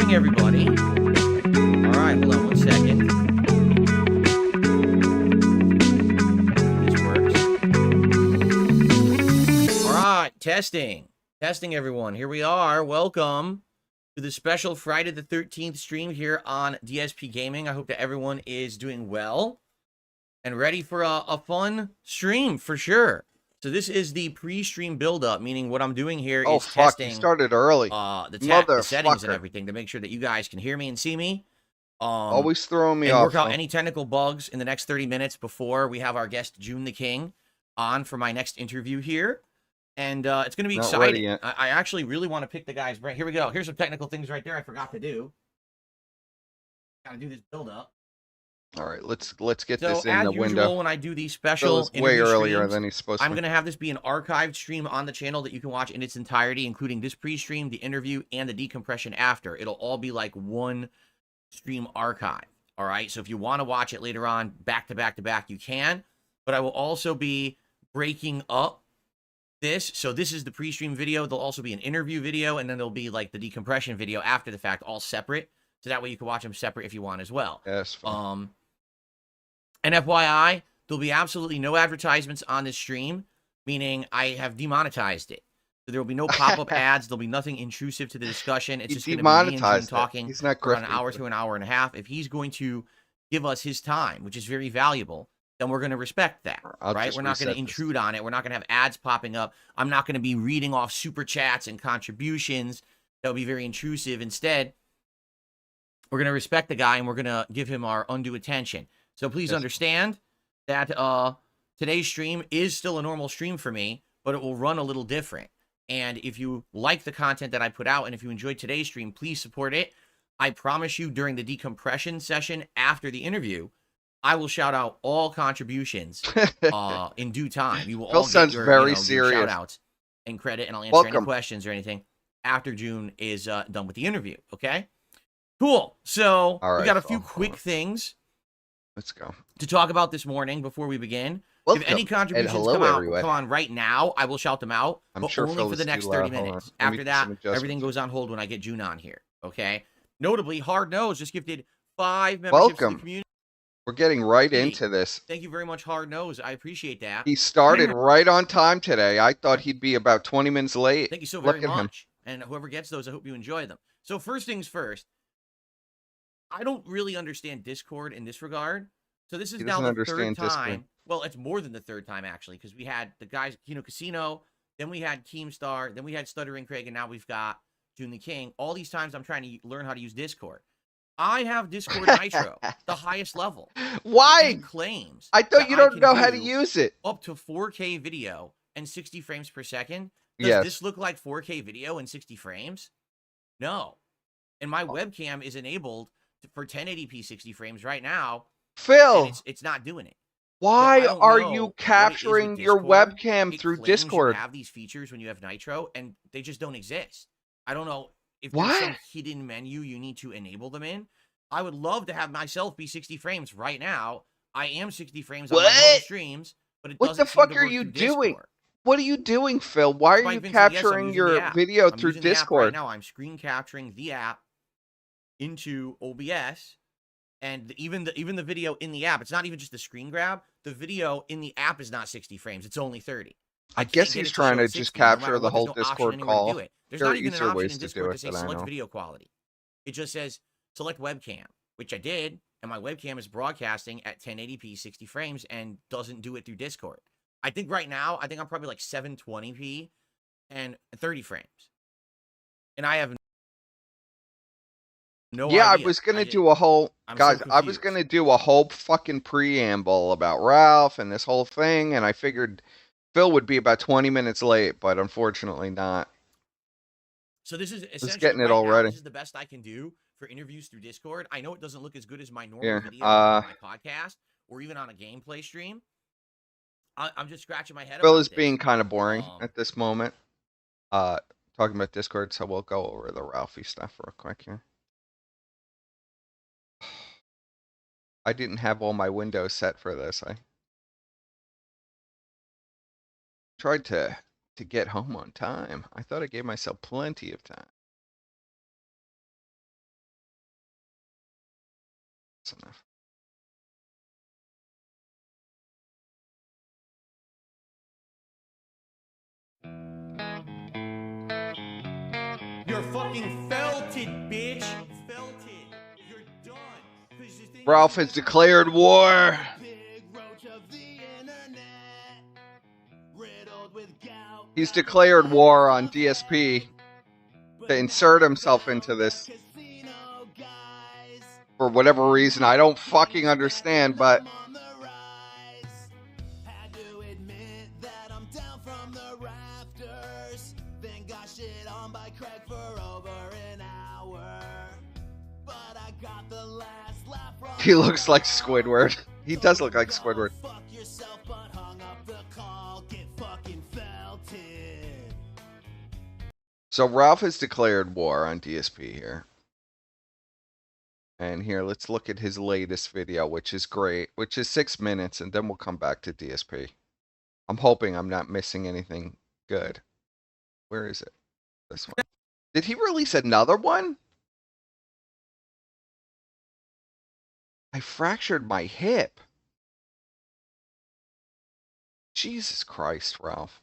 Everybody. All right, hold on one second. This works. All right, testing, everyone. Here we are. Welcome to the special Friday the 13th stream here on DSP Gaming. I hope that everyone is doing well and ready for a fun stream for sure. So this is the pre-stream build-up, meaning what I'm doing here is testing. You started early. The settings and everything to make sure that you guys can hear me and see me. Always throwing me and off. Work out any technical bugs in the next 30 minutes before we have our guest Joon the King on for my next interview here. And it's going to be exciting. I actually really want to pick the guy's brain. Here we go. Here's some technical things right there I forgot to do. Got to do this build-up. All right, let's get this in the window. As usual, when I do these special way earlier streams, than he's supposed to. I'm going to have this be an archived stream on the channel that you can watch in its entirety, including this pre-stream, the interview, and the decompression after. It'll all be like one stream archive. All right, so if you want to watch it later on, back to back to back, you can. But I will also be breaking up this. So this is the pre-stream video. There'll also be an interview video, and then there'll be like the decompression video after the fact, all separate. So that way you can watch them separate if you want as well. Yes. And FYI, there'll be absolutely no advertisements on this stream, meaning I have demonetized it. So there will be no pop-up ads. There'll be nothing intrusive to the discussion. It's just going to be me and Joon talking He's not for an hour to an hour and a half. If he's going to give us his time, which is very valuable, then we're going to respect that, right? We're not going to intrude on it. We're not going to have ads popping up. I'm not going to be reading off super chats and contributions. That would be very intrusive. Instead, we're going to respect the guy and we're going to give him our undue attention. So please understand that today's stream is still a normal stream for me, but it will run a little different. And if you like the content that I put out and if you enjoyed today's stream, please support it. I promise you during the decompression session after the interview, I will shout out all contributions in due time. You will all get your, your shout outs and credit, and I'll answer any questions or anything after Joon is done with the interview. Okay? Cool. So we got a few quick things. Let's go. To talk about this morning before we begin. If any contributions come on right now, I will shout them out. I'm sure only for the next 30 minutes. After that, everything goes on hold when I get Joon on here. Okay? Notably, Hard Nose just gifted 5 memberships to the community. We're getting right into this. Thank you very much, Hard Nose. I appreciate that. He started right on time today. I thought he'd be about 20 minutes late. Thank you so very much. And whoever gets those, I hope you enjoy them. So first things first, I don't really understand Discord in this regard. So this is now the third time. Well, it's more than the third time, actually, because we had the guys, Kino Casino, then we had Keemstar, then we had Stuttering Craig, and now we've got Joon the King. All these times I'm trying to learn how to use Discord. I have Discord Nitro, the highest level. Why? He claims. I thought you don't know how to use it. Up to 4K video and 60 frames per second. Does this look like 4K video and 60 frames? No. And my webcam is enabled for 1080p 60 frames right now. Phil, it's not doing it. Why are you capturing your webcam through Discord? You have these features when you have Nitro, and they just don't exist. I don't know if there's some hidden menu you need to enable them in. I would love to have myself be 60 frames right now. I am 60 frames on my home streams, but it doesn't. What the fuck are you doing? What are you doing, Phil? Why are you capturing your video through Discord? Right now, I'm screen capturing the app into OBS. And even the video in the app, it's not even just the screen grab. The video in the app is not 60 frames. It's only 30. I guess he's trying to just capture the whole Discord call. There's not even an option in Discord to say select video quality. It just says select webcam, which I did, and my webcam is broadcasting at 1080p 60 frames and doesn't do it through Discord. I think right now, I'm probably like 720p and 30 frames. And I have no idea. I was going to do a whole... Guys, I was going to do a whole fucking preamble about Ralph and this whole thing, and I figured Phil would be about 20 minutes late, but unfortunately not. So this is essentially getting it already. This is the best I can do for interviews through Discord. I know it doesn't look as good as my normal video on my podcast or even on a gameplay stream. I'm just scratching my head. Phil is being kind of boring at this moment. Talking about Discord, so we'll go over the Ralphie stuff real quick here. I didn't have all my windows set for this. I tried to get home on time. I thought I gave myself plenty of time. That's enough. You're fucking felted, bitch. Felted. You're done. Ralph has declared war. He's declared war on DSP to insert himself into this for whatever reason. I don't fucking understand, but he looks like Squidward. He does look like Squidward. So Ralph has declared war on DSP here. And here, let's look at his latest video, which is great, which is 6 minutes, and then we'll come back to DSP. I'm hoping I'm not missing anything good. Where is it? This one. Did he release another one? I fractured my hip. Jesus Christ, Ralph.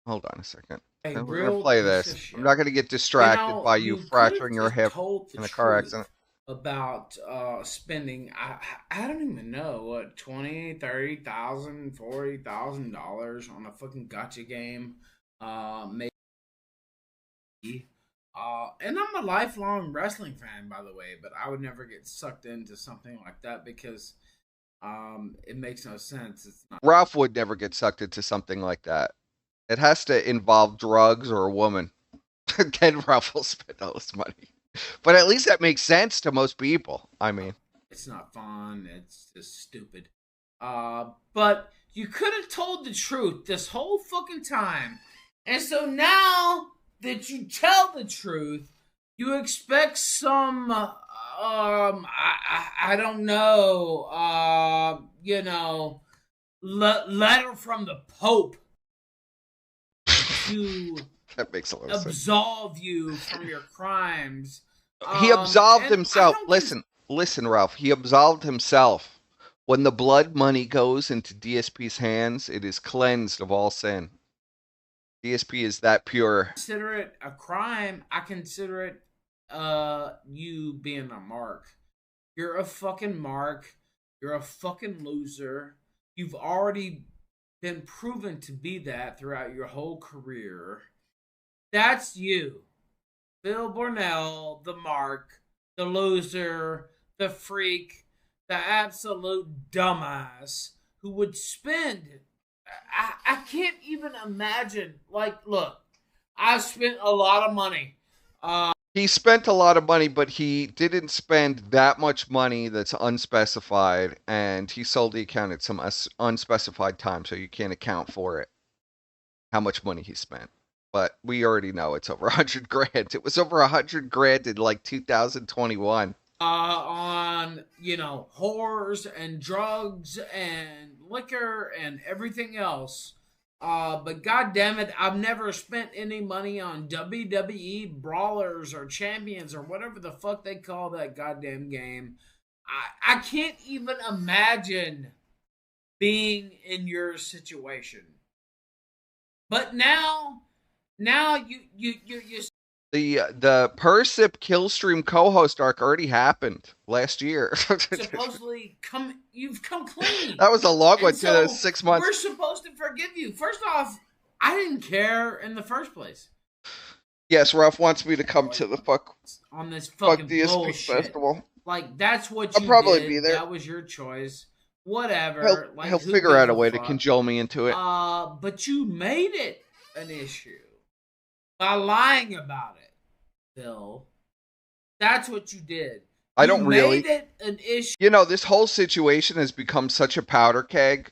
Hold on a second. We're going to play this. I'm not going to get distracted by you fracturing your hip in a car accident. about spending I don't even know what 20, 30,000, $40,000 on a fucking gotcha game. Maybe and I'm a lifelong wrestling fan, by the way, but I would never get sucked into something like that because it makes no sense. It's not. Ralph would never get sucked into something like that. It has to involve drugs or a woman. Then Ralph will spend all this money. But at least that makes sense to most people. I mean, It's not fun. It's just stupid. But you could have told the truth this whole fucking time, and so now that you tell the truth, you expect some. I don't know. Letter from the Pope to that makes a lot of sense. absolve you from your crimes. He absolved And I himself. don't Listen, Ralph. He absolved himself. When the blood money goes into DSP's hands, it is cleansed of all sin. DSP is that pure. consider it a crime. I consider it you being a mark. You're a fucking mark. You're a fucking loser. You've already been proven to be that throughout your whole career. That's you. Bill Bornell, the mark, the loser, the freak, the absolute dumbass who would spend. I can't even imagine. Like, look, I spent a lot of money. He spent a lot of money, but he didn't spend that much money that's unspecified, and he sold the account at some unspecified time, so you can't account for it, how much money he spent. But we already know it's over 100 grand. It was over 100 grand in like 2021. On whores and drugs and liquor and everything else. But god damn it, I've never spent any money on WWE brawlers or champions or whatever the fuck they call that goddamn game. I can't even imagine being in your situation. But now you The Persip Killstream co-host arc already happened last year. supposedly you've come clean. That was a long one, And so 6 months. we're supposed to forgive you. First off, I didn't care in the first place Yes, Ralph wants me to come to the on this fuck fucking DSP bullshit. festival. Like that's what I'll you probably did. be there. That was your choice. Whatever. He'll Who figure out gives a way to fuck? cajole me into it. But you made it an issue by lying about it, Bill. That's what you did. I You don't really. made it an issue. You know, this whole situation has become such a powder keg.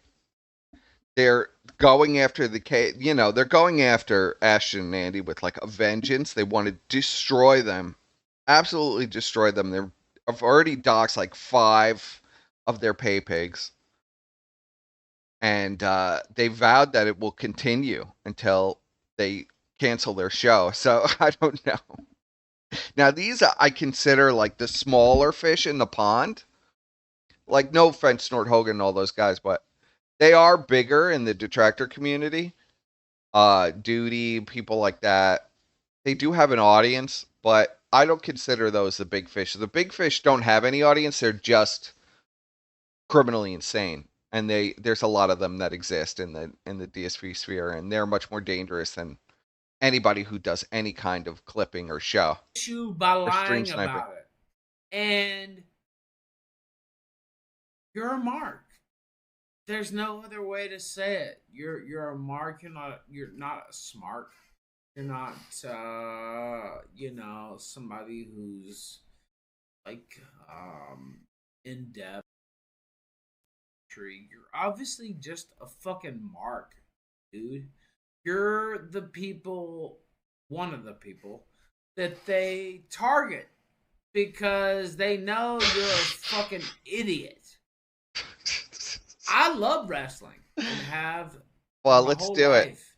They're going after they're going after Ashton and Andy with like a vengeance. They want to destroy them, absolutely destroy them. They've already doxed like 5 of their pay pigs, and they vowed that it will continue until they cancel their show. So I don't know. Now these I consider like the smaller fish in the pond. Like no offense, Snort Hogan and all those guys, but they are bigger in the detractor community. Duty, people like that. They do have an audience, but I don't consider those the big fish. The big fish don't have any audience. They're just criminally insane. And there's a lot of them that exist in the DSP sphere, and they're much more dangerous than anybody who does any kind of clipping or show. Issue by Or stream lying sniping. about it. And you're a mark. There's no other way to say it. You're a mark. You're not a smart. You're not somebody who's like in depth. You're obviously just a fucking mark, dude. You're one of the people that they target because they know you're a fucking idiot. I love wrestling and have Well, my let's whole do it. life.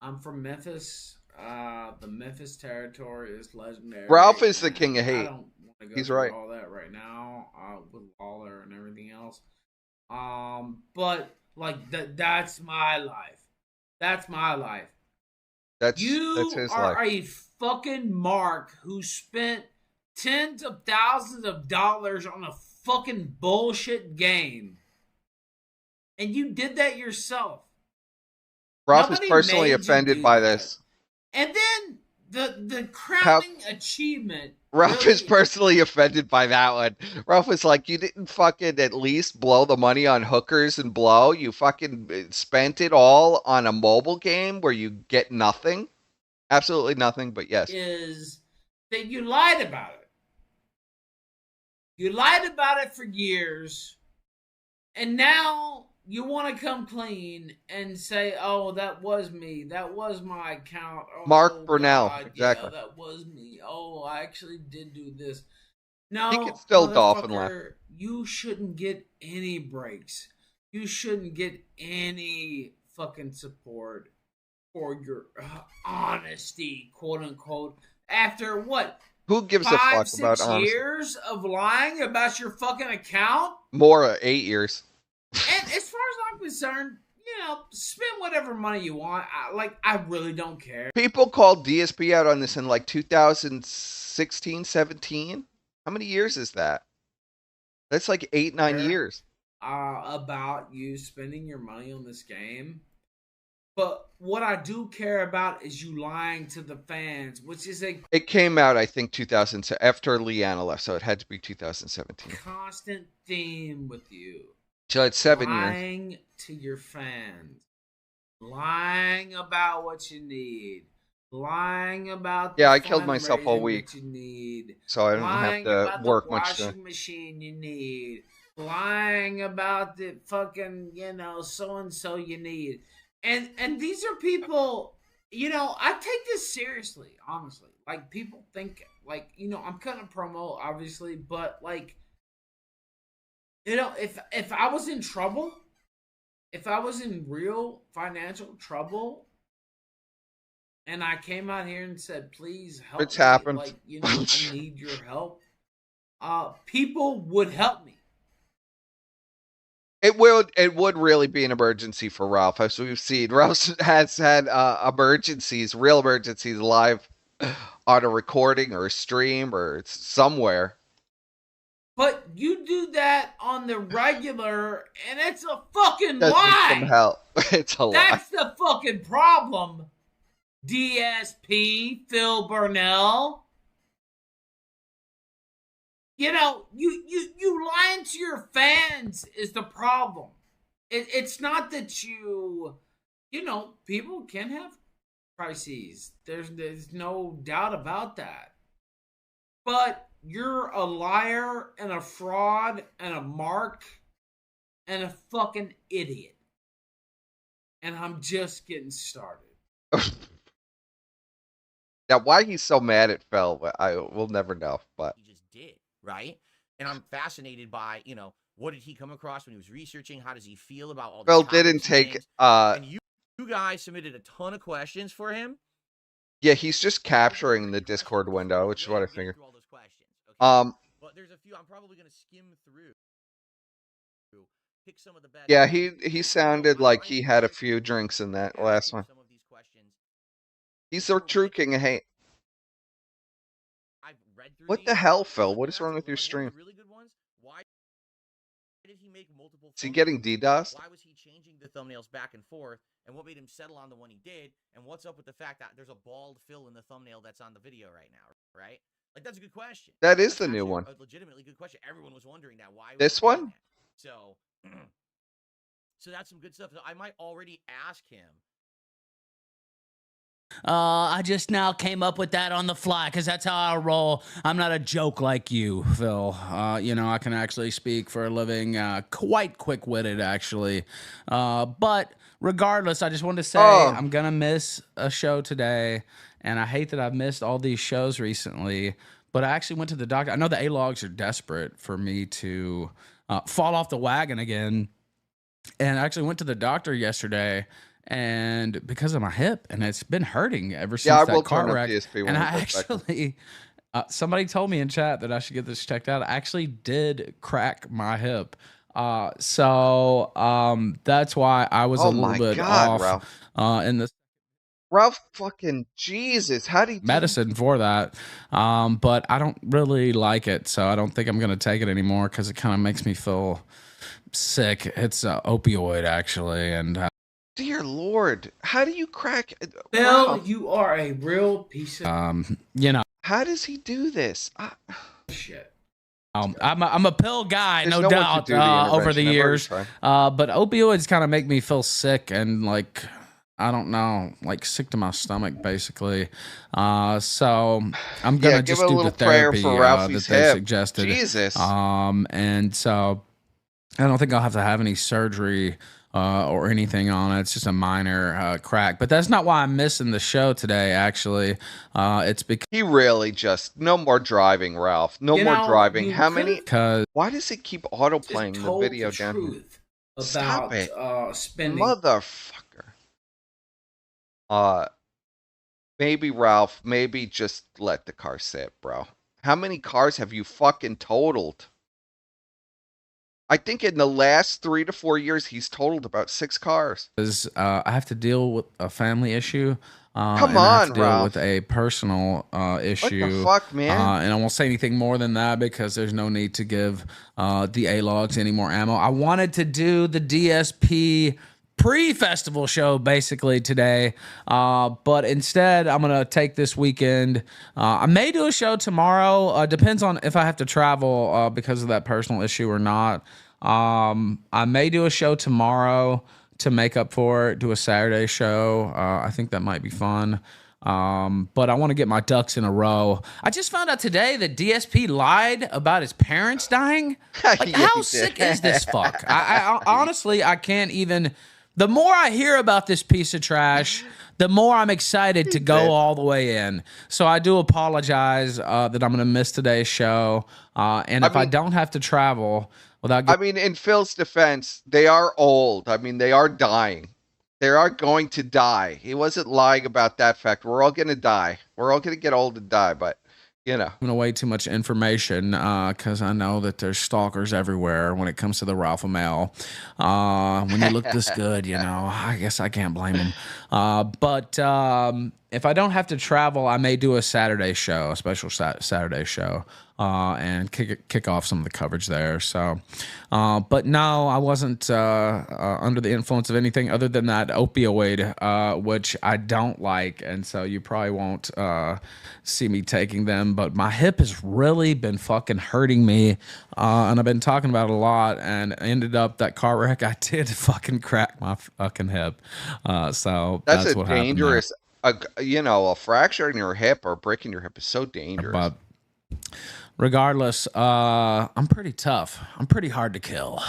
I'm from Memphis. The Memphis territory is legendary. Ralph is the and king of I hate. don't want to go He's through right. all that right now with Lawler and everything else. But like that's my life. That's my life. That's You his are life. a fucking mark who spent tens of thousands of dollars on a fucking bullshit game. And you did that yourself. Ralph is Nobody personally made you offended do by that. this. And then the crowning achievement. Ralph is personally offended by that one. Ralph is like, you didn't fucking at least blow the money on hookers and blow. You fucking spent it all on a mobile game where you get nothing. Absolutely nothing, but yes. Is that you lied about it. You lied about it for years. And now you want to come clean and say, oh, that was me. That was my account. Oh, Mark Brunel, God, exactly. Yeah, that was me. Oh, I actually did do this. No, He could still dolphin laugh. You shouldn't get any breaks. You shouldn't get any fucking support for your honesty, quote unquote. After what? Who gives a fuck about 5-6 honesty? years of lying about your fucking account? More 8 years. And as far as I'm concerned, spend whatever money you want. I really don't care. People called DSP out on this in like 2016, 17. How many years is that? That's like 8, 9 years. About you spending your money on this game. But what I do care about is you lying to the fans, which is a... It came out, I think, 2000 after Leanna left, so it had to be 2017. Constant theme with you. So it's 7 years. Lying to your fans. Lying about what you need. Lying about I killed myself all week. you need. So I don't lying have about to work the much. washing machine you need. Lying about the fucking, so-and-so you need. And these are people, I take this seriously, honestly. Like, people think, like, I'm cutting a promo, obviously, but, like, if I was in trouble, if I was in real financial trouble, and I came out here and said, please help It's me, happened. like, I need your help, people would help me. It would really be an emergency for Ralph, as we've seen. Ralph has had real emergencies live on a recording or a stream or somewhere. But you do that on the regular, and it's a fucking That's lie. some hell. It's a lie. That's the fucking problem. DSP, Phil Burnell. You lying to your fans is the problem. It's not that people can have crises. There's no doubt about that. But you're a liar and a fraud and a mark and a fucking idiot. And I'm just getting started. Now, why he's so mad at Phil, we'll never know. But he just did, right? And I'm fascinated by, what did he come across when he was researching? How does he feel about all the Phil didn't take. And you guys submitted a ton of questions for him. Yeah, he's just capturing the Discord window, which is what I figured. All those questions, okay? But there's a few I'm probably gonna skim through. Pick some of the best. Yeah, he sounded like he had a few drinks in that last one. Some of these questions. He's the true king of hate. I've read through What these. the hell, Phil? What is wrong with your stream? Really good ones. Why did he make multiple? Is he getting DDoSed? Why was he changing the thumbnails back and forth? And what made him settle on the one he did? And what's up with the fact that there's a bald Phil in the thumbnail that's on the video right now, right? Like, that's a good question. That is the new one. A legitimately good question. Everyone was wondering that. Why? This one? So that's some good stuff. So I might already ask him. I just now came up with that on the fly because that's how I roll. I'm not a joke like you, Phil. I can actually speak for a living, quite quick-witted, actually. But regardless, I just wanted to say I'm going to miss a show today, and I hate that I've missed all these shows recently, but I actually went to the doctor. I know the A-logs are desperate for me to fall off the wagon again, and I actually went to the doctor yesterday, and because of my hip, and it's been hurting ever since that car wreck. And I actually, somebody told me in chat that I should get this checked out. I actually did crack my hip. So that's why I was a little bit off in the. Ralph fucking Jesus, how do you do medicine for that. But I don't really like it, so I don't think I'm gonna take it anymore because it kind of makes me feel sick. It's opioid actually, and Dear Lord, how do you crack Bill, Ralph, you are a real piece of you know, how does he do this? shit. I'm a pill guy, There's no no one to doubt, do the over the intervention. I've already years. tried. But opioids kind of make me feel sick and like I don't know, like sick to my stomach basically. So I'm gonna Yeah, give just a do the little prayer therapy for that Ralphie's they hip. suggested. Jesus. And so I don't think I'll have to have any surgery or anything on it. It's just a minor crack. But that's not why I'm missing the show today, actually. It's He really just no more driving, Ralph. No You more know, driving. you How many? because Why does it keep Just autoplaying the told video the down here? truth Stop about it. spending. Motherfucker. Maybe Ralph, maybe just let the car sit, bro. How many cars have you fucking totaled? I think in the last 3 to 4 years, he's totaled about 6 cars. I have to deal with a family issue. Come And I have to on, deal Ralph. with a personal What the issue. fuck, man? And I won't say anything more than that because there's no need to give the A-Logs any more ammo. I wanted to do the DSP pre-festival show basically today, but instead I'm gonna take this weekend. I may do a show tomorrow. Depends on if I have to travel because of that personal issue or not. I may do a show tomorrow to make up for it. Do a Saturday show. I think that might be fun. But I want to get my ducks in a row. I just found out today that DSP lied about his parents dying. Like, Yeah, how he sick did. is this fuck? I honestly, I can't even. The more I hear about this piece of trash, the more I'm excited to go did. all the way in. So I do apologize that I'm going to miss today's show. And if I mean- don't have to travel without I mean, in Phil's defense, they are old. I mean, they are dying. They are going to die. He wasn't lying about that fact. We're all going to die. We're all going to get old and die, but, you know. giving away too much information because I know that there's stalkers everywhere when it comes to the Ralph Mail. When you look this good, you know, I guess I can't blame them. But if I don't have to travel, I may do a Saturday show, a special Saturday show, and kick off some of the coverage there. So, but no, I wasn't under the influence of anything other than that opioid, which I don't like, and so you probably won't see me taking them. But my hip has really been fucking hurting me, and I've been talking about it a lot. And ended up that car wreck, I did fucking crack my fucking hip. So That's a what happened there. dangerous, a fracture in your hip or breaking your hip is so dangerous. But regardless, I'm pretty tough. I'm pretty hard to kill.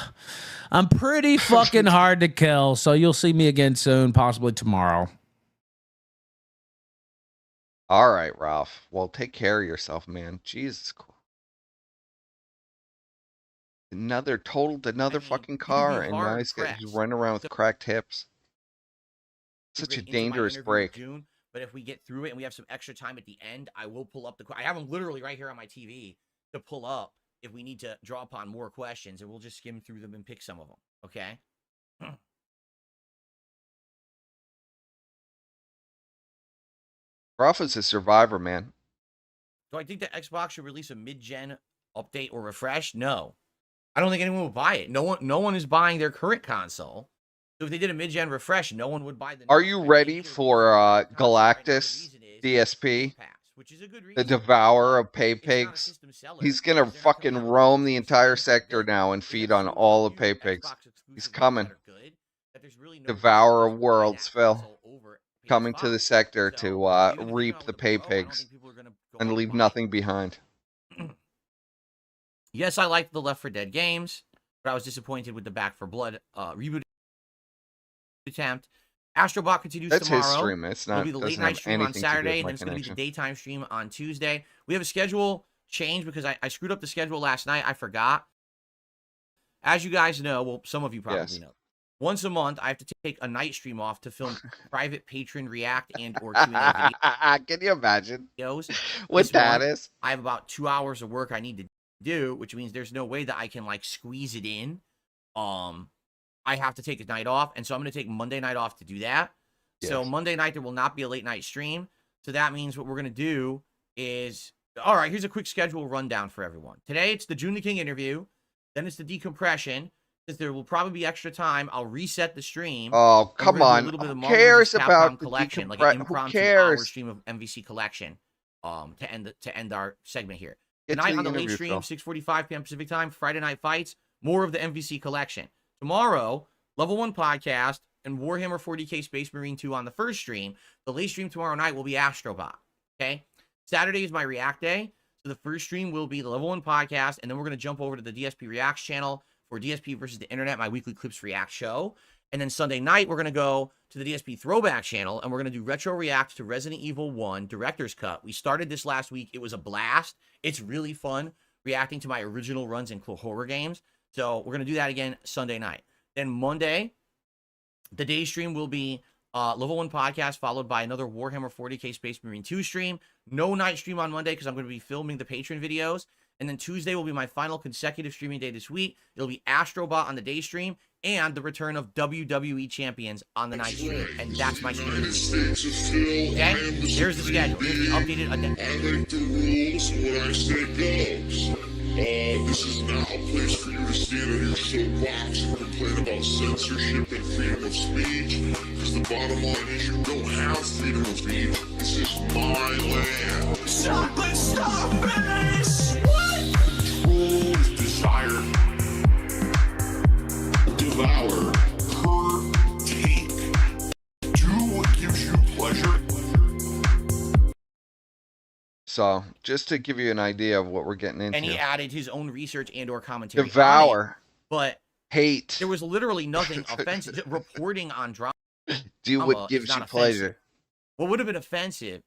I'm pretty fucking hard to kill. So you'll see me again soon, possibly tomorrow. All right, Ralph. Well, take care of yourself, man. Jesus Christ. Totaled another fucking car, and now he's running around with cracked hips. Such a dangerous break. June, but if we get through it and we have some extra time at the end, I will pull up I have them literally right here on my TV to pull up if we need to draw upon more questions, and we'll just skim through them and pick some of them. Okay. Ralph is a survivor, man. Do I think that Xbox should release a mid-gen update or refresh? No. I don't think anyone would buy it. No one is buying their current console. So if they did a mid-gen refresh, no one would buy the. Are you ready for Galactus DSP? Which is a good The reason. devourer of pay pigs. He's gonna fucking roam the entire sector now and feed on all the pay pigs. He's coming. Devourer of worlds, Phil. Coming to the sector to reap the pay pigs and leave nothing behind. Yes, I liked the Left 4 Dead games, but I was disappointed with the Back 4 Blood reboot attempt. Astrobot continues That's tomorrow. his stream. It's not. It'll be the late night stream on Saturday, and then it's going to be the daytime stream on Tuesday. We have a schedule change because I screwed up the schedule last night. I forgot. As you guys know, well, some of you probably know. Once a month, I have to take a night stream off to film private patron react and or Q&A videos. Can you imagine what This that month, is? I have about 2 hours of work I need to do, which means there's no way that I can like squeeze it in. I have to take a night off, and so I'm going to take Monday night off to do that. So Yes. Monday night, there will not be a late night stream. So that means what we're going to do is, all right, here's a quick schedule rundown for everyone. Today, it's the June the King interview. Then it's the decompression. Since there will probably be extra time, I'll reset the stream. Oh, And we're come gonna do a on. little bit of Who Marvel cares vs. Capcom about the collection, like an Who impromptu hour cares? stream of MVC collection, to end our segment here. Get to Tonight the on the late interview, stream, Phil. 6:45 p.m. Pacific time, Friday Night Fights, more of the MVC collection. Tomorrow, Level 1 podcast and Warhammer 40k Space Marine 2 on the first stream. The late stream tomorrow night will be Astrobot. Okay? Saturday is my React day. So the first stream will be the Level 1 podcast, and then we're going to jump over to the DSP Reacts channel for DSP versus the Internet, my weekly Clips React show. And then Sunday night, we're going to go to the DSP Throwback channel, and we're going to do Retro React to Resident Evil 1 Director's Cut. We started this last week. It was a blast. It's really fun reacting to my original runs in horror games. So we're going to do that again Sunday night. Then Monday, the day stream will be Level 1 podcast, followed by another Warhammer 40k Space Marine 2 stream. No night stream on Monday because I'm going to be filming the patron videos. And then Tuesday will be my final consecutive streaming day this week. It'll be Astrobot on the day stream and the return of WWE Champions on the night stream. And that's my stream. Okay? Here's the schedule. Here's the updated I make the rules, what I say goes. This is not a place for you to stand on your soapbox and complain about censorship and freedom of speech. Because the bottom line is you don't have freedom of speech. This is my land. Stop this! What? Control is desire. Devour. Take. Do what gives you pleasure. So, just to give you an idea of what we're getting into. And he added his own research and or commentary on it. Devour. But Hate. there was literally nothing offensive. Reporting on drama Do is what gives not you offensive. pleasure. What would have been offensive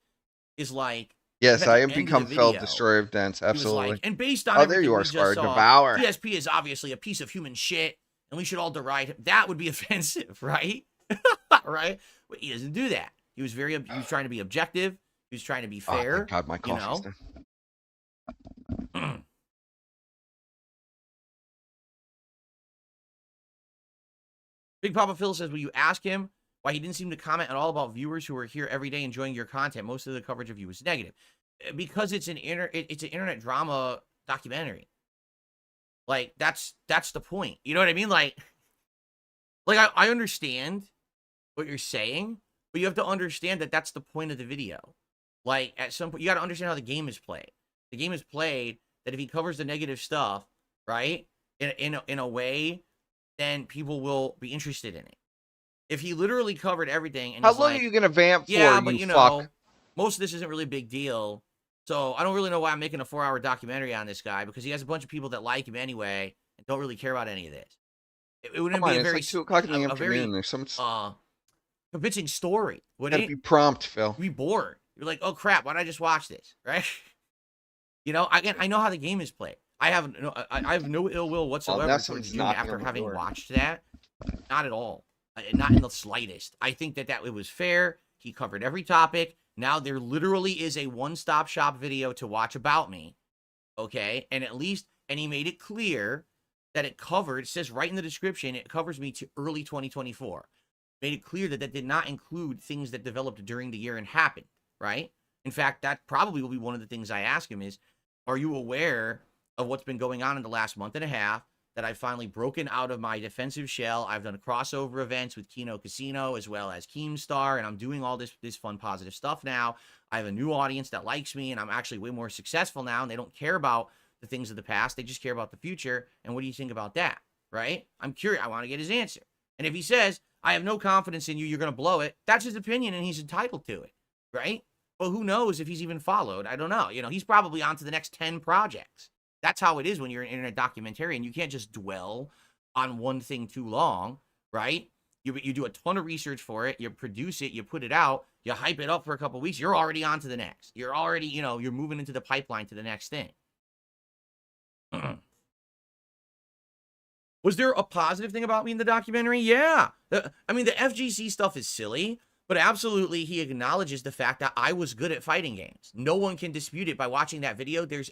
is like, Yes, at I the have end of become the Phil video, Destroyer of Dents. he was Absolutely. like, and based on Oh, there everything you are, we just Scar. saw, Devour. DSP is obviously a piece of human shit, and we should all deride him. That would be offensive, right? Right? But he doesn't do that. He was trying to be objective. He was trying to be Oh, fair. thank God, my you coffee's know? done. Big Papa Phil says, will you ask him why he didn't seem to comment at all about viewers who are here every day enjoying your content? Most of the coverage of you is negative. Because it's an internet drama documentary. Like, that's the point. You know what I mean? Like I understand what you're saying, but you have to understand that that's the point of the video. Like, at some point, you got to understand how the game is played. The game is played that if he covers the negative stuff, right, in a way, then people will be interested in it. If he literally covered everything and How he's long like, are you going to vamp for, yeah, but you you know, fuck? most of this isn't really a big deal. So I don't really know why I'm making a 4-hour documentary on this guy, because he has a bunch of people that like him anyway and don't really care about any of this. It wouldn't Come on, be a it's very like 2 o'clock in the a very afternoon. There's some convincing story. gotta Wouldn't be it? prompt, Phil. You'd be bored. You're like, oh crap, why did I just watch this? Right? You know, I know how the game is played. I have no ill will whatsoever towards Nelson's June knocking after on the having door. watched that. Not at all. Not in the slightest. I think that it was fair. He covered every topic. Now there literally is a one-stop shop video to watch about me. Okay? And he made it clear that it says right in the description, it covers me to early 2024. Made it clear that did not include things that developed during the year and happened, right? In fact, that probably will be one of the things I ask him is, are you aware of what's been going on in the last month and a half, that I've finally broken out of my defensive shell? I've done crossover events with Kino Casino as well as Keemstar, and I'm doing all this fun, positive stuff now. I have a new audience that likes me, and I'm actually way more successful now, and they don't care about the things of the past. They just care about the future. And what do you think about that, right? I'm curious. I want to get his answer. And if he says, I have no confidence in you, you're going to blow it, that's his opinion, and he's entitled to it, right? Well, who knows if he's even followed? I don't know. You know, he's probably on to the next 10 projects. That's how it is when you're an internet documentarian. You can't just dwell on one thing too long, right? You do a ton of research for it. You produce it. You put it out. You hype it up for a couple of weeks. You're already on to the next. You're already, you're moving into the pipeline to the next thing. Was there a positive thing about me in the documentary? Yeah. I mean, the FGC stuff is silly, but absolutely he acknowledges the fact that I was good at fighting games. No one can dispute it. By watching that video, there's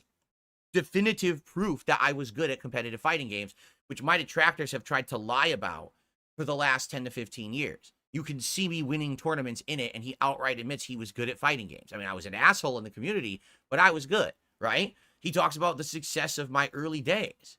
definitive proof that I was good at competitive fighting games, which my detractors have tried to lie about for the last 10 to 15 years. you can see me winning tournaments in it, and he outright admits he was good at fighting games. I mean, I was an asshole in the community, but I was good, right? He talks about the success of my early days,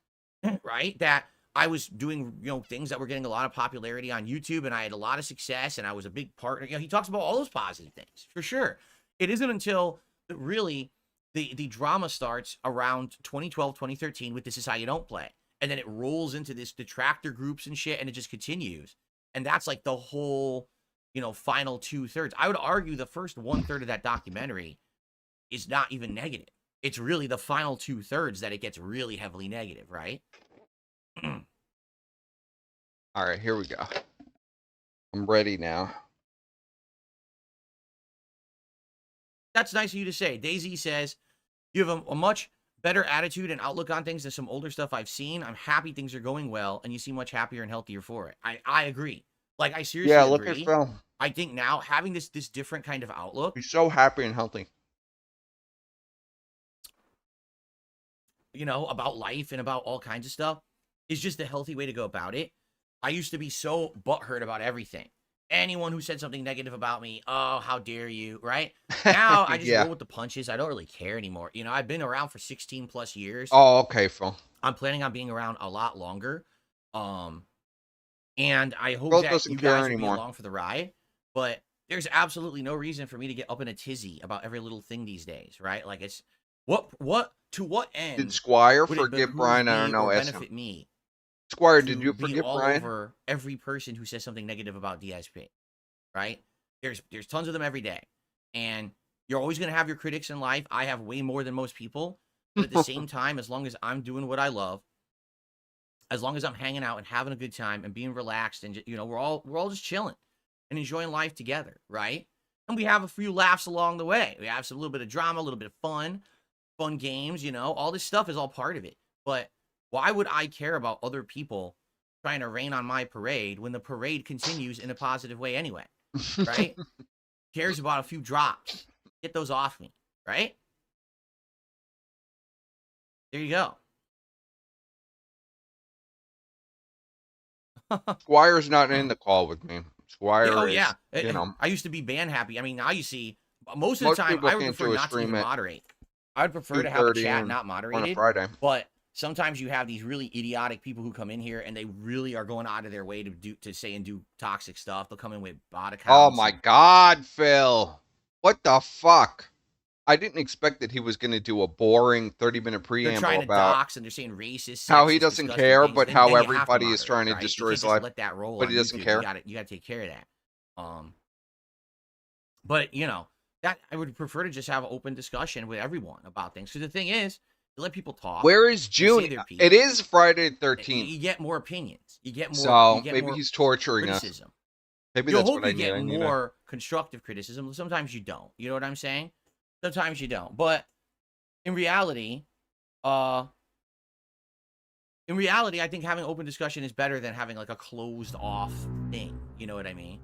right? That I was doing, things that were getting a lot of popularity on YouTube, and I had a lot of success, and I was a big partner. He talks about all those positive things, for sure. It isn't until really the drama starts around 2012, 2013 with This Is How You Don't Play. And then it rolls into this detractor groups and shit, and it just continues. And that's like the whole, final 2/3. I would argue the first 1/3 of that documentary is not even negative. It's really the final 2/3 that it gets really heavily negative, right? All right, here we go. I'm ready now. That's nice of you to say. Daisy says, you have a much better attitude and outlook on things than some older stuff I've seen. I'm happy things are going well, and you seem much happier and healthier for it. I agree. Like, I seriously agree. Look at Phil. I think now having this different kind of outlook. He's so happy and healthy. About life and about all kinds of stuff is just a healthy way to go about it. I used to be so butthurt about everything. Anyone who said something negative about me, oh, how dare you, right? Now I just roll with the punches. I don't really care anymore. I've been around for 16 plus years. Oh, okay, Phil. I'm planning on being around a lot longer. And I hope Phil that doesn't you care guys will anymore. be along for the ride. But there's absolutely no reason for me to get up in a tizzy about every little thing these days, right? Like, it's to what end Did Squire would it forgive behoove Brian? I me don't know. or Ask him. benefit me Squire, to did you be forgive all Brian? over every person who says something negative about DSP, right? There's tons of them every day, and you're always going to have your critics in life. I have way more than most people, but at the same time, as long as I'm doing what I love, as long as I'm hanging out and having a good time and being relaxed, and we're all just chilling and enjoying life together, right? And we have a few laughs along the way. We have some little bit of drama, a little bit of fun games, all this stuff is all part of it. But why would I care about other people trying to rain on my parade when the parade continues in a positive way anyway, right? Cares about a few drops. Get those off me, right? There you go. Squire's not in the call with me. Squire yeah. is, I used to be band happy. I mean, now you see, most of the time, people I would can't prefer do a not to stream even at moderate. I would prefer to have a 2:30 chat not on a moderated. Friday. But sometimes you have these really idiotic people who come in here and they really are going out of their way to do toxic stuff. They'll come in with bot accounts. Oh my God, Phil! What the fuck? I didn't expect that he was going to do a boring 30-minute They're preamble trying to about dox and they're saying racist, how he sexist, doesn't disgusting care, things. but Then how you have to everybody is moderate, trying to right? destroy You his can't just life. let that roll but on he doesn't YouTube. care. You got to take care of that. But that I would prefer to just have an open discussion with everyone about things. So the thing is, you let people talk. Where is say Joon? their piece. It is Friday the 13th. You get more opinions. You get more. So you get maybe more he's torturing us. criticism. Maybe You'll that's hope what I you need. get I need more constructive criticism. Sometimes you don't. You know what I'm saying? Sometimes you don't. But in reality, I think having open discussion is better than having like a closed off thing. You know what I mean?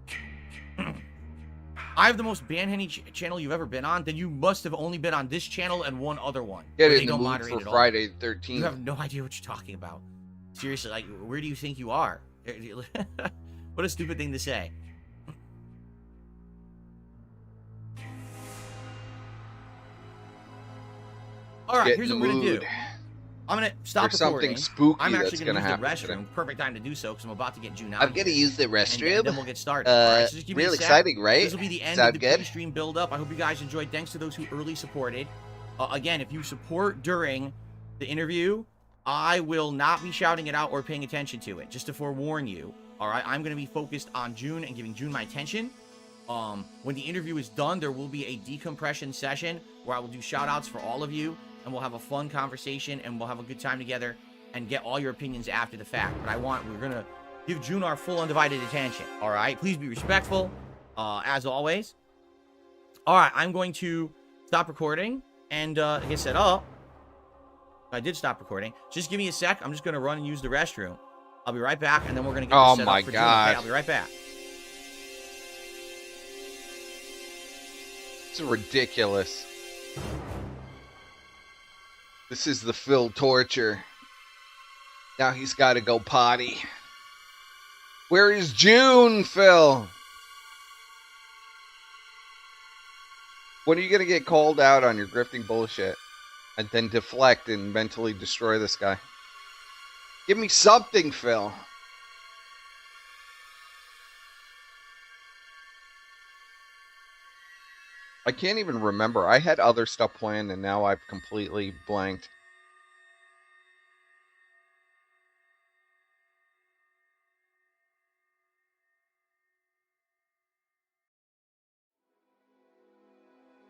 I have the most ban-henny channel you've ever been on. Then you must have only been on this channel and one other one. Get where it they in the don't mood moderate for at all. Friday the 13th. You have no idea what you're talking about. Seriously, like, where do you think you are? What a stupid thing to say. All right, Get here's in what the I'm gonna mood. do. I'm gonna stop There's recording. something spooky I'm that's actually gonna use the happen restroom. today. Perfect time to do so because I'm about to get Joon out. I'm gonna use the and restroom. then we'll get started. All right, so just give me Real a sec. exciting, right? This will be the end Sound of the good? pre-stream build-up. I hope you guys enjoyed. Thanks to those who early supported. Again, if you support during the interview, I will not be shouting it out or paying attention to it. Just to forewarn you. All right, I'm gonna be focused on Joon and giving Joon my attention. When the interview is done, there will be a decompression session where I will do shout-outs for all of you, and we'll have a fun conversation, and we'll have a good time together, and get all your opinions after the fact. But we're gonna give Joon our full undivided attention. All right, please be respectful, as always. All right, I'm going to stop recording and get set up. I did stop recording. Just give me a sec. I'm just gonna run and use the restroom. I'll be right back, and then we're gonna get this set my up for Joon. God. Okay, I'll be right back. It's ridiculous. This is the Phil torture. Now he's got to go potty. Where is Joon, Phil? When are you gonna get called out on your grifting bullshit? And then deflect and mentally destroy this guy? Give me something, Phil. I can't even remember. I had other stuff planned and now I've completely blanked.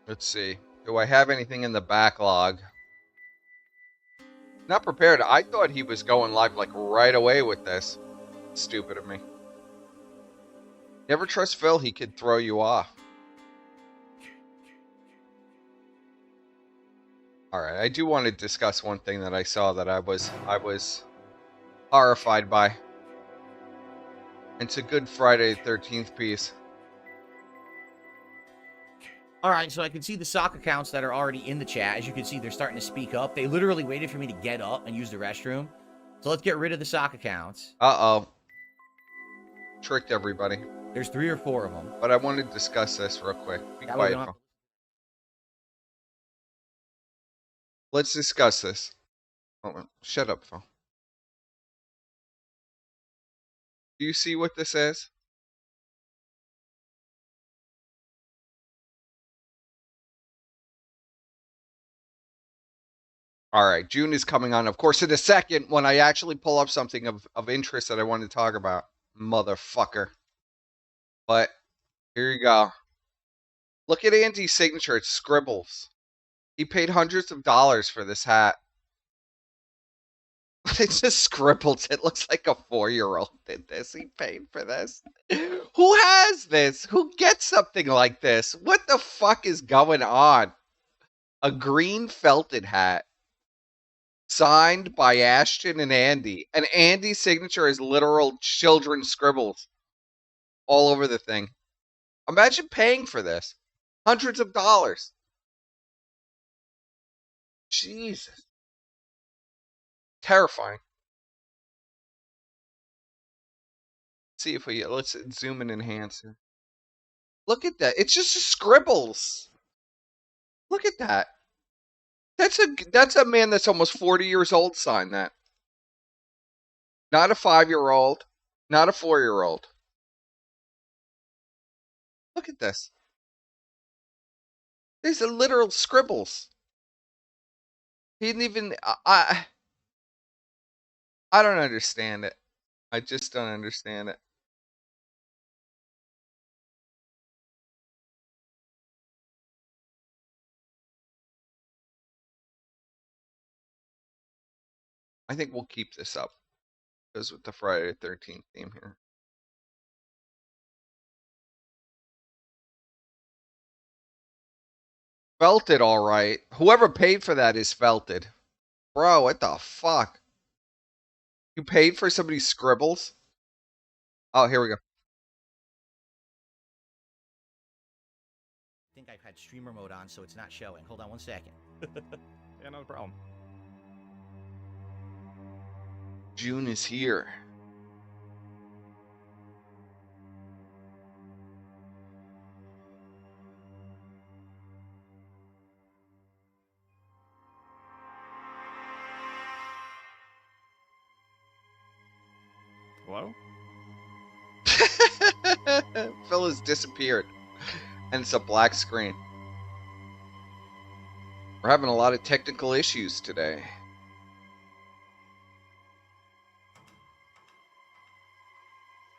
Let's see. Do I have anything in the backlog? Not prepared. I thought he was going live like right away with this. Stupid of me. Never trust Phil. He could throw you off. All right. I do want to discuss one thing that I saw that I was horrified by. It's a good Friday the 13th piece. All right, so I can see the sock accounts that are already in the chat. As you can see, they're starting to speak up. They literally waited for me to get up and use the restroom. So let's get rid of the sock accounts. Uh-oh. Tricked everybody. There's 3 or 4 of them. But I want to discuss this real quick. Be That way we quiet, don't Phil. Let's discuss this. Oh, shut up, Phil. Do you see what this is? All right, Joon is coming on, of course, in a second when I actually pull up something of interest that I want to talk about. Motherfucker. But here you go. Look at Andy's signature. It's scribbles. He paid hundreds of dollars for this hat. But it's just scribbles. It looks like a 4-year-old did this. He paid for this. Who has this? Who gets something like this? What the fuck is going on? A green felted hat. Signed by Ashton and Andy. And Andy's signature is literal children's scribbles. All over the thing. Imagine paying for this. Hundreds of dollars. Jesus. Terrifying. See if we let's zoom and enhance it. Look at that. It's just scribbles. Look at that. That's a man that's almost 40 years old signed that. Not a 5-year-old, not a 4-year-old. Look at this. These are literal scribbles. He didn't even I don't understand it. I just don't understand it. I think we'll keep this up. Goes with the Friday the 13th theme here. Felted, all right. Whoever paid for that is felted. Bro, what the fuck? You paid for somebody's scribbles? Oh, here we go. I think I've had streamer mode on, so it's not showing. Hold on one second. Yeah, no problem. Joon is here. Hello? Phil has disappeared. And it's a black screen. We're having a lot of technical issues today.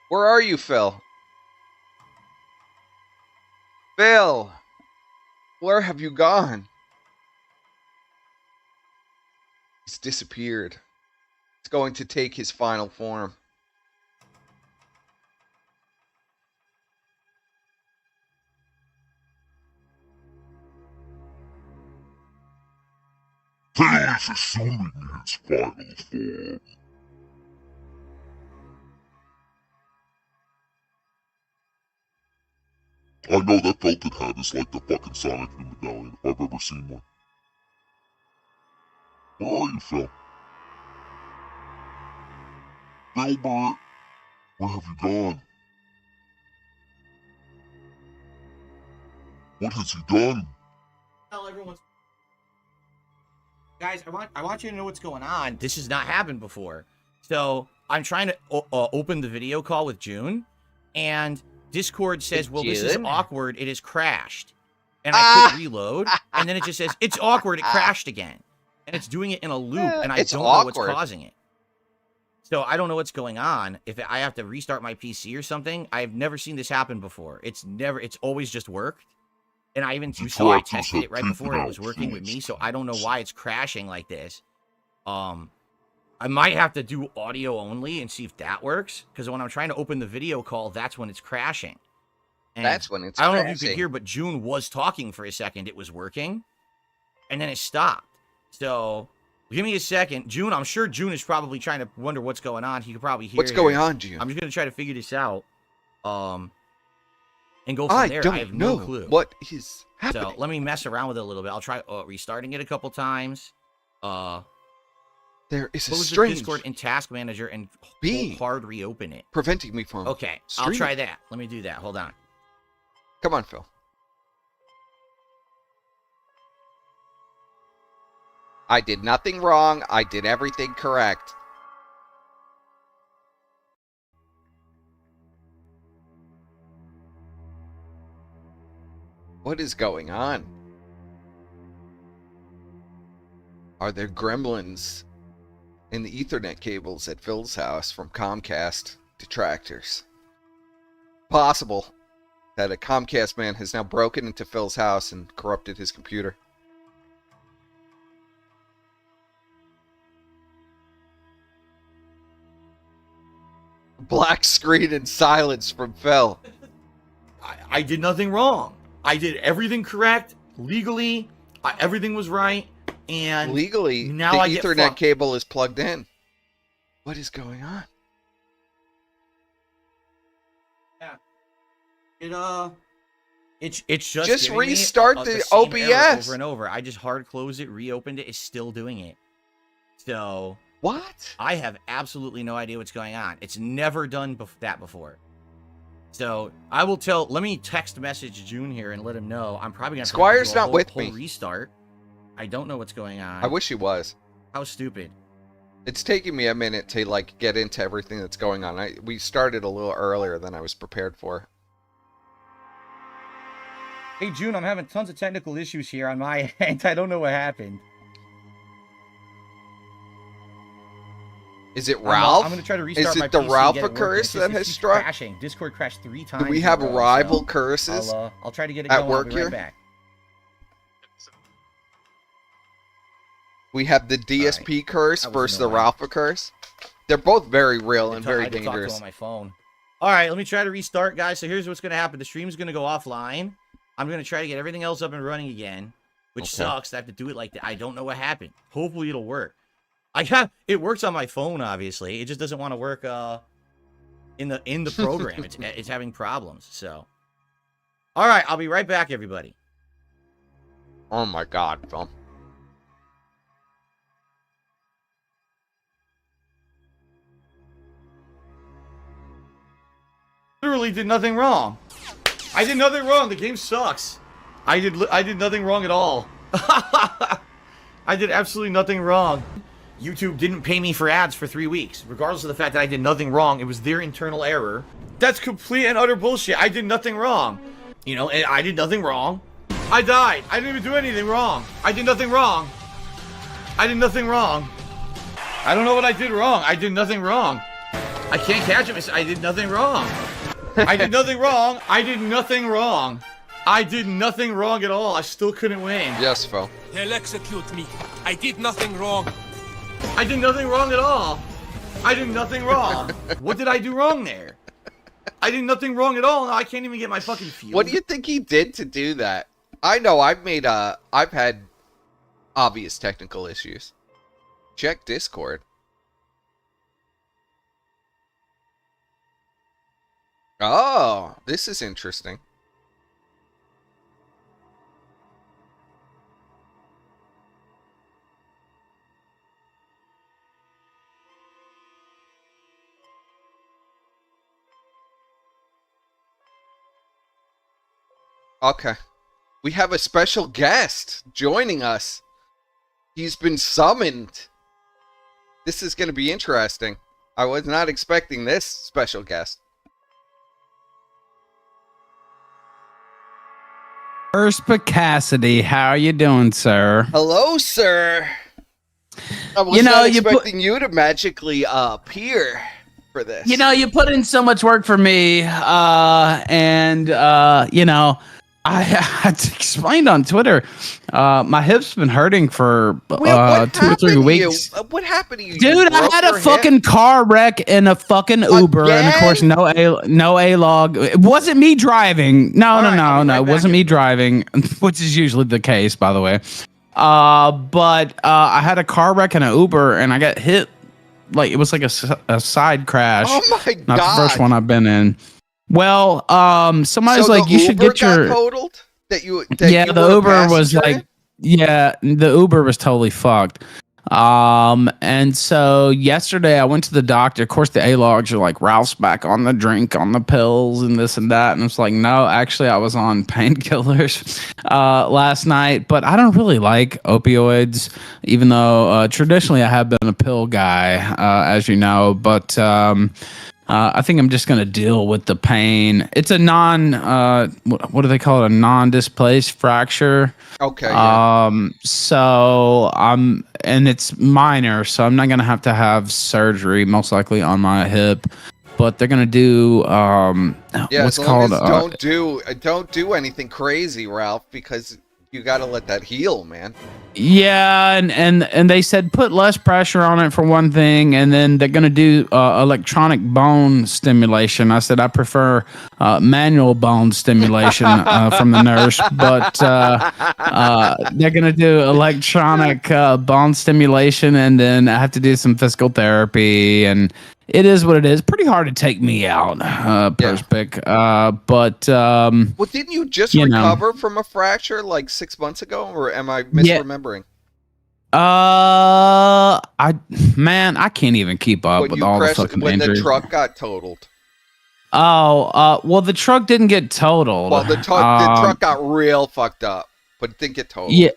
Where are you, Phil? Phil! Where have you gone? He's disappeared. It's going to take his final form. Phil is assuming his final form. I know that felted hat is like the fucking Sonic the Medallion if I've ever seen one. Where are you, Phil? Filbert, where have you gone? What has he done? tell everyone. Guys, I want you to know what's going on. This has not happened before. So I'm trying to open the video call with Joon, and Discord says, well, this is awkward. It has crashed. And I click reload, and then it just says, it's awkward. It crashed again. And it's doing it in a loop, and I don't know what's causing it. So I don't know what's going on. If I have to restart my PC or something, I've never seen this happen before. It's always just worked. And I tested it right before it was working with me, so I don't know why it's crashing like this. I might have to do audio only and see if that works, because when I'm trying to open the video call, that's when it's crashing. And that's when it's I don't know if you could hear, but Joon was talking for a second. It was working, and then it stopped. So give me a second. Joon, I'm sure Joon is probably trying to wonder what's going on. He could probably hear what's going on, Joon. I'm just going to try to figure this out. And go from there. I have no clue what is happening. So let me mess around with it a little bit. I'll try restarting it a couple times. There is a close strange the Discord and Task Manager and hold hard reopen it. Preventing me from Okay, streaming. I'll try that. Let me do that. Hold on. Come on, Phil. I did nothing wrong. I did everything correct. What is going on? Are there gremlins in the Ethernet cables at Phil's house from Comcast detractors? Possible that a Comcast man has now broken into Phil's house and corrupted his computer. Black screen and silence from Phil. I did nothing wrong. I did everything correct legally. Everything was right, and legally, now the I get Ethernet fucked. cable is plugged in. What is going on? Yeah. It's just giving restart me the same error OBS over and over. I just hard closed it, reopened it. It's still doing it. So what? I have absolutely no idea what's going on. It's never done that before. So I will tell. Let me text message Joon here and let him know. I'm probably gonna. Squire's do a not with whole me. Restart. I don't know what's going on. I wish he was. How stupid. It's taking me a minute to like get into everything that's going on. We started a little earlier than I was prepared for. Hey Joon, I'm having tons of technical issues here on my end. I don't know what happened. Is it Ralph? I'm gonna try to restart Is my it the PC Ralph and get it curse working. that has keeps struck? crashing. Discord crashed 3 times. Do we have in a row, rival so curses? I'll try to get it at going. work I'll be here? right back. We have the DSP curse That was versus the annoying. Ralph curse. They're both very real I and had very to talk to him dangerous. on my phone. All right, let me try to restart, guys. So here's what's going to happen. The stream's going to go offline. I'm going to try to get everything else up and running again, which sucks. I have to do it like that. I don't know what happened. Hopefully it'll work. It works on my phone, obviously. It just doesn't want to work in the program. It's having problems. So, all right, I'll be right back, everybody. Oh my God, Phil. Literally did nothing wrong. I did nothing wrong. The game sucks. I did nothing wrong at all. I did absolutely nothing wrong. YouTube didn't pay me for ads for 3 weeks. Regardless of the fact that I did nothing wrong, it was their internal error. That's complete and utter bullshit. I did nothing wrong. You know, I did nothing wrong. I died. I didn't even do anything wrong. I did nothing wrong. I did nothing wrong. I don't know what I did wrong. I did nothing wrong. I can't catch him. I did nothing wrong. I did nothing wrong. I did nothing wrong. I did nothing wrong at all. I still couldn't win. Yes, Phil. They'll execute me. I did nothing wrong. I did nothing wrong at all. I did nothing wrong. What did I do wrong there? I did nothing wrong at all. I can't even get my fucking field. What do you think he did to do that? I know I've had obvious technical issues. Check Discord. Oh, this is interesting. Okay. We have a special guest joining us. He's been summoned. This is going to be interesting. I was not expecting this special guest. Perspicacity, how are you doing, sir? Hello, sir. I was not expecting you to magically appear for this. You know, you put in so much work for me, and you know, I explained on Twitter, my hip's been hurting for 2 or 3 weeks. What happened to you? Dude, I had a fucking car wreck in a fucking Uber, and of course, no A log. It wasn't me driving. No, it wasn't me driving, which is usually the case, by the way. But I had a car wreck in an Uber, and I got hit. Like it was like a side crash. Oh my god! Not the first one I've been in. Well, somebody's so like, you should get your totaled. The Uber was like, the Uber was totally fucked. And so yesterday I went to the doctor. Of course, the A-logs are like, Ralph's back on the drink, on the pills, and this and that. And it's like, no, actually, I was on painkillers last night. But I don't really like opioids, even though traditionally I have been a pill guy, as you know. But I think I'm just going to deal with the pain. It's a what do they call it? A non-displaced fracture. Okay. Yeah. So and it's minor, so I'm not going to have surgery, most likely on my hip, but they're going to do, what's called, don't do anything crazy, Ralph, because you got to let that heal, man. Yeah, and they said put less pressure on it for one thing, and then they're gonna do electronic bone stimulation. I said I prefer manual bone stimulation from the nurse, but they're gonna do electronic bone stimulation, and then I have to do some physical therapy, and it is what it is. Pretty hard to take me out, Perspic. But well, didn't you just recover from a fracture like 6 months ago, or am I misremembering? I can't even keep up with all the fucking injuries. When the truck got totaled. Oh, well, the truck didn't get totaled. Well, the truck got real fucked up, but it didn't get totaled.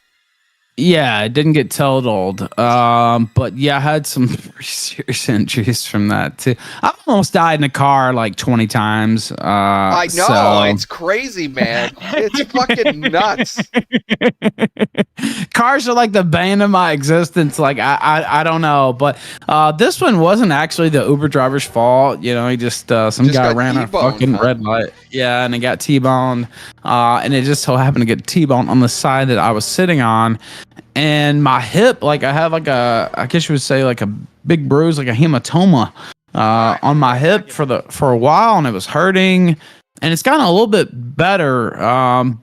Yeah, it didn't get totaled. But yeah, I had some pretty serious injuries from that too. I almost died in a car like 20 times. I know, it's crazy, man. It's fucking nuts. Cars are like the bane of my existence. Like I don't know, but this one wasn't actually the Uber driver's fault. You know, he just some guy ran a fucking red light. Yeah, and it got T-boned. And it just so happened to get T-boned on the side that I was sitting on. And my hip, like I have like I guess you would say like a big bruise, like a hematoma on my hip for a while, and it was hurting. And it's gotten a little bit better.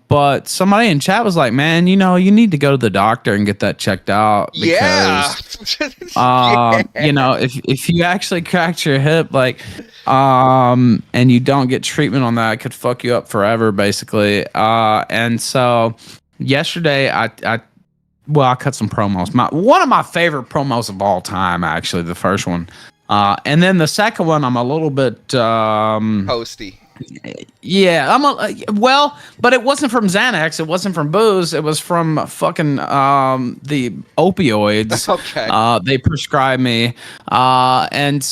But somebody in chat was like, man, you know, you need to go to the doctor and get that checked out. Because, you know, if you actually cracked your hip, like, and you don't get treatment on that, it could fuck you up forever, basically. And so yesterday I cut some promos. One of my favorite promos of all time, actually, the first one. And then the second one, I'm a little bit posty. Yeah, but it wasn't from Xanax. It wasn't from booze. It was from fucking the opioids. Okay. They prescribed me, and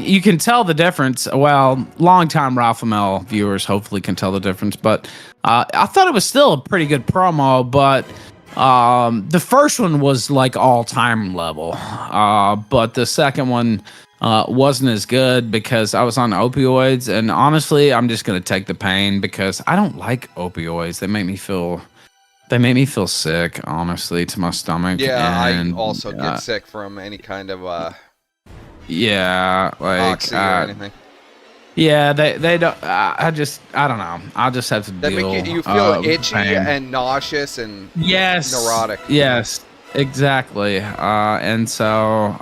you can tell the difference. Well, longtime Ralph ML viewers hopefully can tell the difference. But I thought it was still a pretty good promo. But the first one was like all-time level, but the second one wasn't as good because I was on opioids, and honestly, I'm just gonna take the pain because I don't like opioids. They make me feel sick, honestly, to my stomach. Yeah, and, I also get sick from any kind of oxy or anything. Yeah, they don't. I don't know. I'll just have to deal. You feel itchy and nauseous and neurotic. Yes, exactly. And so,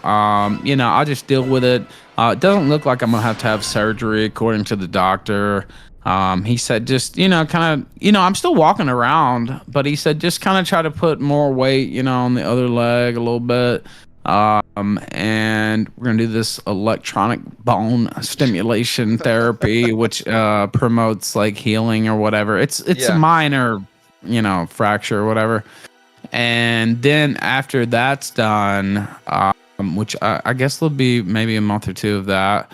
you know, I'll just deal with it. It doesn't look like I'm gonna have to have surgery, according to the doctor. He said just, you know, kind of, you know, I'm still walking around, but he said just kind of try to put more weight, you know, on the other leg a little bit. And we're gonna do this electronic bone stimulation therapy, which promotes like healing or whatever. It's a minor fracture or whatever. And then after that's done, which I guess there'll be maybe a month or two of that,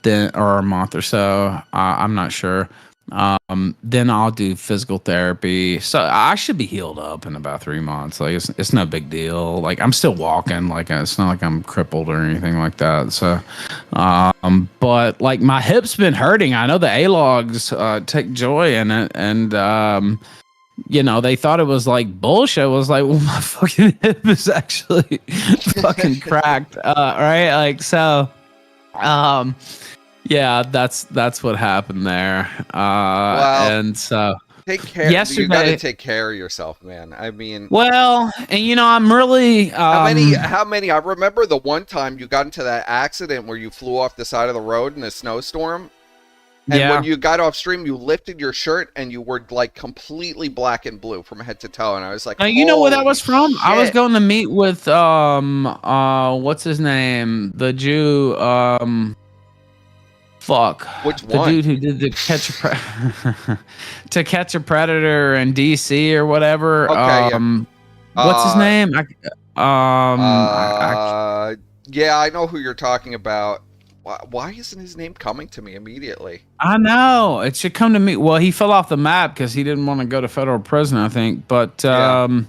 then or a month or so, I'm not sure. Then I'll do physical therapy. So I should be healed up in about 3 months. Like it's no big deal. Like I'm still walking. Like it's not like I'm crippled or anything like that. So, but like my hip's been hurting. I know the A-logs take joy in it, and they thought it was like bullshit. It was like, well, my fucking hip is actually fucking cracked. Right? Like so. Yeah, that's what happened there. And so take care. Yesterday, you gotta take care of yourself, man. I mean, well, and I'm really how many? I remember the one time you got into that accident where you flew off the side of the road in a snowstorm. And when you got off stream, you lifted your shirt and you were like completely black and blue from head to toe. And I was like, now, you know where that was from? Shit. I was going to meet with what's his name? The Jew, Which the one? dude who did the To Catch a Predator in DC or whatever. Okay, what's his name? Yeah, I know who you're talking about. Why isn't his name coming to me immediately? I know it should come to me. Well, he fell off the map because he didn't want to go to federal prison, I think. But Hansen,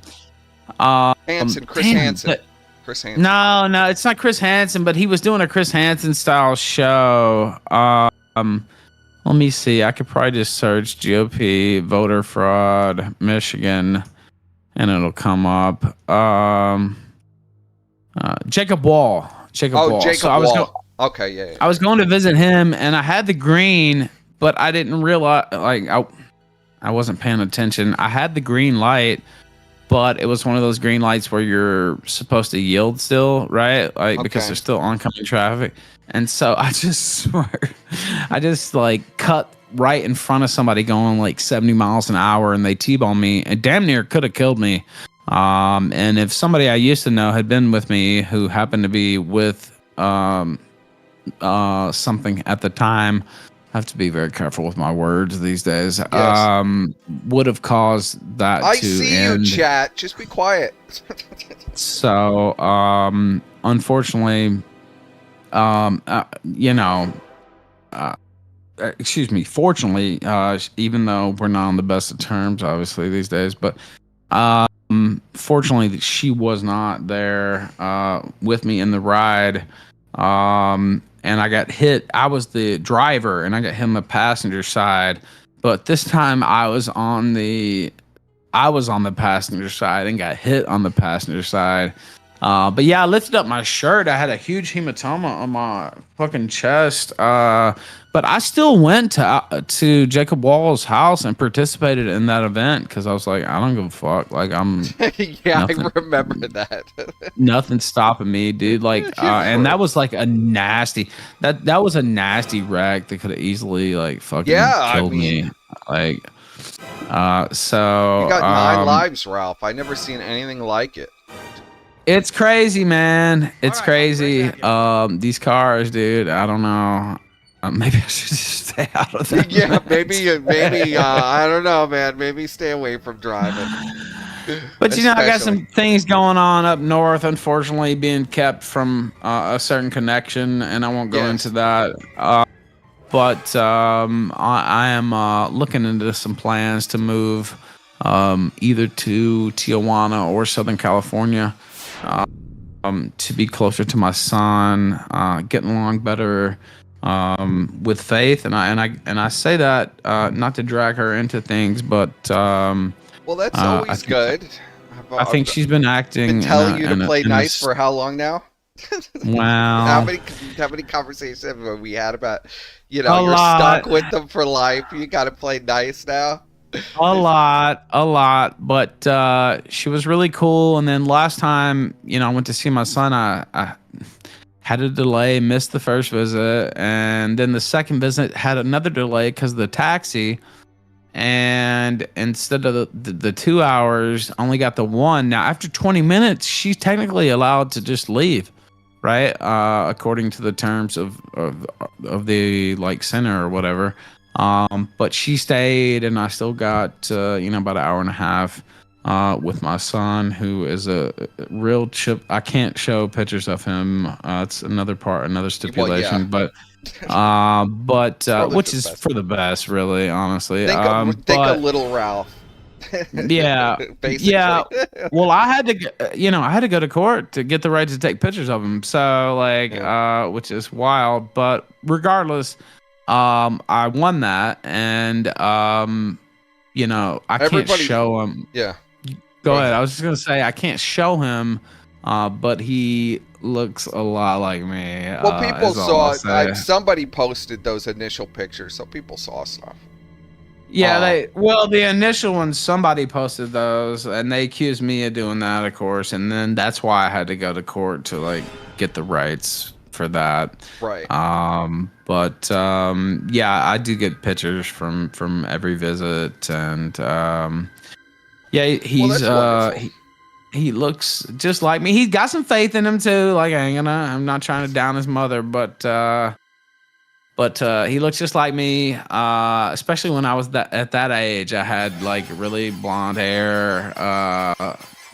Chris Hansen. Chris Hansen. No, it's not Chris Hansen, but he was doing a Chris Hansen style show. Let me see. I could probably just search GOP voter fraud Michigan, and it'll come up. Jacob Wall. Jacob Wall. Jacob Wall. Okay, yeah. I was going to visit him, and I had the green, but I didn't realize, like, I wasn't paying attention. I had the green light, but it was one of those green lights where you're supposed to yield still, right? Like, because there's still oncoming traffic. And so I just like cut right in front of somebody going like 70 miles an hour, and they T-boned me and damn near could have killed me. And if somebody I used to know had been with me who happened to be with something at the time, I have to be very careful with my words these days. Yes. Would have caused that I to see end. you, chat. Just be quiet. So, unfortunately, excuse me. Fortunately, even though we're not on the best of terms, obviously these days, but fortunately, she was not there with me in the ride. And I got hit. I was the driver, and I got hit on the passenger side. But this time, I was on the passenger side and got hit on the passenger side. But yeah, I lifted up my shirt. I had a huge hematoma on my fucking chest. But I still went to Jacob Wall's house and participated in that event because I was like, I don't give a fuck. Like I'm. Yeah, nothing, I remember that. Nothing's stopping me, dude. Like, and that was like a nasty. That was a nasty wreck that could have easily like fucking killed me. Like, so you got 9 lives, Ralph. I never seen anything like it. It's crazy, man. It's crazy. These cars, dude. I don't know. Maybe I should just stay out of that. Yeah, maybe. I don't know, man. Maybe stay away from driving. But you know, I got some things going on up north. Unfortunately, being kept from a certain connection, and I won't go into that. But I am looking into some plans to move either to Tijuana or Southern California. To be closer to my son, getting along better with Faith, and I say that not to drag her into things, but well, that's always good. I think she's been acting. Been telling you to play nice for how long now? Wow. How many conversations have we had about, you're stuck with them for life? You got to play nice now. A lot, but she was really cool. And then last time, I went to see my son, I had a delay, missed the first visit, and then the second visit had another delay because of the taxi. And instead of the 2 hours, only got the 1. Now, after 20 minutes, she's technically allowed to just leave, right? According to the terms of the like center or whatever. But she stayed, and I still got about an hour and a half with my son, who is a real chip. I can't show pictures of him. It's another stipulation, but Probably which for the is best. for the best, really, honestly. Think a little Ralph. Yeah, Basically. yeah. Well, I had to, I had to go to court to get the right to take pictures of him. So, like, which is wild. But regardless, I won that, and I can't show him. Yeah. Go ahead. I was just gonna say I can't show him, but he looks a lot like me. Well, people is all I'll saw. say. Somebody posted those initial pictures, so people saw stuff. Yeah, the initial ones, somebody posted those, and they accused me of doing that, of course, and then that's why I had to go to court to like get the rights for that. Right. Yeah, I do get pictures from every visit, and he's he looks just like me. He's got some faith in him too. Like I'm not trying to down his mother, but he looks just like me, especially when I was at that age. I had like really blonde hair,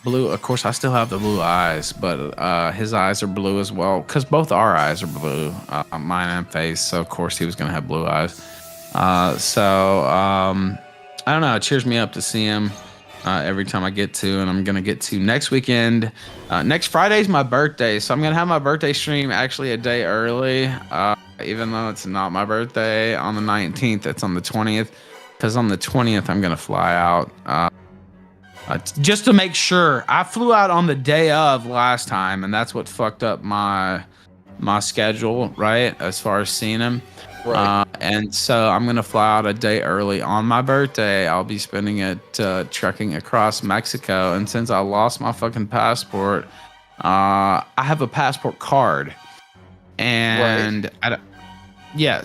blue. Of course, I still have the blue eyes, but his eyes are blue as well, because both our eyes are blue, mine and face. So of course he was gonna have blue eyes. I don't know. It cheers me up to see him every time I get to, and I'm gonna get to next weekend. Next Friday's my birthday, so I'm gonna have my birthday stream actually a day early. Even though it's not my birthday on the 19th, it's on the 20th, because on the 20th I'm gonna fly out just to make sure. I flew out on the day of last time, and that's what fucked up my schedule, right, as far as seeing him. Right. And so I'm gonna fly out a day early on my birthday. I'll be spending it trekking across Mexico, and since I lost my fucking passport, I have a passport card. And right.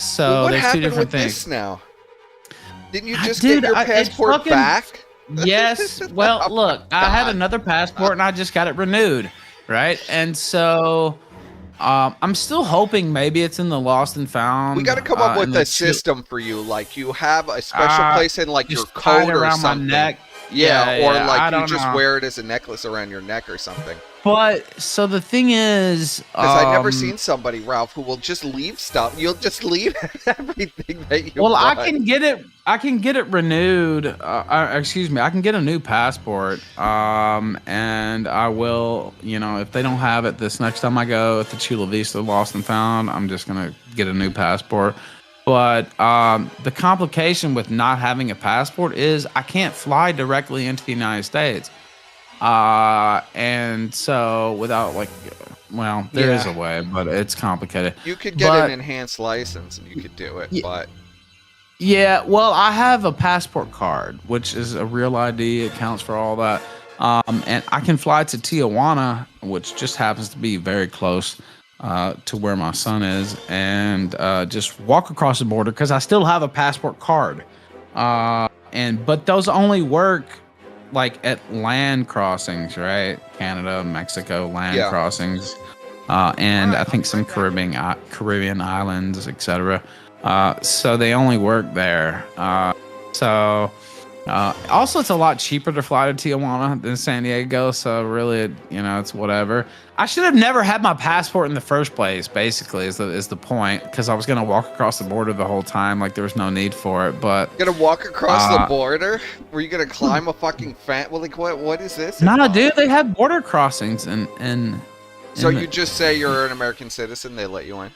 So what there's happened two different with things. This now? Didn't you just get your passport back? Yes. Well, look, I had another passport and I just got it renewed, right? And so I'm still hoping maybe it's in the lost and found. We got to come up with a system for you, like you have a special place in like your coat or something. My neck. Yeah, or like you just know. wear it as a necklace around your neck or something. But so the thing is, because I've never seen somebody, Ralph, who will just leave stuff. You'll just leave everything that you. Well, want. I can get it renewed. Excuse me, I can get a new passport. And I will. If they don't have it this next time I go at the Chula Vista Lost and Found, I'm just gonna get a new passport. But the complication with not having a passport is I can't fly directly into the United States. And so without there is a way, but it's complicated. You could get an enhanced license and you could do it, but yeah, well, I have a passport card, which is a real ID. It counts for all that. And I can fly to Tijuana, which just happens to be very close to where my son is, and just walk across the border because I still have a passport card. But those only work like at land crossings, right? Canada, Mexico land crossings, and I think some Caribbean islands, etc. So they only work there. Also, it's a lot cheaper to fly to Tijuana than San Diego. So really, it's whatever. I should have never had my passport in the first place. Basically, is the point, because I was gonna walk across the border the whole time. Like there was no need for it. But you're gonna walk across the border? Were you gonna climb a fucking fence? Well, like what is this? No, dude, they have border crossings and. So you just say you're an American citizen, they let you in?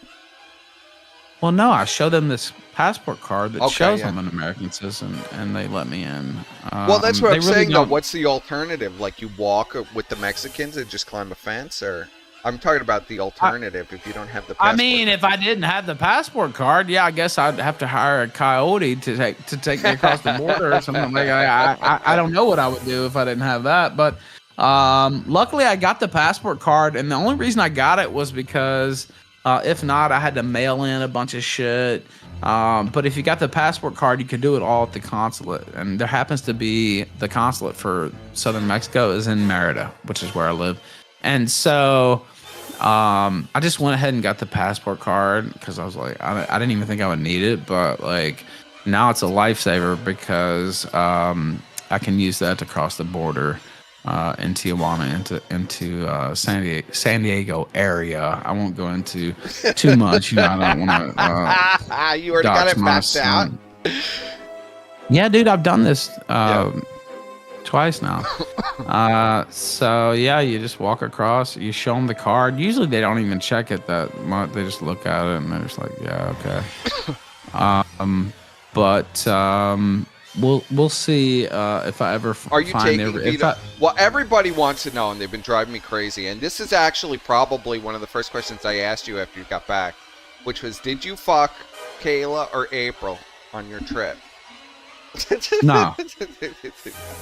Well, no, I show them this passport card that shows I'm an American citizen, and they let me in. Well, that's what I'm saying, though. What's the alternative? Like, you walk with the Mexicans and just climb a fence? Or I'm talking about the alternative if you don't have the passport. I mean, if I didn't have the passport card, I guess I'd have to hire a coyote to take me across the border or something. Like I don't know what I would do if I didn't have that. But luckily, I got the passport card, and the only reason I got it was because... if not, I had to mail in a bunch of shit. But if you got the passport card, you could do it all at the consulate. And there happens to be the consulate for Southern Mexico is in Merida, which is where I live. And so I just went ahead and got the passport card because I was like, I didn't even think I would need it. But like, now it's a lifesaver because I can use that to cross the border in Tijuana into San Diego area. I won't go into too much. You know, I don't want to. You already got it mapped out. Yeah, dude, I've done this twice now. So yeah, you just walk across. You show them the card. Usually they don't even check it that much. They just look at it and they're just like, yeah, okay. We'll see if I ever Are you find taking Vito? Well, everybody wants to know, and they've been driving me crazy. And this is actually probably one of the first questions I asked you after you got back, which was, did you fuck Kayla or April on your trip? No.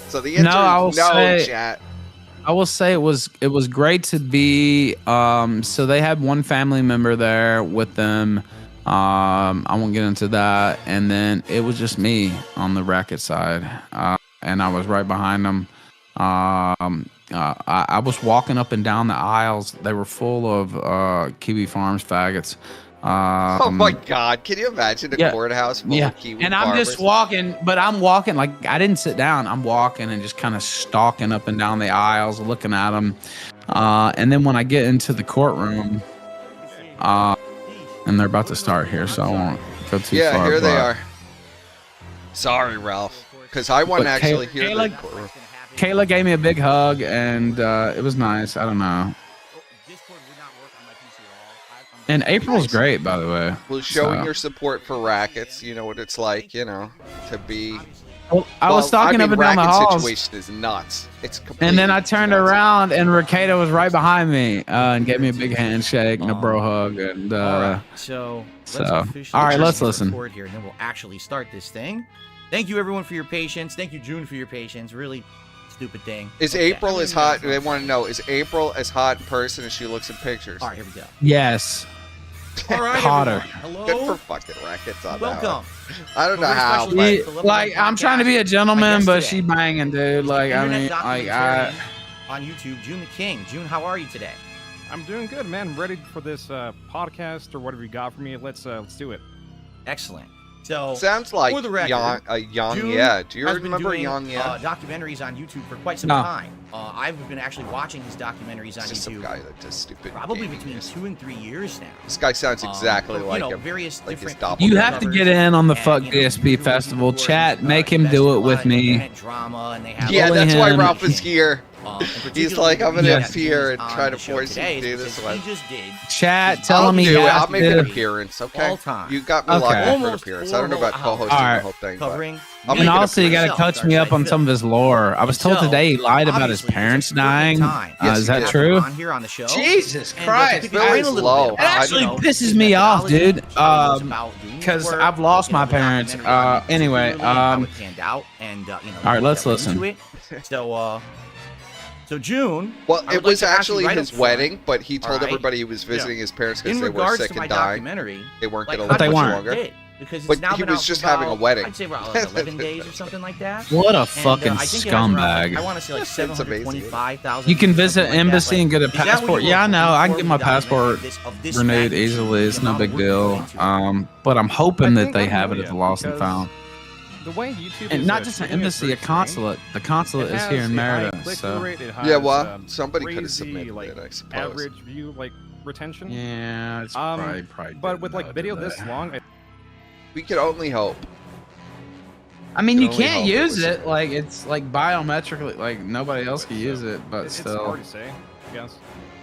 So the answer is no, chat. I will say it was great to be. So they had one family member there with them. I won't get into that. And then it was just me on the racket side, and I was right behind them. I was walking up and down the aisles. They were full of Kiwi Farms faggots. Oh my God! Can you imagine a courthouse full of Kiwi and farmers? I'm just walking, but I'm walking like I didn't sit down. I'm walking and just kind of stalking up and down the aisles, looking at them. And then when I get into the courtroom, and they're about to start here, so I won't go too far. Yeah, here they are. Sorry, Ralph, because I want to actually hear the courtroom. Kayla gave me a big hug, and it was nice. I don't know. And April's great, by the way. Well, showing your support for rackets, you know what it's like, you know, to be. Well, I was stalking up and down the halls. Situation is nuts. It's completely and then I turned around, and Rakeda was right behind me, and gave me a big handshake and a bro hug, and all right, so all right, let's listen. Here, and then we'll actually start this thing. Thank you, everyone, for your patience. Thank you, Joon, for your patience. Really stupid thing. Is April as hot? They want to know: is April as hot in person as she looks in pictures? All right, here we go. Yes. All right, hotter. Hello. Good for fucking rackets on Welcome. I don't know how. Like I'm trying to be a gentleman, but she banging, dude. Like I mean, like on YouTube, Joon the King. Joon, how are you today? I'm doing good, man. I'm ready for this podcast or whatever you got for me. Let's do it. Excellent. So sounds like for the record, Young Yeah. Do you remember Young Yeah? Documentaries on YouTube for quite some time. I've been actually watching his documentaries on YouTube. Some guy that does stupid. Probably between 2 and 3 years now. This guy sounds exactly like him. Various like different. You have to get in on the Fuck DSP festival. Chat, make him do it with me. Drama, and they have that's why Ralph is here. He's like, I'm gonna appear and try to force him to do this one. Chat, tell him he has I'll make an appearance, okay? All time. You got me locked in for an appearance. I don't know about co-hosting the whole thing. Covering. And also, you got to touch me up on some of his lore. I was told today he lied about his parents dying. Is that true? On here on the show. Jesus Christ! Billy's low. It actually pisses me off, dude. Because I've lost my parents. Anyway, all right, let's listen. So Joon. Well, it was actually his wedding, but he told everybody he was visiting his parents because they were sick and dying. They weren't going to live much longer. But he was just having a wedding. I'd say about 11 days or something like that. What a fucking scumbag. I want to say like 725,000. You can visit embassy and get a passport. Yeah, I know. I can get my passport renewed easily. It's no big deal. But I'm hoping that they have it at the Lost and Found. The way YouTube and not just an embassy, a consulate. The consulate is here in Merida. So yeah, well, somebody could have submitted it, I suppose. Average view retention. Yeah, it's probably. But with video this long, we could only hope. I mean, you can't use it. Like it's like biometrically, like nobody else can use it. But still, it's hard to say. I guess.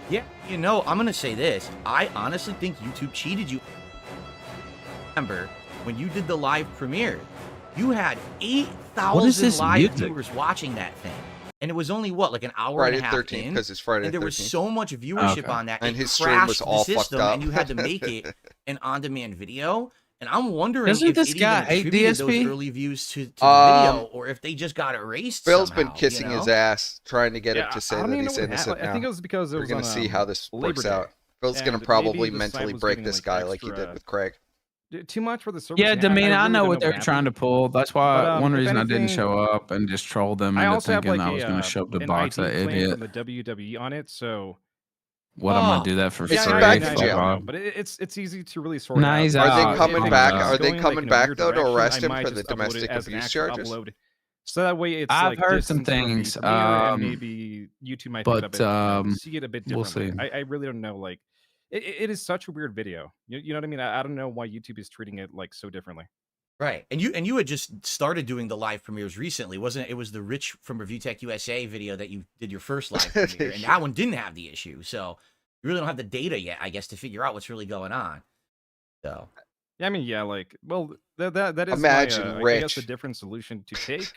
Yeah, I'm gonna say this. I honestly think YouTube cheated you. Remember when you did the live premiere? You had 8,000 live viewers watching that thing. And it was only, like an hour and a half Friday 13th, because it's Friday 13th. And there was so much viewership on that. And his stream was all fucked up. And you had to make it an on-demand video. And I'm wondering if this guy attributed those early views to the video, or if they just got erased Phil's been kissing his ass, trying to get it to say that he's innocent now. I think it was because we're going to see how this works out. Phil's going to probably mentally break this guy like he did with Craig. Too much for the service. Yeah, Demean, I know what they're trying to pull. That's why one reason I didn't show up and just troll them into thinking I was going to show up to box that idiot. From the WWE on it, so What I'm gonna do that for free? Is he back in I jail? know, but it's easy to really sort Nah, out. he's Are they out. coming He's back? out. Are they Going, coming in a back weird though to direction, arrest I him might for the just upload it domestic as an abuse actual charges? upload. So that way it's I've like heard some distance from the things, premiere, and um, maybe YouTube might pick it up but and see it a bit we'll differently. see. I really don't know. Like, it is such a weird video. You know what I mean? I don't know why YouTube is treating it like so differently. Right. And you had just started doing the live premieres recently, wasn't it? It was the Rich from Review Tech USA video that you did your first live premiere, and that one didn't have the issue. So you really don't have the data yet, I guess, to figure out what's really going on. So Yeah, I mean, yeah, like, well, that is Imagine my, I Rich. guess a different solution to take.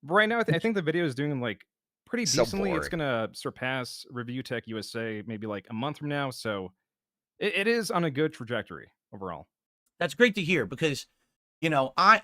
But right now, I think the video is doing like pretty So decently. It's boring. gonna surpass Review Tech USA maybe like a month from now. So it is on a good trajectory overall. that's great to hear because, you know, I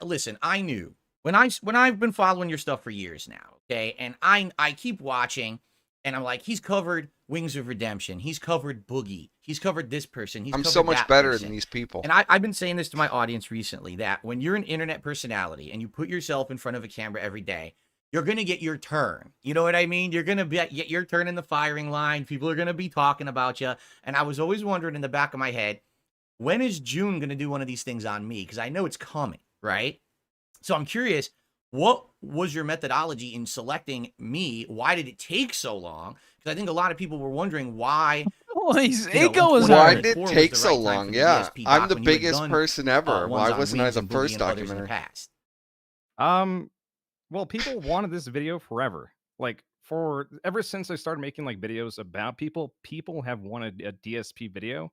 knew when I've been following your stuff for years now, okay, and I keep watching, and I'm like, he's covered Wings of Redemption, he's covered Boogie, he's covered this person, he's I'm covered so much that better person. than these people. And I've been saying this to my audience recently that when you're an internet personality and you put yourself in front of a camera every day, you're going to get your turn. You know what I mean? You're going to get your turn in the firing line. People are going to be talking about you. And I was always wondering in the back of my head, when is Joon going to do one of these things on me? Because I know it's coming, right? So I'm curious, what was your methodology in selecting me? Why did it take so long? Because I think a lot of people were wondering why. Well, his You know, ego was Why hurt. did 2024 it was take the so right time long? for the Yeah, DSP I'm doc the when you had biggest done, person ever. ones Why on wasn't I Wings the and Boogie first and others in the documentary? past. Well, people wanted this video forever. Like for ever since I started making like videos about people have wanted a DSP video.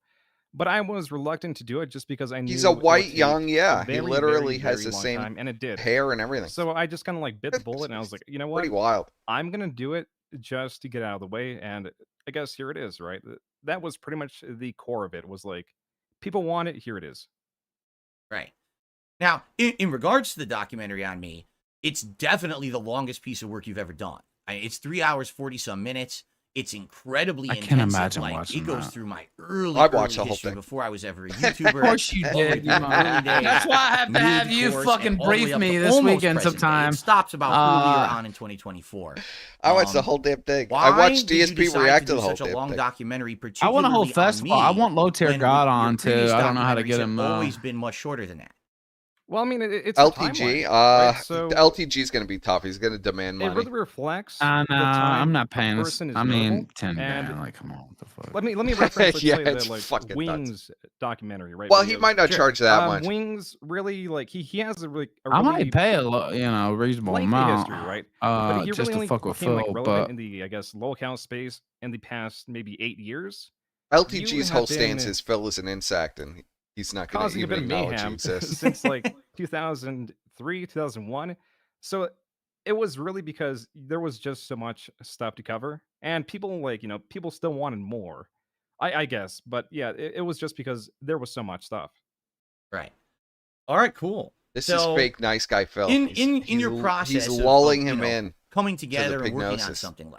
But I was reluctant to do it just because I knew He's a it would white take young, a yeah. He very, literally very, has very the long same time, and it did. hair and everything. So I just kind of like bit the bullet, and I was like, you know what? Pretty wild. I'm gonna do it just to get out of the way, and I guess here it is, right? That was pretty much the core of it. Was like, people want it, here it is. Right. Now, in regards to the documentary on me, it's definitely the longest piece of work you've ever done. It's 3 hours, 40 some minutes. It's incredibly I intensive. can't imagine like, watching it goes that. through my early, I watched the early whole history thing. before I was ever a YouTuber. Of course you Like, did. the early days, That's why I have to have you mid-course, fucking and all the way brief up me to this almost weekend present day. sometime. It stops about earlier on in 2024. I watched the whole damn thing. Why I watched did you DSP decide react to to do the whole such a damn long thing. documentary, I particularly want a whole on festival. me, I want Low Tier when God your on too. previous I don't know how to documentaries get have him. always been much shorter than that. Well, I mean, it's a LTG. timeline, right? So The LTG is going to be tough. He's going to demand it money. really reflects Nah, the time I'm not a paying this. person is I mean, notable, 10 and grand. Like, come on, what the fuck? Let me reference, let's Yeah, say, it's the like fucking nuts. Wings documentary, right? Well, he videos. might not Sure. charge that much. Wings really like he has a really I might pay a reasonable lengthy amount, history, right? But he just really to only fuck with became like Phil. relevant But in the, I guess, low account space in the past maybe 8 years, LTG's you whole have stance been is Phil is an insect, and he's not going to causing a bit even of acknowledge he mayhem exists. since like 2003, 2001. So it was really because there was just so much stuff to cover, and people people still wanted more. I guess, but yeah, it was just because there was so much stuff. Right. All right, cool. This So, is fake nice guy Phil. in He's your process he's of, lulling you him know, in. coming together and working on pignosis. something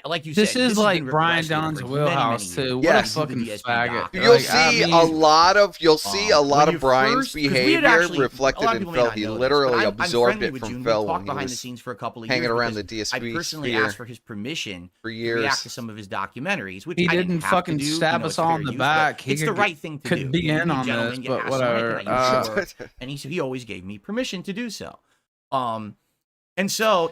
like you this said, is has like been Brian requested Donn's for wheelhouse many, too. many What a Yes. years. fucking The DSP faggot. doc. You'll Like, see I mean, a lot of when you Brian's first- 'cause we had behavior actually- a reflected lot of in people may Phil. not He know this, literally but I'm absorbed friendly it with from Joon. Phil We when talked he behind the was scenes for a couple of hanging years around the because DSP I personally sphere asked for his permission for to years. react to some of his documentaries, which he I didn't have fucking to do. stab It's us all fair in the use, but back. He it's the could- right thing to could do. be You in be on gentlemen, this, you but ask him, "Hey, whatever. can I use your work?" And he always gave me permission to do so. And so,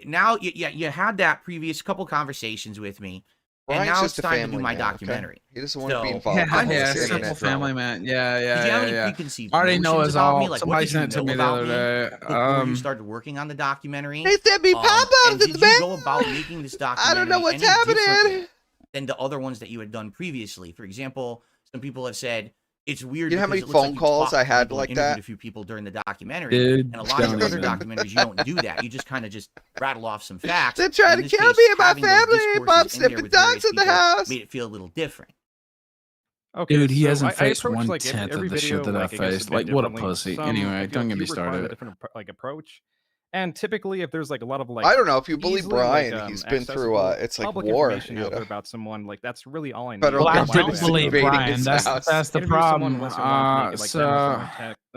now you had that previous couple conversations with me, and Brian's now just it's a time to family do my man, okay? documentary. He doesn't want to be So, involved. I'm in just this curious. simple internet drama. family man. Yeah, Did you have yeah, any yeah. preconceived I already know notions his about all. me? Like, what Somebody did you sent it to know me the about other me day. before you started working on the documentary? Hey, Debbie, Papa, And did you go about making this documentary I don't know what's any happening. differently than the other ones that you had done previously? For example, some people have said it's weird. You know how because many it looks phone like you calls talked I to had people and like interviewed that? a few people during the documentary, Dude, and a lot of don't your other even. documentaries you don't do that. You just kind of just rattle off some facts. They're trying In to this kill case, me and my having those family. discourses Bob in there sniffing with dogs various in the people house. made it feel a little different. Okay, Dude, he so hasn't I faced approach, 1/10 every of the shit video, that I I guess, a faced. bit Like, what a differently. pussy. Some, Anyway, I feel don't get me require a started. different approach. And typically, if there's like a lot of like, I don't know if you believe easily, Brian. like, He's been through accessible it's like public war. information You out there know? about someone, like that's really all I need. Federal Well, I government don't is believe invading Brian. his That's house. the Interview someone problem. unless you want to make it, like,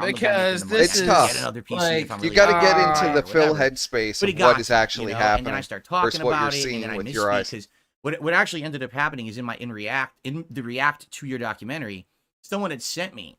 whatever. I'm because the money. this It's I tough. can get another PC like, if I'm You really got to bad get at into it the or Phil whatever. headspace But of he got what is to, actually And happening then I start talking versus what you're about it, and seeing then I with your misspeak eyes. because what actually ended up happening is in the react to your documentary, someone had sent me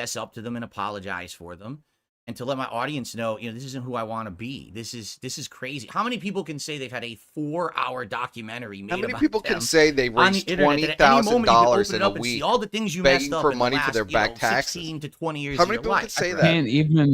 fess up to them and apologize for them, and to let my audience know, this isn't who I want to be. This is crazy. How many people can say they've had a 4-hour documentary made How many about people them can say they on the raised internet that at any moment you can $20,000 open in it a up and see week all the things you begging messed up for in money the for last, their back taxes? 16 to 20 years How of many your people can life? say that? Can't even.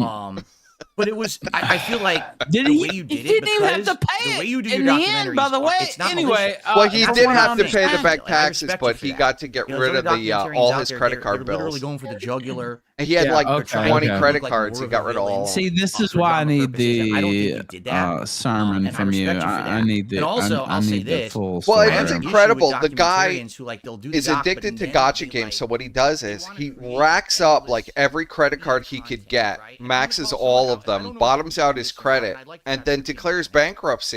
But it was. I feel like Did the he? way you He did it, didn't even have because to pay the way it you do in your the end, by documentaries, the way. it's not Anyway, malicious. Well, And he that's did what have I'm to saying. pay the back And I taxes, respect you but for he that. got to get There's rid other of the documentarians all out his there, credit they're card literally bills. going for the jugular. And he had Yeah, like okay, 20 okay. credit Look like cards. more He of got a rid of all. villain. of them. See, this is For why I drama need purposes, and I don't think the he did that. sermon And I from you. respect you for that. I need the. And also, I I'll say need the this. full Well, story. I have it's an issue with incredible. The guy documentarians who, like, they'll do the is doc, but addicted to then gotcha they, games. like, So what he does they is wanna he create racks up endless like every credit card he could content, get, right? And I'm gonna maxes call all someone of out, and I them, don't know if bottoms you do out his this or not, credit, and I'd like to and have then your opinion declares on it. bankruptcy.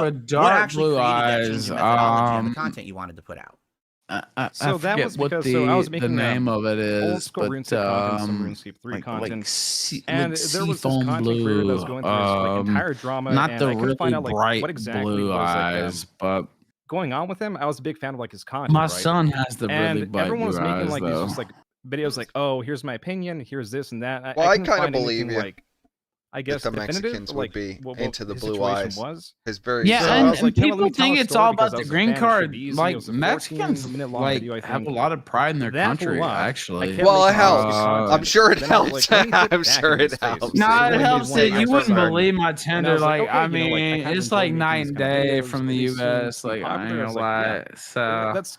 but dark actually blue created that change eyes. in methodology on the content you wanted to put out? I So that forget was what because the, so I was the making name of it old is, school but RuneScape content, some RuneScape 3 content, like and there was this seafoam content creator that was blue, going through this like entire drama, not and the I couldn't really find out like bright what exactly blue was like eyes, but going on with him. I was a big fan of like his content, my right? son has the really And bright everyone was blue making eyes like these though. just like videos like, oh, here's my opinion, here's this and that. Well, I couldn't kinda find believe anything you like, I That guess, the definitive, Mexicans would like be what into the his blue situation eyes. was. His very Yeah, So I and, was like, and you know what, let people me tell think a it's story all because about I the was a green fan of card. Shabiz. It Like was a Mexicans, 14-minute long like video, I have a think. lot of pride in their That country. blew up. I Actually, kept Well, it making helps. RuneScape I'm content. sure it Then I was helps. like, let me take I'm it back sure in it his face. helps. no, When it he helps won that my you first wouldn't tournament. believe my And I tender. was like, Like, okay, I you know, like I mean, kind of it's enjoy like making night these and kind of day videos. from the They seem U.S. to be Like, I popular. ain't I gonna was like, yeah, lie. So that's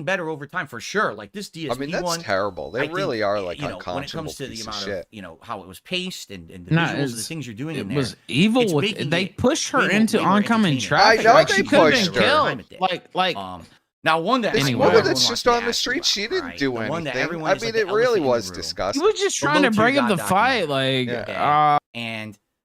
getting better over time for sure. Like this DSP I mean, that's one, terrible. They I think, really are like you know, when it unconscionable comes to the piece of amount shit. of, you know, how it was paced and the No, visuals, the it's- things you're doing in It there. was evil. it's With making they it pushed her way into more oncoming entertaining. traffic. I know like they she could have pushed been her. killed. Like Now one that This I woman know that's just everyone on the wants to street, ask she you didn't about, do right? The one that anything. everyone I is mean, like it the really elephant in was the room. he disgusting. was just The trying to low-tier bring up god the fight. documentary. Like Yeah. And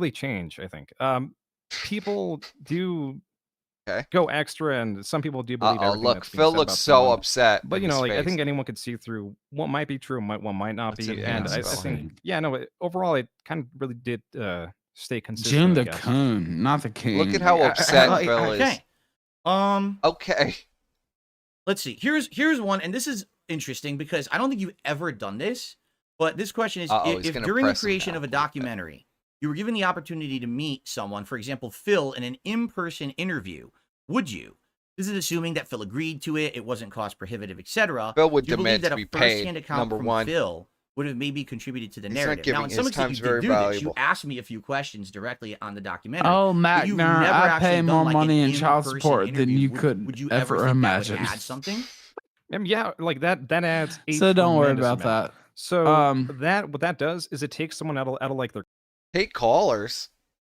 really change, I think. People do Okay. go extra, and some people do believe Uh-oh, everything look, that's being Phil said looks about so someone. upset. But in you know, his like I face. think anyone could see through what might be true, and what might not What's be. in And hands, I Phil? think, yeah, no, overall, it kind of really did stay consistent. June I the guess. coon, not the king. Look at how upset Phil okay. is. Okay. Let's see. Here's one, and this is interesting because I don't think you've ever done this, but this question is: Uh-oh, he's if gonna during the press him creation now. of a documentary, you were given the opportunity to meet someone, for example, Phil, in an in-person interview, would you? This is assuming that Phil agreed to it, it wasn't cost prohibitive, etc. Phil would Do you believe demand that to a be first-hand paid, account number from one. Phil would have maybe contributed to the He's not narrative. giving- Now, in some his extent, time's you did very do this. valuable. You asked me a few questions directly on the documentary. Oh, but you've Magnar, never I actually pay done, more like, an money in child in-person support than interview. you Would- could would you ever think imagine. That would add something? Yeah, like that adds a So don't worry tremendous about amount. that. So what that does is it takes someone out of like their Take callers.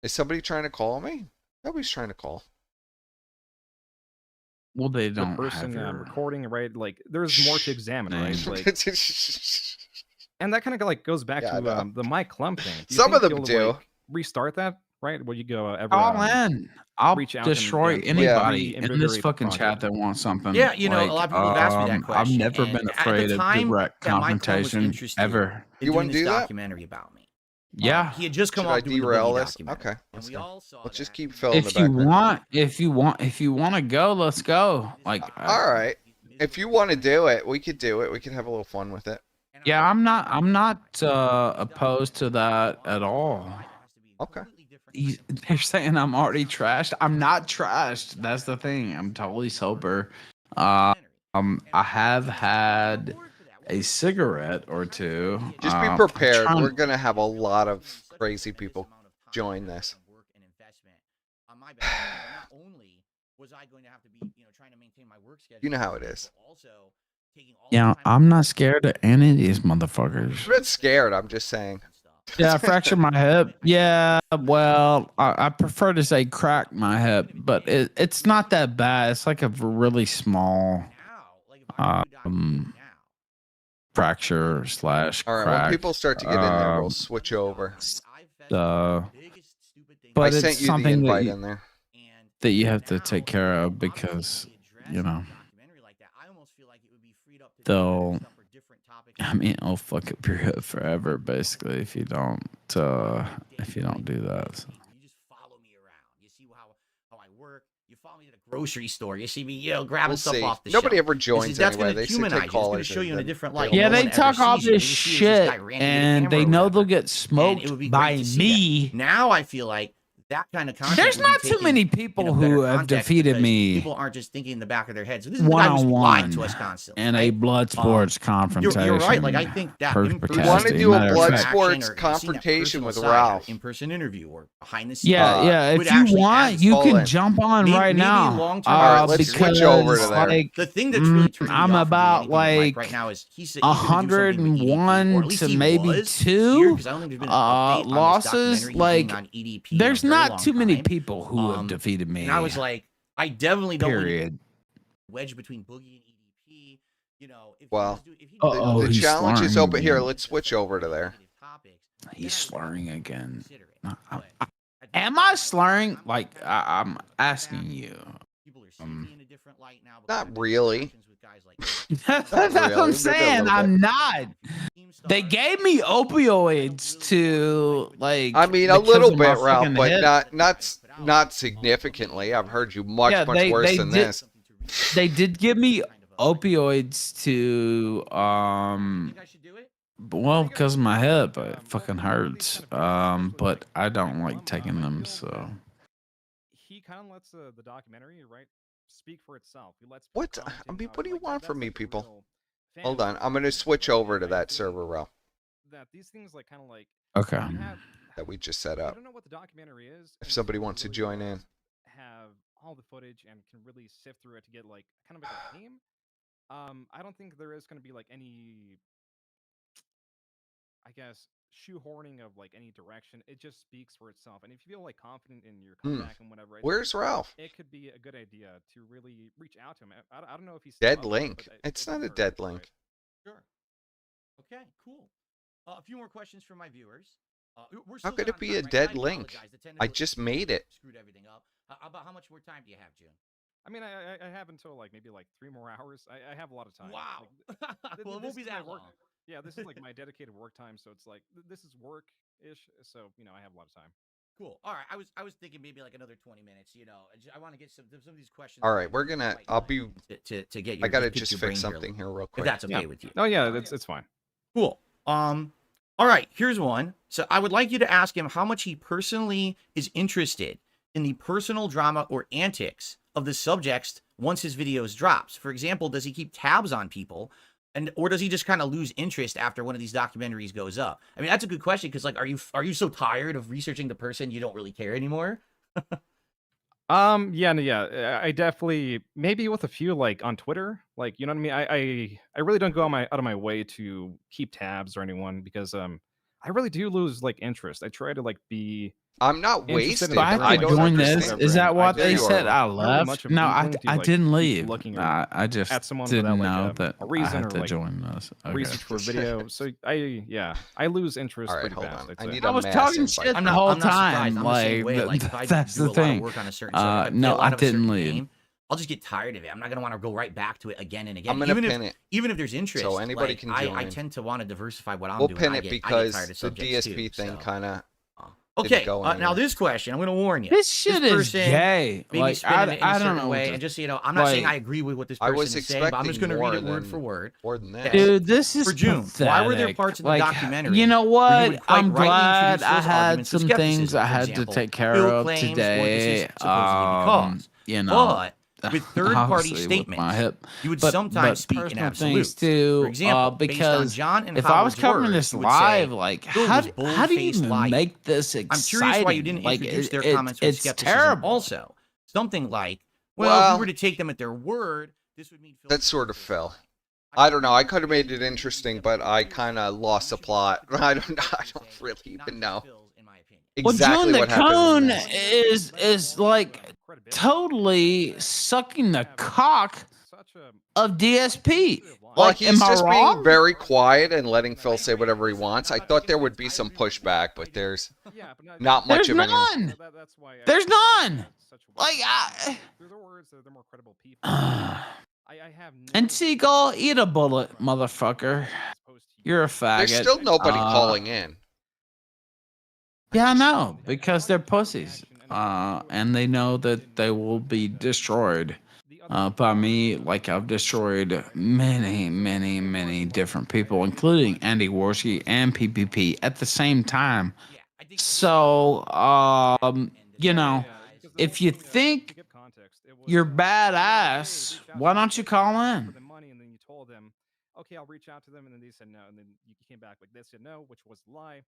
Is somebody trying to call me? Nobody's trying to call. Well, they the don't person have your recording, right? Like there's more to examine, right? name. Like, and that kind of like goes back Yeah, I know. to the Mike Klump thing. Do you Some of think them you'll, do. like, restart that, right? Will you go ever Call in. I'll reach out destroy and anybody in this reinvigorate the fucking chat project? that wants something. Yeah, you know, a lot of people have asked me that I've question. never and been at the afraid of time direct that Mike Klump was confrontation interested ever. in You doing wouldn't this do that? documentary about me. Yeah. He had just come Should I off doing the derail Boogie this? documentary. Okay, And we all saw let's just that. keep filling the If you background. want, if you want to go, let's go. Like, All right. If you want to do it, we could do it. We could have a little fun with it. yeah, I'm not opposed to that at all. Okay. They're saying I'm already trashed. I'm not trashed. That's the thing. I'm totally sober. I have had a cigarette or two. Just be I'm prepared. trying- We're gonna have a lot of crazy people join this. You know how it is. Yeah, I'm not scared of any of these motherfuckers. I'm not scared. I'm just saying. Yeah, I fractured my hip. Yeah, well, I prefer to say crack my hip, but it's not that bad. It's like a really small fracture slash All right. crack. When people start to get in there, we'll switch over. But I it's sent you the something invite that in there. you have to take care of because, you know, they'll, I mean, it'll fuck up your hip forever, basically, if you don't do that. So. You just follow me around. You see how I work. You follow me to the grocery store. You see me, grabbing We'll stuff see. off the Nobody shelf. ever joins That's anyway. gonna They say humanize take you. It's gonna callers. show you in a and different then light. they'll- Yeah, No they one ever talk all sees you. They this just see you as this guy shit, ran into the and they camera or know whatever. they'll get And smoked it would be by great to see me. that. Now I feel like that kind of content There's would be not too taken many in people a who better have context defeated because me People aren't just thinking in the back of their heads. So this is the guy who's lying to us constantly. in a right? blood sports confrontation. You're right. Like I think that Perfect We in-person want to casting. do a Matter of blood fact- sports interaction or seeing that confrontation personal with side or Ralph. in-person interview or behind the scenes. Yeah, would if you actually want, add you call can in. jump on Maybe- right maybe now. long-term- All right, let's because, switch over to there. like, The thing that's really turning I'm me off from doing about, anything with Mike like, right now is he's gonna do something with EDP, 101 or at least to he maybe was 2 here, 'cause I don't think there's been an update on this losses. documentary Like, being on EDP in a there's very not long too many time. people who have defeated me. And I was like, I definitely don't want to period. wedge between Boogie and EDP. You know, if Well, Uh-oh, the he's challenge is slurring open here. again. Let's switch over to there. He's slurring again. Am I slurring? Like, I'm asking you. Not really. That's what really, maybe I'm a saying. little I'm not. They gave me opioids to, like. I mean, a because little of my bit, Ralph, fucking but hip. not significantly. I've heard you much Yeah, worse they than did- this. They did give me opioids to well, because of my hip, it fucking hurts. But I don't like taking them, so. He kind of lets the documentary, right, speak for itself. He lets What? people I commentate mean, on what it. do you Like, want that's from me, like the people? real fan Hold on, base I'm gonna of switch it, over to right? that They- server, Ralph, That these things like kind of like Okay. you have. that we just set I up. don't know what the documentary is. If and somebody people wants to really join in. have all the footage and can really sift through it to get like kind of like a theme. I don't think there is going to be like any, I guess, shoehorning of like any direction. It just speaks for itself. And if you feel like confident in your comeback and whatever, I think Where's Ralph? it could be a good idea to really reach out to him. I don't know if he's still Dead up for it, link. but It's it not a doesn't dead hurt, right? link. Sure. Okay, cool. A few more questions from my viewers. We're How still could good it on be time, a right? dead I link? apologize. The I technical just issues made it. Screwed everything up. About how much more time do you have, June? I mean, I have until like maybe like 3 more hours. I have a lot of time. Wow. Like, Well, it this won't be is my that work. long. Yeah, this is like my dedicated work time. So it's like this is work-ish. So I have a lot of time. Cool. All right. I was thinking maybe like another 20 minutes. I want to get some of these questions. All right, we're gonna. I'll be. to get your. I gotta get just your fix brain here, something here real if quick. that's okay Yeah. with you. Oh yeah, it's fine. Cool. All right, here's one. So I would like you to ask him how much he personally is interested in the personal drama or antics of the subjects once his videos drops. For example, does he keep tabs on people And or does he just kind of lose interest after one of these documentaries goes up? I mean, that's a good question because like, are you so tired of researching the person you don't really care anymore? Yeah, no, yeah. I definitely maybe with a few like on Twitter, like you know what I mean. I really don't go out of my way to keep tabs or anyone because I really do lose like interest. I try to like be I'm not interested wasted. in the If I I could don't join this, understand. is that what There they you said? are. I not really left. much of No, me willing to, I like, didn't keep leave. looking I just at someone didn't without, know like, that a I reason had or, to like, join this. Okay. research for a video. So I lose interest All right, pretty hold fast. on. I'd I say. need I a was mass talking invite. shit I'm the not, whole I'm not time. surprised. I'm the same way. Like, if I that's do the a lot of thing. work on a certain subject, if I play No, a lot I of a certain didn't leave. game, I'll just get tired of it. I'm not gonna want to go right back to it again and again. I'm gonna pin it. Even if there's interest, So anybody like, can I join. tend to want to diversify what I'm We'll doing. pin I it get because tired of the subjects DSP too, thing so. kind of. Okay, go now anywhere. this question, I'm going to warn you. This shit is person gay. Maybe Like spinning it in I a don't certain know. way, What and to- just so you know, I'm not saying like- I agree with what this I person was is saying, but I'm just expecting going to read it more word for word. More than that. Dude, this is For June, pathetic. why were there parts of the Like, documentary You know where you what? would quite I'm rightly glad introduce I those had arguments to some things skepticism? I For had example, to take care Bill of claims what this today. is supposedly because. You know, But with third-party obviously with my statements, hip. you would but sometimes speak in personal absolutes. things too. For example, based on Because John and if I was Howard's covering words, this you would say, live, like Bill how was do you bold-faced even lying. make this exciting? I'm curious why you didn't like, introduce their comments with it's skepticism terrible. also. Something like, well, if Well, we were to take them at their word, this would mean... That sort of fell. I don't know. I could have made it interesting, but I kind of lost the plot. I don't really even know exactly Well, Joon what the happened. Cone is like totally sucking the cock of DSP. Well, Like, he's am I just wrong? being very quiet and letting Phil say whatever he wants. I thought there would be some pushback, but there's not much There's of any. none. There's none. Like, They're words that they're more credible people. and Seagull, eat a bullet, motherfucker. You're a faggot. There's still nobody calling in. Yeah, I know, because they're pussies. And they know that they will be destroyed by me, like I've destroyed many different people, including Andy Worski and PPP at the same time. So, you know, if you think you're badass, why don't you call in? Okay, I'll reach out to them, and then they said no, and then you came back like they said no, which was a lie.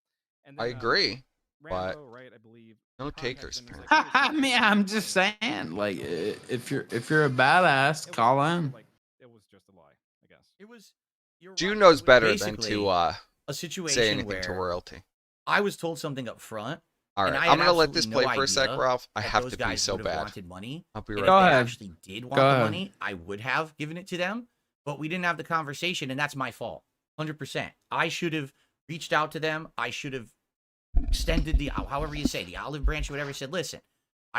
And then, I agree, but Rambo, right, I believe, no contacted takers. them, he's apparently. like, I mean, I'm just saying, like, if you're a badass, call in. It was just a lie, I guess. It was... you're June right, knows it was better than basically to a situation say anything where to royalty. I was told something up front. All and right, I I'm had gonna let this absolutely play no for a sec, idea Ralph. I that have those to be guys so would have bad. wanted money. I'll be And right if Go they back. ahead. actually did want Go the ahead. money, I would have given it to them, but we didn't have the conversation, and that's my fault. 100%. I should have reached out to them. I should have extended the, however you say, the olive branch or whatever. Said, listen,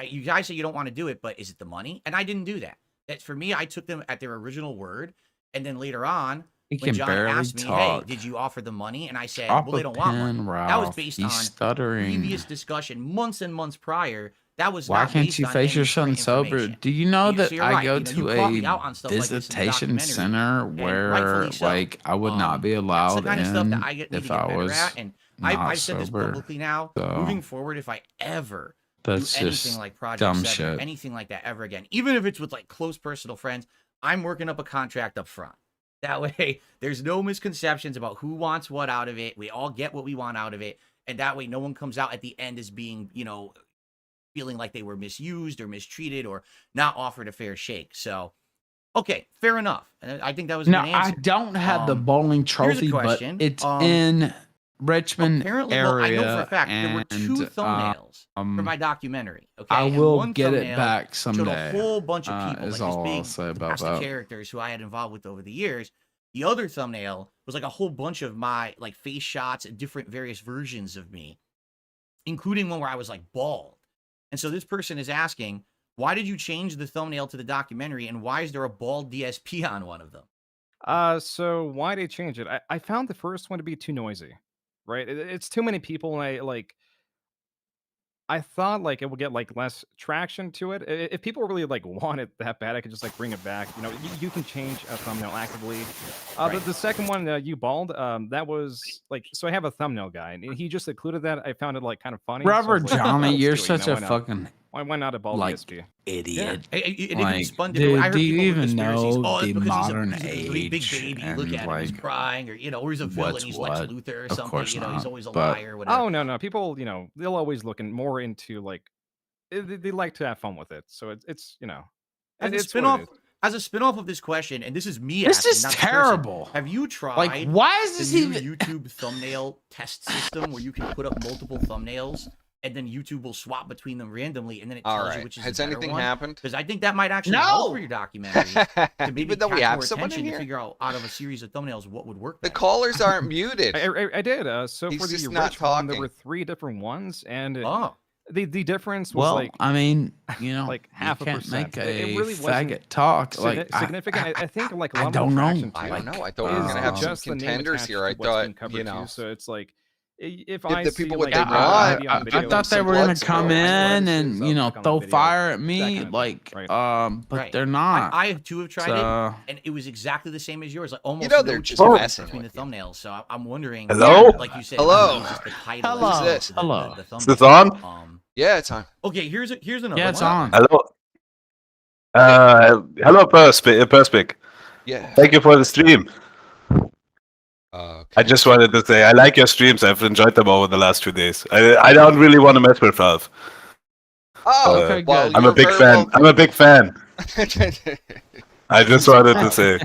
you guys say you don't want to do it, but is it the money? And I didn't do that. That for me, I took them at their original word, and then later on, He when can John barely asked me, talk. hey, did you offer the money? And I said, Drop well, they a don't want pen, money. Ralph. That was based He's on stuttering. previous discussion months and months prior. That was Why not can't based you on face any your son current sober? information. Do you know So that you're I right. go You know, to you called me out a on stuff like this in the visitation documentary, center and where, rightfully so. like, I would not be That's allowed the kind of stuff in that I need to if get I better was at. And not I've said this sober. publicly now. So, Moving forward, if I ever do that's anything just like Project dumb 7, shit. anything like that ever again, even if it's with like close personal friends, I'm working up a contract up front. That way, there's no misconceptions about who wants what out of it. We all get what we want out of it. And that way, no one comes out at the end as being, you know, feeling like they were misused or mistreated or not offered a fair shake. So, okay, fair enough. And I think that was a No, good I answer. don't have the bowling here's a trophy, but question. it's in Richmond Apparently, well, I area. know for a fact there were 2 and, thumbnails for my documentary. Okay, I and will one get it thumbnail back showed someday. a whole bunch of people, Is like all I'll this say big about cast of that. characters who I had involved with over the years. The other thumbnail was like a whole bunch of my like face shots and different various versions of me, including one where I was like bald. And so this person is asking, why did you change the thumbnail to the documentary, and why is there a bald DSP on one of them? So why they change it? I found the first one to be too noisy, right? It's too many people, and I thought like it would get like less traction to it. If people really like want it that bad, I could just like bring it back. You know, you can change a thumbnail actively. The second one, you bald, that was like, so I have a thumbnail guy, and he just included that. I found it like kind of funny. So I Robert was like, Johnny, let's you're do it, you such know, a why not? fucking Why not abolish Like, DSP? idiot. And if you Like, spun it, dude, I heard do you people with even conspiracies. know Oh, it's the because modern he's a big age baby. Look and, at him, he's like, crying, or he's a villain. what's He's what? Lex Luthor or Of something. course He's not, always a but- liar or whatever. Oh no, people, they'll always look more into like they like to have fun with it. So it's As a it's what it spinoff, is. as a spinoff of this question, and this is me This asking, is not the person, terrible. have you tried Like, why is this the new even? YouTube thumbnail test system where you can put up multiple thumbnails and then YouTube will swap between them randomly, and then it All tells you right. which is Has the better anything one? happened? Because I think that might actually No! help for your documentary to maybe Even though we catch have more someone in attention to here, figure out of a series of thumbnails what would work. the better. callers aren't muted. I did. So He's for the just not original one, there talking. were 3 different ones, and Oh, the difference was Well, like I mean, like half you a can't percent. make It a really wasn't faggot talk. Like, significant. I think like a I lot don't of the know. traction I to don't it know. I thought we were is gonna have some just the name contenders attached here. to I what's thought, being covered to. So it's like if Give I the see, people what like, they a want. video on I video I with thought they some were gonna blood come sport, in this and is, throw click on the video, fire at that me, kind of thing, like, right? but right. they're not. I too have tried So, it, and it was exactly the same as yours. Like almost know no they're just difference messing between the with you. thumbnails. So I'm wondering, Hello? like you said, Hello. it was just the title. Hello. as opposed Who's to Hello. the Is this thumbnail. on? Yeah, it's on. Okay, here's another. yeah, it's one. on. Hello. Hello, Perspic. Yeah. Thank you for the stream. Okay. I just wanted to say I like your streams. I've enjoyed them over the last 2 days. I don't really want to mess with Valve. Oh, Okay, well, good. I'm you're a big very fan. I'm a big fan. welcome. I just wanted to say.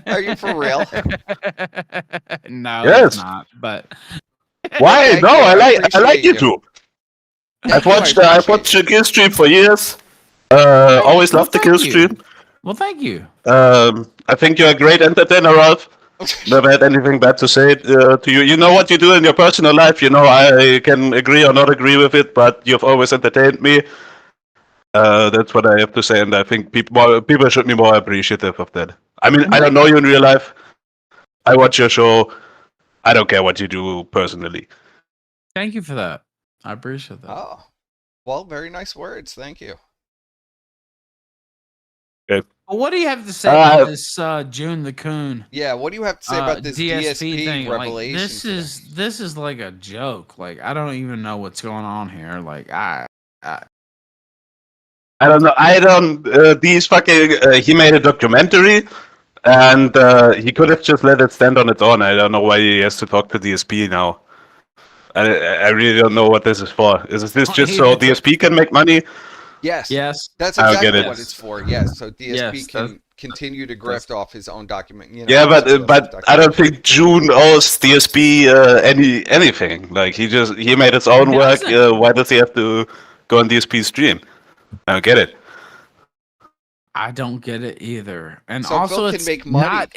Are you for real? No, Yes. it's not. But Why? Thank No, you. I like appreciate you. YouTube. Thank I've you, I watched appreciate the Kill stream for years. Always well, loved the thank Kill you. stream. well, thank you. I think you're a great entertainer, Ralph. you. Never had anything bad to say to you. You know what you do in your personal life. You know I can agree or not agree with it, but you've always entertained me. That's what I have to say, and I think people should be more appreciative of that. I mean, I don't know you in real life. I watch your show. I don't care what you do personally. Thank you for that. I appreciate that. Oh, well, very nice words. Thank you. Well, what do you have to say Uh, about this June the Coon Yeah, what do you have to say about this DSP thing? revelation? Like, this is like a joke. Like, I don't even know what's going on here. Like, I don't know. These fucking. He made a documentary, and he could have just let it stand on its own. I don't know why he has to talk to DSP now. I really don't know what this is for. Is this just so DSP can make money? Yes. yes. That's I'll exactly get it. what it's for. Yes. So DSP Yes, can continue to grift off his own document. You know, Yeah, somebody else's but I don't document. think Joon owes DSP anything. Like he made his own He work. doesn't. Why does he have to go on DSP's stream? I don't get it. I don't get it either. And So also, Phil can it's make money. not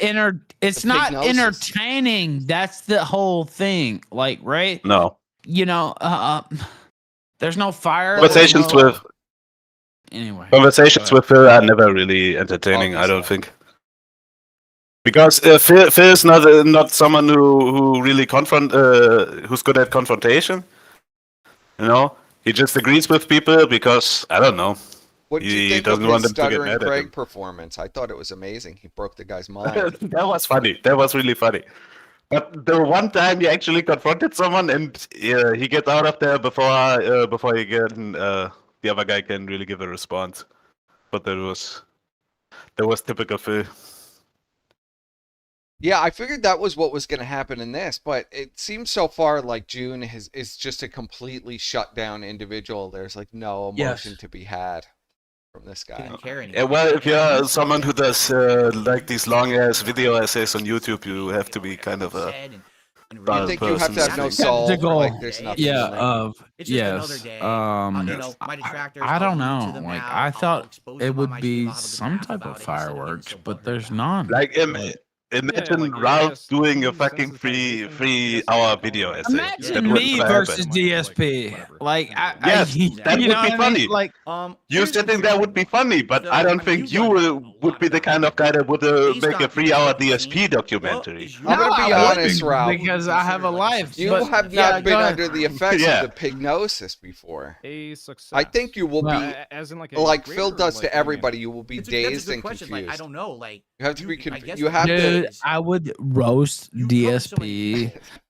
It's The not pignosis. entertaining. That's the whole thing. Like, right? No You know, there's no fire. conversations there's no- with Anyway. conversations with Phil are never really entertaining. I don't Obviously. think. Because Phil is not someone who really who's good at confrontation. You know, he just agrees with people because I don't know. What did you He think doesn't of want his them to get stuttering mad at Craig him. performance? I thought it was amazing. He broke the guy's mind. That was funny. That was really funny. But the one time he actually confronted someone and he gets out of there before he can the other guy can really give a response. But that was typical Phil. Yeah, I figured that was what was going to happen in this, but it seems so far like Joon is just a completely shut down individual. There's like no emotion Yes. to be had from this guy. Didn't care Yeah, anymore. well, if you're someone who does like these long ass video essays on YouTube, you have to be kind of a You Bad think you have to have no person. soul? Skeptical. Like there's nothing. Yeah. in there? It's just another Yes. day. My I detractors, I I'll don't leave to know. them Like, now. I I'll thought expose it them on would my stream. be I'll have a good some laugh type about of it instead of getting fireworks, so but butthurt there's about it. none. like Yeah, imagine like, Ralph yes, doing a Joon fucking sensitization, free yes, hour like, video like, essay. Imagine That would me never versus happen. DSP. whatever. Like, Yes, that you would know be what I funny. mean? Like, You here's the sitting there would be funny, but So, I don't I mean, think you've you done a would lot be of the kind of guy that would Based make on a 3-hour people's DSP opinion, documentary. what is I'm gonna your be opinion? honest, Ralph. because I have a life. You but, have yeah, not been go ahead. under the effects Yeah. of the pignosis before. A success. I think you will Well, be As in like like greater Phil or does like, to I mean, everybody. You will be That's dazed a good and question. confused. Like, I don't know. Like You have to be I confused. guess You the have question to. Dude, is- I would roast You cover so many DSP people.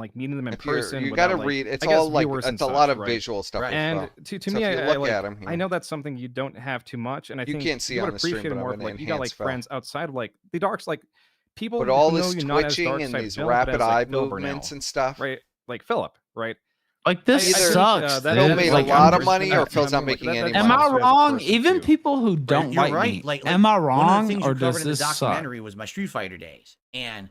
like meeting them in If you're, person. you without, gotta like, read. It's I guess all like viewers and it's a lot such, of right? visual stuff. Right. as And well. to So me, if you I look like, at 'em, I know that's something you don't have too much, and I You think can't see you would on the stream, appreciate it but more I'm if an like you got like enhanced file. friends outside of like the darks, like people But all who know this you not as twitching dark and side these Phil, but rapid as, like, eye Phil movements Burnell, and stuff. right? Like Philip, right? Like this I think, sucks. that Phil is, made like, a lot of I'm money, or respect- Phil's I not mean, like, making any that's Am money. I also as a wrong? person, Even too. people who don't You're like right. me. Like Am I one of wrong, the things or you covered does in the this suck? documentary was my Street Fighter days, and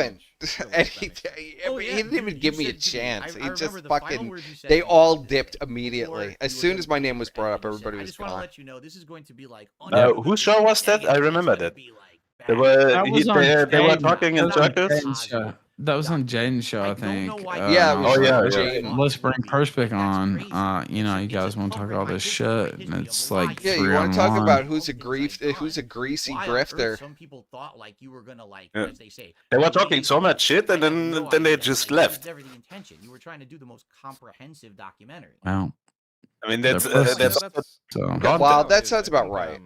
doing? And he Oh, yeah, didn't even dude, give you me a said to me, chance. I He just remember the final fucking. words you said They to me all was dipped before immediately. you As were soon gonna as my do name it, was and brought then up, you said, everybody I was just want to gone. let you know this is going to be like unedited. Whose show was that? and I it's remember gonna that. be, like, They bad. were That was on they were Fame. talking in That was on circles. Fame's show. That was on Jaden's show, I don't think. know why Yeah, it was Oh, yeah, on yeah. Jaden. Let's bring Perspic That's on. crazy. You know, you It's guys a want to talk culprit all by this history, by shit, and history it's of a lie. like Yeah, you 3 want on to talk 1. about who's a All things I've who's a done. greasy Why on earth grifter? some people thought like you were gonna like, Yeah. as they say, They were be talking so lazy. much shit, and I had no then they idea. just Like, that was left. never the intention. You were trying to do the most comprehensive documentary. Well, I mean, they're that's pussies. so. Yeah, Content. well, that sounds about right.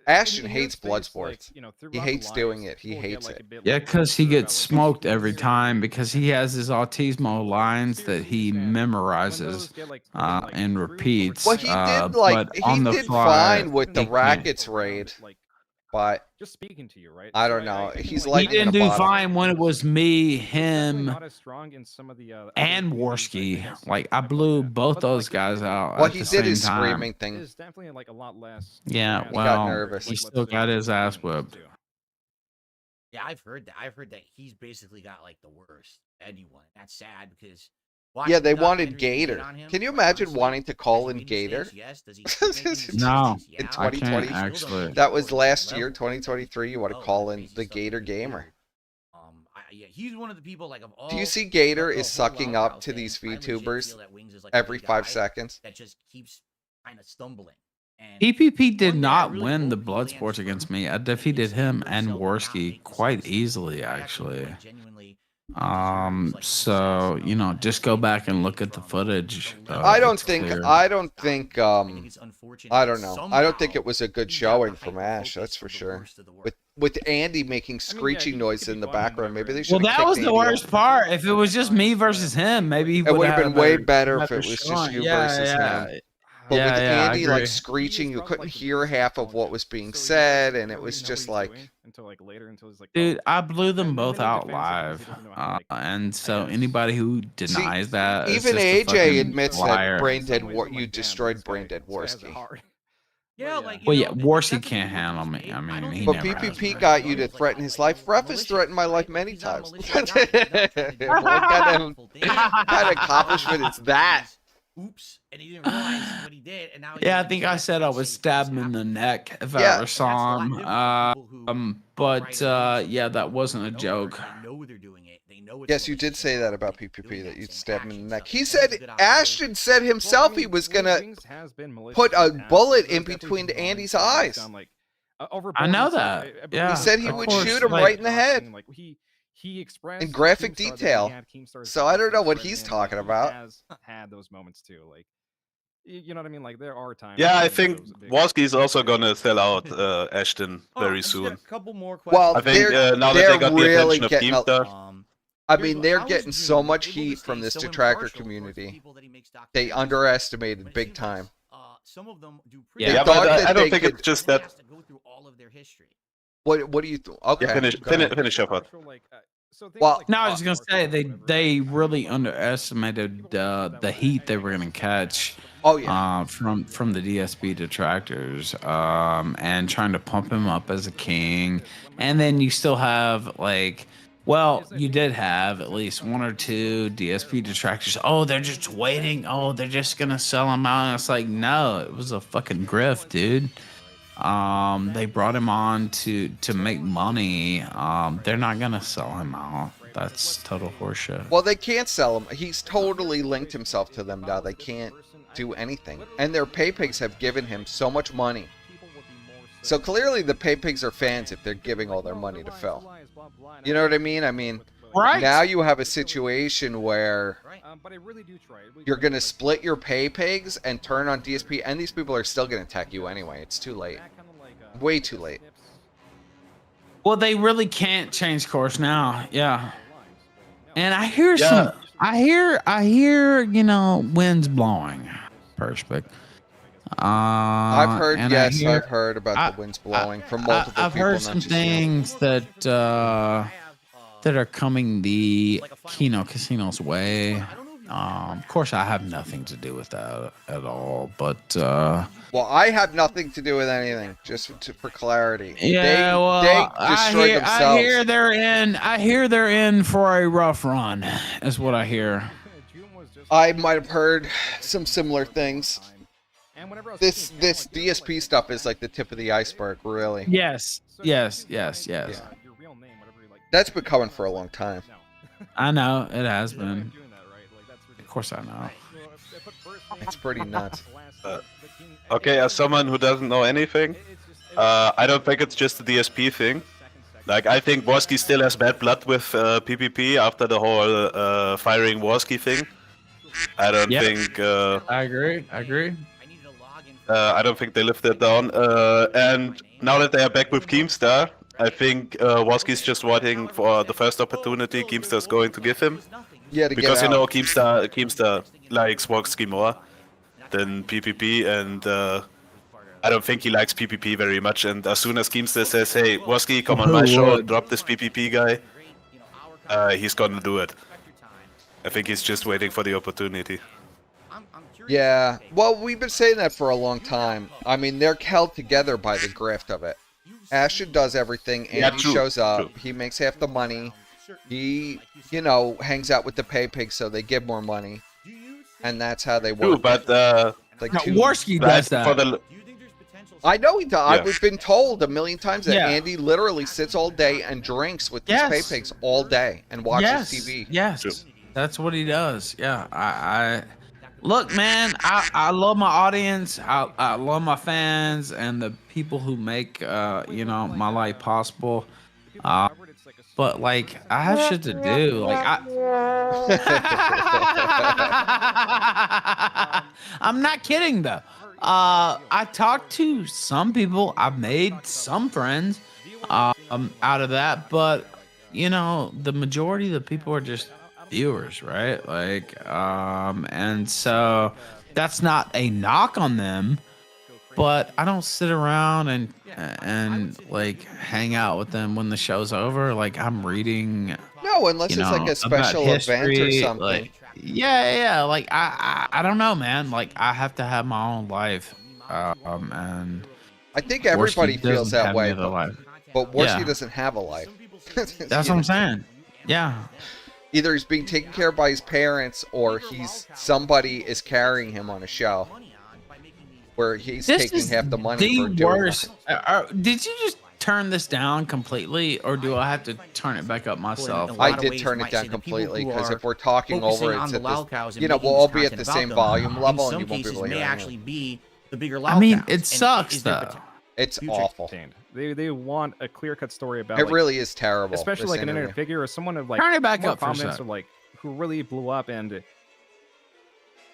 Ashton hates blood sports. He hates doing it. He hates it. Yeah, because he gets smoked every time because he has his autismo lines that he memorizes and repeats. Well, he did but he on the did fly, fine with the he can't. rackets raid, but Just speaking to you, right? I So don't know. He's He like didn't do fine when it was me, him, not as strong in some of the and Worski. Like I blew both those guys out well, at he the did same his time. screaming thing. Is definitely like a lot less. Yeah, got well, nervous. he still got his ass whipped. Yeah, I've heard that. I've heard that he's basically got like the worst anyone. That's sad because Yeah, watching they the wanted documentaries you did Gator. on him, Can you like, imagine honestly, wanting to has call he in made Gator? mistakes? Yes. Does he keep making these No, mistakes? In Yeah. I 2020? can't actually. That was last year, 2023. You want to call in the Gator gamer. Yeah, he's one of the people like of all. Do you see Gator the is whole sucking Wild up House to thing, these I legit VTubers feel that Wings is like a every guy 5 seconds? that just keeps kind of stumbling. And PPP did one day I not really win hope the he blood lands sports firm against me. I and defeated can him steel and himself and not Worski make this quite mistake. easily, I actually. feel like genuinely deserves, like, So success you know, and just go back and look from at the footage. the I level don't It's think. clear. I don't think. I think it's unfortunate I that don't know. I don't think somehow it was a good he got the showing from Ash. hyper-focus That's for of the sure. worst of the worst. With Andy making screeching noise in the background, maybe they should. Well, that was the worst part. If it was just me versus him, maybe he It would have had been a way better if better it was just showing. you Yeah, versus yeah. him. But Yeah, with yeah, I Andy like agree. screeching, you couldn't hear half of what was being said, and it was just like, until like later, until he's like, Dude, I blew them And both then he out defends it because live, he doesn't know how to, like, and so guess. anybody who denies that, is even just a AJ fucking admits liar. that Brain In Dead some ways, War, I'm you like, damn, destroyed this guy- Brain Dead this guy's Worski. hard. Yeah, But like, Well, you yeah, know, Warsi that's the can't point handle he's me. made. I mean, don't he think But never he's has. PPP right. got He's you to like, threaten oh, his like, life. I'm Ref has threatened my life malicious, many he's not times. malicious What guy. He's not trying to do kind of accomplishment is that? Oops, and he didn't realize what he did, and now Yeah, I he's think like, I said I would stab him in the neck if I Yeah. ever saw him. But yeah, that wasn't a joke. They know they're doing it. They know it's Yes, you did malicious, say and that they're about doing PPP, that you'd saying stab him in the action neck. stuff. He That was said, a good observation. Ashton said himself he was gonna put a bullet in between Andy's eyes. I know that. Yeah, He said he of would course, shoot him like- right in the head. Like he expressed In graphic Keemstar that he detail. had Keemstar's So I don't know what best he's friend, and, talking like, about. He has had those moments too. Like, you know what I mean? Like there are times. Yeah, I when think those big- Worski is also gonna sell out Ashton Hold on, very I just got soon. a couple more Well, I questions. think now that they they're got the really attention of getting a- Keemstar. I Here's mean, what- they're how is getting Joon so much able to heat stay from this so detractor impartial towards the community. people that he makes They documentaries underestimated But it big seems time. like, some of them do Yeah, pretty They Yeah, thought but that I don't they think could- it's just and then that. has to go through all of their history. What do you? Okay. Yeah, finish, go ahead. finish up. Well, No, I was just gonna say they really underestimated the heat they were gonna catch Oh yeah. from the DSP detractors and trying to pump him up as a king, and then you still have like, well, you did have at least one or two DSP detractors. Oh, they're just waiting. Oh, they're just gonna sell him out. And it's like, no, it was a fucking grift, dude. They brought him on to make money. They're not gonna sell him out. That's total horseshit. Well, they can't sell him. He's totally linked himself to them now. They can't do anything, and their pay pigs have given him so much money. So clearly, the pay pigs are fans if they're giving all their money to Phil. You know what I mean? I mean, Right. now you have a situation where But I really do try. you're going to split your pay pigs and turn on DSP, and these people are still going to attack you anyway. It's too late. Way too late. Well, they really can't change course now. Yeah. And I hear Yeah. I hear, you know, winds blowing. Perspec. I've heard, and yes, I've heard about I- the winds blowing from multiple I've people. heard not some just you. things that are coming the Keno Casino's way. Of course, I have nothing to do with that at all. But Well, I have nothing to do with anything. Just for clarity. yeah, well, they destroyed I themselves. hear they're in for a rough run. Is what I hear. I might have heard some similar things. This DSP stuff is like the tip of the iceberg, really. Yes. Yes. Your real name, whatever, like That's been coming for a long time. I know it has been. Of course, I know. It's pretty nuts. Okay, as someone who doesn't know anything, I don't think it's just a DSP thing. Like, I think Worski still has bad blood with PPP after the whole firing Worski thing. I don't think. I agree. I don't think they lived that down. And now that they are back with Keemstar, I think Worski's just waiting for the first opportunity Keemstar's going to give him. Yeah, to Because, get you out. know, Keemstar likes Worski more than PPP, and I don't think he likes PPP very much. And as soon as Keemstar says, hey, Worski, come on my show and drop this PPP guy, he's gonna do it. I think he's just waiting for the opportunity. Yeah, well, we've been saying that for a long time. I mean, they're held together by the grift of it. Ashton does everything, Yeah, Andy true, shows up, true. he makes half the money, he, you know, hangs out with the pay pigs so they give more money, and that's how they True, work. but Like No, two- Worski does for that. the I know he does. Yeah. I've been told a million times that Yeah. Andy literally sits all day and drinks with these Yes. pay pigs all day and watches Yes, TV. yes, True. that's what he does. Yeah, I look, man. I love my audience. I love my fans and the people who make you know, my life possible. But like, I have shit to do. Like I'm not kidding though. I talked to some people. I've made some friends out of that, but you know, the majority of the people are just viewers, right? Like, and so that's not a knock on them, but I don't sit around and like hang out with them when the show's over. Like, I'm reading, No, unless you it's know, like a about special event or history, something. like, yeah. Like, I don't know, man. Like, I have to have my own life, and I think everybody Worski feels doesn't that have way, any other life. but Worski Yeah. doesn't have a life. That's what I'm saying. Yeah. Either he's being taken care of by his parents or somebody is carrying him on a show where he's This taking is half the money for the doing worst. Did you just turn this down completely, or do I have to turn it back up myself? Well, I lot of did ways turn might it down say the people completely who because are if we're talking focusing over, on it's the at loud this, cows and you know, making we'll all this be at the content about same them, volume level in and you some won't be cases able to may hear anything. actually be the bigger loud I mean, cows. it And sucks is there though. It's future awful. Contained. They want a clear-cut story about It like, really is terrible. especially this like an interview. internet figure or someone of like Turn it back more up for a prominence sec. or like who really blew up, and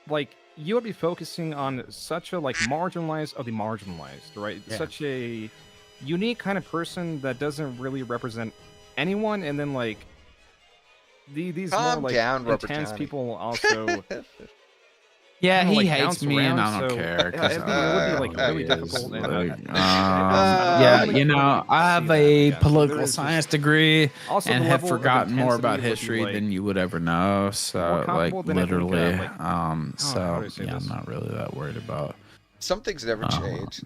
like you would be focusing on such a like marginalized of the marginalized, right? Yeah. Such a unique kind of person that doesn't really represent anyone, and then like these Calm more like down, Rubber intense Johnny. people also Yeah, kinda, he like, hates bounce me, and I around, don't so, care. yeah, 'Cause it would be like Oh, really yeah, difficult. And, like, yeah, yeah, you know, I have a So political there's science just- degree also and the have level of forgotten more intensity about would be, history like, than you would ever know. more So, like, comparable than I think, literally, like- how do so I say yeah, this? I'm not really that worried about Some things never change.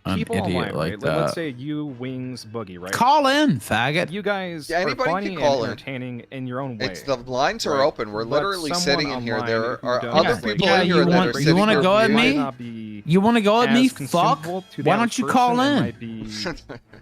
an people idiot online, like right? that. Let's say you, Wings, Boogie, right? Call in, faggot. You guys Yeah, are anybody can funny call and in. entertaining in your own way. It's the lines are right? open. We're But literally someone sitting in here. online There who are does, other like, people Yeah, in you here that want- are you sitting wanna here go at viewing. might me? not be You want to go at as me? Fuck. consumable to the Why average don't you person, call it in? might be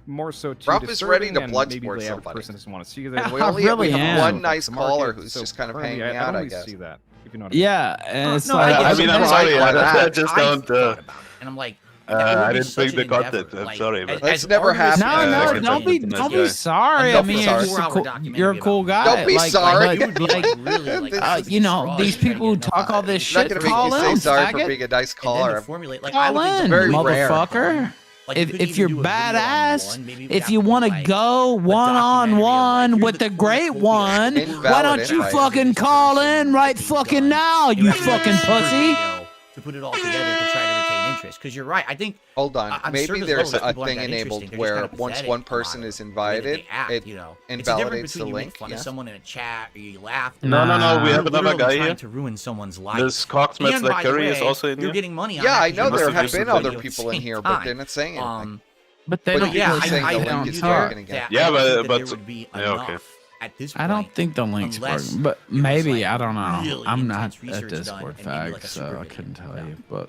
more so to Ruff is ready disturbing, to and blood maybe sport the average somebody. person doesn't want to see And that. we I only really we have am. one nice The market, caller who's so just kind of currently, hanging I out, don't I really guess. see that. If you know what I mean. Yeah, and it's No, like, I get mean, it. I'm But sorry, why I not? just I don't. thought about it, and I'm like, that would I be didn't such think the an endeavor, content. I'm like, sorry, but That's never artists- happened. No, Yeah, no, I don't be, can don't imagine. be sorry. Enough I mean, is you're, sorry. just a 4-hour cool, documentary you're a cool about guy. Don't be like, sorry. you would be like, really like, you know, these people who talk all this It's not shit, going to make call you say in, sorry for faggot. being a nice And then to caller. formulate, like, I Call would think in, somebody very would rare. motherfucker. Like, you couldn't If even you're do a video on badass, one, maybe we'd if have you to do, want to like, go a one on documentary of, one like, with here's the the great cornucopia one, of Invalid why don't you invite. fucking call in right fucking now, you fucking pussy? To put it all together to try to retain interest, because you're right. I think Hold on. on Maybe surface there's level, a people aren't thing that enabled interesting. They're just where kinda once pathetic one a lot person of is the way that invited, they act, it you know, it's invalidates different the between you make link. fun Yeah. of someone in a chat or you laugh. No, we Nah. have You're another literally guy trying here. to ruin someone's life. This Cox smells And like by the curry is way, also in you're here. getting money on Yeah, that I 'cause know you there must have just been video other at the people in same here, but they're time. not saying anything. But they But don't yeah, really say saying the they link don't is care. broken again. Yeah, I don't think that but- there would be yeah, enough okay. at this I point. don't think the link's unless broken, but it was, maybe, like, I don't know. really I'm not intense a research done Discord and maybe, like, fag, a so super I video. couldn't tell Yeah. you. But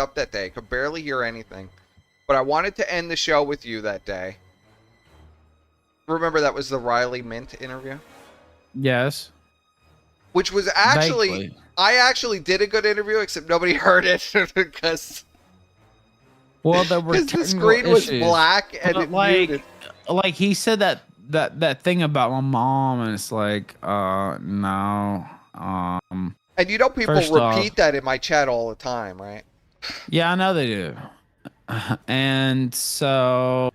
up that day. Could barely hear anything. But I wanted to end the show with you that day. Remember that was the Riley Mint interview? Yes. Which was actually... Vaguely. I actually did a good interview, except nobody heard it because... Well, there were the screen was black and But it muted. like he said that thing about my mom, and it's like, no. And you know people First off- repeat that in my chat all the time, right? Yeah, I know they do. And so,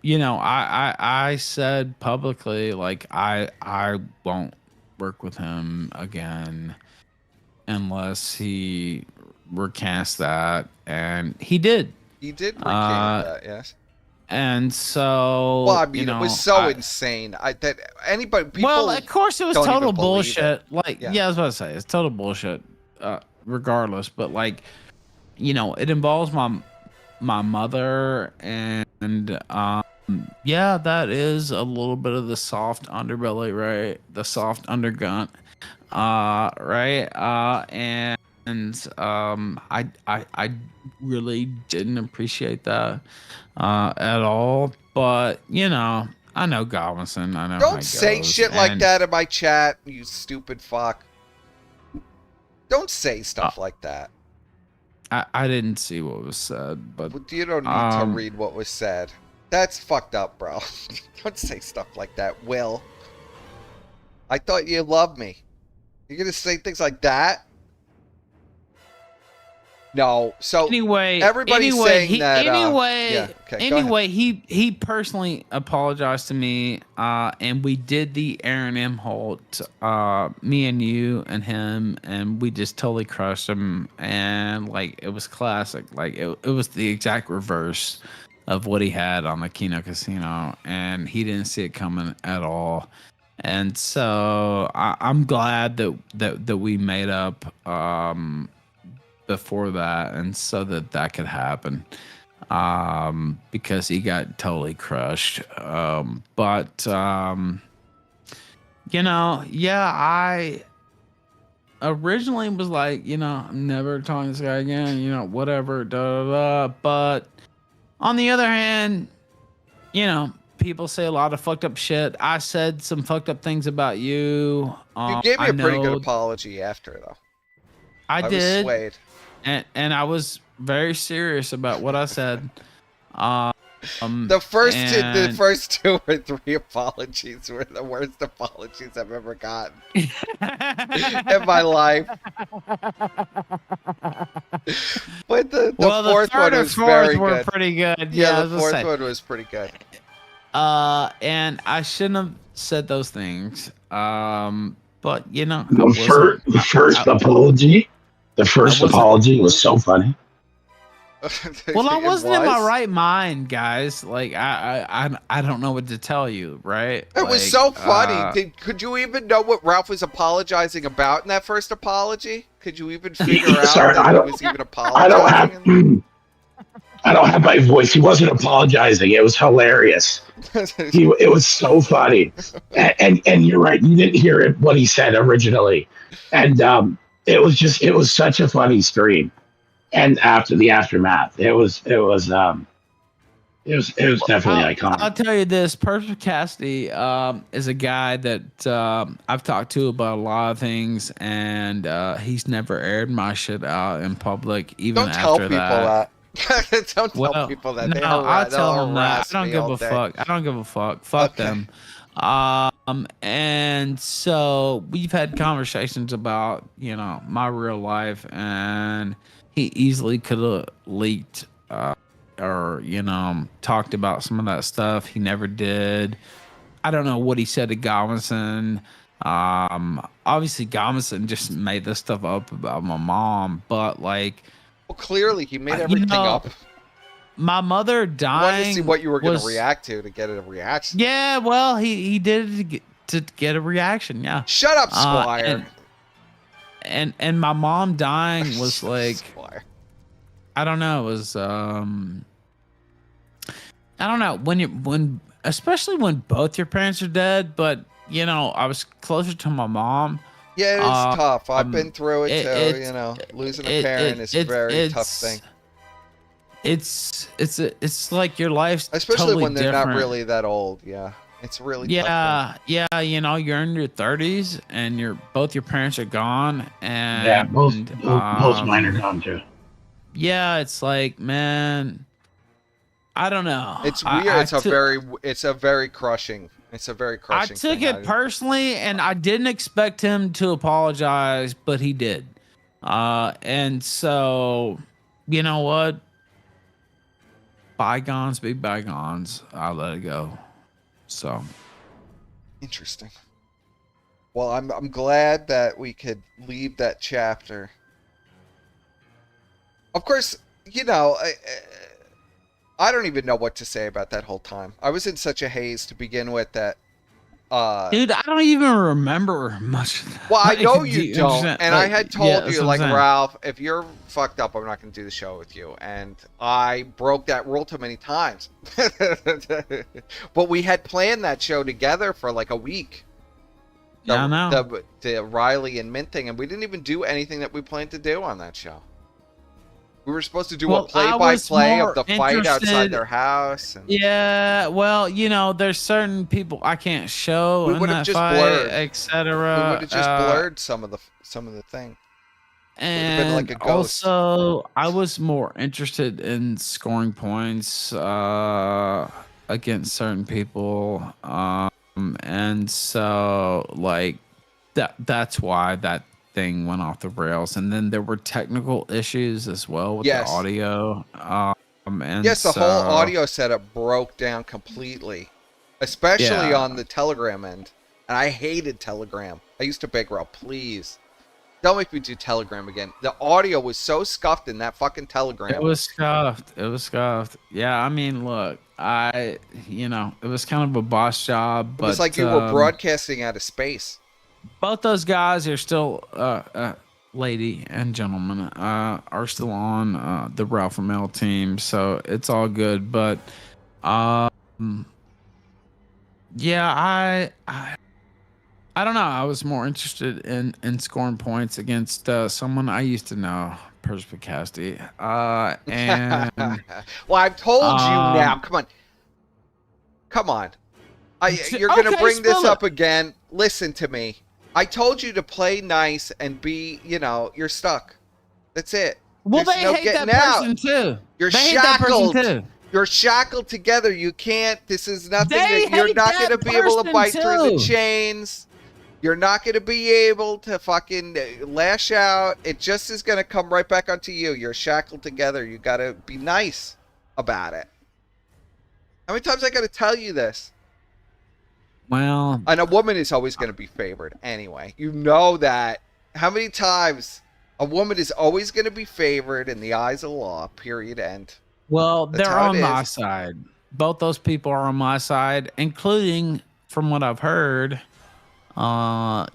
you know, I said publicly, like, I won't work with him again. unless he recast that, and he did. He did recant that, yes. And so, Well, I mean, it was so insane. That anybody, people. Well, of course, it was don't even total believe bullshit. it. Like, yeah, I was about to say it's total bullshit. Regardless, but like, it involves my mother, and yeah, that is a little bit of the soft underbelly, right? The soft undergut, right? I really didn't appreciate that at all. But I know Godwinson. I know. How Don't he say goes, shit like and that in my chat, you stupid fuck. Don't say stuff like that. I didn't see what was said, but You don't need to read what was said. That's fucked up, bro. Don't say stuff like that, Will. I thought you loved me. You're gonna say things like that? No. So everybody's saying that. He personally apologized to me, and we did the Aaron M. Holt, me and you and him, and we just totally crushed him, and like it was classic. Like it was the exact reverse of what he had on the Kino Casino, and he didn't see it coming at all. And so I'm glad that we made up before that, and so that could happen, because he got totally crushed. I originally was like, I'm never talking to this guy again, whatever, da da da. But on the other hand, people say a lot of fucked up shit. I said some fucked up things about you. You gave me a pretty good apology after, though. I did. Was swayed. And I was very serious about what I said. The first two or three apologies were the worst apologies I've ever gotten in my life. But the fourth one was very good. Pretty good. Yeah, the fourth one was pretty good. And I shouldn't have said those things. But the first apology. The first apology was so funny. Well, I wasn't in my right mind, guys. Like I don't know what to tell you, right? It was so funny. Could you even know what Ralph was apologizing about in that first apology? Could you even figure out that he was even apologizing? I don't have my voice. He wasn't apologizing. It was hilarious. It was so funny. And you're right. You didn't hear it what he said originally, and it was such a funny stream. And after the aftermath, it was definitely iconic. I'll tell you this: Perfect Cassidy is a guy that I've talked to about a lot of things, and he's never aired my shit out in public. Even Don't tell after people that. Don't tell well, people that. No, I'll tell them that. I don't give a fuck. I don't give a fuck. Fuck them. And so we've had conversations about my real life, and he easily could have leaked or talked about some of that stuff. He never did. I don't know what he said to Godwinson. Obviously Godwinson just made this stuff up about my mom, but like, well, clearly he made everything up. My mother dying. I wanted to see what you were going to react to get a reaction. Yeah, well, he did it to get a reaction. Yeah. Shut up, Squire. And my mom dying was like, Squire. I don't know. It was I don't know especially when both your parents are dead. But I was closer to my mom. Yeah, it's tough. I've been through it too. Losing a parent is a very tough thing. It's like your life's especially totally when they're different. not really that old. Yeah, it's really tough. Yeah. You're in your 30s and both your parents are gone, and yeah, both mine are gone too. Yeah, it's like, man, I don't know. It's weird. It's a very crushing. I took it personally, and I didn't expect him to apologize, but he did. And so, you know what? Bygones be bygones. I'll let it go. So interesting. Well, I'm glad that we could leave that chapter. Of course, you know, I don't even know what to say about that whole time. I was in such a haze to begin with that. Dude, I don't even remember much of that. Well, I Like, know do you don't, understand? and I Like, had yeah, told that's you, what I'm like, saying. Ralph, if you're fucked up, I'm not going to do the show with you. And I broke that rule too many times. But we had planned that show together for like a week. Yeah, I know. The Riley and Mint thing, and we didn't even do anything that we planned to do on that show. We were supposed to do Well, a play-by-play more of the fight outside interested- their house. And Yeah, well, you know, there's certain people I can't show We in would've that just fight, blurred. etc. we would have just blurred some of the thing. And been like a ghost. also, I was more interested in scoring points against certain people, and so like that's why that thing went off the rails. And then there were technical issues as well with Yes. the audio. And Yes, the whole so- audio setup broke down completely, especially Yeah. on the Telegram end. And I hated Telegram. I used to beg Ralph, please, don't make me do Telegram again. The audio was so scuffed in that fucking Telegram. It was scuffed. It was scuffed. Yeah, I mean, look, it was kind of a boss job, It but was like you were broadcasting out of space. both those guys are still, lady and gentlemen, are still on the Ralph and Mel team, so it's all good. But, yeah, I don't know. I was more interested in scoring points against someone I used to know, Perspicasti. And Well, I've told you now. Come on. You're gonna Okay, bring this spill it. up again. Listen to me. I told you to play nice and be, you're stuck. That's it. well, There's they no hate that getting out. person too. You're They hate that person shackled. too. You're shackled together. You can't. This is nothing They that you're hate not that going to be able to person bite through the too. chains. You're not going to be able to fucking lash out. It just is going to come right back onto you. You're shackled together. You got to be nice about it. How many times I got to tell you this? Well, And a woman is always going to be favored anyway. You know that. How many times a woman is always going to be favored in the eyes of the law, period, end. well, That's they're how it on my is. side. Both those people are on my side, including, from what I've heard,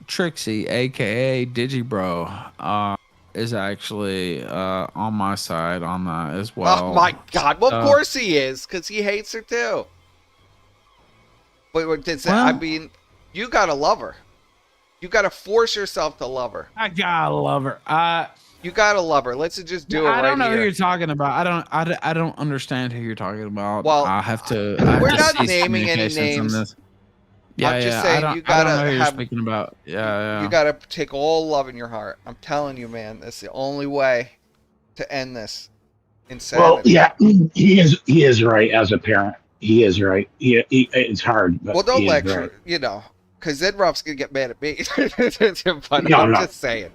Trixie, aka Digibro, is actually on my side on that as well. Oh my God! Well, of So- course he is, because he hates her too. But I Well- mean, you gotta love her. You gotta force yourself to love her. I gotta love her. You gotta love her. Let's just do it I don't right know who here. you're talking about. I don't understand who you're talking about. Well, I have to. we're to not cease naming any communications on names. this. Yeah, I'm just yeah. saying I don't, you I don't gotta know who you're have- speaking about. Yeah. You gotta take all love in your heart. I'm telling you, man. That's the only way to end this insanity. Well, yeah, he is right as a parent. He is right. It's hard, but Well, don't he is lecture, right. because then Ralph's gonna get mad at me. But No, I'm no. just saying.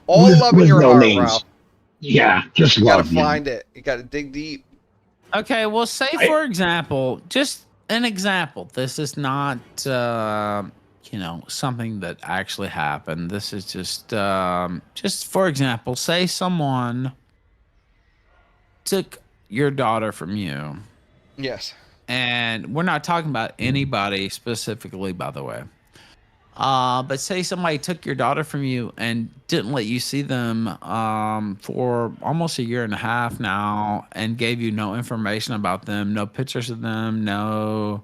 All With- love in with your no heart, names. Ralph. Yeah, just You gotta love man. find it. You gotta dig deep. Okay. Well, say for example, just an example. This is not, something that actually happened. This is just for example, say someone took your daughter from you. Yes. And we're not talking about anybody specifically, by the way. But say somebody took your daughter from you and didn't let you see them for almost a year and a half now, and gave you no information about them, no pictures of them, no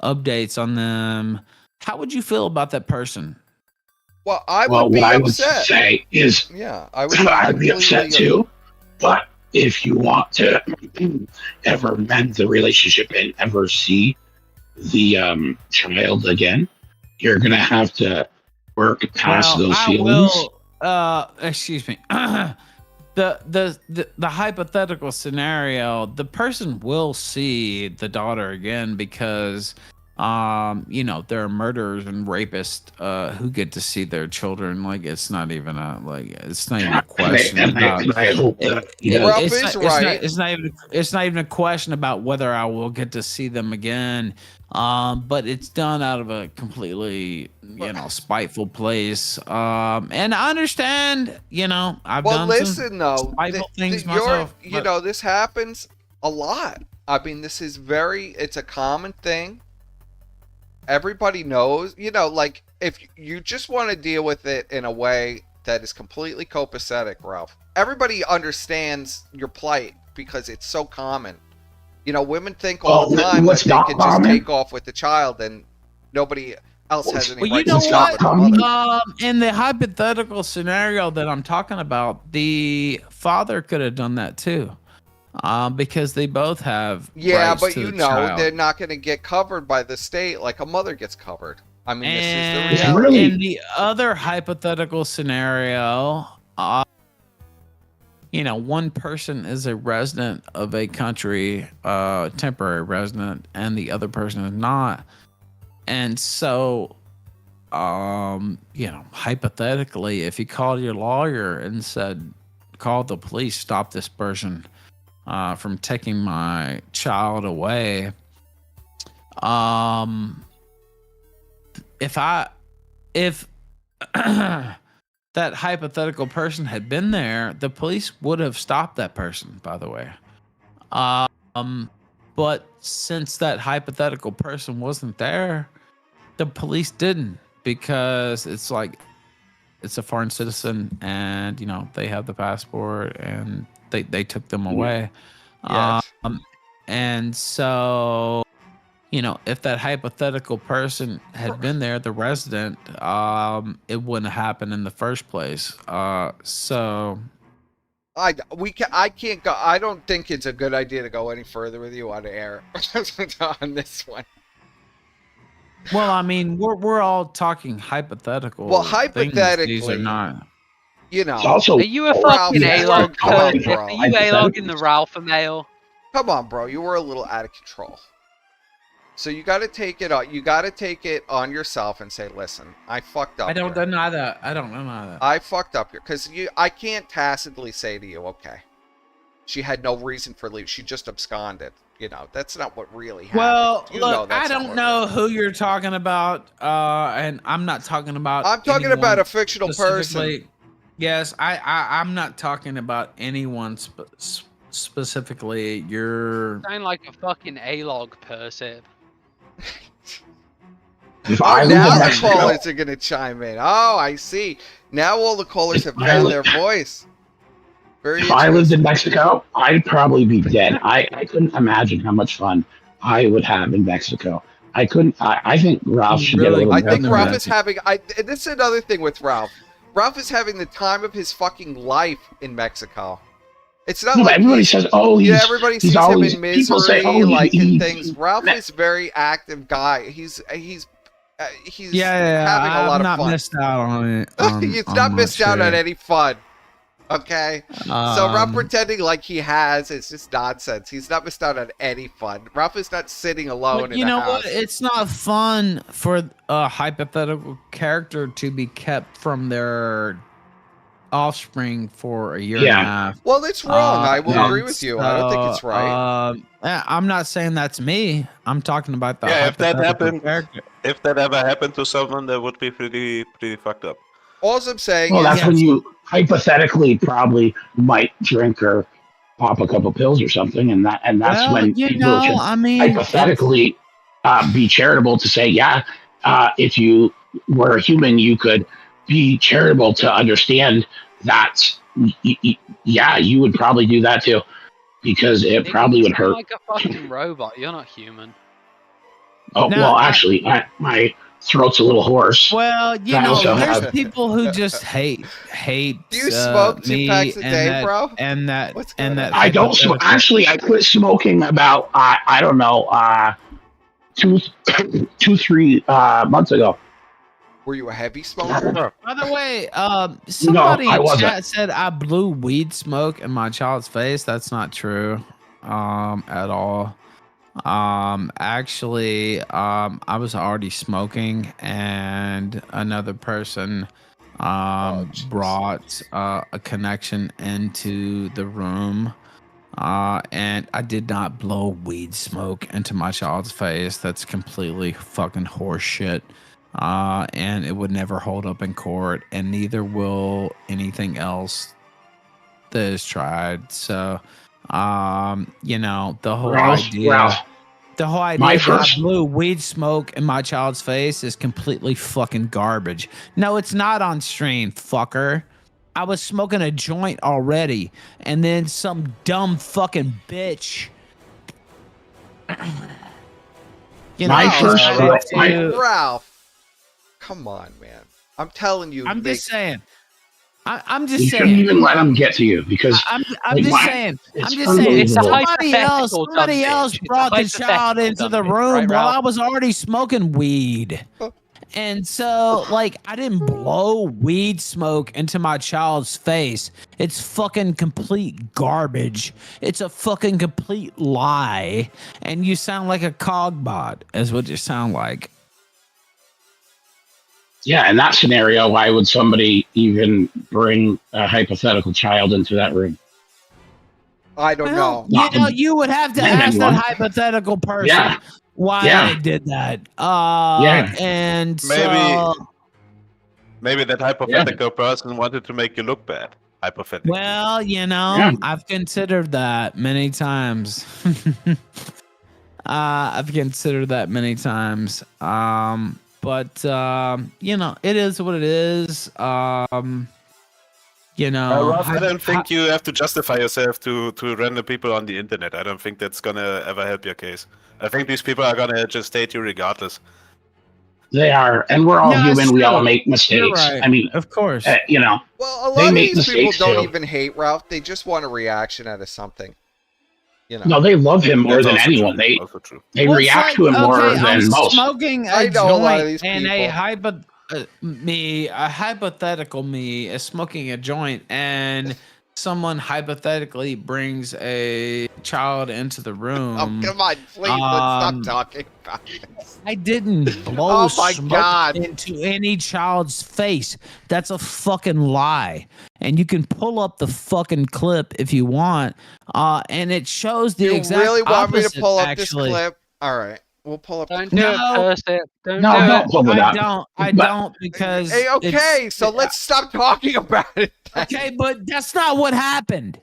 updates on them. How would you feel about that person? Well, I Well, would be what I would upset. say is, Yeah, I would. I'd be upset completely- too. But if you want to ever mend the relationship and ever see the child again, you're gonna have to work past those feelings. Excuse me. The hypothetical scenario, the person will see the daughter again because You know, there are murderers and rapists who get to see their children. Like it's not even a question about. I hope that Ralph is right. It's not even a question about whether I will get to see them again. But it's done out of a completely, spiteful place. And I understand, I've done listen though, spiteful things myself. This happens a lot. I mean, it's a common thing. Everybody knows, like if you just want to deal with it in a way that is completely copacetic, Ralph, everybody understands your plight because it's so common. Women think all the time that they can just take off with the child and nobody else has any right to stop with the mother. In the hypothetical scenario that I'm talking about, the father could have done that too. Because they both have rights but to the child. they're not going to get covered by the state like a mother gets covered. I mean, this is the reality. In the other hypothetical scenario, one person is a resident of a country, temporary resident, and the other person is not. And so, hypothetically, if you called your lawyer and said, call the police, stop this person from taking my child away, if that hypothetical person had been there, the police would have stopped that person, by the way. But since that hypothetical person wasn't there, the police didn't, because it's a foreign citizen and, they have the passport and they took them away. Yes. And so, if that hypothetical person had been there, the resident, it wouldn't have happened in the first place. So I can't go. I don't think it's a good idea to go any further with you on air on this one. Well, I mean, we're all talking hypothetical. Well, hypothetically, these are not. It's also, are you a fucking A-log person? Bro. Are you A-logging the Ralph mail? Come on, bro. You were a little out of control. So you got to take it on. You got to take it on yourself and say, "Listen, I fucked up." I don't deny that. I don't deny that. I fucked up here because I can't tacitly say to you, "Okay, she had no reason for leave. She just absconded." That's not what really happened. Well, look, I don't know who you're talking about, and I'm not talking about. I'm talking about a fictional person. Yes, I'm not talking about anyone specifically. You're sound like a fucking A-log person. Now the callers are gonna chime in. Oh, I see. Now all the callers have found their voice. If I lived in Mexico, I'd probably be dead. I couldn't imagine how much fun I would have in Mexico. I couldn't. I think Ralph should get a little. I think Ralph is having. This is another thing with Ralph. Ralph is having the time of his fucking life in Mexico. It's not like everybody says, "Oh, everybody sees him in misery, say, and things." Ralph is a very active guy. He's having a lot of fun. Not missed out on it. He's not missed out on any fun. Okay, so Ralph pretending like he has is just nonsense. He's not missed out on any fun. Ralph is not sitting alone in a house. What? It's not fun for a hypothetical character to be kept from their offspring for a year and a half. Well, it's wrong. I will agree with you. I don't think it's right. I'm not saying that's me. I'm talking about the if that hypothetical happened, character. if that ever happened to someone, that would be pretty fucked up. All I'm saying well, is... that's when you hypothetically probably might drink or pop a couple pills or something, and that's when people should hypothetically be charitable to say, if you were a human, you could be charitable to understand that, you would probably do that too, because it probably would hurt. Like a fucking robot, you're not human. Oh, well, actually, my throat's a little hoarse. Well, there's people who just hate. Do you smoke 2 packs a day, bro? And that I don't smoke. Actually, I quit smoking about I don't know 3 months ago. Were you a heavy smoker? By the way, somebody in chat said I blew weed smoke in my child's face. That's not true at all. Actually, I was already smoking, and another person jeez. brought a connection into the room. And I did not blow weed smoke into my child's face. That's completely fucking horseshit. And it would never hold up in court, and neither will anything else that is tried. So, you know, the whole idea My that I first, blew weed smoke in my child's face is completely fucking garbage. No, it's not on stream, fucker. I was smoking a joint already, and then some dumb fucking bitch. You know, My first decided girl- to- my- Ralph, come on, man. I'm telling you. I'm just saying. I'm you just shouldn't saying. even let him get to you because I'm like, just my- saying. it's I'm just saying. It's a unbelievable. hypothetical Somebody dumb else bitch. It's a brought the child hypothetical into dumb the bitch, room right, while Ralph? I was already smoking weed. And so, like, I didn't blow weed smoke into my child's face. It's fucking complete garbage. It's a fucking complete lie. And you sound like a cogbot, is what you sound like. Yeah, in that scenario, why would somebody even bring a hypothetical child into that room? I don't know. You know, you would have to Yeah, ask that anyone. hypothetical person Yeah. why Yeah. they did that. Yeah. And Maybe so, maybe that hypothetical person wanted to make you look bad. Hypothetically. well, you know, Yeah. I've considered that many times. I've considered that many times. But you know, it is what it is. You know, Rob, I don't think you have to justify yourself to random people on the internet. I don't think that's gonna ever help your case. I think these people are gonna just hate you regardless. They are, and we're all No, human. it's We all true. make mistakes. You're right. I mean, Of course. you know, Well, a They lot of make these people mistakes, don't too. even hate Ralph. They just want a reaction out of something. You know. no, they love him more That's than also anyone. true. They Also true. they Well, it's react like, to him more okay, I'm than most. smoking a I know a lot of joint, these and people. a hypothetical me is smoking a joint, and someone hypothetically brings a child into the Oh, room. come on, please, let's stop Um, talking about this. I didn't blow Oh my smoke God. into any child's face. That's a fucking lie. And you can pull up the fucking clip if you want. And it shows the You exact really want me to opposite, pull up actually. this clip? All right, we'll pull up. Don't the do clip. it, No. Percy. Don't No, do don't it. pull it I up. don't. I But- don't because Hey, okay, it's- so let's stop talking about it. then. Okay, but that's not what happened.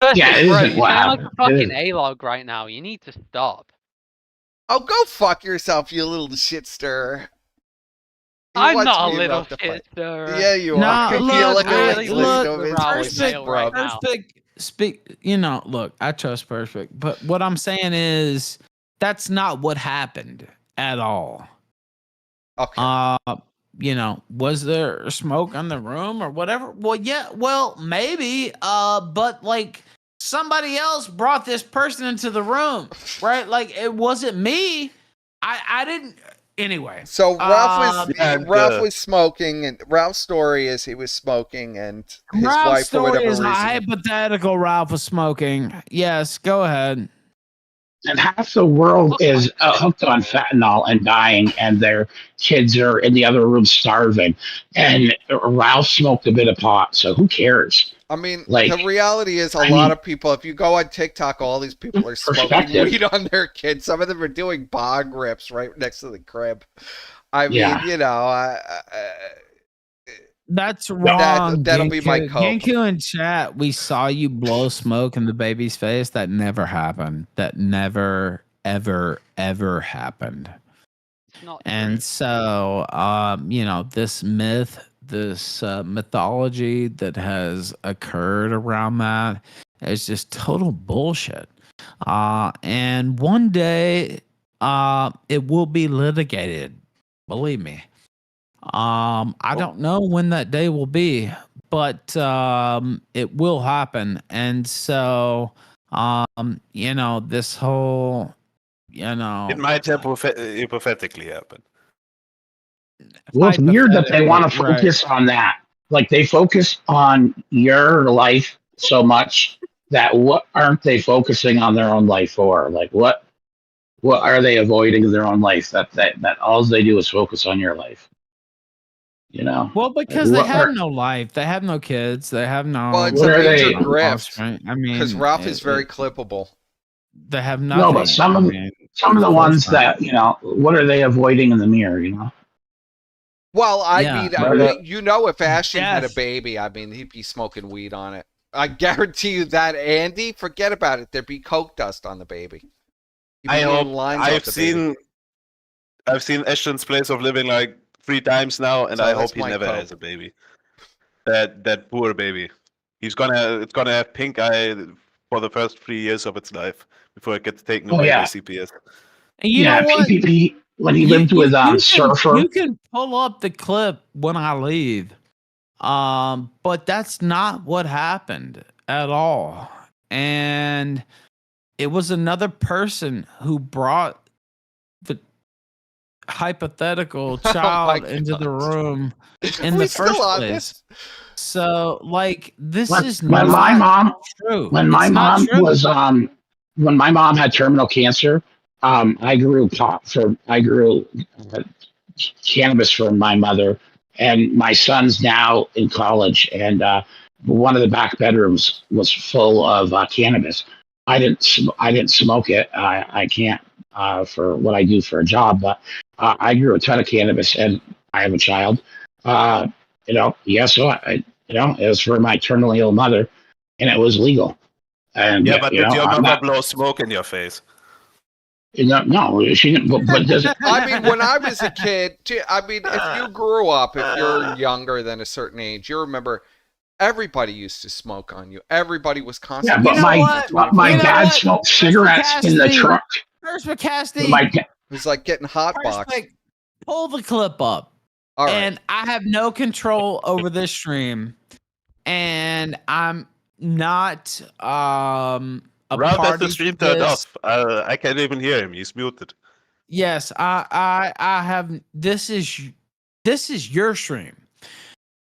Percy, Yeah, it bro, isn't you what sound like a happened. It fucking isn't. A-log right now. You need to stop. Oh, go fuck yourself, you little shit stirrer. He I'm wants not a me to little interrupt the fight. shit stirrer. Yeah, you No, are. look, you look I- at really the look, list of the his Ralph voices, male right bro. now. Speak, you know, look, I trust Perfect, but what I'm saying is that's not what happened at all. Okay. You know, was there smoke in the room or whatever? Well, yeah, well, maybe, but like somebody else brought this person into the room, right? Like it wasn't me. I didn't anyway. So Ralph Yeah, was smoking, and Ralph's story is he was smoking, and his Ralph's wife, for story whatever is a reason, hypothetical Ralph was smoking. Yes, go ahead. And half the world is hooked on fentanyl and dying, and their kids are in the other room starving. And Ralph smoked a bit of pot, so who cares? I mean, Like, the reality is a I lot mean- of people, if you go on TikTok, all these people are smoking Perspective. weed on their kids. Some of them are doing bong rips right next to the crib. I mean, Yeah. you know, That's wrong. that'll be my Genku. cope. Genku in chat, we saw you blow smoke in the baby's face. That never happened. That never, ever, ever happened. It's not And so, you know, this myth, this mythology that has occurred around that is just total bullshit. And one day, it will be litigated. Believe me. I don't know when that day will be, but it will happen. And so, you know, this whole, you know, It might hypothetically happen. Well, it's weird that they want to Right. focus on that. Like, they focus on your life so much that what aren't they focusing on their own life for? Like, what What are they avoiding in their own life? That all they do is focus on your life. You know. Well, because they have no life, they have no kids, they have no. Well, it's What a are major they- grift. Right? I Because mean, Ralph is very clippable. they have No, nothing. but some I of mean, the of course ones not. that what are they avoiding in the mirror? You know. Well, I Yeah. mean, Right. if Ashton had a Yes. baby, I mean, he'd be smoking weed on it. I guarantee you that, Andy. Forget about it. There'd be coke dust on the baby. He'd be I hope. eating lines off I've the baby. seen Ashton's place of living like 3 times now, and So I that's hope he my never coke. has a baby. That poor baby. It's gonna have pink eye for the first 3 years of its life before it gets taken Oh, away yeah. by CPS. And you know what? PPP when he lived with Surfer. You can pull up the clip when I leave. But that's not what happened at all. And it was another person who brought the hypothetical child into the room in We the still first on place. this? So, like, this is When not my mom true. when my It's not mom true. was when my mom had terminal cancer, I grew cannabis for my mother, and my son's now in college, and one of the back bedrooms was full of cannabis. I didn't smoke it. I can't for what I do for a job, but I grew a ton of cannabis, and I have a child. So it was for my terminally ill mother, and it was legal. And Yeah, but did your I'm mother not, blow smoke in your face? no, she didn't. But does it? I mean, when I was a kid, I mean, if you grew up, if you're younger than a certain age, you remember everybody used to smoke on you. Everybody was Yeah, constantly. but You know what? my You know dad what? smoked cigarettes in the Cassidy. trunk. First, Cassidy, It was like getting hot boxed. pull the clip up. All right. And I have no control over this stream. And I'm not a Ralph has party the stream to turned this. off. I can't even hear him. He's muted. Yes, I have. This is your stream.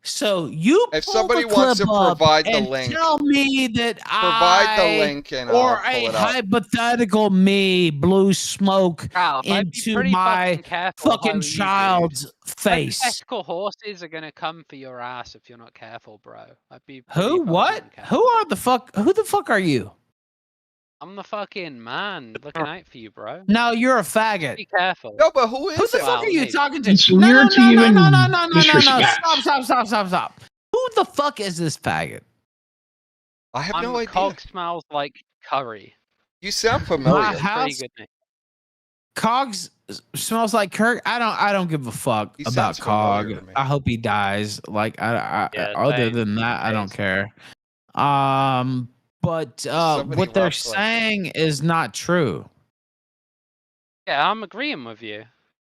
So you If pull somebody the wants clip to up provide the and link, tell me that provide the link and or I'll pull a it up. hypothetical me blew smoke Ralph, I'd be into pretty my fucking careful how fucking you use child's these. face. Hypothetical horses are gonna come for your ass if you're not careful, bro. I'd be pretty Who? What? fucking careful. Who the fuck are you? I'm the fucking man looking out for you, bro. No, you're a faggot. Be careful. No, but who is Who the it? fuck are you maybe. talking to? It's weird to even disrespect. Stop. Who the fuck is this faggot? I have no idea. Cog smells like curry. You sound My familiar. Pretty house good name. Cogs smells like Kirk. I don't give a fuck He about sounds familiar Cog. to me. I hope he dies. Like Yeah, other same. than that, I don't care. But Somebody what they're left, like- saying is not true. Yeah, I'm agreeing with you.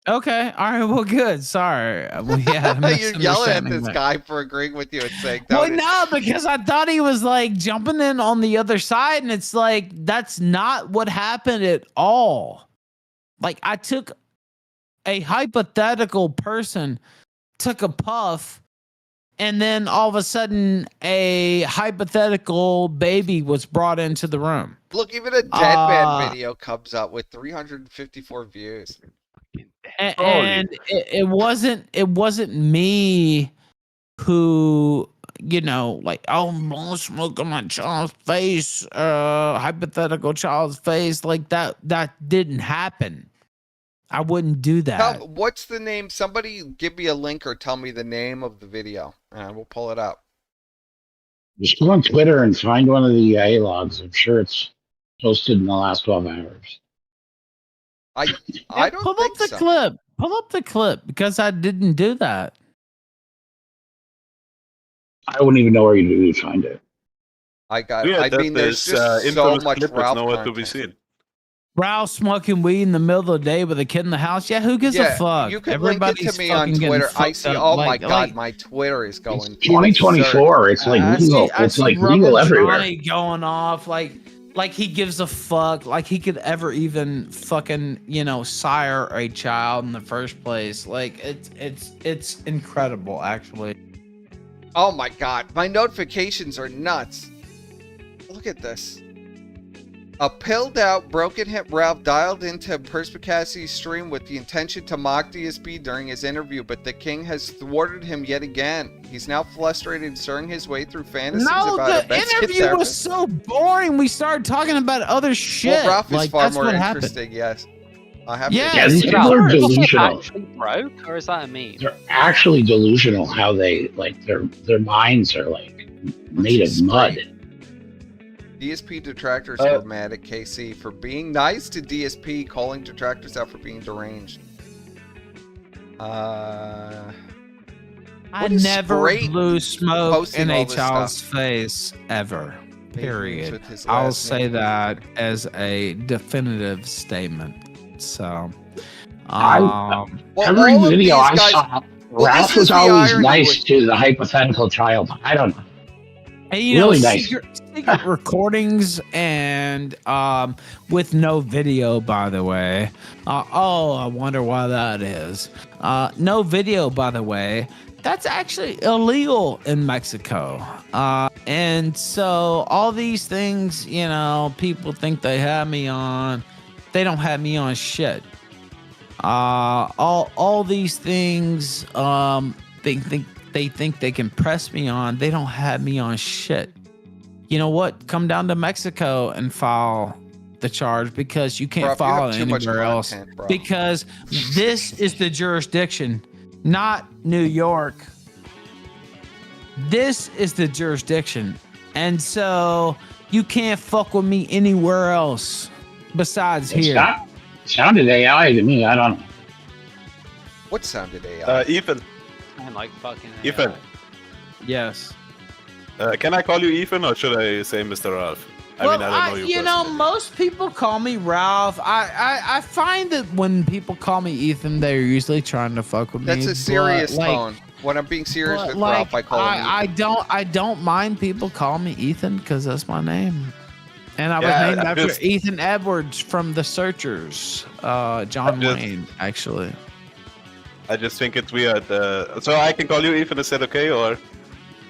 Okay, all right, well, good. Sorry, we had a You're yelling at misunderstanding this there. guy for agreeing with you and saying, Well, "Don't it?" no, because I thought he was like jumping in on the other side, and it's like that's not what happened at all. Like I took a hypothetical person, took a puff, and then all of a sudden a hypothetical baby was brought into the room. Look, even a dead man video comes up with 354 views. And it wasn't me who, like, oh, I'm blowing smoke on my child's face, hypothetical child's face, like that didn't happen. I wouldn't do that. What's the name? Somebody give me a link or tell me the name of the video, and we'll pull it up. Just go on Twitter and find one of the A logs. I'm sure it's posted in the last 12 hours. I don't pull think up the so. clip. Pull up the clip because I didn't do that. I wouldn't even know where you would find it. I Yeah, mean, there's just so infamous much clip is Ralph nowhere to be content. seen. Ralph smoking weed in the middle of the day with a kid in the house. Yeah, who gives a fuck? You can link it to me on fucking getting Twitter. I fucked see. up. Oh my Like- god, like- my Twitter is going. 2024. It's like legal. It's like legal Rubber everywhere. Johnny going off like he gives a fuck, like he could ever even fucking sire a child in the first place. Like it's incredible, actually. Oh my god, my notifications are nuts. Look at this. A pilled out, broken hip Ralph dialed into Perspicacy's stream with the intention to mock DSP during his interview, but the king has thwarted him yet again. He's now frustrated and stirring his way through fantasies No, about a the Mexican interview was therapist. so boring. We started talking about other shit. Well, Ralph is like, far that's more what happened. interesting, yes. I have Yeah, to Yeah, agree. these people are delusional. Actually broke, or is that a meme? They're actually delusional. How they like their minds are like made is of mud. great. DSP detractors were mad at KC for being nice to DSP, calling detractors out for being deranged. I What is never Sprite blew smoke posting in all a this child's stuff? face ever. Names Period. with his I'll last say name. that as a definitive statement. So, Well, Well, every all of video these I guys- saw, Well, Ralph this was is the always irony nice with- to the hypothetical child. I don't know. and, you Really know, nice. secret recordings and with no video, by the way. I wonder why that is. No video, by the way. That's actually illegal in Mexico. And so all these things, you know, people think they have me on. They don't have me on shit. All these things, they think they can press me on. They don't have me on shit. You know what? Come down to Mexico and file the charge, because you can't Bro, you file have it too much anywhere else. content, bro. Because this is the jurisdiction, not New York. This is the jurisdiction. And so you can't fuck with me anywhere else besides here. Sounded AI to me. I don't know. What sounded AI? Ethan. And like fucking. Ethan. Yes. Can I call you Ethan, or should I say Mr. Ralph? I mean, I don't know you. You know, personally. most people call me Ralph. I find that when people call me Ethan, they're usually trying to fuck with me. That's a serious but, like, tone. When I'm being serious but, with like, Ralph, I call him Ethan. I don't mind people calling me Ethan, because that's my name. And I was Yeah, named I'm after just- Ethan Edwards from The Searchers. John Wayne, actually. I just think it's weird. So I can call you Ethan, is that okay? Or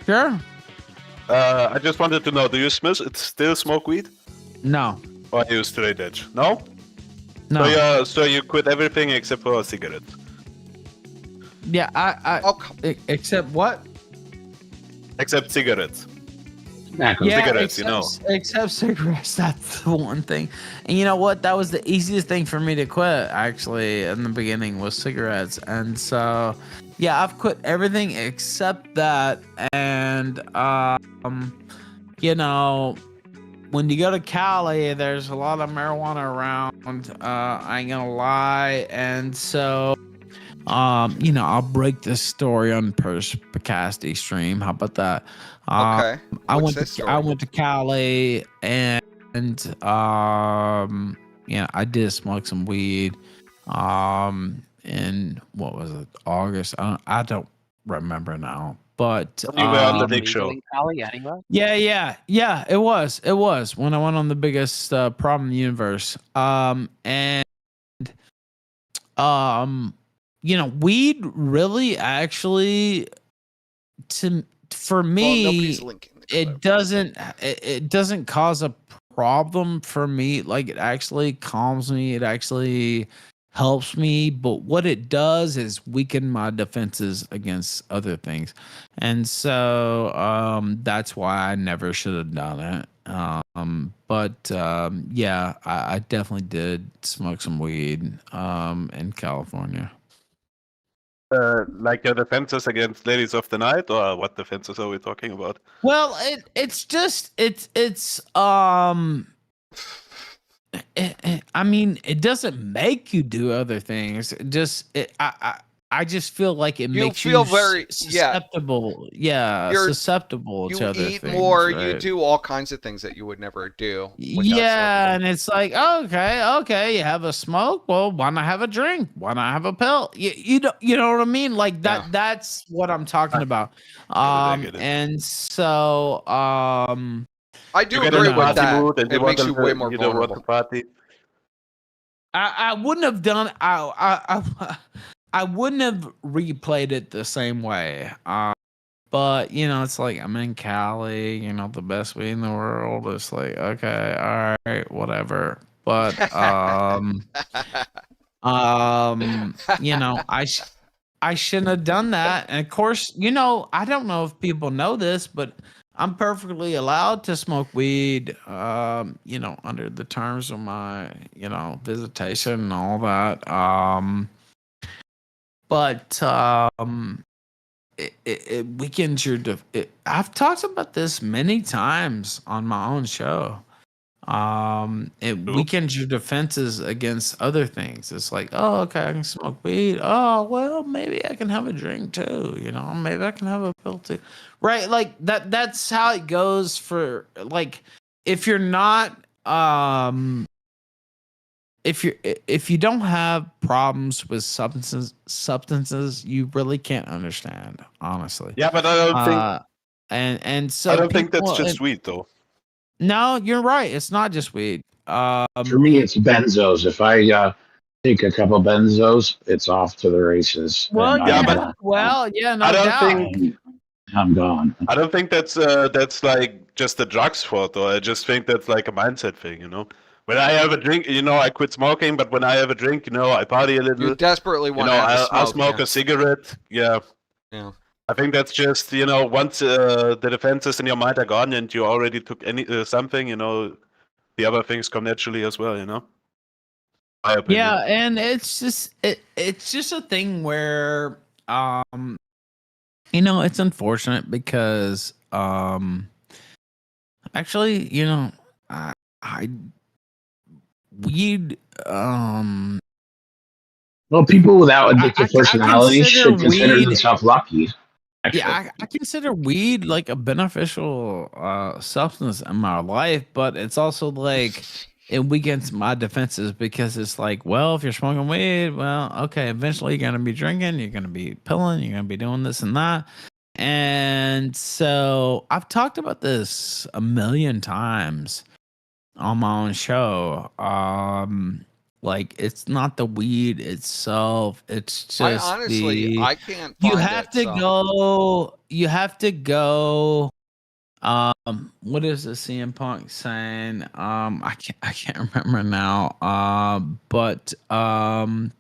Sure. I just wanted to know, do you still smoke weed? No. Or are you straight edge? No? No. So you quit everything except for cigarettes? Yeah, except what? Except cigarettes. Tobacco. Cigarettes, except cigarettes. That's the one thing. And you know what? That was the easiest thing for me to quit, actually, in the beginning, was cigarettes. And so, yeah, I've quit everything except that. And, you know, when you go to Cali, there's a lot of marijuana around. I ain't gonna lie. And so, you know, I'll break this story on Perspicacity stream. How about that? Okay. I What's went this to story? I went to Cali and yeah, I did smoke some weed. In what was it, August? I don't remember now. But You were on the Legal big show. in Cali anyway. yeah, it was when I went on the biggest problem in the universe. And you know, weed really actually for Well, me, nobody's linking the clip. it doesn't cause a problem for me. Like, it actually calms me. It actually helps me. But what it does is weaken my defenses against other things. And so that's why I never should have done it. But yeah, I definitely did smoke some weed in California. Like your defenses against ladies of the night, or what defenses are we talking about? Well, I mean, it doesn't make you do other things. I just feel like it You makes feel you very- susceptible. Yeah, You're- susceptible You to other eat things. more, you right? do all kinds of things that you would never do. without Yeah, smoking. and it's like, okay, you have a smoke. Well, why not have a drink? Why not have a pill? You know what I mean? Like that. Yeah. That's what I'm talking about. I get it. And so I do You get agree in a with party that. mood and It makes you to- way more you don't want vulnerable. to party. I wouldn't have done. I wouldn't have replayed it the same way. But you know, it's like I'm in Cali, you know, the best weed in the world. It's like, okay, all right, whatever. But you know, I shouldn't have done that. And of course, you know, I don't know if people know this, but I'm perfectly allowed to smoke weed, you know, under the terms of my, you know, visitation and all that. But it weakens your. I've talked about this many times on my own show. It weakens your defenses against other things. It's like, oh, okay, I can smoke weed. Oh, well, maybe I can have a drink too. You know, maybe I can have a pill too. Right? Like that's how it goes for like if you're not if you don't have problems with substances, you really can't understand, honestly. Yeah, but I don't think and so I don't think that's people- just weed though. No, you're right. It's not just weed. For me, it's benzos. If I take a couple benzos, it's off to the races. Well, And yeah, I'm but- gone. well, yeah, no I don't doubt. think I'm gone. I don't think that's like just the drugs fault though. I just think that's like a mindset thing, you know. When I have a drink, you know, I quit smoking, but when I have a drink, you know, I party a little. You desperately You want know, to have I'll a smoke a cigarette. Yeah. Yeah. I think that's just, you know, once the defenses in your mind are gone and you already took something, you know, the other things come naturally as well, you know. My opinion. Yeah, and it's just a thing where you know, it's unfortunate because actually, you know, I weed Well, people without I addictive personalities consider should consider weed- themselves lucky. Actually. yeah, I consider weed like a beneficial substance in my life, but it's also like it weakens my defenses because it's like, well, if you're smoking weed, well, okay, eventually you're gonna be drinking, you're gonna be pilling, you're gonna be doing this and that. And so I've talked about this a million times on my own show. Like it's not the weed itself, it's just I honestly, the I can't. you find have it, to so. go you have to go what is the CM Punk saying? I can't remember now. But I've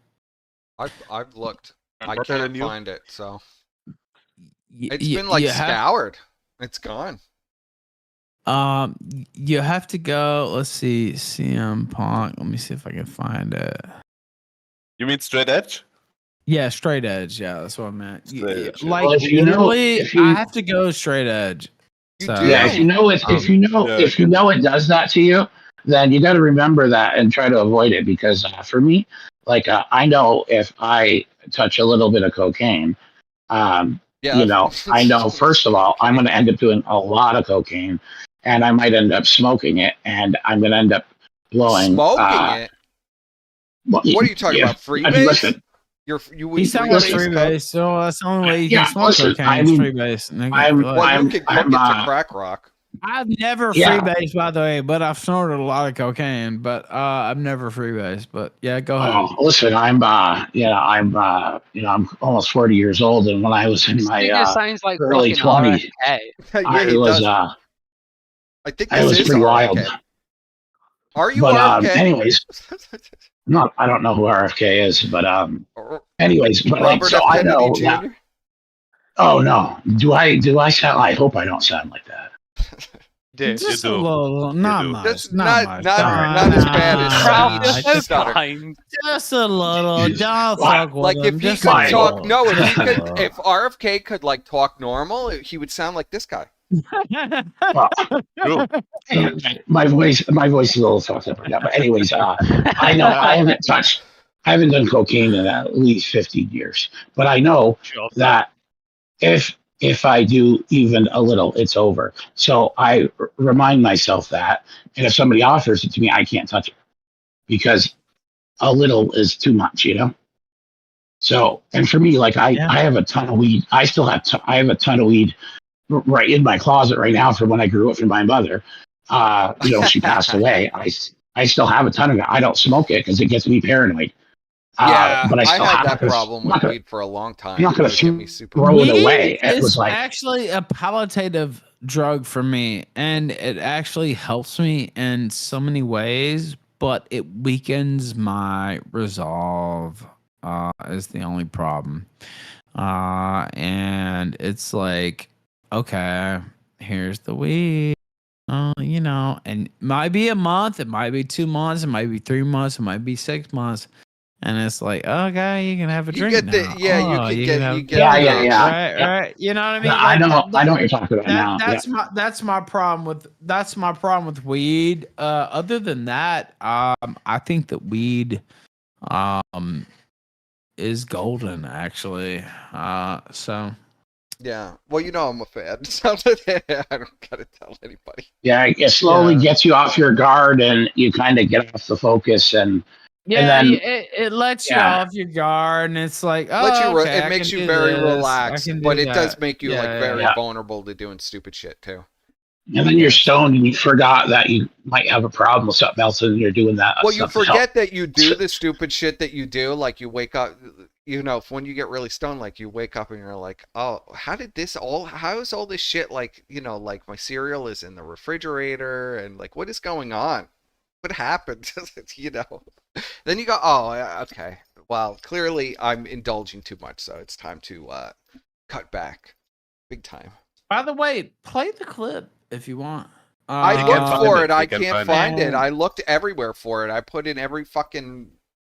looked. I better can't than you. find it, so it's been like scoured. It's gone. You have to go. Let's see, CM Punk. Let me see if I can find it. You mean straight edge? Yeah, straight edge. Yeah, that's what I meant. Straight edge, yeah. Like Well, if you know- literally, if you- I have to go straight edge. You So- do? Yeah, if you know it, if you know yeah. if you know it does that to you, then you got to remember that and try to avoid it. Because for me, like I know if I touch a little bit of cocaine, Yeah. you know, I know first of all I'm going to end up doing a lot of cocaine, and I might end up smoking it, and I'm going to end up blowing. Smoking it. What are you talking about? I mean, Freebase? listen, He's talking about freebase, so that's the only way you Yeah, can smoke listen, cocaine. I is mean, freebase. nigga. I'm- Like, Well, I'm- you could I'm, hook it to crack rock. I've never Yeah. freebased, by the way, but I've snorted a lot of cocaine. But I've never freebased. But yeah, go ahead. Oh, listen, I'm almost 40 years old, and when I was in This my nigga sounds like early fucking 20s, RFK. Yeah, I he was does. I think I this was is pretty wild. RFK. Are you But RFK? anyways, I don't know who RFK is, but anyways, but like, Robert so F. I Kennedy know. Jr. That, oh no, do I sound? I hope I don't sound like that. Dude. Just you a do. little, not do. much, Just not not- much. not as bad as Ralph, Speech you're so stutter. kind. Just a little. Don't Like- fuck with Like him. if he just could a fine. talk, little. no, if he Just a could, little. if RFK could like talk normal, he would sound like this guy. Well, True. my voice is a little fucked up right now. But anyways, I know I haven't done cocaine in at least 15 years, but I know that if I do even a little, it's over. So I remind myself that, and if somebody offers it to me, I can't touch it because a little is too much, you know. So, and for me, like I have a ton of weed. I still have I have a ton of weed right in my closet right now from when I grew up from my mother. She passed away. I still have a ton of it. I don't smoke it because it gets me paranoid. Yeah, but I still had have that to. problem with weed for a long time. I'm not going It would get me to super throw it Weed away. It is was like, actually a palliative drug for me, and it actually helps me in so many ways, but it weakens my resolve. Is the only problem. And it's like, okay, here's the weed. You know, and it might be a month, it might be 2 months, it might be 3 months, it might be 6 months. And it's like, okay, you can have a You drink get the now. yeah, you Oh, can you get have you get yeah, the yeah, itch. yeah. right, yeah. right. You know what I mean? No, Like, I know what you're talking about now. that's my problem with weed. Other than that, I think that weed is golden actually. So Yeah. Well, you know I'm a fan. So I don't gotta tell anybody. Yeah, it slowly Yeah. gets you off your guard, and you kind of get off the focus, and yeah, then it lets you yeah, off your guard, and it's like, Let you oh, okay, it I makes can you do very this, I relaxed, can but do it does that. make you Yeah, like yeah, very yeah. vulnerable to doing stupid shit too. And then you're stoned, and you forgot that you might have a problem with something else, and you're doing that Well, you stuff to help. forget that you do the stupid shit that you do. Like you wake up, you know, when you get really stoned, like you wake up and you're like, oh, how is all this shit, like, you know, like my cereal is in the refrigerator and like, what is going on? What happened? You know, then you go, oh, okay. Well, clearly I'm indulging too much. So it's time to cut back big time. By the way, play the clip if you want. I looked for it. I can't find it. it. I looked everywhere for it. I put in every fucking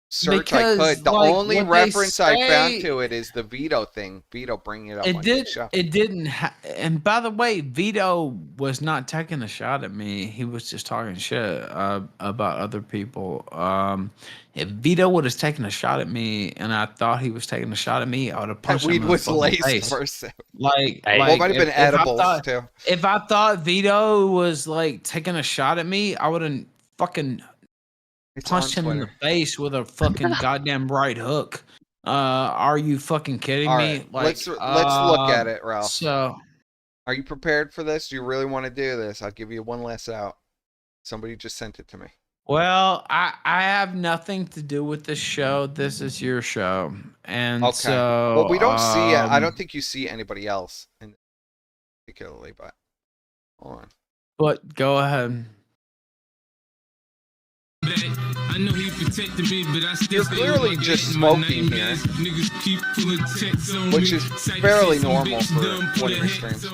search Because, I could. The like, only what they reference I found say- to it is the Vito thing. Vito bringing it up on It his did. show. It didn't. And by the way, Vito was not taking a shot at me. He was just talking shit about other people. If Vito would have taken a shot at me, and I thought he was taking a shot at me, I would have That punched him weed in the was fucking laced face. first. Like, Well, it might have been edibles too. If I thought Vito was like taking a shot at me, I would have fucking punched him in the face with a fucking goddamn right hook. Are you fucking kidding All me? right, Like, let's look at it, Ralph. So, are you prepared for this? Do you really want to do this? I'll give you one last out. Somebody just sent it to me. well, I have nothing to do with this show. This is your show, and Okay. so Well, we don't see it. I don't think you see anybody else, particularly. But hold on. But go ahead. I know he protected me, but I still You're clearly just smoking here, which is fairly normal for one of your streams.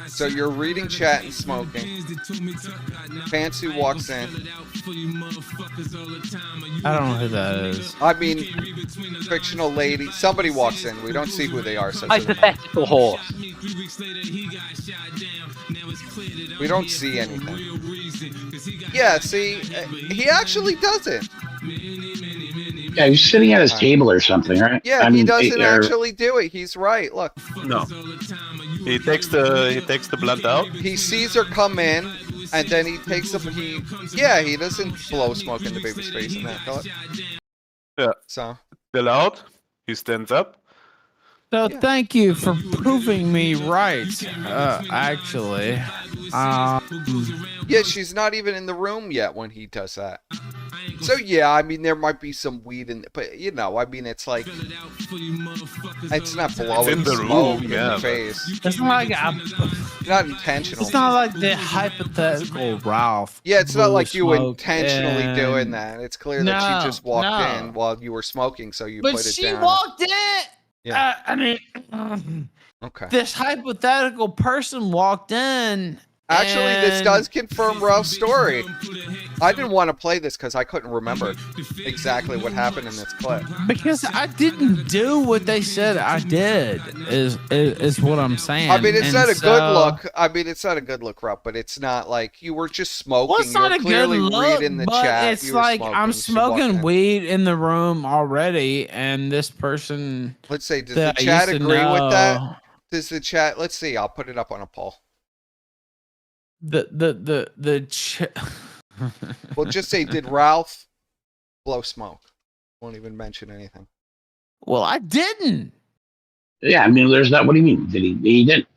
So you're reading chat and smoking. Fancy walks in. I don't know who that is. I mean, fictional lady. Somebody walks in. We don't see who they are. So Hypothetical horse. we don't see anything. Yeah, see, he actually doesn't. Yeah, he's sitting at his table or something, right? Yeah, he doesn't actually do it. He's right. Look. No. He takes the blunt out. He sees her come in, and then he takes up. He doesn't blow smoke in the baby's face in that color. Yeah. So. Still out. He stands up. So thank you for proving me right. Actually, yeah, she's not even in the room yet when he does that. So yeah, I mean there might be some weed in, but you know, I mean it's like it's not blowing in the smoke room, in yeah, the face. it's not like Not intentional. it's not like the hypothetical Ralph. Yeah, it's not like you smoke intentionally doing and- that. It's clear that she just walked No. in while you were smoking, so you But put it she down. walked in. Yeah. I mean, Okay. this hypothetical person walked in. Actually, this and- does confirm Ralph's story. I didn't want to play this because I couldn't remember exactly what happened in this clip. Because I didn't do what they said I did. Is what I'm saying. I mean, it's And not a so- good look. I mean, it's not a good look, Rob, but it's not like you were just smoking. Well, it's not You're a clearly good look, reading the but chat. it's You were like smoking. I'm She walked smoking in. weed in the room already, and this person. Let's say, does the that I chat used to agree with that? know- Does the chat? Let's see. I'll put it up on a poll. We'll just say, did Ralph blow smoke? Won't even mention anything. Well, I didn't. Yeah, I mean, there's that. What do you mean? Did he? He didn't.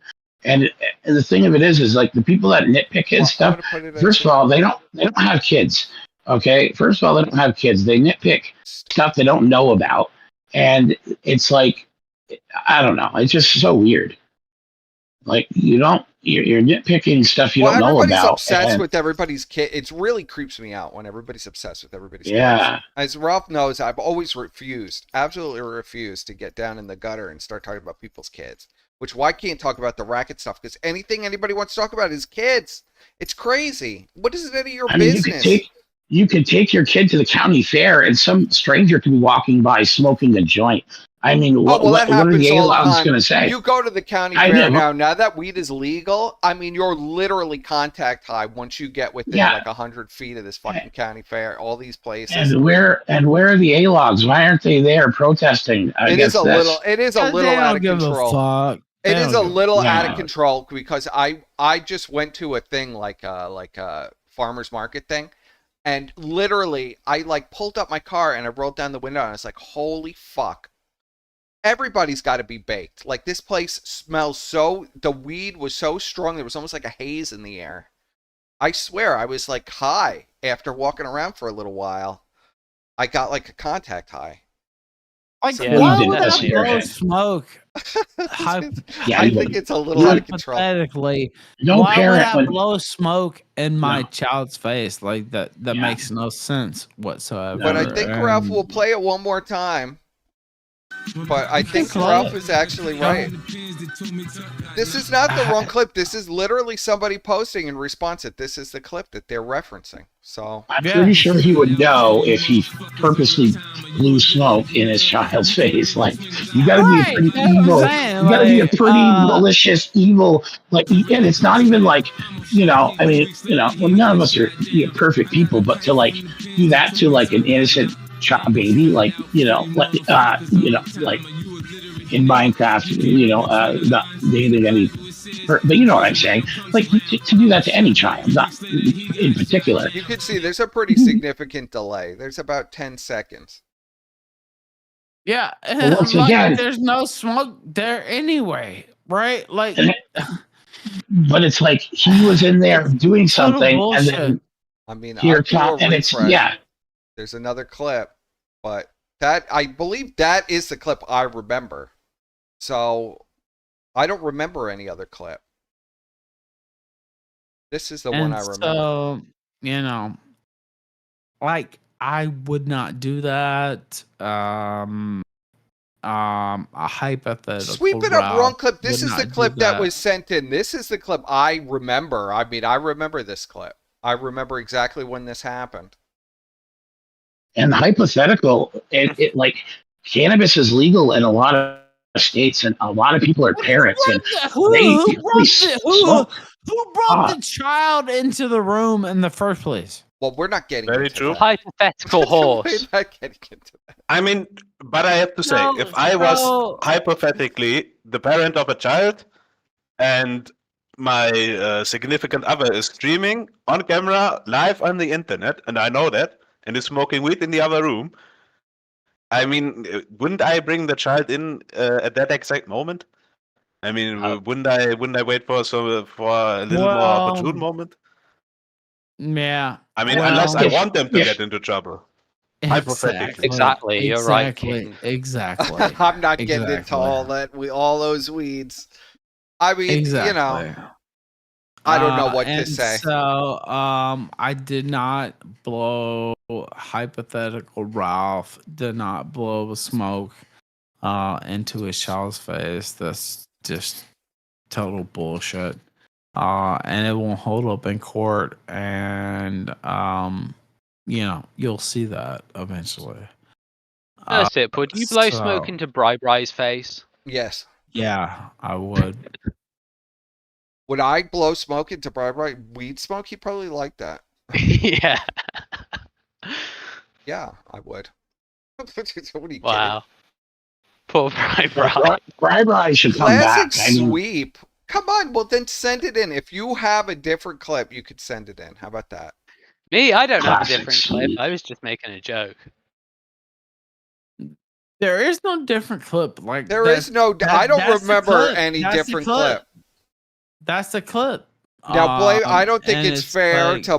And the thing of it is like the people that nitpick his stuff. First of all, they don't have kids. Okay, first of all, they don't have kids. They nitpick stuff they don't know about, and it's like, I don't know. It's just so weird. Like you're nitpicking stuff you Well, don't know everybody's about. obsessed And with everybody's kid. It really creeps me out when everybody's obsessed with everybody's kids. yeah, As Ralph knows, I've always absolutely refused to get down in the gutter and start talking about people's kids. Which why can't talk about the racket stuff? Because anything anybody wants to talk about is kids. It's crazy. What is it any of your business? You could take your kid to the county fair, and some stranger could be walking by smoking a joint. I mean, what are the A-Logs going to say? You go to the county fair now that weed is legal, I mean, you're literally contact high once you get within like 100 feet of this fucking county fair, all these places. And where are the A-Logs? Why aren't they there protesting? It is a little out of control. It is a little out of control because I just went to a thing like a farmer's market thing. And literally, I like pulled up my car and I rolled down the window and I was like, holy fuck. Everybody's got to be baked. Like this place smells the weed was so strong. There was almost like a haze in the air. I swear I was like high after walking around for a little while. I got like a contact high. Like, why would that blow smoke? I think it's a little out of control. Hypothetically, why would that blow smoke in my child's face? Like that makes no sense whatsoever. But I think Ralph will play it one more time. But I think Ralph is actually right. This is not the wrong clip. This is literally somebody posting in response that this is the clip that they're referencing. So I'm pretty sure he would know if he purposely blew smoke in his child's face. Like you got to be a pretty evil. You got to be a pretty malicious, evil. Like, and it's not even like, I mean, well, none of us are perfect people, but to like do that to like an innocent child baby, like like in Minecraft, not dating any, but you know what I'm saying. Like to do that to any child, not in particular. You can see there's a pretty significant delay. There's about 10 seconds. Yeah, once again, there's no smoke there anyway, right? Like, but it's like he was in there doing something, and then I mean, and it's There's another clip, but I believe that is the clip I remember. So I don't remember any other clip. This is the one I remember. So, like I would not do that. A hypothetical. Sweep it up, wrong clip. This is the clip that was sent in. This is the clip I remember. I mean, I remember this clip. I remember exactly when this happened. And hypothetical, it like cannabis is legal in a lot of states, and a lot of people are parents. And who brought the child into the room in the first place? Well, we're not getting very true. Hypothetical horse. We're not getting into that. I mean, but I have to say, if I was hypothetically the parent of a child, and my significant other is streaming on camera live on the internet, and I know that, and is smoking weed in the other room, I mean, wouldn't I bring the child in at that exact moment? I mean, wouldn't I wait for a little more opportune moment? Yeah. I mean, unless I want them to get into trouble. Hypothetically. Exactly. You're right, King. Exactly. I'm not getting into all those weeds. I mean, I don't know what to say. So, I did not blow hypothetical Ralph did not blow smoke into his child's face. That's just total bullshit. And it won't hold up in court, and you'll see that eventually. That's it. Would you blow smoke into Bri-Bri's face? Yes. Yeah, I would. Would I blow smoke into Bri-Bri? Weed smoke? He'd probably like that. Yeah. Yeah, I would. What are you wow. Poor Bri-Bri. Bri-Bri should come back. Sweep. Come on, well then send it in. If you have a different clip, you could send it in. How about that? Me? I don't have a different clip. I was just making a joke. There is no different clip. Like there is no. I don't remember any different clip. That's the clip. Now, I don't think it's fair to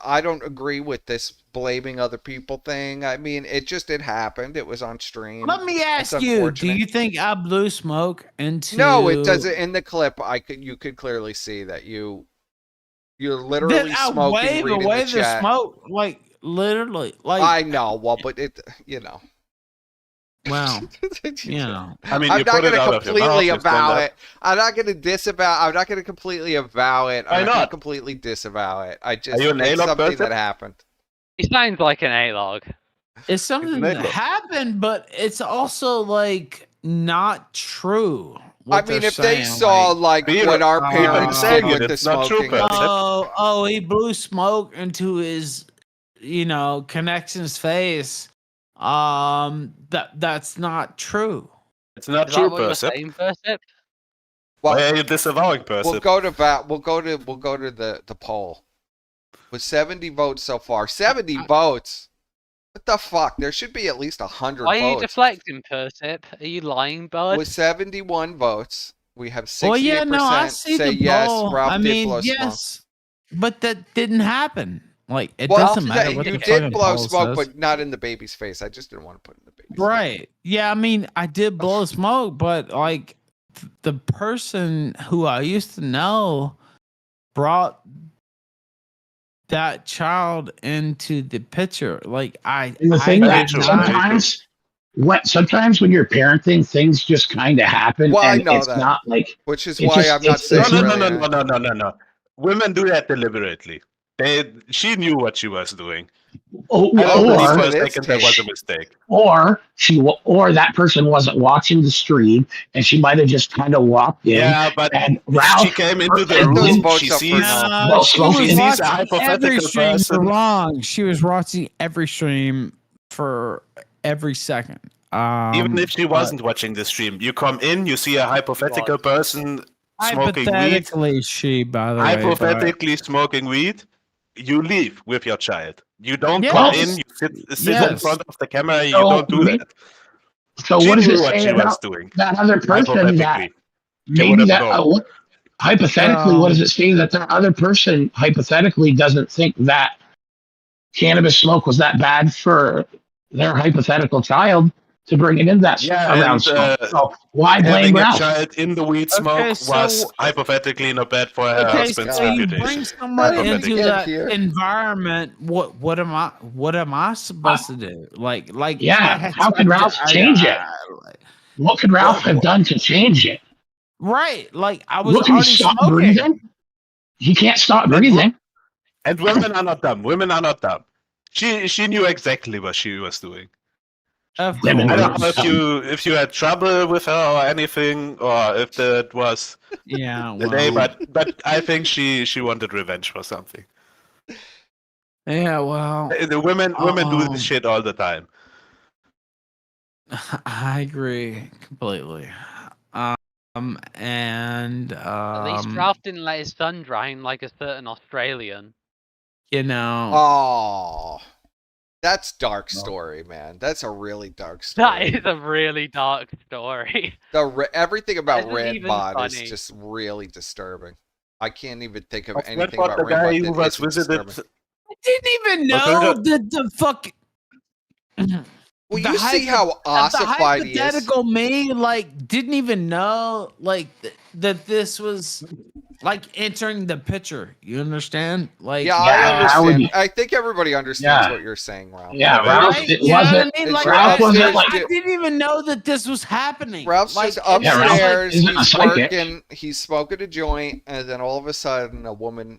I don't agree with this blaming other people thing. I mean, it happened. It was on stream. Let me It's ask you: do unfortunate. you think I blew smoke into? No, it doesn't. In the clip, you could clearly see that you're literally That I smoking, wave reading away the the chat. smoke, like literally, like I know, well, but it, you know. Wow. Yeah. I mean, I'm you not put it going to out of your mouth, completely you've done avow that. it. I'm not going to disavow. I'm not going to completely avow it. Why I'm not going to not? completely disavow it. I just, Are you an it's A-log something person? that happened. He sounds like an A-log. It's something that happened, but it's also like not true. I mean, if they saw like what our parents did with the smoking. Oh, he blew smoke into his, connection's face. That's not true. It's not Is true, that what you're Persip. saying, Persip? Why are you disavowing Persip? We'll go to the poll. With 70 votes so far. 70 votes. What the fuck? There should be at least 100 Why are you votes. deflecting, Persip? Are you lying, bud? With 71 votes, we have 68% Well, yeah, no, I see say the yes. poll. Ralph I did mean, blow yes, smoke. but that didn't happen. Like, it Well, doesn't matter what you the did fucking blow poll smoke, says. but not in the baby's face. I just didn't want to put it in the baby's Right. Yeah, I mean, I did blow smoke, but like the person who I used to know brought that child into the picture. Like And the thing that sometimes when you're parenting, things just kind of happen, Well, I and know it's that. not like Which is it why just- I'm not it's- saying it's- No. Women do that deliberately. She knew what she was doing. Oh, I don't believe for a or- second that was a mistake. or that person wasn't watching the stream, and she might have just kind of walked in. Yeah, but and if Ralph, she came into the and room, didn't- she sees, she was she sees a watching every hypothetical stream person. wrong. She was watching every stream for every second. Even if she wasn't watching the stream, you come in, you see a hypothetical person smoking weed. Hypothetically, she, by the way. Hypothetically smoking weed, you leave with your child. You don't Yes. come in, you sit in Yes. front of the camera, you So, don't do that. So She what does knew it what say she was about doing. that other person that Hypothetically. She maybe would've that known. hypothetically, what does it say that the other person hypothetically doesn't think that cannabis smoke was that bad for their hypothetical child to bring it in that around smoke? So why blame having Ralph? a child in the weed smoke was hypothetically not bad for her husband's so you reputation. bring someone into Hypothetically. that environment. What am I supposed to do? Like Yeah, how can Ralph change it? What could Ralph have done to change it? Right, like I was Look, he already stopped smoking. breathing. He can't stop breathing. And women are not dumb. Women are not dumb. She knew exactly what she was doing. Of I don't know course. if you had trouble with her or anything, or if that was the day, but I think she wanted revenge for something. Yeah, well, The women do this shit all the time. I agree completely. And At least Ralph didn't let his son drown like a certain Australian. Oh, that's dark story, man. That's a really dark story. That is a really dark story. Everything about Isn't Red even Bot is funny. just really disturbing. I can't even think of Red anything Bot, about the Red guy Bot who that was isn't visited. disturbing. I didn't even know the fuck. Well, you see how ossified he is. The hypothetical me, like, didn't even know, like, that this was, like, entering the picture. You understand? Like, Yeah, I understand. I think everybody understands what you're saying, Ralph. Yeah, Ralph right? it You know what I wasn't. mean? Like, Ralph wasn't like. I didn't even know that this was happening. Ralph's like, just it was just like- upstairs, isn't a he's psychic. working, he's smoking a joint, and then all of a sudden a woman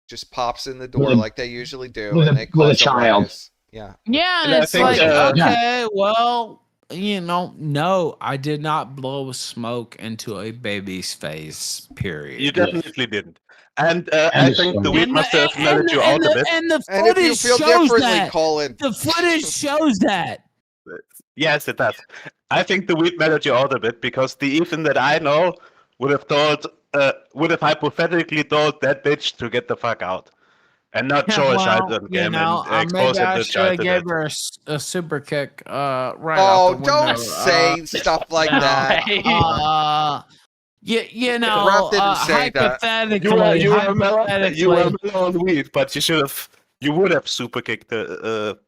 just pops in the door With a- like they usually do, with and a- they with a cause child. ruckus. Yeah. Yeah, and And I it's think, like, yeah. okay, well, no, I did not blow smoke into a baby's face, period. You definitely didn't. And I think the weed must have mellowed you out a bit. And the And if you footage feel shows differently, that. call in. The footage shows that. Yes, it does. I think the weed mellowed you out a bit because the Ethan that I know would have hypothetically told that bitch to get the fuck out and not show a child on game and expose maybe him I to should child have to gave that. her a super kick right Oh, out the window. don't say stuff like that. you know, Ralph didn't say that. hypothetically, You were mellow hypothetically, on weed, but you would have super kicked the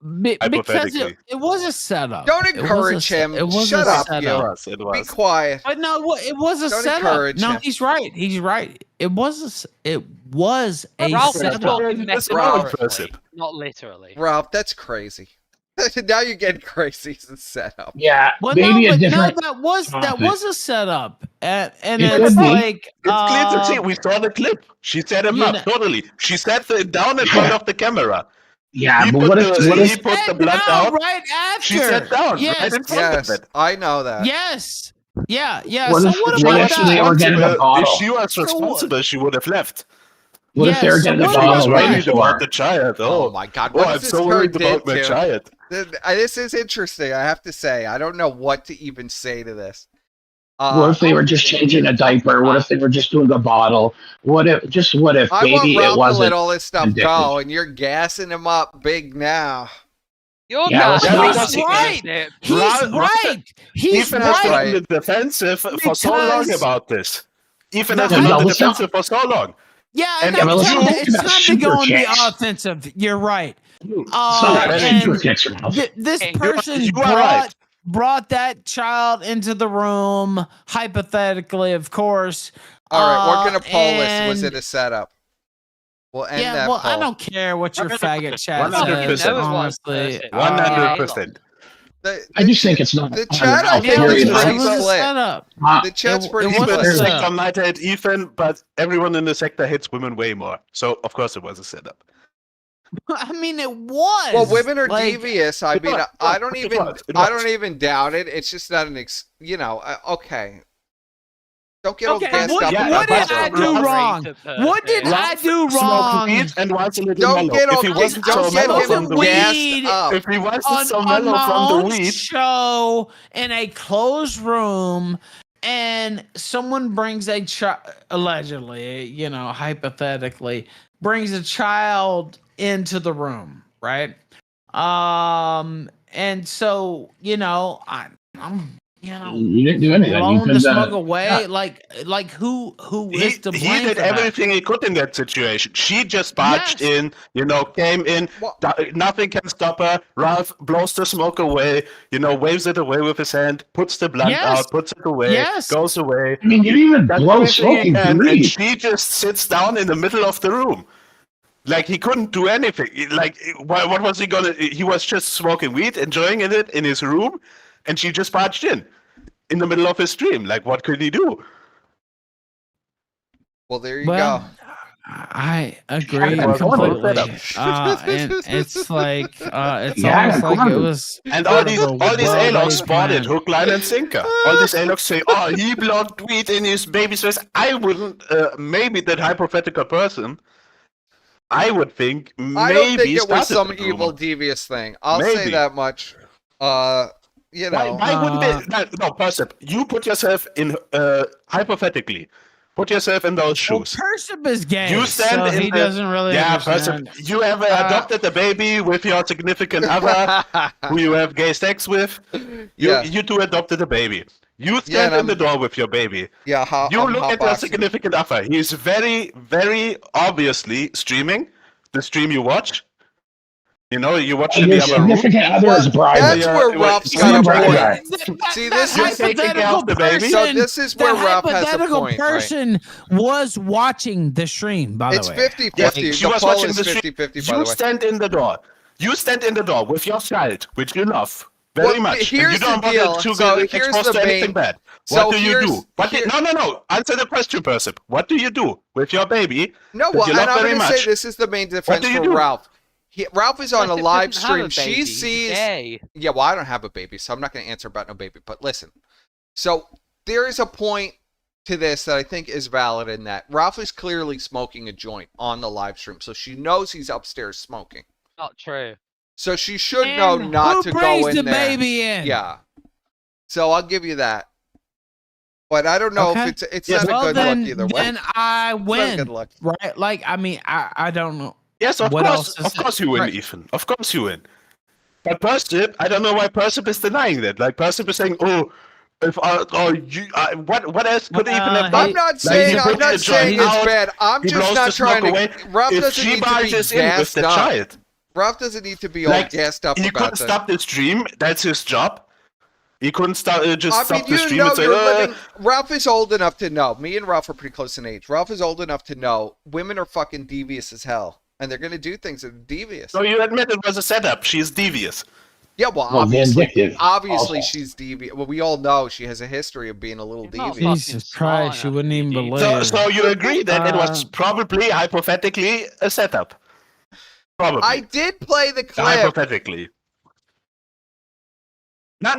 because hypothetically. it was a setup. Don't It was encourage a, him. It was Shut a up, setup. It Be was. quiet. But no, it was a Don't setup. encourage No, him. he's right. He's right. It was a Ralph was setup. talking That's metaphorically, not literally. Ralph, that's crazy. Now you're getting crazy. It's a setup. Yeah, Well, maybe no, a but different. that was a setup, and It it's could be. like It's clear to see. We saw the clip. She set him you up know- totally. She sat down in front of the camera. Yeah, He but put what if the- what he if put the sat blood down out. right after. She sat down Yes. right in front Yes, of it. I know that. Yes. Yeah. What So if- what what about if that? they were getting a If bottle? she was So what? responsible, she would have left. What if they were Yes, so getting a what She about was bottle that? right worried about before? the child. Oh my God! Oh, What I'm does this so turn worried about my into? child. This is interesting. I have to say, I don't know what to even say to this. What if they were just changing a diaper? What if they were just doing a bottle? What if I want maybe it Ralph to wasn't? let all this stuff addictive. go, and you're gassing him up big now. You're Yeah, let's gassing not- up He's the right. gossip. He's Ralph- right. He's Ethan has been right. on the defensive for so long Because about this. Ethan the has been on the hype- defensive for so long. Yeah, And and if it's you- time to- it's time to go on the Super kicks. offensive. You're right. It's not and super kicks, Ralph. this Hey, person you are right. brought that child into the room, hypothetically, of course. All right, we're gonna poll this. Was and- it a setup? We'll end Yeah, that well, poll. I don't care what your faggot chat 100%. says, honestly. 100%. I just think it's not. The chat, I I'll think, figure is it it out. pretty was a split. setup. The chat's It- pretty it was Ethan a split. is setup. on Night at Ethan, but everyone in the sector hates women way more. So of course it was a setup. I mean, it was. Well, women are like, devious. I It mean, was. I don't It even, was. It I was. don't even doubt it. It's just not an okay. Don't get all Okay, gassed what, up. Yeah, what about did I that. do Ralph- wrong? What did I do Smoked wrong weed and was a little Don't mellow. get all If he wasn't so don't get mellow him from the weed, gassed up. if he wasn't on, so on mellow my from own the weed, show in a closed room, and someone brings a child, allegedly, you know, hypothetically, brings a child into the room, right? And so, you know, I'm you know, You didn't do anything. You blowing could've the done smoke it. away. Yeah. Like who he is to blame did for that? everything he could in that situation. She just barged Yes. in, came in. Well- Nothing can stop her. Ralph blows the smoke away, waves it away with his hand, puts the blunt Yes. out, puts it away, Yes. goes away. I mean, you didn't even Does blow everything he smoking can, and weed. she just sits down in the middle of the room. Like, he couldn't do anything. Like, what was he gonna? He was just smoking weed, enjoying it in his room, and she just barged in the middle of his stream. Like, what could he do? Well, there you Well, go. I agree It was almost completely. setup. And it's like it's Yeah, almost like it Gordon. was. And all these well-laid A-logs bought it, plan. hook, line, and sinker. All these A-logs say, oh, he blocked weed in his baby's face. I wouldn't, maybe that hypothetical person, I would think maybe I don't think it was started some the evil, rumor. devious thing. I'll say Maybe. that much. You know. Why wouldn't it? No, Persip, you put yourself in, hypothetically, put yourself in those Well, shoes. Persip is gay, You stand so in he the- doesn't really Yeah, understand. Persip, you have adopted a baby with your significant other, who you have gay sex with. Yeah. You two adopted a baby. You Yeah, stand and in the door with your baby. Yeah, You I'm look at your hotboxing. significant other. He's very, very obviously streaming the stream you watch. You watch in Your the other room. significant other is private. That's Yeah, where it Ralph's was- got a Right, point. right. See, that this You're is taking care hypothetical of the baby? person. So this is where the Ralph has a hypothetical point, right? person was watching the stream. By the It's way, 50-50. Yes, she The was poll watching is the stream. 50-50, by You the way. stand in the door. You stand in the door with your child, which you love very Well, much. And here's you don't the want deal. it to So get here's exposed the to anything main- bad. So What do you here's- do? No. Answer the question, Persip. What do you do with your baby? No, that well, you and love I'm very going to say much? this is the main defense do you for do? Ralph. Ralph is on a Persip live doesn't have a stream. baby, She he's sees. gay. Yeah, well, I don't have a baby, so I'm not going to answer about no baby. But listen, so there is a point to this that I think is valid in that Ralph is clearly smoking a joint on the live stream, so she knows he's upstairs smoking. Not true. So she should And know not who to go brings in the there. baby in? Yeah. So I'll give you that. But I don't know Okay. if it's Yes, not well a good then, look either way. then I It's not a win, good look. right? Like, I mean, I don't know. Yes, of What course. else is Of course you win, right. Ethan. Of course you win. But Persip, I don't know why Persip is denying that. Like, Persip is saying, oh, If what else could even have Well, done? I'm not Like, saying he I'm brings not the saying joint it's out, bad. I'm he just blows not the smoke trying to. away. Ralph If doesn't she need to be barges in with gassed the up. child, Ralph doesn't need to be all like gassed up he about couldn't this. stop the stream. That's his job. He couldn't stop just I stop mean, the you stream know, and say, you're living. Ralph is old enough to know. Me and Ralph are pretty close in age. Ralph is old enough to know women are fucking devious as hell, and they're gonna do things that are devious. So you admit it was a setup. She's devious. Yeah, well, Well, obviously also. she's devious. Well, we all know she has a history of being a little She's not devious. fucking Jesus smart Christ, you enough wouldn't to even be believe. devious. So you agree that it was probably hypothetically a setup? Probably. I did play the clip. Hypothetically. No,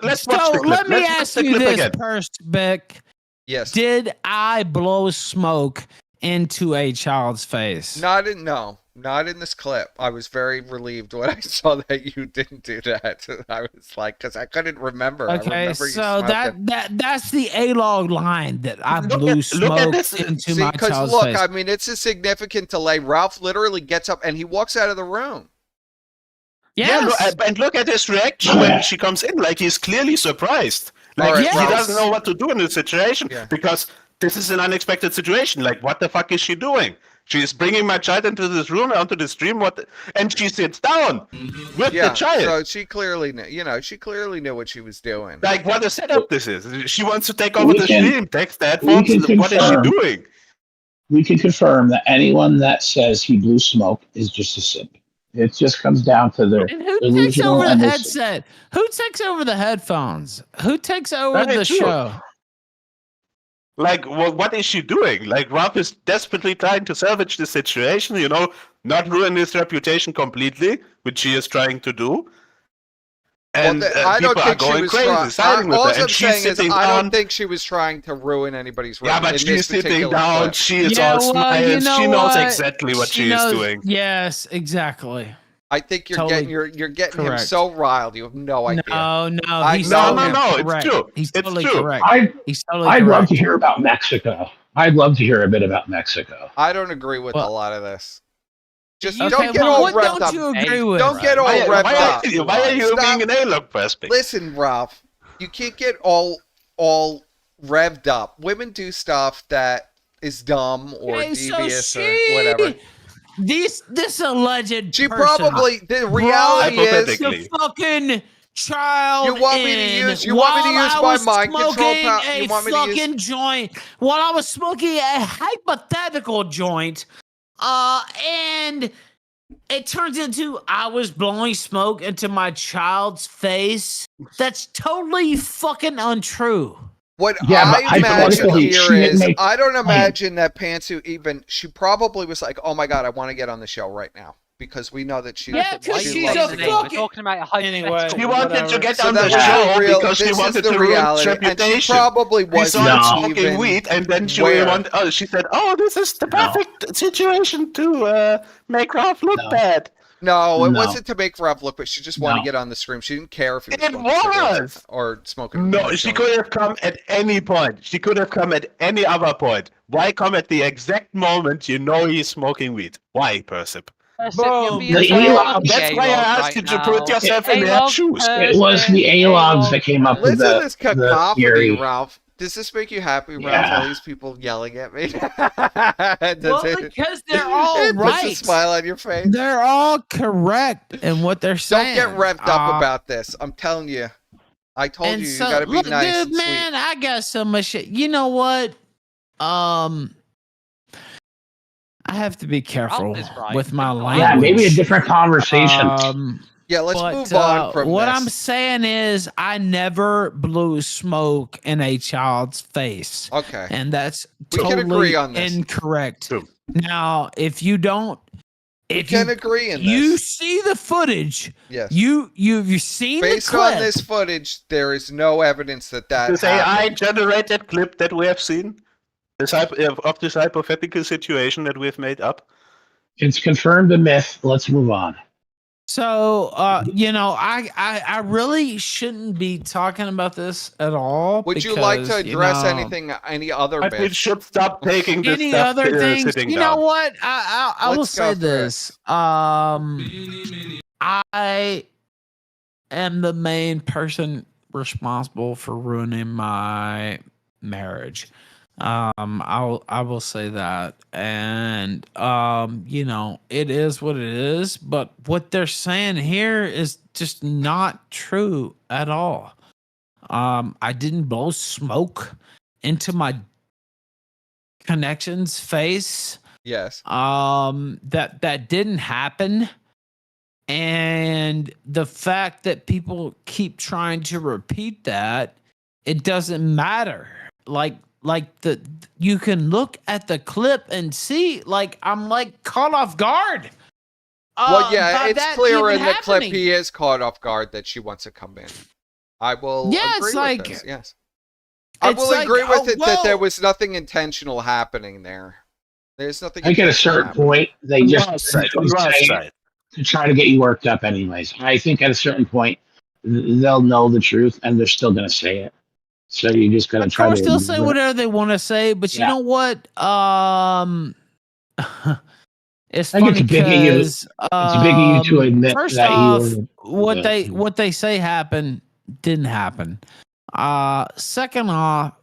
let's watch the clip. Let me Let's watch ask the you clip this, again. first, Beck. Yes. Did I blow smoke into a child's face? Not in this clip. I was very relieved when I saw that you didn't do that. I was like, because I couldn't remember. I Okay, remember you so smoking. that's the A-log line that I blew look at smoke this. into See, my because child's look, face. I mean, it's a significant delay. Ralph literally gets up and he walks out of the room. Yeah, Yes. and look at his reaction when she comes in. Like, he's clearly surprised. Like, All right, he Ralph. doesn't know what to do in this situation Yeah. because this is an unexpected situation. Like, what the fuck is she doing? She's bringing my child into this room, onto the stream, and she sits down with Yeah, the child. so she clearly knew. She clearly knew what she was doing. Like, what a setup this is. She wants to take over We the can- stream, takes the headphones. can What is she confirm- doing? We can confirm that anyone that says he blew smoke is just a simp. It just comes down to the And who takes delusional over the and headset? Who takes over the headphones? Who takes over Very the true. show? Like, well, what is she doing? Like, Ralph is desperately trying to salvage the situation, not ruin his reputation completely, which she is trying to do. And I don't people are think she going was crazy, trying. siding with All her. I'm And she's saying is, sitting I down. don't think she was trying to ruin anybody's. Yeah, but in she's this sitting particular down. clip. She is Yeah, all well, smiling. you know She knows what? exactly what she knows- is doing. Yes, exactly. I think you're Totally you're getting him correct. so riled. You have no idea. No, he's know totally him. No, it's correct. true. He's It's totally true. correct. He's totally I'd correct. love to hear about Mexico. I'd love to hear a bit about Mexico. I don't agree with Well- a lot of this. Just Okay, don't get well, all what revved don't up. you agree with? Don't get all Why revved up. are you Stop. being an A-log prospect? Listen, Ralph, you can't get all revved up. Women do stuff that is dumb or Okay, so devious or she- whatever. This alleged She person probably the reality is Hypothetically. the fucking child. You want me to in use- you want me to while use I my was mind control smoking power- a you want me to use- fucking joint while I was smoking a hypothetical joint, and it turns into I was blowing smoke into my child's face. That's totally fucking untrue. What Yeah, but I imagine hypothetically, here she didn't is, make- I don't imagine that Pantsu even, she probably was like, oh my god, I want to get on the show right now. Because we know that she Yeah, 'cause she she's loves a the We're game. fucking- talking about a Anyway. hypothetical. She wanted to get So on that the was show the real, because she this wanted is the to ruin its reality, and she reputation. probably We was saw not her smoking even weed, and then she aware. she said, "Oh, this is the perfect situation to make Ralph look bad." No, it No. wasn't to make Ralph look, but she just wanted No. to get on the stream. She didn't care if he was It smoking cigarettes was! or smoking. No, or she something. could have come at any point. She could have come at any other point. Why come at the exact moment you know he's smoking weed? Why, Persip? You're being The so A-log- lucky, That's why I A-log asked right you to put now. yourself in their A-log shoes. It was the A-logs that came up with Listen to the, this the cacophony, theory. Ralph. Does this make you happy, Ralph? Yeah. All these people yelling at me. Well, because they're all It puts a right. smile on your face. They're all correct in what they're Don't saying. get revved up about this. I'm telling you. I told And you, so, you gotta be look, nice dude, and man, sweet. I got so much shit. You know what? I have to be careful Ralph is right. with my language. Yeah, maybe a different conversation. Yeah, let's but, move on from what this. I'm saying is, I never blew smoke in a child's face, Okay. and that's We can totally agree on this. incorrect. True. Now, if you don't, We if can you, agree in you this. see the footage, Yes. you've seen Based the clip. on this footage, there is no evidence that This happened. AI-generated clip that we have seen, of this hypothetical situation that we've made up. It's confirmed the myth. Let's move on. So, I really shouldn't be talking about this at all. Would you like to because, address know, anything, any other But we bits? should stop taking this Any stuff other things? sitting You down. know what? I will Let's go say through it. this. I am the main person responsible for ruining my marriage. I will say that. And you know, it is what it is, but what they're saying here is just not true at all. I didn't blow smoke into my connection's face. Yes. That didn't happen. And the fact that people keep trying to repeat that, it doesn't matter. Like you can look at the clip and see, like, I'm like caught off guard. Well, yeah, by it's that clear even in the clip happening. he is caught off guard that she wants to come in. I will Yeah, agree it's with like- this. Yes. I it's will like, agree with oh, it that there well- was nothing intentional happening there. There's nothing. I think at a intentional certain happening. point, they On just your side, on say your it side. to try to get you worked up anyways. I think at a certain point, they'll know the truth and they're still going to say it. So you just got to Of try course, to. they'll say whatever they want to say, but you Yeah. know what? It's I think funny it's big of you. because It's big of you to admit first that off, you what were. they say happened didn't happen. Second off,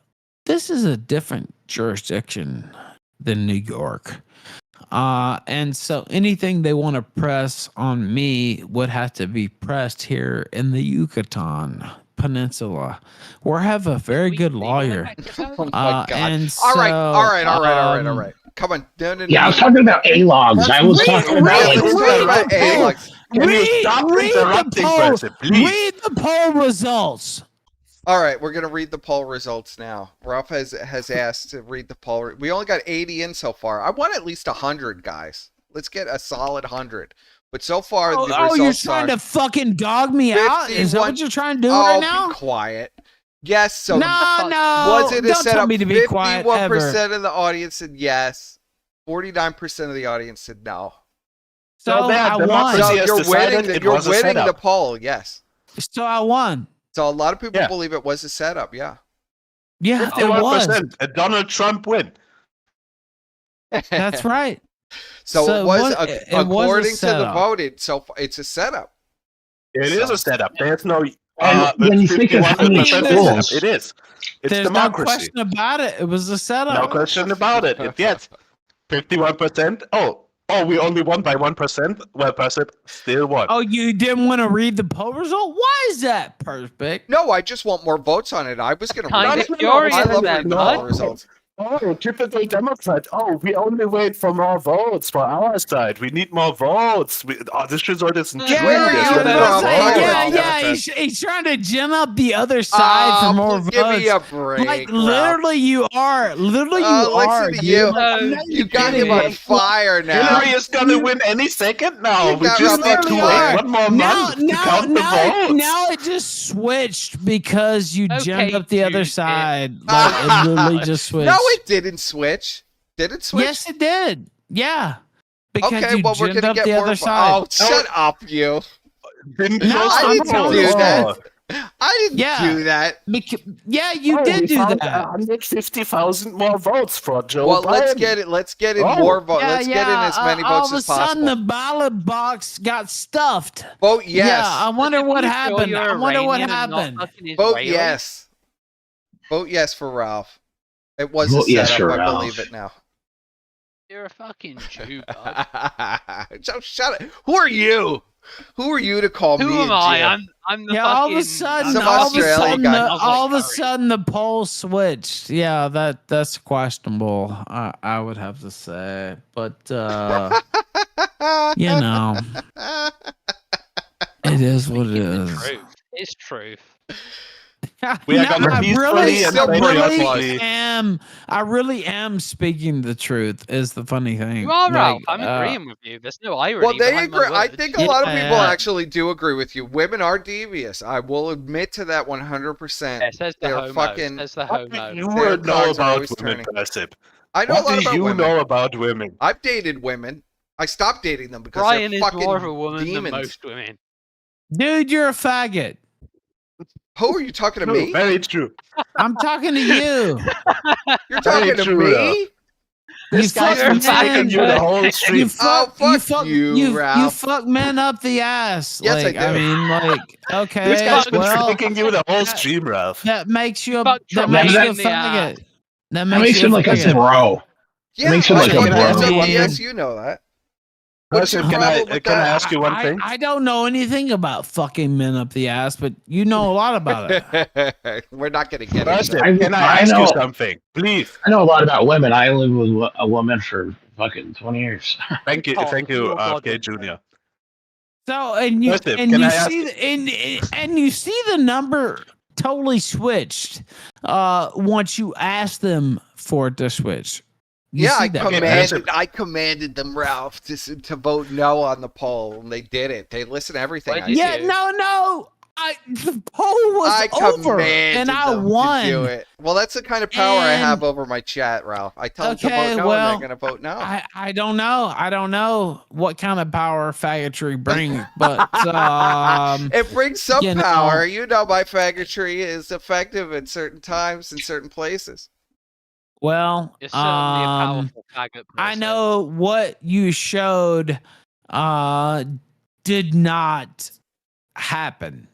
this is a different jurisdiction than New York. And so anything they want to press on me would have to be pressed here in the Yucatan Peninsula, where I have a very good lawyer. Oh my God. And all right, so, all right. Come on. No. Yeah, I was talking about A-logs. I was talking about Let's talk about A-logs. Can you stop interrupting, person, please? Read the poll results. All right, we're gonna read the poll results now. Ralph has asked to read the poll. We only got 80 in so far. I want at least 100, guys. Let's get a solid 100. But so far, the results you're trying are to fucking dog me out? Is that 51 what you're trying to do right now? Be quiet. Yes. So No. was it a Don't setup? tell me to be quiet 51% of the audience said yes. 49% of the audience said no. So So bad. I Democracy won. So has you're decided winning. it You're was a winning the setup. poll. Yes. So I won. So a lot of people Yeah. believe it was a setup. Yeah. Yeah, it was. 51%. A Donald Trump win. That's right. So it was, it was a according to the setup. vote, it's a setup. It is a setup. There's no. And when you think of how many 51% schools- setup. It is. It's There's democracy. no question about it. It was a setup. No question about it. Yes. 51%. Oh, we only won by 1%. 1% still won. Oh, you didn't want to read the poll result? Why is that perfect? No, I just want more votes on it. I was going to Kind read of it. curious I love then, reading the bud. poll results. Oh, typical Democrat. Oh, we only wait for more votes for our side. We need more votes. This result isn't true. Yeah, There's you not know, enough I'm votes. yeah. He's trying to gin up the other side for more votes. Give me a break. Like Ralph. literally, you are. Literally, you are. Listen to dude. you. Like, I'm not You even got kidding. him on fire now. Hillary is gonna win any second now. You We got just Ralph need on to fire. wait one more month to count the votes. Now it just switched because you Okay, jammed up the other dude, side. Like it literally just switched. No, it didn't switch. Did it switch? Yes, it did. Yeah. Because Okay, you well, we're jammed gonna up get the more. other side. Oh, shut up, you. Didn't No, close I the didn't polls. do that. Oh. I didn't Yeah. do that. Yeah, you Oh, did we do found that. 150,000 more votes for Joe Well, Biden. let's get in Oh. more votes. Let's get in as many all votes of a as sudden, possible. the ballot box got stuffed. Vote yes. Yeah, I wonder what You sure happened. you're I wonder what Iranian and not happened. fucking Vote Israeli? yes. Vote yes for Ralph. It was Vote a yes setup. for I Ralph. believe it now. You're a fucking Jew, bud. So shut it. Who are you? Who are you to call me? Who a am I? Jim? I'm the Yeah, fucking... all of a sudden, Some all of a Australian sudden, guy. all of a sudden, the poll switched. Yeah, that's questionable. I would have to say, but you know, it is what it is. Truth. It's truth. We are No, gonna I peacefully and patriotically- I really am speaking the truth. Is the funny thing. You are, Ralph. Like, I'm agreeing with you. There's no irony. Well, they behind my agree. I words. think a lot of people Yeah. actually do agree with you. Women are devious. I will admit to that 100%. Yeah, says the They're homo. fucking. Says the What do homo. you Their know cards are about always women, turning. gossip? I know a lot What do about you women. know about women? I've dated women. I stopped dating them because Brian they're is fucking more of a woman demons. than most women. dude, you're a faggot. Who are you talking to True, me? very true. I'm talking to you. You're talking to true, me? This guy's been fucking you the whole stream. you, fuck men up the ass. Yes, like, I do. I mean, like, okay, This guy's been well, fucking you the whole stream, Ralph. that makes you a Fuck that Trump makes you a in the ass. faggot. That That makes you him like a faggot. bro. Yeah, makes him like a fucking bro. yes, I mean- yes, you know that. What's your Can problem with I that? ask you one thing? I don't know anything about fucking men up the ass, but you know a lot about it. We're not going to get First, into that. can I I ask you know. something, please? I know a lot about women. I lived with a woman for fucking 20 years. Thank you, K Junior. So and you Joseph, and can you I ask- see and you see the number totally switched once you ask them for it to switch. You Yeah, see I that. commanded them, Ralph, to vote no on the poll, and they did it. They listen to everything I Yeah, say. no. The poll was I over, commanded and I them won. to do it. Well, that's the kind of power I And- have over my chat, Ralph. I tell them to Okay, vote no, well, and they're going to vote no. I don't know. I don't know what kind of power faggotry brings, but It brings some you know. power. You know, my faggotry is effective in certain times in certain places. well, You're certainly a powerful faggot. I person. know what you showed did not happen.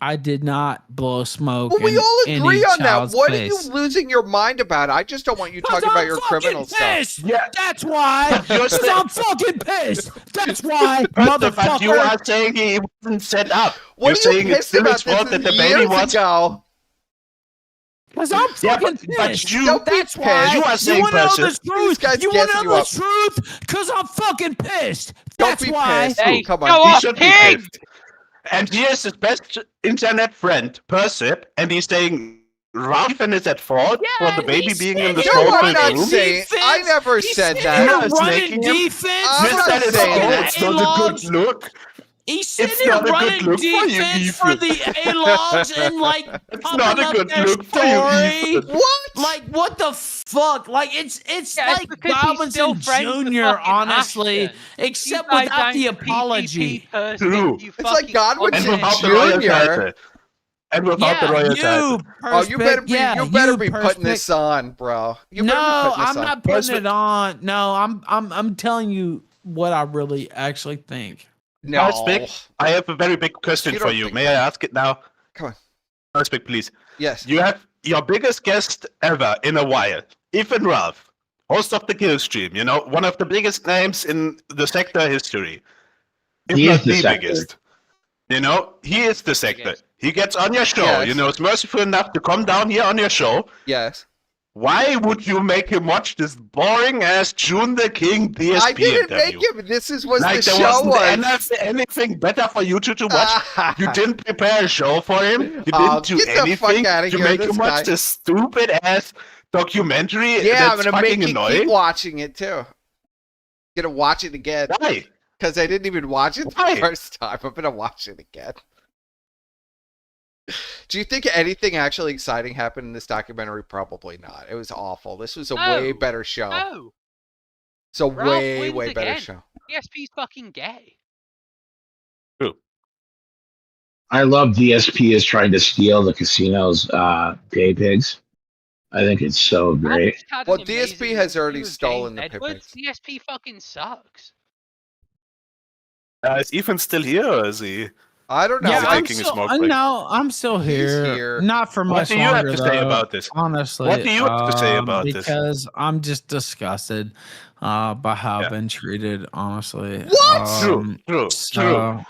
I did not blow smoke. Well, we all in agree any on that. child's What face. are you losing your mind about? I just don't want you talking about your criminal stuff. Yeah. That's why. You're Because I'm fucking pissed. That's why, But you motherfucker. are saying he wasn't set up. What You're are you saying it's pissed still about? his fault This that is the baby years was. ago. Because I'm Yeah, fucking but pissed. you- Don't be That's why. pissed. You are saying want to know the person. truth? This guy's You want to gassing know you the truth? Because I'm fucking pissed. Don't That's be why. pissed. Hey, Come go on. He off, should be pig! pissed. And he is his best internet friend, Persip, and he's saying Ralph is at fault for the and baby he's being in the sitting No, small I'm print not room. saying. I Defense. never He's said sitting that. there It's running making him- defense. I'm Yes, not that is saying all. that. It's not a good look. He's It's sitting there not a good running look for you, defense for Ethan. the A-logs and like It's pumping not a up good their look for you, story. Ethan. What? Like what the fuck? Like it's Yeah, it's like because he's still Robinson friends with Jr. fucking Honestly, Ashton. except You guys without ain't the PPP apology. person, True. you It's like fucking Godwin And Jr. without the royal Junior. title. And without the royal title. Oh, you better be. Yeah, you better you be putting this on, bro. You better be No, putting this I'm on. not putting it on. No, I'm telling you what I really actually think. No. Perspic, I have a very big question You for don't you. think May I ask it now? Come on. Perspic, please. Yes. You have your biggest guest ever in a while, Ethan Ralph, host of the Kill Stream, you know, one of the biggest names in the sector history. If He not is the sector. biggest. You know, he is the sector. He gets on your show, Yes. you know, is merciful enough to come down here on your show. Yes. Why would you make him watch this boring ass June the King DSP I didn't interview? make him. This is what Like the there show wasn't was. anything better for you to watch. You didn't prepare a show for him. You Oh, didn't do get the fuck anything outta to here, make this him watch guy. this stupid ass documentary. Yeah, I'm that's gonna make fucking you annoying. keep watching it too. Gonna watch it again Why? because I didn't even watch it the Why? first time. I'm gonna watch it again. Do you think anything actually exciting happened in this documentary? Probably not. It was awful. This was a way No. better show. No, It's a Ralph way wins better again. show. DSP's fucking gay. I love DSP is trying to steal the casino's gay pigs. I think it's so Ralph great. just had Well, an DSP amazing has already interview with stolen James the Edwards. Pippics. DSP fucking sucks. Is Ethan still here or is he? I don't know. Yeah, I'm taking a still, smoke break. no, I'm still here. here. Not for What much do you have longer, to say though, about this? honestly. What do you have to say about this? Because I'm just disgusted by how I've Yeah. been treated, honestly. What? True, true. So,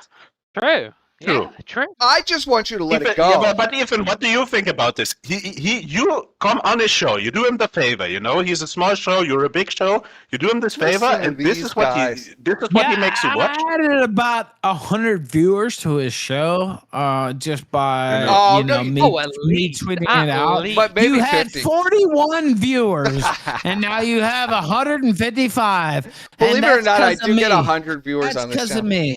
True. True. Yeah, true. I just want you to let Ethan, it go. yeah, but Ethan, what do you think about this? You come on his show, you do him the favor, you know, he's a small show, you're a big show, you do him this favor, Listen to and this these is what guys. he makes you watch. I added about 100 viewers to his show, just by Oh, you no, know you- me, Oh, at me least. tweeting At it out. least. But maybe You had 50. 41 viewers, and now you have 155. Believe and it or that's not, I 'cause of do get me. 100 viewers That's on this because channel. of me.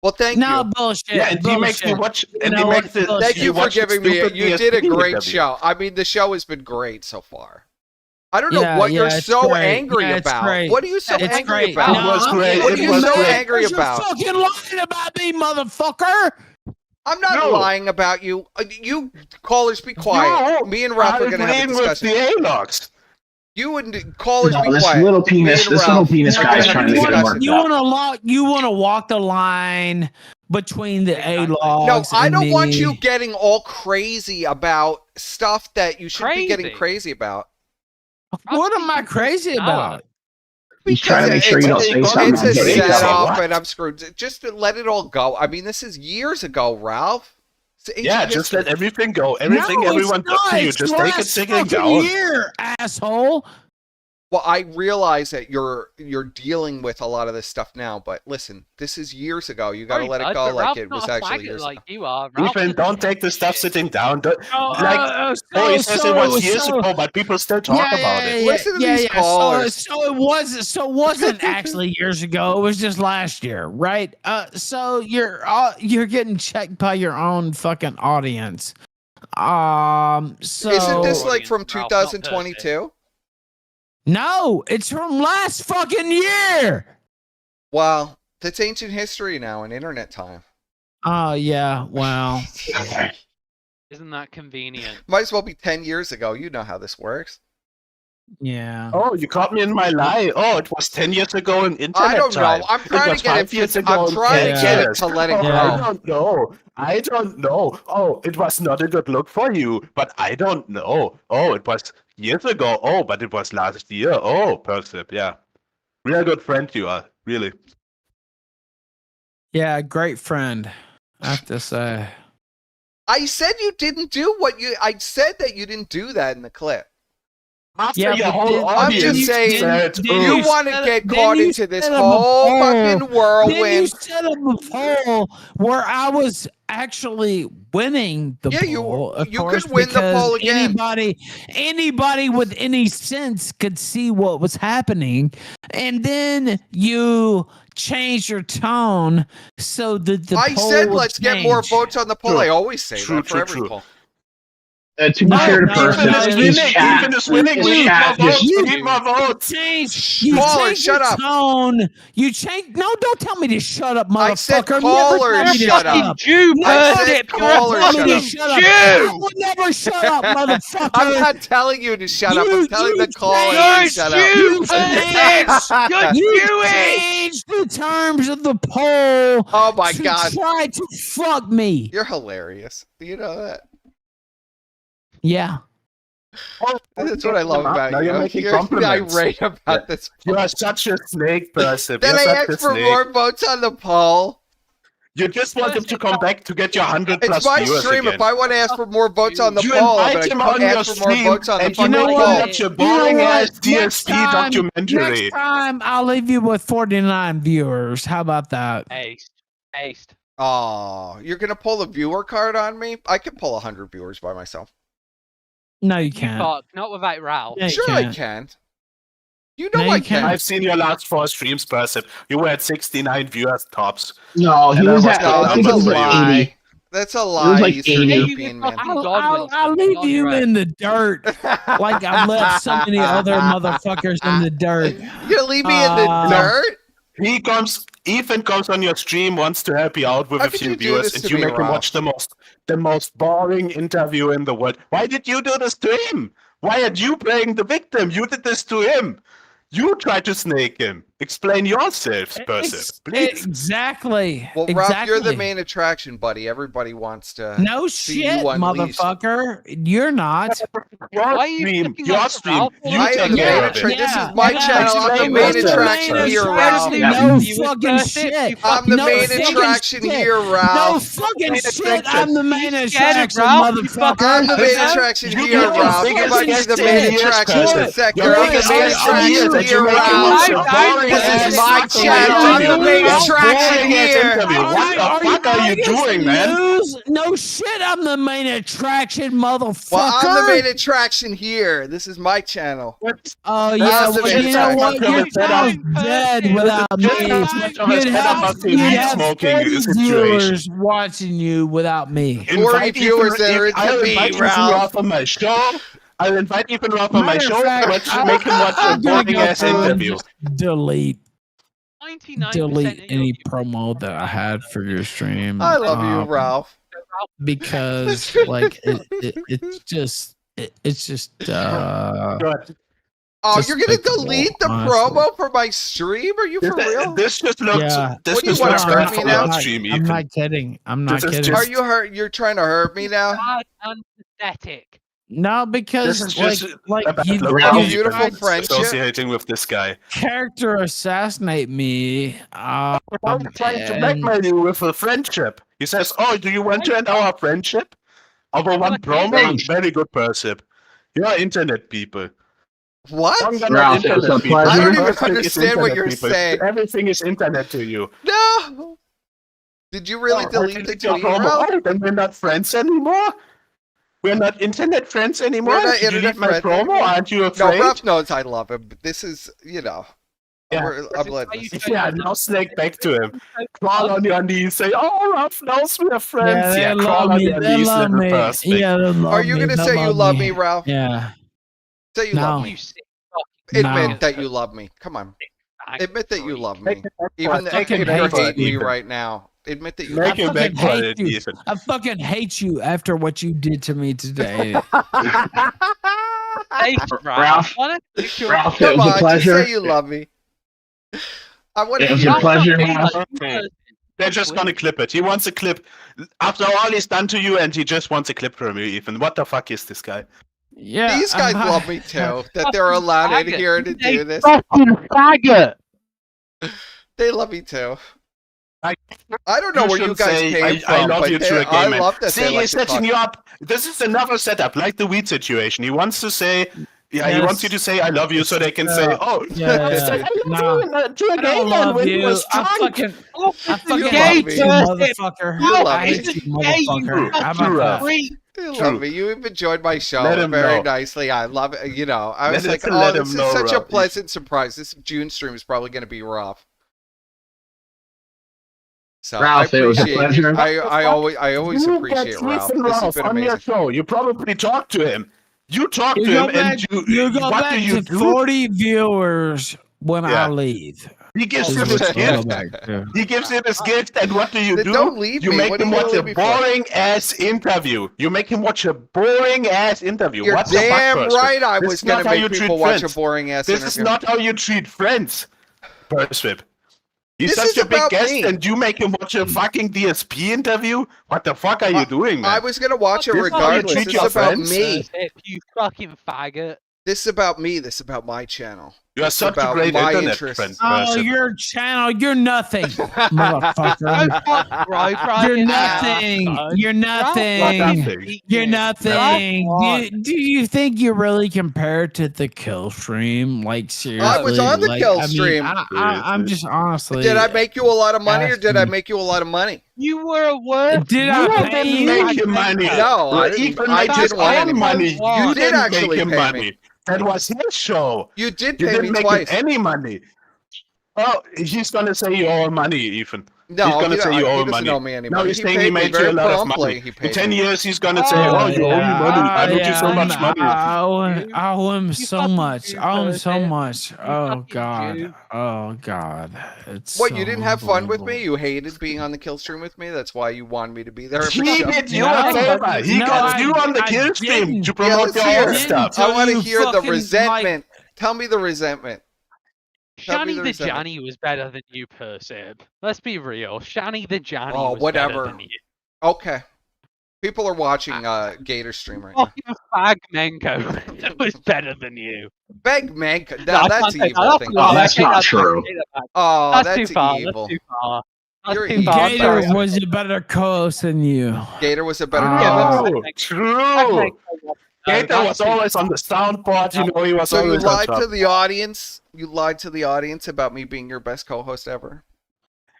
Well, thank No you. bullshit. Yeah, and he makes you bullshit. watch, You and know he what? makes it. Bullshit. Thank you for watch the giving me. stupid You did a DSP great interview. show. I mean, the show has been great so far. I don't know Yeah, what you're it's so great. angry Yeah, it's about. great. What are you so It's angry great. about? It was great. What It are you was so great. angry You're about? fucking lying about me, motherfucker. I'm not No. lying about you. You callers, be quiet. No, Me and Ralph are I'm gonna have a agreeing with discussion. the A-Logs. You and callers No, be this quiet. little Me penis, and this little Ralph, penis we're guy's gonna have trying a to get him discussion. worked You up. want to walk the line between the Exactly. A-logs No, I and don't want you me. getting all crazy about stuff that you shouldn't be getting Crazy? crazy about. What am I crazy about? He's trying to make sure you don't say something It's that a gets you in trouble. setup, and I'm screwed. Just to let it all go. I mean, this is years ago, Ralph. It's ancient Yeah, just history. let everything go. Everything No, everyone it's does not. to you, It's just the take it last sitting fucking down. year, asshole. Well, I realize that you're dealing with a lot of this stuff now, but listen, this is years ago. You got to Sorry, let it bud, go but like Ralph's it not was a actually faggot years like ago. you are. Ralph Ethan, doesn't don't give take a the stuff shit. sitting down. So he says it was years ago, but people still talk about it. Listen to these callers. So it wasn't actually years ago. It was just last year, right? So you're getting checked by your own fucking audience. So Isn't this like Audience, from Ralph, not 2022? no, it's from last fucking year. Well, that's ancient history now in internet time. Oh yeah, well, Isn't that convenient? Might as well be 10 years ago. You know how this works. yeah. Oh, you caught me in my lie. Oh, it was 10 years ago in internet I don't time. know. I'm It trying was to get 5 it. years ago I'm in trying to get it Paris. to let it Oh, go. I don't know. I don't know. Oh, it was not a good look for you, but I don't know. Oh, it was years ago. Oh, but it was last year. Oh, Persip, yeah. Real good friend you are, really. Yeah, great friend, I have to say. I said you didn't do what you. I said that you didn't do that in the clip. After Yeah, your but whole then- I'm audience just saying, said, you "Ugh." want to get caught you into this set up a whole poll. fucking Then you whirlwind. set up a poll where I was actually winning the Yeah, poll. Of you course, could win the because poll again. Anybody with any sense could see what was happening, and then you changed your tone so that the I poll said would let's get more change. votes on the poll. True. I always say True, that for true, every true. poll. To be No, fair to no, Person, no, his you chat, Ethan is winning. his We need more chat votes. just We need more votes. You Caller, changed shut your up. tone. You changed. No, don't tell me to shut up, motherfucker. I said Never caller, tell me to shut up. Jew, I said Persip, you're a caller, Tell me to shut shut up. up. I will never shut up, motherfucker. I'm not telling you to shut up. I'm telling the caller You're to shut up. Jew, Persip! You're You Jewish! changed the terms of the poll. Oh my to God. Try to fuck me. You're hilarious. Do you know that? Yeah. That's what I love about Now you. you're making You're compliments. irate about this. You are such a snake, Persip. Then You're I such a asked for snake. more votes on the poll. You just want him to come back to get your 100 plus It's my viewers stream. again. If I want to ask for more votes on the You poll, I'm invite going him to on your ask for more stream, votes on the and you fucking know poll. what? Watch your boring ass DSP documentary. Next time, I'll leave you with 49 viewers. How about that? Aced. Oh, you're going to pull the viewer card on me? I can pull 100 viewers by myself. No, you You can't. can't. Not without Ralph. Yeah, you Sure I can't. can. You know No, I you can. can't. I've seen your last 4 streams, Persip. You were at 69 viewers tops. no, he And was that at. was No, the I think that's it a was number like for you. lie. 80. That's a was lie, like you 80. European man. I'll leave you in the dirt like I've left so many other motherfuckers in the dirt. You gonna leave me in the dirt? Ethan comes on your stream, wants to help you out with How a could few you do viewers, this and to you me, make him Ralph? watch the most boring interview in the world. Why did you do this to him? Why are you playing the victim? You did this to him. You tried to snake him. Explain yourself, Persip, please. Exactly. Well, exactly. Ralph, you're the main attraction, buddy. Everybody wants to No see shit, you unleashed. motherfucker. You're not. Your stream. You I am take the care main of it. attraction. This is my channel. I'm the Explain main yourself, attraction Persip. here, Ralph. No fucking shit. I'm the No main fucking attraction shit. here, No Ralph. fucking shit. I'm the main You scared of attraction, Ralph, you motherfucker. I'm the main Huh? attraction You here, get your Ralph. biggest You might be guest the in main years, attraction in the Persip. sector. Your I'm the biggest main guest in years attraction that here, you make him watch Ralph. a boring This ass is my fucking channel. I'm the interview. main A attraction boring ass here. interview. What the fuck are you doing, man? News? No shit. I'm the main attraction, motherfucker. Well, I'm the main attraction here. This is my channel. Oh That's yeah, the well, main you know what? attraction. Your channel's dead without me. You'd have 40 viewers watching you without me. 40 viewers that are I'll into invite me, Ethan Ralph. Ralph on my show. I'll invite Ethan Ralph on my Matter of show. fact, Let's make him watch a I'm gonna boring go ass through and interview. just delete 99% delete of any promo that I had for your stream. I love you, Ralph. Because like it's just I Oh, you're gonna despicable, delete the honestly. promo for my stream? Are you for real? This just looks. Yeah. This What do you just wanna looks hurt bad me for now? your stream, I'm Ethan. not kidding. I'm not This is kidding. Are just- you hurt? You're trying to hurt me now? Bad and pathetic. No, because This is just like a bad you, look Our for you me beautiful tried for friendship. associating with this guy. character assassinate me. I'm trying to blackmail you with a friendship. He says, "Oh, do you want to end our friendship over one promo?" Very good, Persip. You're internet people. What? You're not Ralph, it was internet a people. pleasure. I don't even Persip is understand what internet you're people. saying. Everything is internet to you. No. Did you really Oh, delete the your tweet, promo. Ralph? Oh, then we're not friends anymore. We're not internet friends anymore. We're not Did you internet delete my friends promo? anymore? Aren't you No, afraid? Ralph knows I love him, but this is, you know, Yeah. I'm letting this. Yeah, now snake back to him. Crawl on your knees, say, "Oh, Ralph knows we're friends." Yeah, Yeah, they crawl love on me. your They knees, love little me. Persnick. Yeah, they love Are you me. gonna They say you love me, me, Ralph? Yeah. Say you No. love me. You sick fucking Admit faggot. that you love me. Come on. Fag Admit that you freak. love me. I Even if fucking you're hate hating me Ethan. right now. Admit that you Make love him me. back fucking for hate it, you. Ethan. I fucking hate you after what you did to me today. Hey, Ralph, Wanna take your- Ralph, it Come was a on, just pleasure. say you love me. I want to It was hear a it. pleasure, Hey, Ralph. Okay. They're just gonna clip it. He wants a clip. After all he's done to you, and he just wants a clip from you, Ethan. What the fuck is this guy? Yeah. These guys love me too. That they're allowed in Faggot. here to He's a do this. Fucking faggot. They love me too. I don't know where you should guys say, came I from, love but you to a I gay man. love that See, they like he's to talk. setting you up. This is another setup, like the weed situation. He wants to say, he wants you to say "I love you," so they can say, "Oh, Yeah, say, yeah. I love you to a I gay don't man love when he you. was I drunk." fucking You hate love you, me. motherfucker. You love I me. hate you, motherfucker. How about True. that? You True. love me. You've enjoyed my show Let him very know. nicely. I love it. You know, I was Let like, him- oh, let this him is know, such a Rob. pleasant surprise. This June stream is probably going to be rough. So Ralph, I it was a appreciate pleasure. it. I always You appreciate get Ralph. Ethan This has Ralph been on your amazing. show. You probably talk to him. You talk You to go him, back, and you go what back do you to do? 40 viewers when Yeah. I leave. He gives Is him what his you go gift. back to. He gives him his gift, and what do you Then do? don't leave You me. make What are him you gonna watch a leave me for? boring ass interview. You make him watch a boring ass interview. You're What the fuck, damn Percival? right I This was is going not to how make you treat people watch a friends. boring ass This interview. is not how you treat friends, Perswip. He's This such is a big about guest, me. and you make him watch a fucking DSP interview? What the fuck are you doing, man? I was going to watch it This is how you regardless. treat This your is about friends? me. You fucking faggot. This is about me. This is about my channel. You are It's such a about great my internet interests. friend, Oh, Perswip. your channel, you're nothing, motherfucker. You're nothing. You're nothing. You're nothing. Do you think you really compare to the kill stream? Like seriously, I was on the like, kill I mean, stream. I'm just honestly. Did I make you a lot of money, or did I asking. make you a lot of money? You were a word. Did You I pay didn't you? make him money. No, I didn't. Ethan I made his didn't want any own money. money. You You did didn't actually make him pay money. me. That was his show. You did You pay me didn't make twice. him any money. Oh, he's gonna say you owe him money, Ethan. No, he's gonna he say don't- you he owe him doesn't money. owe me any Now money. he's He saying paid he me made very you a lot of promptly. money. He In paid 10 me. years, he's gonna say, "Oh, you owe me money. I owed you so much money." I owe him so fucking much. Jew I owe him so person. much. Oh fucking God. Jew. Oh God. It's What, so you didn't have fun with me? unbelievable. You hated being on the kill stream with me? That's why you wanted me to be there every He show? did you No, a favor. He no, got you on the I kill stream didn't. to Yeah, promote let's your hear own it. stuff. Until I want to you hear the fucking, resentment. Tell me the resentment. Tell me Shani the the resentment. Johnny was better than you, Persib. Let's be real. Shani the Johnny Oh, was whatever. better than you. Okay. People are watching Gator stream right now. Fucking Fag Menko was better than you. Beg Mank. No, No, I that's can't say evil. that. Thing. Oh, to that's say. not I take true. that back. Oh, That's that's too far. evil. That's too far. That's You're too evil. far. I'm Gator Gator sorry. was a better co-host than you. Gator was a better Oh. co-host. True. True. Gator that's was too always on the soundboard. You know, he was So you always on lied top. to the audience? You lied to the audience about me being your best co-host ever?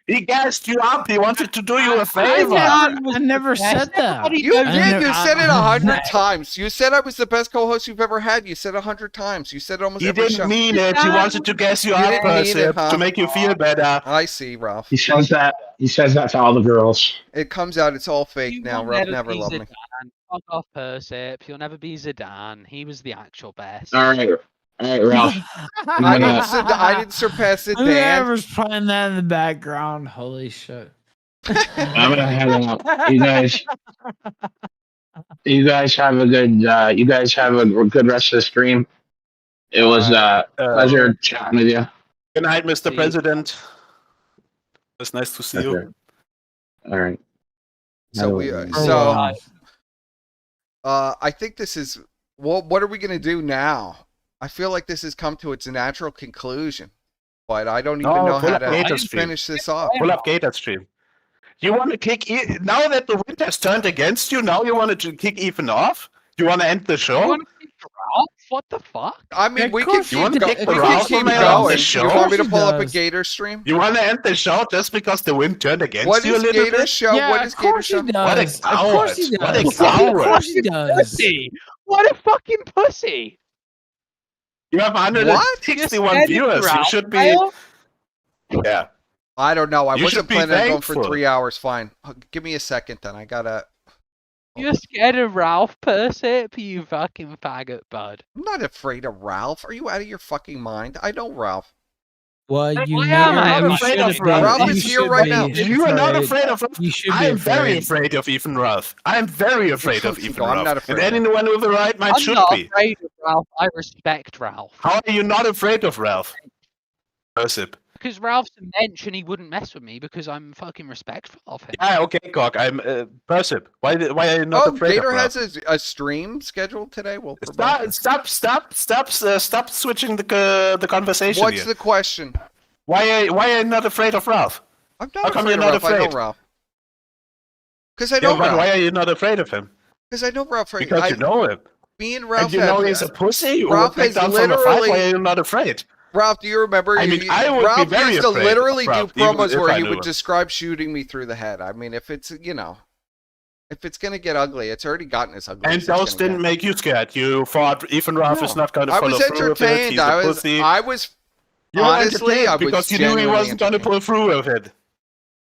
He gassed you up. He wanted to do you a favor. I never said that. You did. You said it 100 I- times. You said I was the best co-host you've ever had. You said 100 times. You said it almost He every didn't show. mean it. He wanted to gas you up, didn't mean it, Persip, huh? to make you feel better. I see, Ralph. He says that. He says that to all the girls. It comes out. It's all fake You now. will Ralph never be loved me. Zidane. Fuck off, Persip. You'll never be Zidane. He was the actual best. All right, Ralph. I didn't surpass it, Dan. Whoever's playing that in the background, holy shit. I'm gonna head out. You guys have a good. You guys have a good rest of the stream. It was pleasure chatting with you. Good night, Mr. See. President. It's nice to see you. Okay. All right. So I think this is, well, what are we going to do now? I feel like this has come to its natural conclusion, but I don't even know how to finish this off. Pull up Gator stream. You want to kick, now that the wind has turned against you, now you want to kick Ethan off? You want to end the show? You want to kick Ralph? What the fuck? I mean, we can keep going. You You want me to pull up a Gator stream? You want to end the show just because the wind turned against What you a is little Gator bit? show? Yeah, What is Gator show? What a Of course he coward. does. What a Of coward. course he does. Pussy. What a fucking pussy. You have 161 viewers. You should be. Yeah. I don't know. I You wasn't should be planning on going for thankful. 3 hours. Fine. Give me a second then. I gotta. You're scared of Ralph Persip, you fucking faggot, bud. I'm not afraid of Ralph. Are you out of your fucking mind? I know Ralph. Well, you I never. am. I'm you not should afraid of have Ralph. been- Ralph you is here should right be now. You are not afraid of You should I be am very afraid. afraid of Ethan Roth. I am very afraid of Ethan No, I'm Roth. not afraid And of anyone with the right mind I'm should not be. afraid of Ralph. I respect Ralph. How are you not afraid of Ralph? Persip. Because Ralph's a mensch and he wouldn't mess with me because I'm fucking respectful of him. Yeah, okay, Cock. I'm Persip. Why are you not Oh, afraid Gator of Ralph? has a stream scheduled today. We'll promote Stop switching the conversation What's here. the question? Why are you not afraid of Ralph? I'm How not come afraid you're of not Ralph. I know afraid? Ralph. Because I Yeah, know but Ralph. why are you not afraid of him? Because I know Ralph. Because you know him. Me and Ralph And you know have- he's a pussy? You Ralph would take has down from a fight. Why literally- are you not afraid? Ralph, do you remember? I mean, I would be Ralph very used to afraid of literally do Ralph, even promos if where I he knew would him. describe shooting me through the head. I mean, if it's, if it's going to get ugly, it's already gotten as ugly And as it's those gonna didn't make you scared. You thought Ethan Ralph is not going to I follow was through with it. entertained. He's a pussy. I was You were honestly, entertained I was because you knew he genuinely wasn't going to pull through with it.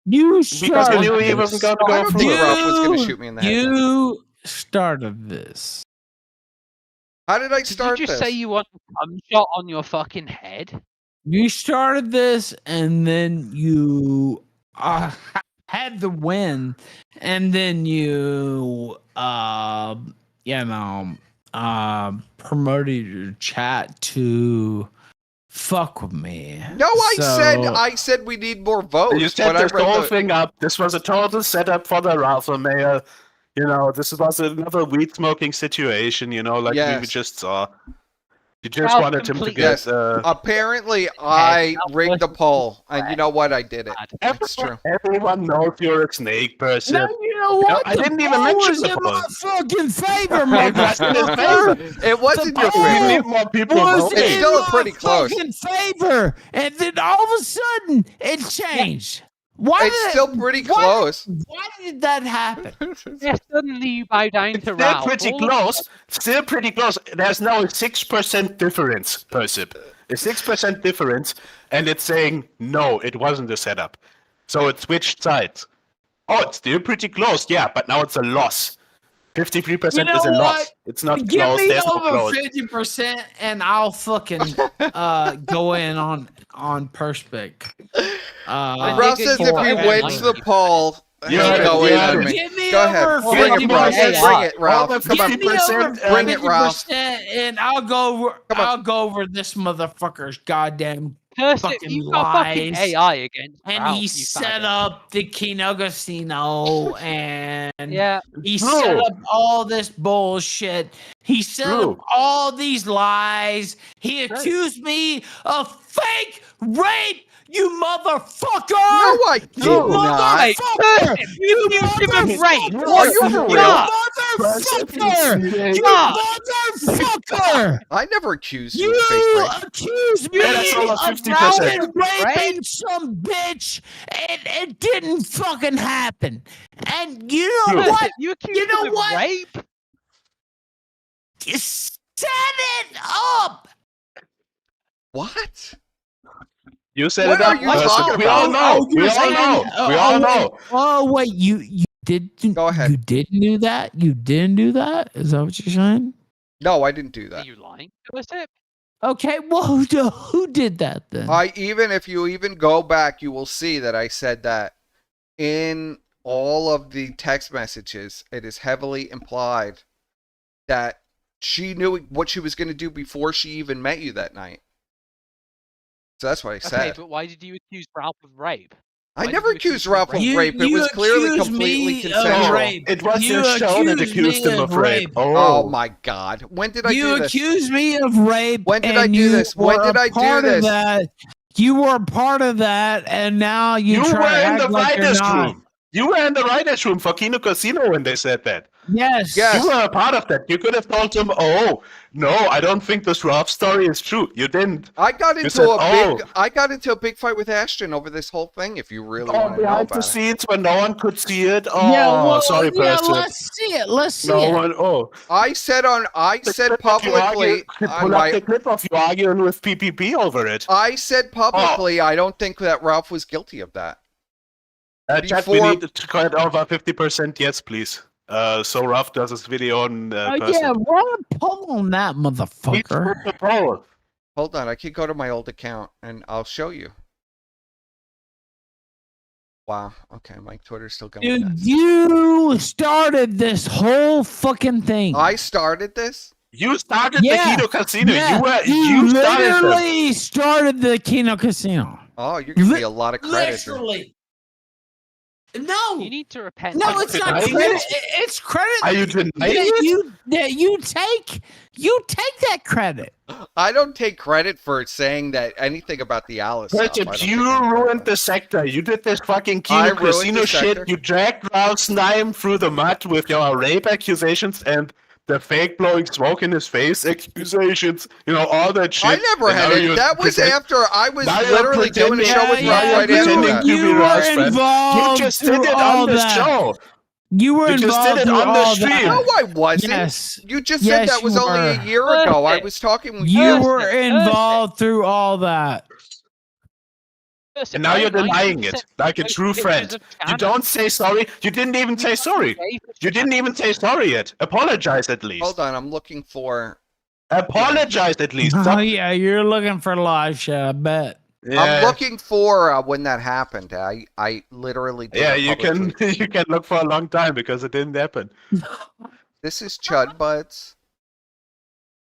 You Because you started knew he this. wasn't going to I go don't through think with Ralph it. was going to shoot me in the head. You started this. How did I Did start you just this? say you want a cum shot on your fucking head? You started this, and then you had the win, and then you, promoted your chat to fuck with me. No, So- I said we need more votes. You set but I this read whole the- thing up. This was a total setup for the Ralph mayor. You know, this was another weed smoking situation, like we Yes. just saw. You just Ralph wanted him to completely- get. Yes. Apparently, I rigged the poll, and you know what? I did it. It's true. Everyone knows you're a snake person. No, you know what? I The didn't even poll mention was the in poll. my fucking favor, It was in his motherfucker. favor. It wasn't The your poll We favorite. need more people was voting. It's in still my pretty close. fucking favor, and then all of a sudden it changed. Why? It's did still pretty why- close. Why did that happen? Yeah, suddenly you bow down to Still Ralph. pretty All of- close. Still pretty close. There's now a 6% difference, Persip. A 6% difference, and it's saying no, it wasn't a setup. So it switched sides. Oh, it's still pretty close, yeah, but now it's a loss. 53% You is a know loss. what? It's not Give close. me There's no over close. 50%, and I'll fucking go in on Perspic. Ralph says if he forever. wins the poll, he'll Yeah, go in yeah. on me. Give me Go ahead. over Bring it, Ralph. 50%. Bring it, Ralph. All the Come on. Give me over 50%, Bring it, Ralph. 50%, and I'll go over. Come on. I'll go over this motherfucker's goddamn. Persip, fucking you've got fucking lies. AI against And Ralph, he you set faggot. up the Kino Casino, and Yeah, he True. set up all this bullshit. He set True. up all these lies. He accused me of fake rape. You motherfucker! No, I You did not. motherfucker! you accused him of rape. Are you for You real? motherfucker! You Yeah. motherfucker! I never accused you You of fake rape. accused me Yeah, that's almost of 50%. raping some bitch, and it didn't fucking happen. And you know True. what? You accused You know him of what? rape? You set it up. What? You set What it are up. you Persip. talking We all about? know. We all know. We all know. Oh wait, you didn't. Go ahead. You didn't do that. You didn't do that. Is that what you're saying? No, I didn't do Are that. you lying? Persip? Okay. Well, who did that then? If you even go back, you will see that I said that in all of the text messages. It is heavily implied that she knew what she was going to do before she even met you that night. So that's what I said. Okay, but why did you accuse Ralph of rape? I Why never did you accused Ralph of rape? rape. It was clearly completely consensual. It was your show that accused him of rape. Oh my God! When did I do You this? accused me of rape. When did I and do you this? When were did I a do part of this? that. You were a part of that, and now you You try were to in act the like you're writers' not. room. You were in the writers' room for Kino Casino when they said that. Yes. You were a part of that. You could have told them, "Oh, no, I don't think this Ralph story is true." You didn't. I got You into said, I got into a big fight with Ashton over this whole thing. If you really Oh, want to know behind the about it. scenes when no one could see it. Oh, Yeah, well, sorry, yeah, person. let's see it. Let's see No it. one. Oh, I said publicly pull on up my. the clip of you arguing with PPP over it. I said publicly I don't think that Ralph was guilty of that. Chat, we need to cut over 50%. Yes, please. So Ralph does his video on person. Yeah, run a poll on that motherfucker. Hold on, I could go to my old account and I'll show you. Wow. Okay, my Twitter's still going. Dude, you started this whole fucking thing. I started this. You started the Kino Casino. Yeah, You literally started the Kino Casino. Oh, you're giving me a lot of credit. Literally. No. You need to repent. No, it's not credit. It's credit. Are you denying it? That you take that credit. I don't take credit for saying that anything about the Alice stuff. You ruined the sector. You did this fucking Kino Casino shit. You dragged Ralph's name through the mud with your rape accusations and the fake blowing smoke in his face accusations. You know, all that shit. I never had it. That was after I was literally doing a show with Ralph right after that. You were involved. You just did it on the show. You were just involved did it on the stream. No, I wasn't. Yes. You just said that was only a year ago. I was talking with you. Were involved through all that. And now you're denying it, like a true friend. You don't say sorry. You didn't even say sorry. You didn't even say sorry yet. Apologize at least. Hold on, I'm looking for. Apologize at least. Oh yeah, you're looking for live shit. I bet. Yeah. I'm looking for when that happened. I literally. Did you can you can look for a long time because it didn't happen. This is Chud Buds.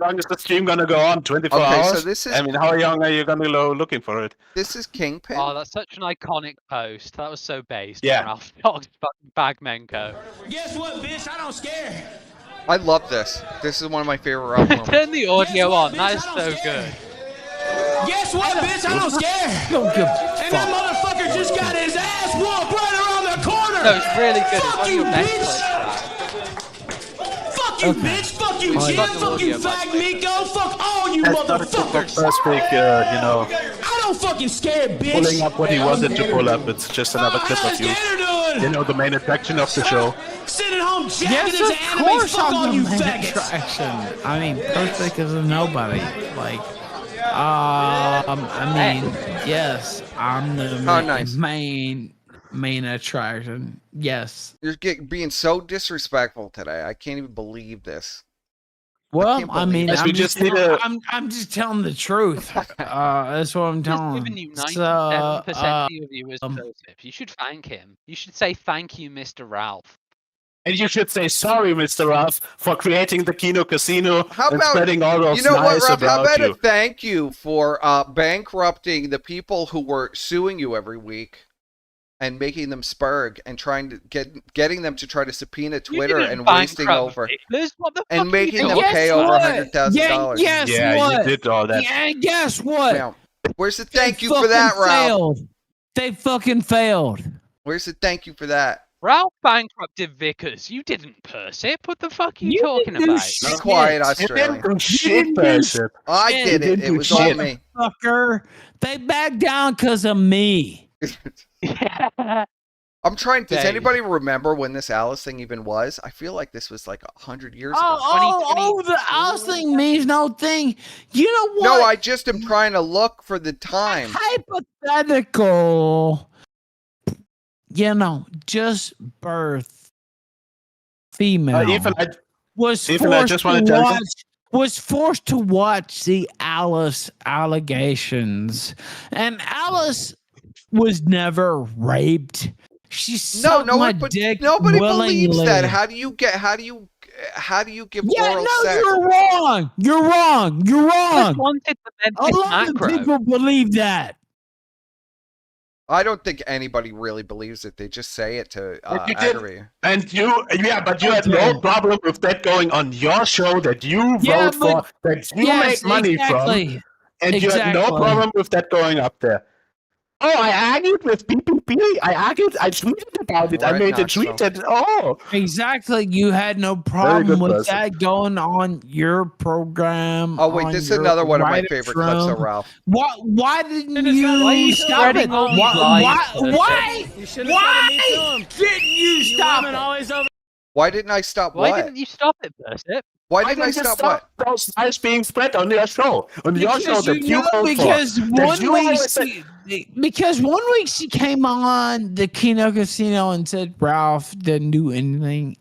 How long is the stream gonna go on? 24 hours? So this is. I mean, how long are you gonna go looking for it? This is Kingpin. Oh, that's such an iconic post. That was so based. Yeah. Ralph Fox Bagmenko. Guess what, bitch? I don't scare. I love this. This is one of my favorite Ralph moments. Turn the audio on. That is so good. Guess what, bitch? I don't scare. Don't give And that motherfucker just got his ass whooped right around the corner. No, it's really good. Fuck It's one you, of your best bitch. clips, Fuck you, bitch. Fuck you, Jim. Fuck you, Fag Miko. Fuck all you motherfuckers. First week, I don't fucking scare, bitch. pulling up what he wanted to pull up. It's just another clip of you. You know, the main attraction of the show. Sitting home jacking Yes, his of anime. course Fuck I'm all the you main faggots. attraction. I mean, perfect is a nobody. Like, I mean, yes, I'm the main attraction. Yes. You're being so disrespectful today. I can't even believe this. Well, I mean, Yes, we just need I'm just telling the truth. That's what I'm Just telling. giving you 97% So, of your viewers positive. You should thank him. You should say thank you, Mr. Ralph. And you should say sorry, Mr. Ralph, for creating the Kino Casino and spreading all those You know what, lies Ralph? How about about you. a thank you for bankrupting the people who were suing you every week and making them spurg and trying to getting them to try to subpoena Twitter and wasting over and making them pay over $100,000. Yeah, you did all that. Yeah, guess what? Now, where's the thank you for that, Ralph? Failed. They fucking failed. Where's the thank you for that? Ralph bankrupted Vickers. You didn't purse it. What the fuck are you talking about? Be quiet, Australia. I did it. It was all me. Fucker. They backed down because of me. I'm trying. Does Dang. anybody remember when this Alice thing even was? I feel like this was like 100 years ago. The Alice thing means no thing. You know what? No, I just am trying to look for the time. Hypothetical. You know, just birth female Ethan, was forced to watch the Alice allegations, and Alice was never raped. She sucked my dick nobody willingly. believes that. How do you how do you give Yeah, oral no, sex? you're wrong. You're wrong. You're I wrong. just wanted the A Memphis lot of macro. people believe that. I don't think anybody really believes it. They just say it to But you did- aggravate you. And but you had no problem with that going on your show that you Yeah, vote for, that you Yes, make money exactly. from, and you had no Exactly. problem with that going up there. Oh, I argued with PPP. I tweeted about it. I Right, made a Knoxville. tweet that, Exactly. You had no problem good with person. that going on your program. Oh wait, on this is your another one of my writer's favorite clips of room. Ralph. Why didn't Why are you you stop it? spreading all these lies, Why person? didn't you stop it? Why didn't I stop Why what? didn't you stop it, Bursip? Why didn't I stop what? those lies being spread on your show? On your show Because that you vote because for. because 1 week she came on the Kino Casino and said Ralph didn't do anything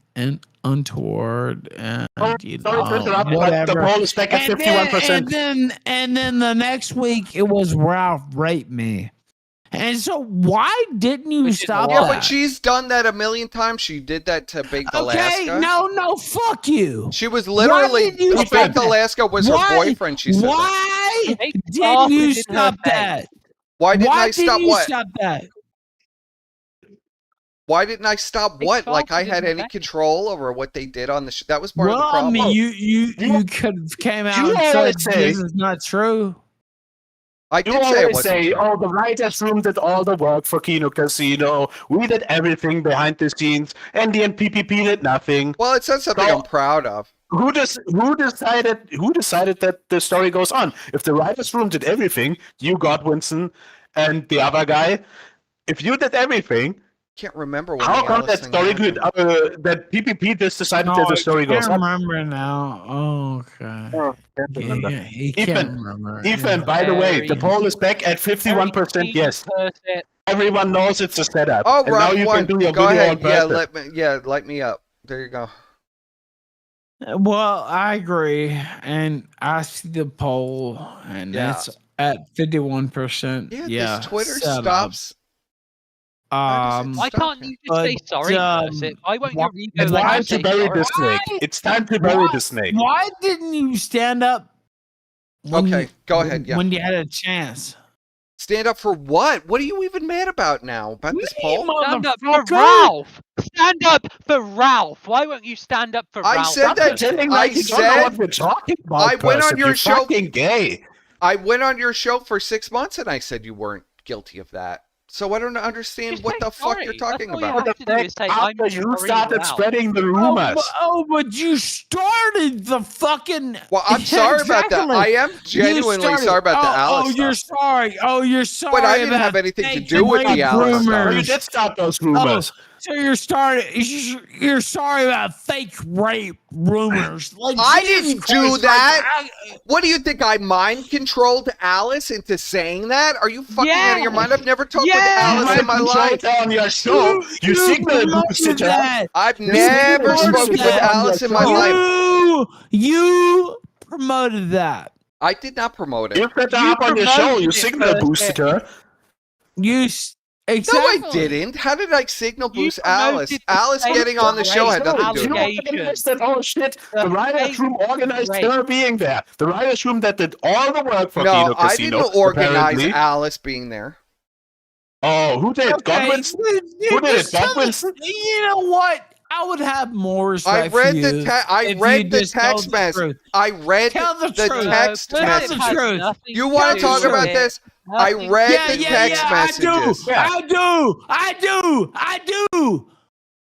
untoward and Sorry to interrupt, but whatever. the poll is back at 51%. And then the next week it was Ralph raped me. And so why didn't you stop Yeah, that? but she's done that a million times. She did that to Baked Okay, Alaska. no, fuck you. She was literally did you Baked stop that? Alaska was her boyfriend. She said that. Why Baked didn't off you in her stop face. that? Why didn't Why I stop didn't you what? stop that? Why didn't I stop They what? Like I farted in had the any face. control over what they did on the show? That was part of the Well, I problem. mean, you could have came out You and said always say- this is not true. I You did say it always wasn't say, true. oh, the writers' room did all the work for Kino Casino. We did everything behind the scenes, and the NPPP did nothing. Well, it's not something So- I'm proud of. Who decided that the story goes on? If the writers' room did everything, you, Godwinson, and the other guy, if you did everything, Can't remember when how the come Alice that thing story happened. could that PPP just decided that the story I can't goes on? remember now. Oh, okay. Oh, can't remember. Yeah, he can't Ethan, remember. Ethan, by the way, the poll is back at 51% yes. Bursip. Everyone knows it's a setup. Oh, and now Ralph you won. can do your Go video ahead. on purpose. Light me up. There you go. Well, I agree, and I see the poll, and Yeah. it's at 51%. Yeah, this Twitter set up. stops. Why Stop can't it. you just say But, sorry, Bursip? Why won't your ego It's let time you to say bury sorry? the snake. It's time to bury the snake. Why didn't you stand up? when Okay, you- go ahead, yeah. When you had a chance. Stand up for what? What are you even mad about now? About this poll? Stand up for Motherfucker. Ralph. Stand up for Ralph. Why won't you stand up for I Ralph? said that- Pretending I like you don't know said- what we're talking about. I went on person. your You're show- fucking gay. I went on your show for 6 months and I said you weren't guilty of that. So I don't understand Just what say the fuck sorry. you're talking That's all you about. have to do is say, I'm After you sorry, started Ralph. spreading the rumors. But you started the fucking. Well, I'm sorry about that. I am genuinely sorry about the Alice you're stuff. sorry. Oh, you're sorry. But I didn't about have anything to fake do with the rape Alice stuff. No, you rumors. did stop those rumors. So you're sorry about fake rape rumors. Like, I Jesus didn't do Christ, that. like, What do you think? I mind controlled Alice into saying that? Are you fucking out of your mind? I've never talked with Alice in my life. On your show, you signal boosted her. that. I've never promoted spoken with that. Alice in my life. You promoted that. I did not promote it. You set her up on your show. promoted You it signal first. boosted her. Exactly. No, I didn't. How did I signal You boost promoted Alice? the Alice fake getting on the show had rape nothing to do You with it. allegation. organized that. Oh shit! The The writers' fake room organized rape. her being there. The writers' room that did all the work for No, Kino I Casino. didn't organize apparently. Alice being there. Oh, who did? Godwinson? Who did it? Godwinson? You know what? I would have more respect I read for you the I if read you the just told text the message. truth. I read Tell the the truth. text Tell the messages. truth. You want to talk about this? I read the text messages. I do.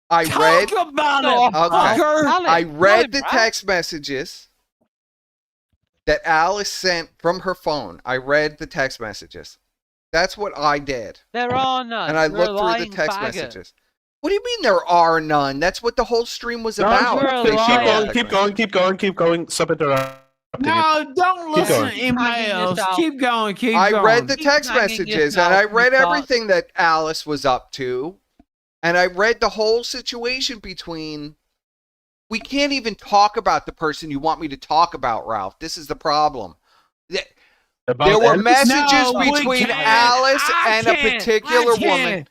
I read. Talk about No, it, Okay. fucker. Alex, I read tell him, the right? text messages that Alice sent from her phone. I read the text messages. That's what I did. There are none. And I You're a looked through the lying text faggot. messages. What do you mean there are none? That's what the whole stream was No, about. you're a They liar. showed the keep text going. Keep going. Stop interrupting. No, don't Keep listen going. to emails. yourself. Keep going. Keep I going. read the Keep text hanging messages and yourself, I you read fuck. everything that Alice was up to. And I read the whole situation between. We can't even talk about the person you want me to talk about, Ralph. This is the problem. About There were Alice? messages No, we between can't. Alice I and a can't. particular I can't. woman.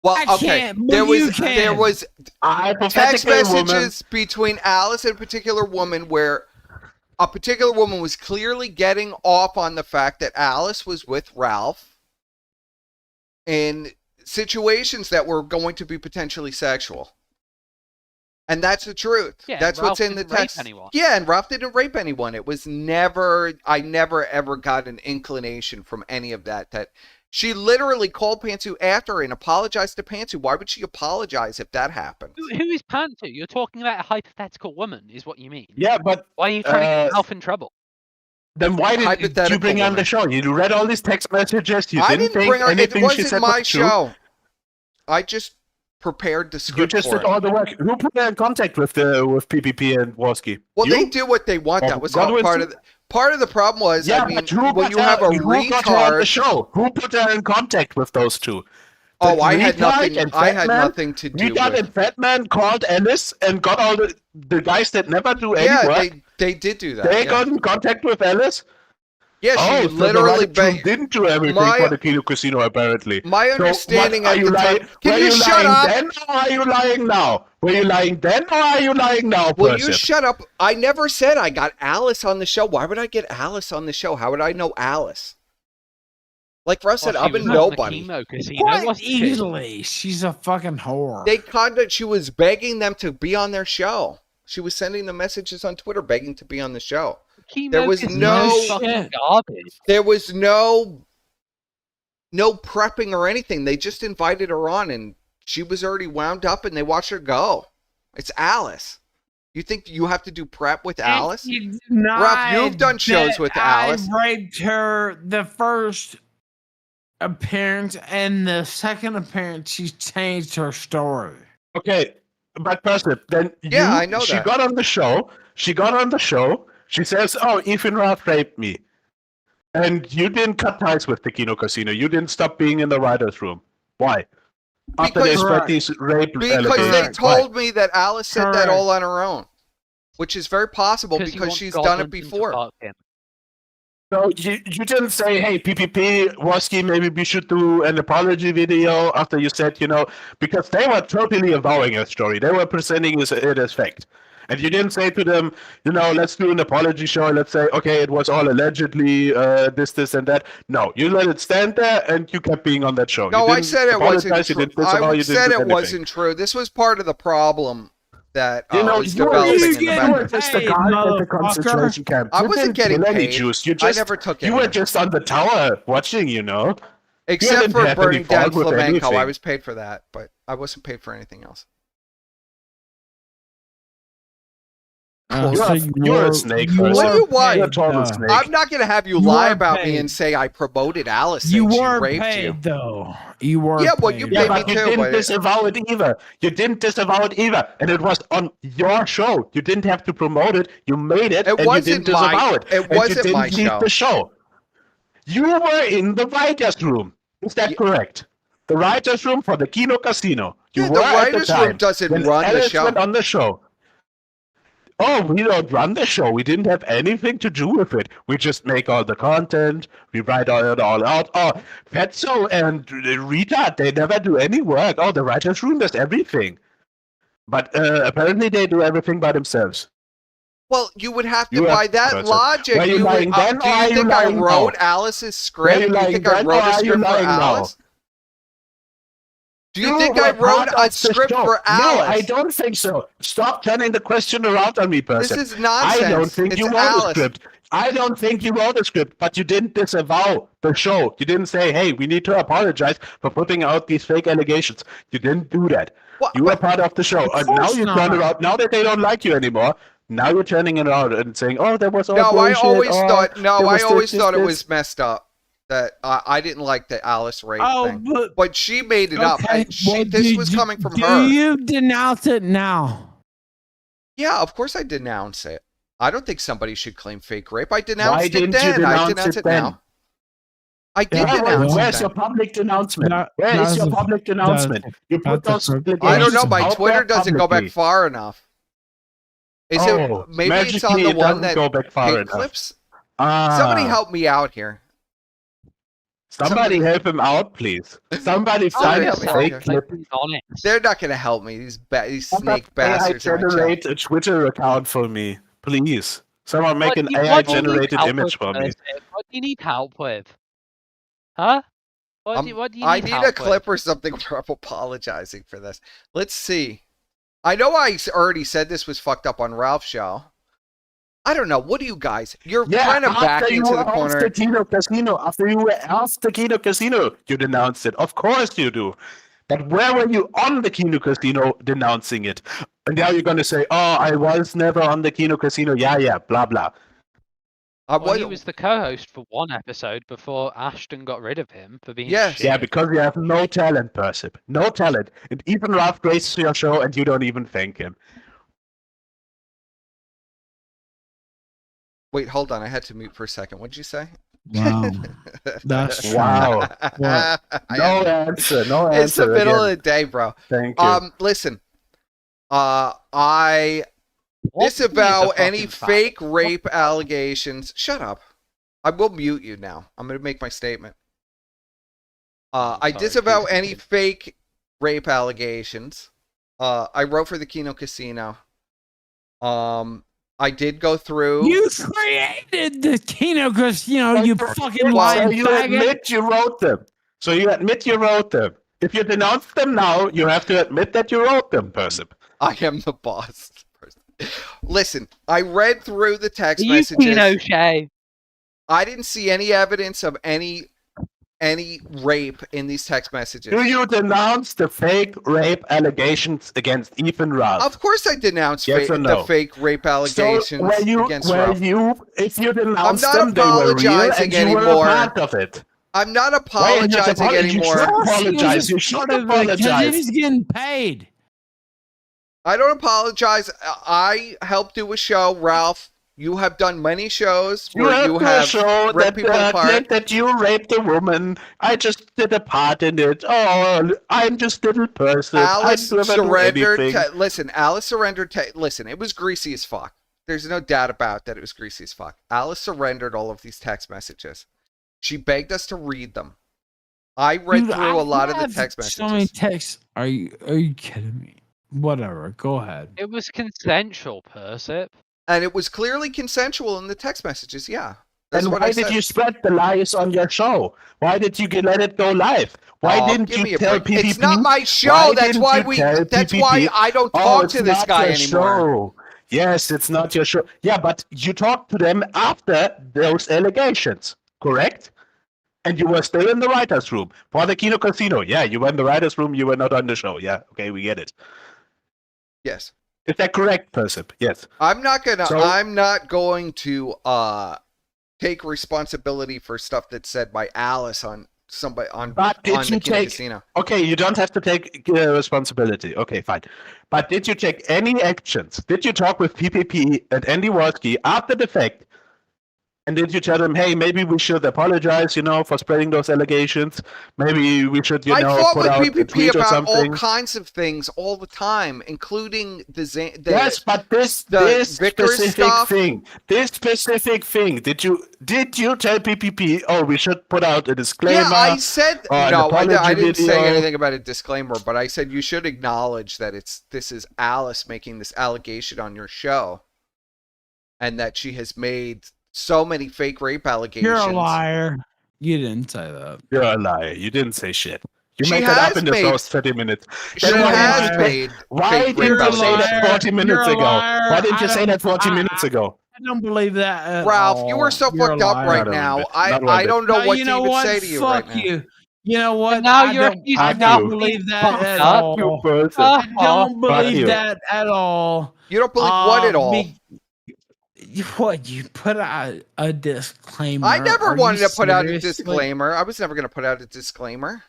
Well, I okay. can't, There but you was text Hypothetically, woman. messages between Alice and a particular woman where a particular woman was clearly getting off on the fact that Alice was with Ralph in situations that were going to be potentially sexual. And that's the truth. Yeah, That's Ralph what's in the didn't rape text. anyone. Yeah, and Ralph didn't rape anyone. It was I never ever got an inclination from any of that. That she literally called Pantsu after and apologized to Pantsu. Why would she apologize if that happened? Who is Pantsu? You're talking about a hypothetical woman, is what you mean. Yeah, but Why are you trying to get Ralph in trouble? then why did you bring her on the show? You read all these text messages. You I didn't didn't think bring her. It anything she wasn't said my was true. show. I just prepared the script. You just for did it. all the work. Who put her in contact with PPP and Woski? Well, You? they do what they want. Or That was Godwin part too? of the problem was. Yeah, I mean, but who when got you have a who got her on the retard. show? Who put her in contact with those two? Oh, The I had retard nothing. and I Fat had Man? nothing to do Retard with. and Fat Man called Alice and got all the guys that never do any Yeah, work. they did do that. They yeah. got in contact with Alice. Yeah, she Oh, literally so the Riot Crew didn't do everything for the Kino Casino, apparently. My So understanding what, at are you the lying? time. Were Can you shut lying up? then, or are you lying now? Were you lying then, or are you lying now, Will person? you shut up? I never said I got Alice on the show. Why would I get Alice on the show? How would I know Alice? Like Russ said, I'm a nobody. Quite easily. She's a fucking whore. She was begging them to be on their show. She was sending them messages on Twitter begging to be on the show. There was no prepping or anything. They just invited her on and she was already wound up and they watched her go. It's Alice. You think you have to do prep with Alice? Ralph, you've done shows with Alice. I raped her the first appearance, and the second appearance, she changed her story. Okay, but person, then I know she that. got on the show. She got on the show. She says, "Oh, Ethan Roth raped me," and you didn't cut ties with the Kino Casino. You didn't stop being in the writers' room. Why? After they spread these rape Because they allegations. told me that Alice said that Correct. all on her own, which is very possible Because he because wants she's done it Goldman to before. fuck him. So you didn't say, "Hey, PPP, Woski, maybe we should do an apology video," after you said, because they were totally avowing a story. They were presenting it as fact. And you didn't say to them, let's do an apology show. Let's say, okay, it was all allegedly this, and that. No, you let it stand there, and you kept being on that show. No, You I didn't said it wasn't apologize, you true. didn't disavow, you I didn't said do it anything. wasn't true. This was part of the problem that was you were developing in the you were background. just a guy at the concentration camp. I You wasn't didn't getting kill any paid. Jews. You I just, never took You any. were just on the tower watching, You Except didn't for have any burning down fault with flamenco. I anything. was paid for that, but I wasn't paid for anything else. You're a snake person. What do you want? You're a total snake. I'm not going to have you You lie were about me paid. and say I promoted Alice. You saying she were raped paid, you. though. You were Yeah, well, paid. you Yeah, paid me but you too. didn't But disavow it either. You didn't disavow it either. And it was on your show. You didn't have to promote it. You made it, and you wasn't didn't disavow it. it And you wasn't didn't my leave show. the show. You were in the writers' room. Is that correct? The writers' room for the Kino Casino. You Yeah, were the at writers' the room time doesn't when run the Alice show. went on the show. Oh, we don't run the show. We didn't have anything to do with it. We just make all the content. We write it all out. Oh, Fetzo and Rita, they never do any work. Oh, the writers' room does everything. But apparently they do everything by themselves. Well, you would have to, You by have- that that's it. logic, Were you you would, lying then, do or are you you think I lying wrote now? Alice's script? Were you Do you lying think I then, wrote or a are you script for lying now? Alice? Do you You think I were wrote part a of the script show. for Alice? No, I don't think so. Stop turning the question around on me, person. This is nonsense. I don't think It's you wrote Alice. a script. I don't think you wrote a script, but you didn't disavow the show. You didn't say, hey, we need to apologize for putting out these fake allegations. You didn't do that. You were part of the show. And now course you not. turn it around. Now that they don't like you anymore, now you're turning it around and saying, oh, that was all No, bullshit. I always oh, thought. there No, I was always this, thought it this. was messed up. That I didn't like the Alice rape Oh, thing, but she made it up. okay, This was coming from do her. you denounce it now? Yeah, of course I denounce it. I don't think somebody should claim fake rape. I denounced Why it didn't you then. I denounce denounce it it then? now. I did Yeah, denounce it where's then. your public denouncement? That- Where is that's your a- public denouncement? You put that's those a- I don't know. allegations My out Twitter there doesn't go back publicly. far enough. Is Oh, it? Maybe it's on magically the it one doesn't that go back far hate enough. clips. Ah. Somebody help me out here. Somebody help him out, please. Somebody Somebody find a help me out fake here. clip. They're not gonna help me. These these Somebody snake bastards in my chat. generate a Twitter account for me, please. Someone make an What do you need AI-generated help image with, for me. Percy? What do you need help with? Huh? What do you I need need help a clip or something where I'm apologizing for this. Let's see. I know I already said this was fucked up on Ralph's show. I don't know. What do you guys? You're kind of backed into the corner. After Kino Casino, after you were off the Kino Casino, you denounced it. Of course you do. But where were you on the Kino Casino denouncing it? And now you're going to say, oh, I was never on the Kino Casino. Yeah, blah, blah. Well, he was the co-host for one episode before Ashton got rid of him for being shit. Yeah, because you have no talent, Persip. No talent. And even Ralph graces your show and you don't even thank him. Wait, hold on. I had to mute for a second. What did you say? Wow. That's wow. No answer. No answer. It's the middle of the day, bro. Thank you. Listen. I disavow any fake rape allegations. Shut up. I will mute you now. I'm going to make my statement. I disavow any fake rape allegations. I wrote for the Kino Casino. I did go through. You created the Kino Casino, you fucking lying So you faggot. admit you wrote them. So you admit you wrote them. If you denounce them now, you have to admit that you wrote them, Persip. I am the boss. Listen, I read through the text messages. I didn't see any evidence of any rape in these text messages. Do you denounce the fake rape allegations against Ethan Ralph? Of course I denounce Yes or no? the fake rape allegations against Ralph. If you denounce I'm not them, they were real apologizing and you were a anymore. part of it. I'm not apologizing anymore. You should apologize. You should apologize. He's getting paid. I don't apologize. I helped do a show, Ralph. You have done many shows where you have show ripped people apart. that you raped a woman. I just did a part in it. Oh, I'm just a little person. Alice I never do surrendered. anything. Listen, Alice surrendered. Listen, it was greasy as fuck. There's no doubt about that. It was greasy as fuck. Alice surrendered all of these text messages. She begged us to read them. I read through a lot of the text messages. So many texts. Are you kidding me? Whatever. Go ahead. It was consensual, Persip. And it was clearly consensual in the text messages, yeah. And why did you spread the lies on your show? Why did you let it go live? Why didn't you tell PPP? It's not my show. That's why I don't talk to this guy anymore. Yes, it's not your show. Yeah, but you talked to them after those allegations, correct? And you were still in the writer's room for the Kino Casino. Yeah, you were in the writer's room. You were not on the show. Yeah, okay, we get it. Yes. Is that correct, Persip? Yes. I'm not going to take responsibility for stuff that's said by Alice on somebody on the Kino Casino. Okay, you don't have to take responsibility. Okay, fine. But did you take any actions? Did you talk with PPP and Andy Warsky after the fact? And did you tell them, hey, maybe we should apologize, for spreading those allegations? Maybe we should, I fought put with out PPP a tweet or about something. all kinds of things all the time, including the yes, but this specific thing. Did you tell PPP? Oh, we should put out a disclaimer. Yeah, I said no. I didn't say video. anything about a disclaimer, but I said you should acknowledge that this is Alice making this allegation on your show, and that she has made so many fake rape allegations. You're a liar. You didn't say that. You're a liar. You didn't say shit. You She made that up has in the made- first 30 minutes. She Then has made Why fake didn't rape you say that allegations. 40 minutes You're a ago? liar. Why didn't you I say that 40 don't- minutes ago? I don't believe that at Ralph, all. you are so You're fucked a up liar. right Not one now. bit. Not one I bit. don't know No, what you to know even what? say to you Fuck right now. you. You know what? now I you're don't, accusing I Fuck don't you. believe that Fuck at up. all. You person. I don't Fuck believe you. that at all. You don't believe what at all? What, you put out a disclaimer? I never Are wanted you to put out a seriously? disclaimer. I was never going to put out a disclaimer.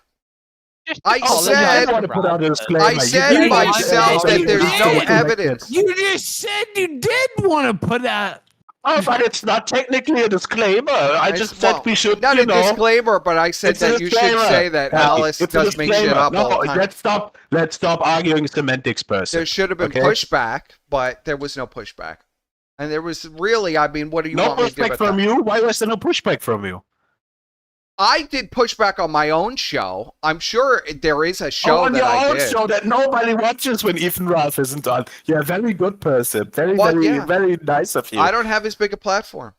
Just I apologize said- to want to put out a Ralph. disclaimer. I You said didn't myself say that there's you no did. evidence. You just said you did want to put out. Oh, but it's not technically a disclaimer. I just said we should, Not a disclaimer, but I said It's a that you should disclaimer. say that Hey, Alice it's a does make shit disclaimer. up all No, the time. let's stop arguing semantics, person. There should have been okay? pushback, but there was no pushback. And there was really, I mean, what do you No want me to do pushback about from that? you? Why was there no pushback from you? I did pushback on my own show. I'm sure there is a show on that your I own did. show that nobody watches when Ethan Ralph isn't on. You're a very good person. Very, Well, very, yeah. very nice of you. I don't have as big a platform.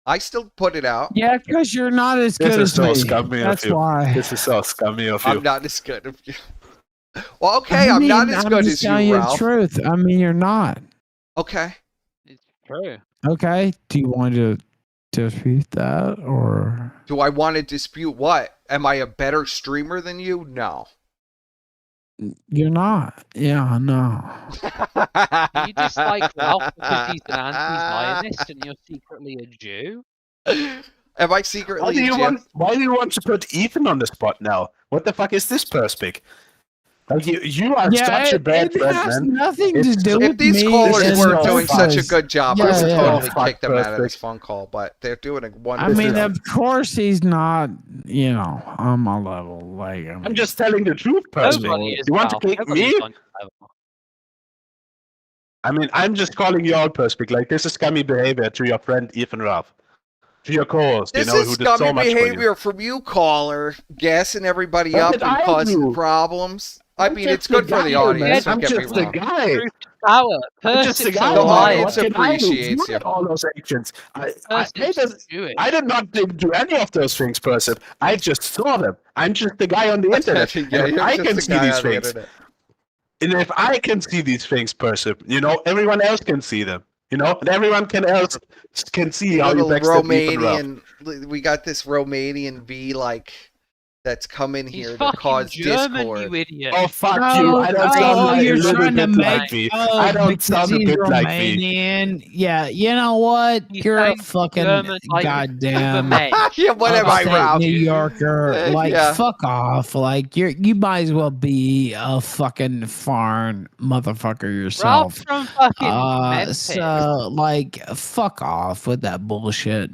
I still put it out. Yeah, because you're not as This good is as so me. scummy That's of you. why. This is so scummy of you. I'm not as good of you. Well, okay, I'm not as good as telling you, you Ralph. the truth. I mean, you're not. Okay. It's true. Okay. Do you want to dispute that or? Do I want to dispute what? Am I a better streamer than you? No. You're not. Yeah, no. You dislike Ralph because he's an anti-Zionist and you're secretly a Jew? Am I secretly Why do you a Jew? why do you want to put Ethan on the spot now? What the fuck is this perspic? Like you are such a bad friend, has man. nothing It's to do so- with If these me callers and were the doing such a place. good job, I Yeah, would yeah. totally Oh, kick them out of perfect. this phone call, but they're doing a I wonderful mean, job. of course he's not, you know, on my level. Like, I mean, I'm just telling the truth, perspic. Nobody is, You want to Ralph. kick Nobody's me? on your level. I mean, I'm just calling you out, perspic. Like, this is scummy behavior to your friend Ethan Ralph. To your co-host, This you know, is who did scummy so much for you. behavior from you, caller, gassing everybody What up did and I causing do? problems. I I'm mean, just it's good the for the guy, audience. man. Don't I'm get me just the wrong. guy. Truth to power. I'm just the Persic's guy. a The man. liar. audience What can I do? appreciates You you. did all those actions. I Persic's didn't, Jewish. I did not do any of those things, Persip. I just saw them. I'm just the guy on the internet. Yeah, And if you're I just can a see guy these on the things, internet. and if I can see these things, Persip, you know, everyone else can see them. You know, and everyone else can see how you Little backstab Ethan Ralph. Romanian, we got this Romanian V that's come in He's here to fucking cause German, discord. you idiot. Oh, fuck you. I don't sound like a you're little trying to bit like make. me. Oh, I don't because sound a he's bit like me. Romanian. Yeah, you know what? He You're a sounds fucking German like goddamn Superman. Yeah, what am I, upstate Ralph? New Yorker. Like, Yeah. fuck off. Like, you might as well be a fucking foreign motherfucker yourself. Ralph's from fucking Memphis. So like, fuck off with that bullshit.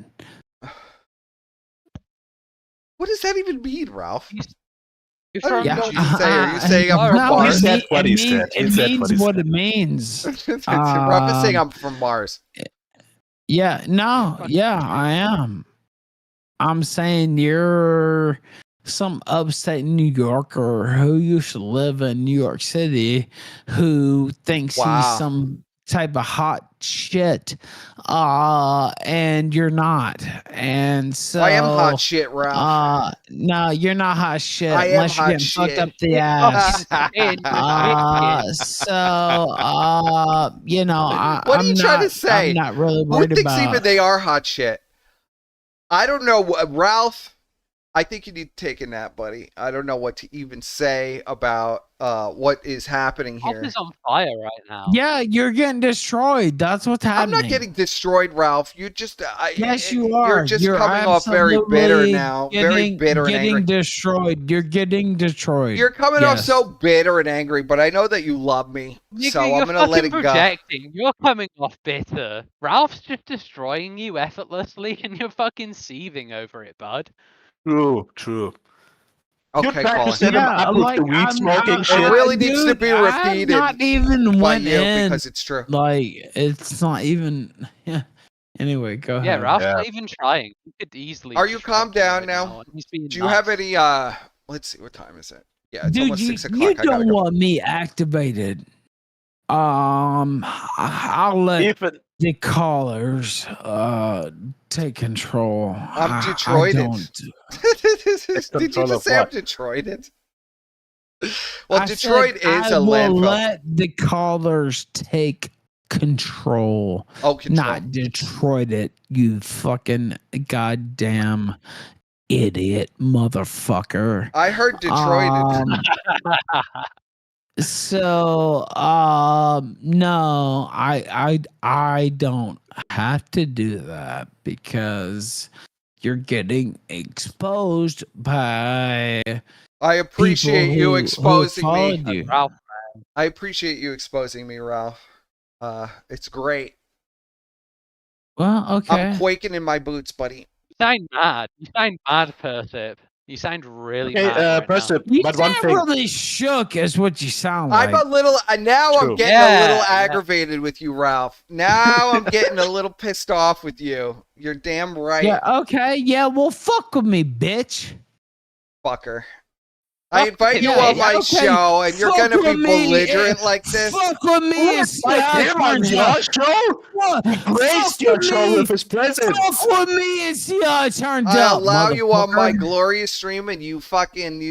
What does that even mean, Ralph? You're I don't from even know what Jew- you say. Are you saying I'm No, from No, Mars? He said what he it said. He means, said it means what he what said. it means. Ralph is saying I'm from Mars. Yeah, no, yeah, I am. I'm saying you're some upstate New Yorker who used to live in New York City who thinks Wow. he's some type of hot shit. And you're not. And so I am hot shit, Ralph. no, you're not hot shit I am unless you're hot getting fucked shit. up the ass. You know, What are you I'm trying to not- say? I'm not really Who worried thinks about. even they are hot shit? I don't know, Ralph. I think you need to take a nap, buddy. I don't know what to even say about what is happening Ralph here. is on fire right now. Yeah, you're getting destroyed. That's what's I'm happening. not getting destroyed, Ralph. You just Yes, you are. You're just coming off very bitter absolutely now, very bitter and getting angry. destroyed. You're getting destroyed. You're coming off Yes. so bitter and angry, but I know that you love me, Nigga, so you're I'm gonna let it fucking go. projecting. You're coming off bitter. Ralph's just destroying you effortlessly, and you're fucking seething over it, bud. True, true. You Okay, tried to Colin. set him up with the weed smoking shit. It really needs to be I've repeated not even by went you in. because it's true. Like, it's not even. Yeah. Anyway, go Yeah, ahead. Ralph's not even trying. You could easily. Are you just calmed check him down right now? and he's being Do you have nice. any? Let's see. What time is it? Yeah, it's Dude, almost you, 6 o'clock. you I gotta don't go. want me activated. I'll let the callers take control. I'm I Detroited. don't. Did you just say I'm Detroited? Well, I Detroit said is I a will landfill. let the callers take control. Oh, control. Not Detroit it, you fucking goddamn idiot motherfucker. I heard Detroited. So no, I don't have to do that because you're getting exposed by I appreciate people you who exposing me. followed you. Ralph. I appreciate you exposing me, Ralph. It's great. Well, okay. I'm quaking in my boots, buddy. You sound mad. You sound mad, Persip. You sound really Okay, mad right now. Percy, You but one sound thing. really shook, is what you sound like. I'm a little now. True. I'm getting a little Yeah. aggravated with you, Ralph. Now I'm getting a little pissed off with you. You're damn right, Yeah. Okay. Yeah. Well, fuck with me, bitch. fucker. I invite you Yeah, on my okay. show, and you're Fuck gonna be with me, belligerent like this. Fuck with me. It's turns out. What? Graced Fuck your with show me. with his presence. Fuck with me. It's turns I out. allow you on my motherfucker. glorious stream, and you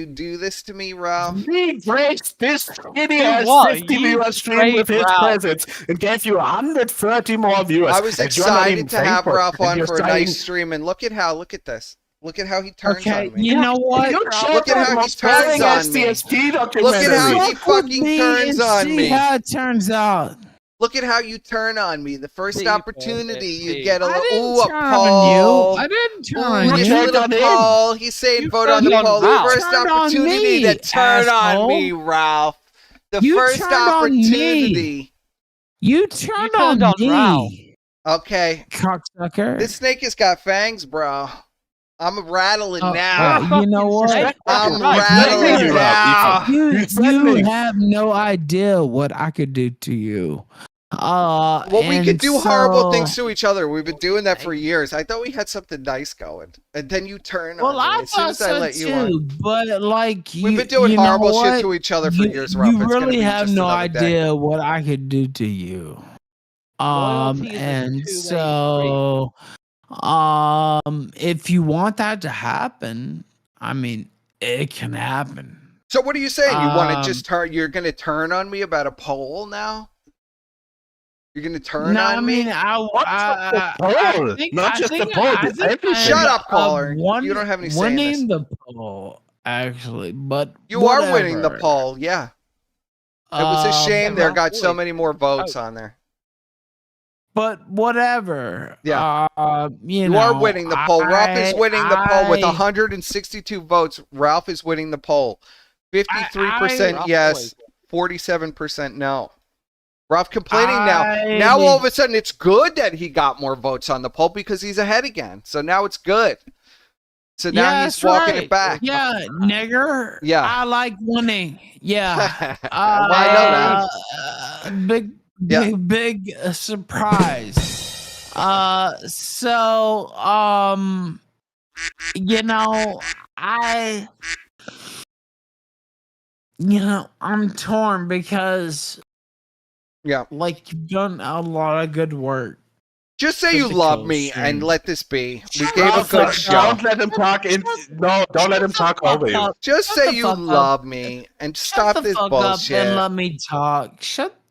do this to me, Ralph. He graced this skinny Do ass what? 50 You viewer stream grade with his Ralph. presence and gave you 130 more viewers. I was and you're not even excited to have thankful, Ralph and on you're for a saying- nice stream, and look at this. Look at how he turns Okay. on me. You know what? You Look at how he turns on me. TST Look at how documentary. he fucking turns on see me. how it turns out. Look at how you turn on me. The first See, opportunity, you see. get a I little didn't ooh, a turn poll. on you. I didn't turn Ooh, on just you. a little on him. poll. He's saying You vote on the turned poll. on The Ralph. first Turned on opportunity me, to turn on asshole. me, Ralph. The You first turned on me. opportunity. You turned turned on on Ralph. me, Okay, cocksucker. this snake has got fangs, bro. I'm rattling now. You know what? I'm Right. rattling You now. You threatening. have no idea what I could do to you. Well, we could and do horrible things so- to each other. We've been doing that for years. I thought we had something nice going, and then you turn Well, on me I as soon thought as I so let you too, on. but like you, We've been doing you know horrible shit what? to each other for You- years, Ralph. You It's gonna really be have just no another day. idea what I could do to you. Loyalty is a And two-way so, if you want that to happen, I mean, it can happen. So what are you saying? You want to Um, just turn? You're going to turn on me about a poll now? You're going to turn No, on I me? mean, I poll? think, Not I just the think, poll, I but think everything. Shut I'm, up, caller. won- You don't have any say in winning this. the poll, actually, but You are winning the whatever. poll, yeah. It was a shame there Ralph got so Boyd. many more votes on there. But whatever. Yeah. You You know, are winning the poll. Ralph is winning the poll with I- 162 votes. Ralph is winning the poll. 53% Ralph yes, Boyd. 47% no. Ralph complaining now. I- Now all of a sudden it's good that he got more votes on the poll because he's ahead again. So now it's good. So now Yeah, he's that's walking right. it back. Yeah, nigger. Yeah. I like winning. Yeah. Well, I know that. Big, Yeah. big surprise. So, you know, I'm torn because, Yeah. like, you've done a lot of good work. Just say you Physical love me stream. and let this be. We Shut gave a the good fuck show. Don't let him talk. Don't let him talk over you. Just Shut say the you fuck up. love me and stop Shut the this fuck bullshit. up and let me talk.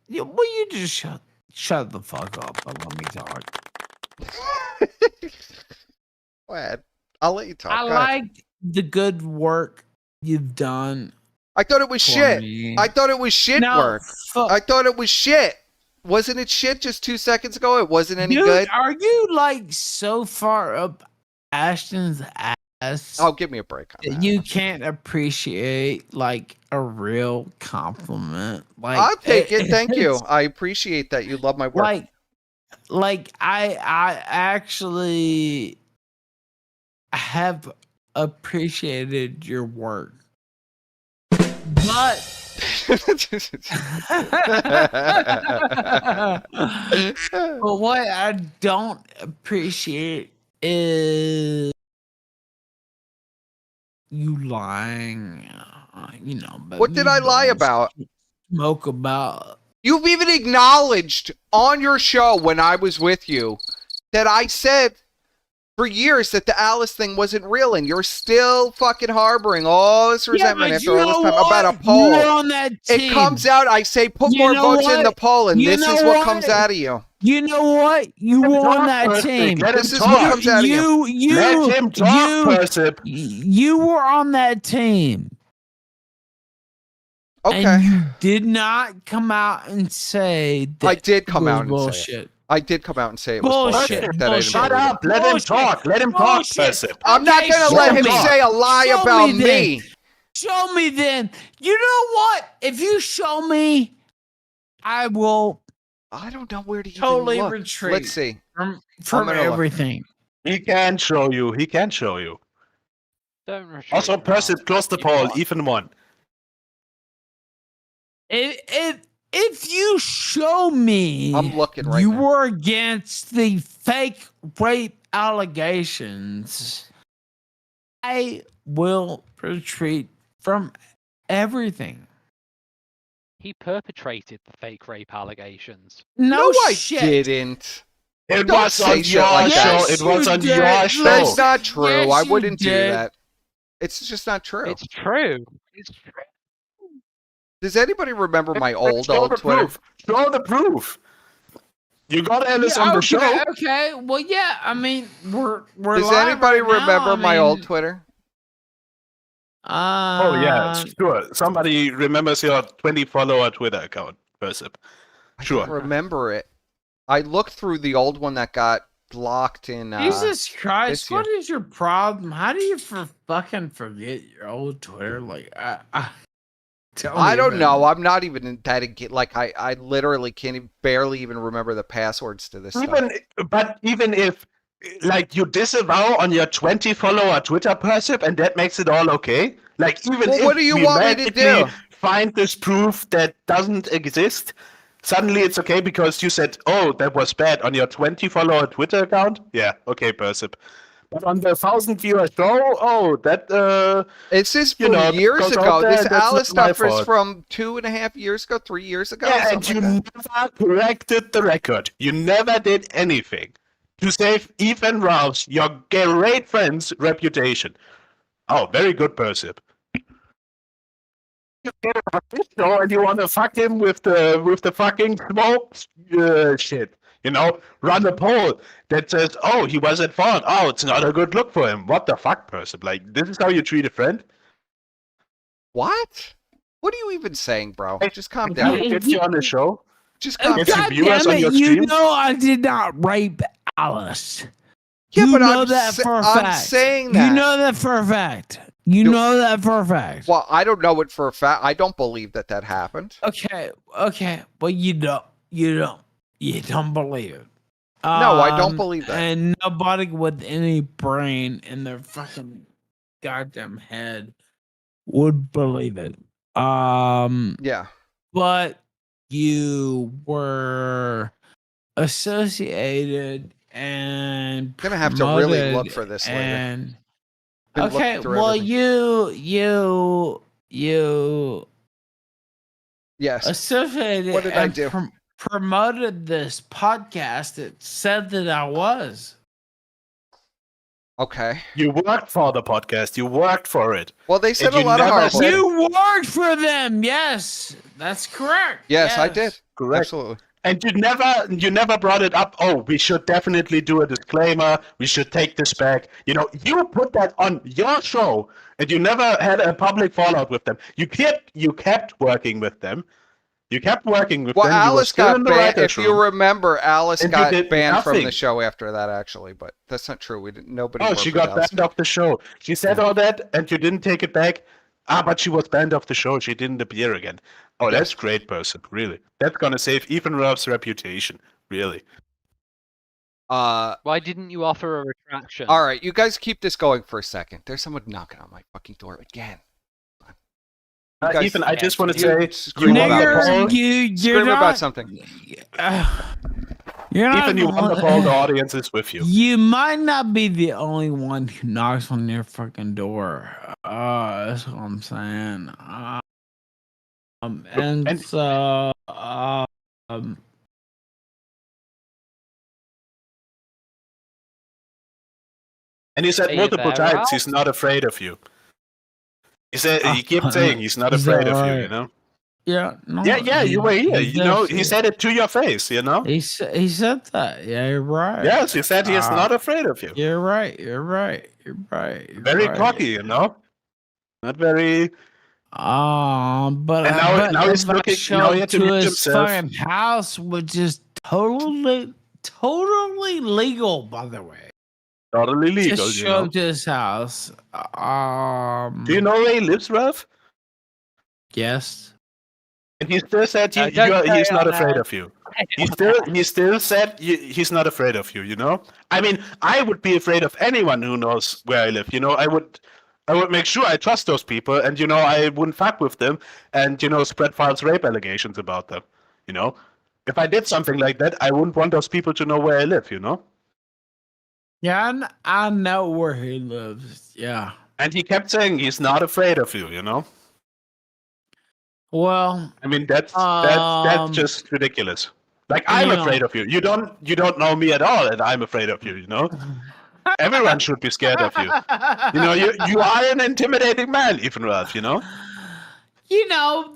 Will you just shut the fuck up and let me talk? Go ahead. I'll let you talk. I Go ahead. like the good work you've done. I thought it was for shit. me. I thought it was shit No, work. fuck. I thought it was shit. Wasn't it shit just 2 seconds ago? It wasn't any Dude, good? are you like so far up Ashton's ass Oh, give me a break on that that. you can't appreciate like a real compliment? Like I'll take it. Thank you. it's- I appreciate that you love my work. Like I actually have appreciated your work. But but what I don't appreciate is you lying. But What did I lie about? Smoke about. You've even acknowledged on your show when I was with you that I said for years that the Alice thing wasn't real, and you're still fucking harboring all this resentment but after you all this know time about a what? poll. You're on that It team. comes out, I say, put You more know votes in what? the poll, and You this is know what what? comes out of you. You know what? You were on talk, that Percy. team. Let him This is talk. what comes out of you. Let him talk, Percy. You were on that team. Okay. And you did not come out and say that I did come it was out and say it. bullshit. I did come out and say it was Bullshit. bullshit. That I didn't Shut believe it. up. Let him talk. Let him talk, Bullshit. Percy. I'm not Okay, going to show let him me. say a lie Show about me me. then. Show me then. You know what? If you show me, I will I don't know where to totally even look. retreat. Let's see. from gonna look. everything. He can show you. He can show you. Don't retreat. Also, Percy, close the You poll, what? even one. If you show me I'm looking right you now. were against the fake rape allegations, I will retreat from everything. He perpetrated the fake rape allegations. No, I shit. didn't. It Don't was say on shit your like show. that. It was you on did. your show. That's not true. Yes, I you wouldn't do did. that. It's just not true. It's true. It's true. Does anybody remember my old Show the Twitter? proof. Show the proof. You got Alice on the show. Okay. Well, yeah. I mean, we're Does live anybody right now. remember I my mean, old Twitter? Oh yeah, sure. Somebody remembers your 20-follower Twitter account, Persip. I Sure. don't remember it. I looked through the old one that got blocked in. Jesus Christ! this year. What is your problem? How do you fucking forget your old Twitter? Like, I don't know. I'm not even that. Like, I literally can't barely even remember the passwords to this stuff. Even if, like, you disavow on your 20-follower Twitter, Persip, and that makes it all okay. Like, even Well, if what do you we want me to magically do? find this proof that doesn't exist, suddenly it's okay because you said, "Oh, that was bad" on your 20-follower Twitter account. Yeah, okay, Persip. But on the 1,000-viewer show, oh, that This is from years goes ago. out there, This that's Alice not my stuff is fault. from 2.5 years ago, 3 years ago. Yeah, and something you like that. never corrected the record. You never did anything to save Eve and Ralph's, your great friend's reputation. Oh, very good, Persip. You get a fish show and you want to fuck him with the fucking smoke shit. You know, run a poll that says, "Oh, he was at fault. Oh, it's not a good look for him." What the fuck, Persip? Like, this is how you treat a friend? What? What are you even saying, bro? Just calm down. Get you on the show? Just calm Get you down. viewers on your you stream? know I did not rape Alice. Yeah, you but know I'm that for a I'm fact. saying that. You know that for a fact. You know that for a fact. Well, I don't know it for a fact. I don't believe that happened. Okay, but you don't believe it. No, I don't believe that. And nobody with any brain in their fucking goddamn head would believe it. Yeah. But you were associated and Gonna have to really promoted look for this later. and Been okay, looking through well, everything. you Yes. associated What did I and do? promoted this podcast that said that I was. Okay. You worked for the podcast. You worked for it. Well, they said And a you lot of never horrible. said- You worked for them. Yes, that's correct. Yes, I did. Correct. Absolutely. And you never brought it up. Oh, we should definitely do a disclaimer. We should take this back. You know, you put that on your show, and you never had a public fallout with them. You kept working with them. You kept working with Well, them. You were Alice still got in the banned. writer's If you room. remember, Alice And you got did banned from the nothing. show after that, actually. But that's not true. We didn't. Nobody. Oh, worked she with got Alice. banned off the show. She said all that, and you didn't take it back. Ah, but she was banned off the show. She didn't appear again. Oh, that's great, person. Really, that's gonna save Ethan Ruff's reputation. Really. Why didn't you offer a retraction? All right, you guys keep this going for a second. There's someone knocking on my fucking door again. You guys- Ethan, I just want to you say, scream you won the about poll. something. you're Scream not, about something. You're not. Ethan, you won the poll. The audience is with you. You might not be the only one who knocks on your fucking door. That's what I'm saying. And so, And he said Are you multiple there, times Ralph? he's not afraid of you. He said he kept Uh, saying he's not is that afraid of you. right? You know. yeah, no, Yeah, you were here. he You know, does he it. said it to your face. You know. He said that. Yeah, you're right. Yes, he said he is Ah. not afraid of you. You're right. You're right. You're right. You're Very right. cocky, you know. Not very. But And now he's if I looking- show now he up had to to mute his himself. fucking house, which is totally legal, by the way. Totally legal, Just you show know. up to his house. Do you know where he lives, Ralph? Yes. And he still said Don't carry he's not on afraid that. of you. He still said he's not afraid of you. You know. I mean, I would be afraid of anyone who knows where I live. You know, I would I would make sure I trust those people, and I wouldn't fuck with them, and spread false rape allegations about them. If I did something like that, I wouldn't want those people to know where I live. Yeah, I know where he lives. Yeah. And he kept saying he's not afraid of you. Well, I mean, that's just ridiculous. Like, I'm afraid of you. You don't know me at all, and I'm afraid of you. Everyone should be scared of you. You are an intimidating man, even Ralph.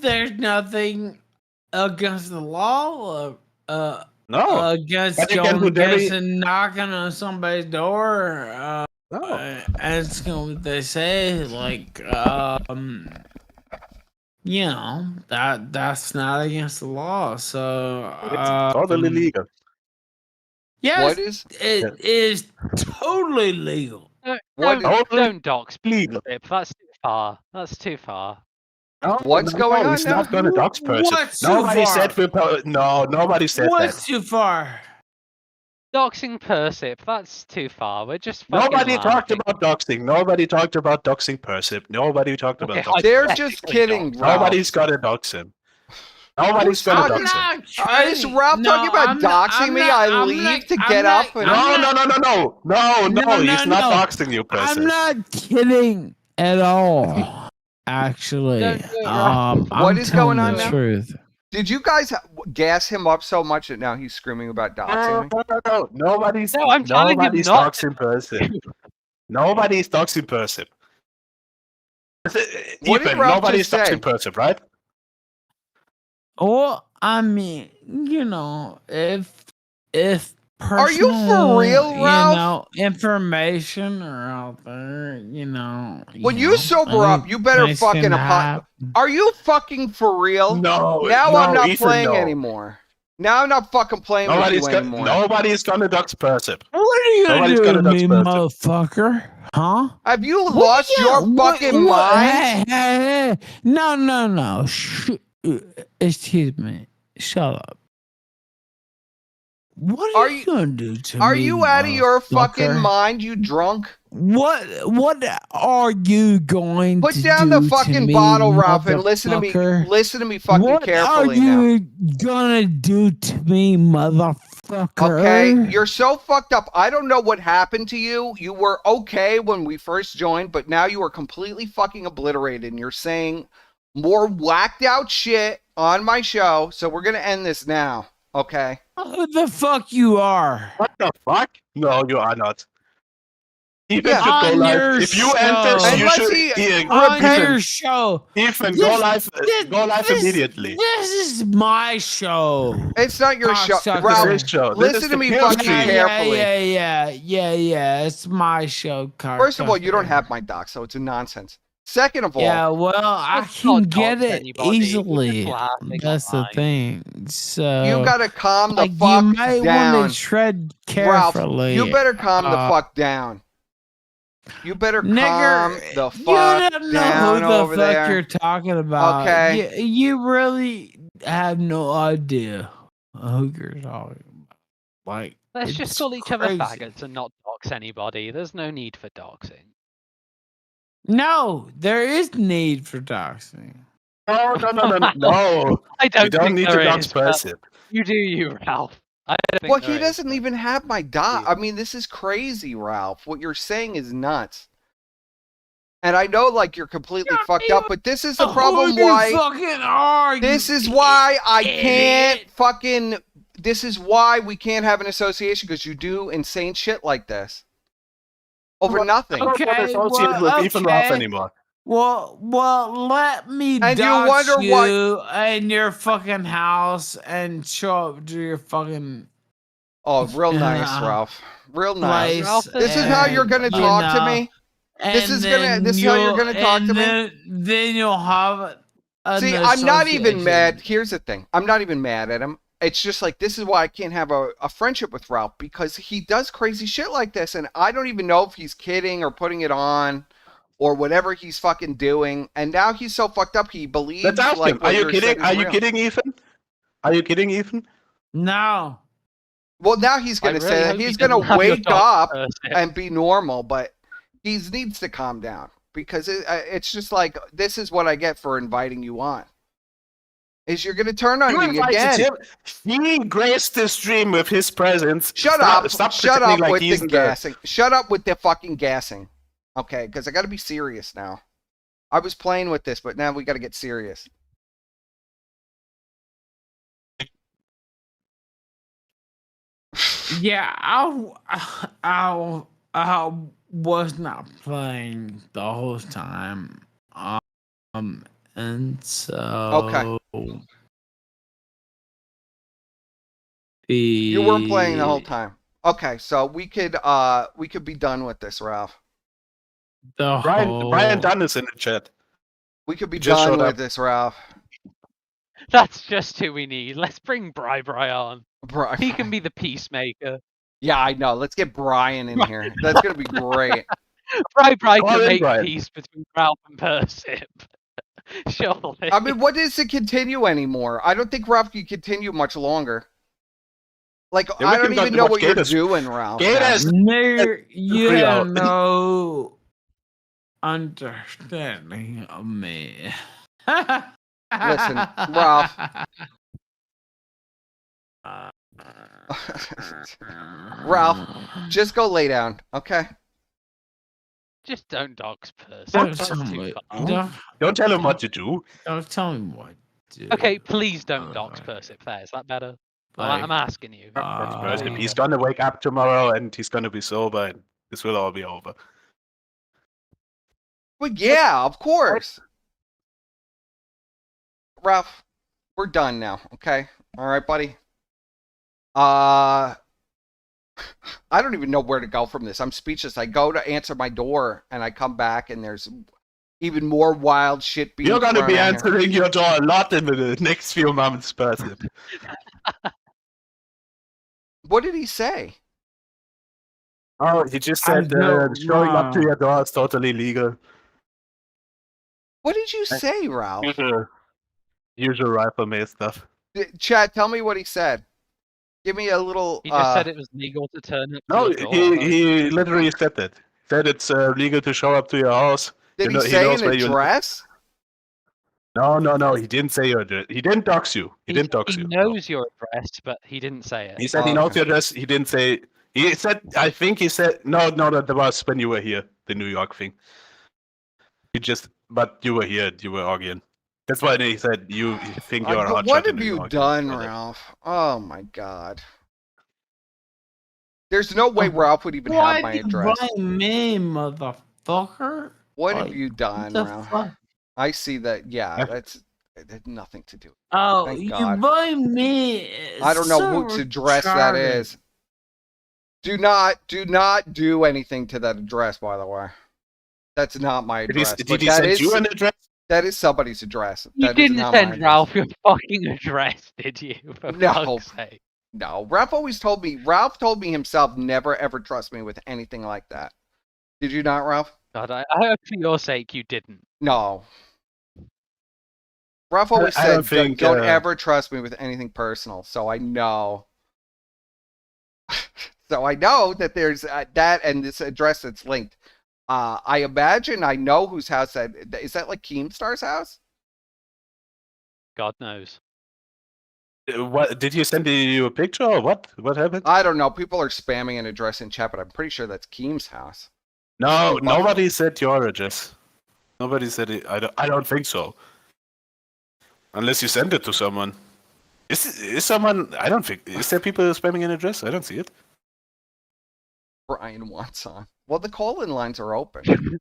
There's nothing against the law. No. Against But again, going against and knocking on somebody's door. No. Asking what they say, like, that's not against the law. So It's totally legal. Yes, What is- it is totally legal. Don't dox legal? That's too far. That's too far. What's going on It's now? not going to dox person. What's too Nobody far? said nobody said What's that. too far? Doxing Persip, that's too far. We're just fucking Nobody talked laughing. about doxing. Nobody talked about doxing Persip. Nobody talked about doxing. They're just kidding, Ralph. Nobody's got to dox him. Nobody's going to dox him. Is Ralph talking about doxing me? I leave to get up and... No, he's not doxing you, Persip. I'm not kidding at all. Actually, What is going on now? Truth. Did you guys gas him up so much that now he's screaming about doxing me? No. Nobody's I'm telling him nobody's not doxing Persip. Nobody's doxing Persip. What did Ethan, Ralph nobody's just say? doxing Persip, right? Well, I mean, if Are you for real, Ralph? Information are out there, When you sober up, you better things fucking can apologize. Are you fucking for real? No. Now I'm not Ethan, playing no. anymore. Now I'm not fucking playing with you anymore. Nobody's gonna dox Persip. What are you Nobody's doing, gonna me, dox Persip. motherfucker? Huh? Have you lost your fucking mind? Hey. No. Excuse me. Shut up. What are you gonna do to me? Are you out of your fucking motherfucker? mind, you drunk? What are you going Put to down do the fucking to me, bottle, Ralph, and listen to me. motherfucker? Listen to me fucking What carefully are now. you gonna do to me, motherfucker? Okay, you're so fucked up. I don't know what happened to you. You were okay when we first joined, but now you are completely fucking obliterated, and you're saying more whacked out shit on my show. So we're gonna end this now. Okay. Who the fuck you are? What the fuck? No, you are not. Ethan Yeah. should go On live. your If you show. enter, you Unless should. he On repent. your show. Ethan, go live. Go live immediately. This is my show. It's not your show. Cocksucker. Ralph, This is your show. This listen is to the me kill fucking stream. carefully. Yeah. It's my show, First of all, you don't cocksucker. have my doc, so it's a nonsense. Second of all, Yeah, well, I Let's can not get dox it anybody. We're easily. just laughing That's the online. thing. So you gotta calm the like, fuck you might down. want to tread Ralph, carefully. you better calm the Uh, fuck down. You better calm Nigger, the you fuck don't know down who the over fuck there. you're talking about. Okay. You really have no idea who you're talking about. Like, Let's just it's call each other crazy. faggots and not dox anybody. There's no need for doxing. No, there is need for doxing. No. I don't, You don't think need there to dox is, but Persip. You do, you, Ralph. I don't think Well, there he is, doesn't but- even have my doc. I mean, this is crazy, Ralph. What you're saying is nuts. And I know, like, you're completely fucked up, but this is the problem Who why... you fucking are, you This is why I idiot. can't fucking... This is why we can't have an association, because you do insane shit like this. Over nothing. I don't want to associate with Ethan Ralph anymore. Well, let me And you dox wonder you what- in your fucking house and show up to your fucking Oh, real nice, Uh, Ralph. Real nice. place. This is how you're gonna and, talk to know, me? This and is gonna- then this is how you're you'll- gonna talk to and me? Then you'll have an See, I'm not even association. mad. Here's the thing. I'm not even mad at him. It's just like, this is why I can't have a friendship with Ralph, because he does crazy shit like this, and I don't even know if he's kidding or putting it on or whatever he's fucking doing. And now he's so fucked up, he believes Let's ask like him. what Are you you're saying kidding? is Are you real. kidding, Ethan? Are you kidding, Ethan? No. Well, now he's gonna I really say that hope he's he gonna doesn't have your wake doc up Persip. and be normal, but he needs to calm down. because it's just like, this is what I get for inviting you on. Is you're gonna turn on You me invited again. him. He graced the stream with his presence. Shut up! Stop Shut pretending up like with he's the gassing. Shut up with the fucking gassing. Okay, because I got to be serious now. I was playing with this, but now we got to get serious. Yeah, I was not playing the whole time. And so You weren't playing the whole time. Okay, so we could be done with this, Ralph. Brian Dunn is in the chat. We could be just done showed with up. this, Ralph. That's just who we need. Let's bring Bri on. Bri. He can be the peacemaker. Yeah, I know. Let's get Brian in here. That's gonna be great. Bri Call can in, make Brian. peace between Ralph and Persip. Surely. I mean, what is to continue anymore? I don't think Ralph can continue much longer. Like, Yeah, I we don't can even know watch what you're Gators. doing, Ralph. Gators. You have no understanding of me. Listen, Ralph. Ralph, just go lay down, okay? Just don't dox Persip. Don't That's tell too me. far. Don't tell him what to do. Don't tell me what to do. Okay, please don't dox Persip there. Is that better? I'm asking you. Persip, he's gonna wake up tomorrow and he's gonna be sober and this will all be over. Well, yeah, of course. Ralph, we're done now, okay? All right, buddy? I don't even know where to go from this. I'm speechless. I go to answer my door, and I come back, and there's even more wild shit being You're gonna thrown be at here. answering your door a lot in the next few moments, Persip. What did he say? Oh, he just said showing up to your door is totally legal. What did you say, Ralph? Usual rifleman stuff. Chad, tell me what he said. Give me a little... He just said it was legal to turn up No, to your door. he literally said that. Said it's legal to show up to your house. Did he say an address? No, he didn't say your address. He didn't dox you. He didn't dox you. He knows your address, but he didn't say it. He said he knows your address. He didn't say... He said, I think he said... No, that was when you were here. The New York thing. But you were here. You were arguing. That's why he said you think you're hot. What have you done, Ralph? Oh my god. There's no way Ralph would even have my address. Why me, motherfucker? What have you done, Ralph? Fuck? I see that. Yeah, it had nothing to do. Oh, Thank you God. buy me. I don't know whose address that is. Do not do anything to that address, by the way. That's not my address. Did he send you an address? That is somebody's address. You That is didn't not my send address. Ralph your fucking address, did you? For No. fuck's sake. No, Ralph told me himself never ever trust me with anything like that. Did you not, Ralph? God, I hope for your sake you didn't. No. Ralph always I said, don't think, don't ever trust me with anything personal. So I know. So I know that there's that and this address that's linked. I imagine I know whose house that is. That like Keemstar's house? God knows. What did you send you a picture or what? What happened? I don't know. People are spamming an address in chat, but I'm pretty sure that's Keem's house. No, nobody said your address. Nobody said it. I don't think so. Unless you sent it to someone. Is someone? I don't think. Is there people spamming an address? I don't see it. Brian wants on. Well, the call-in lines are open.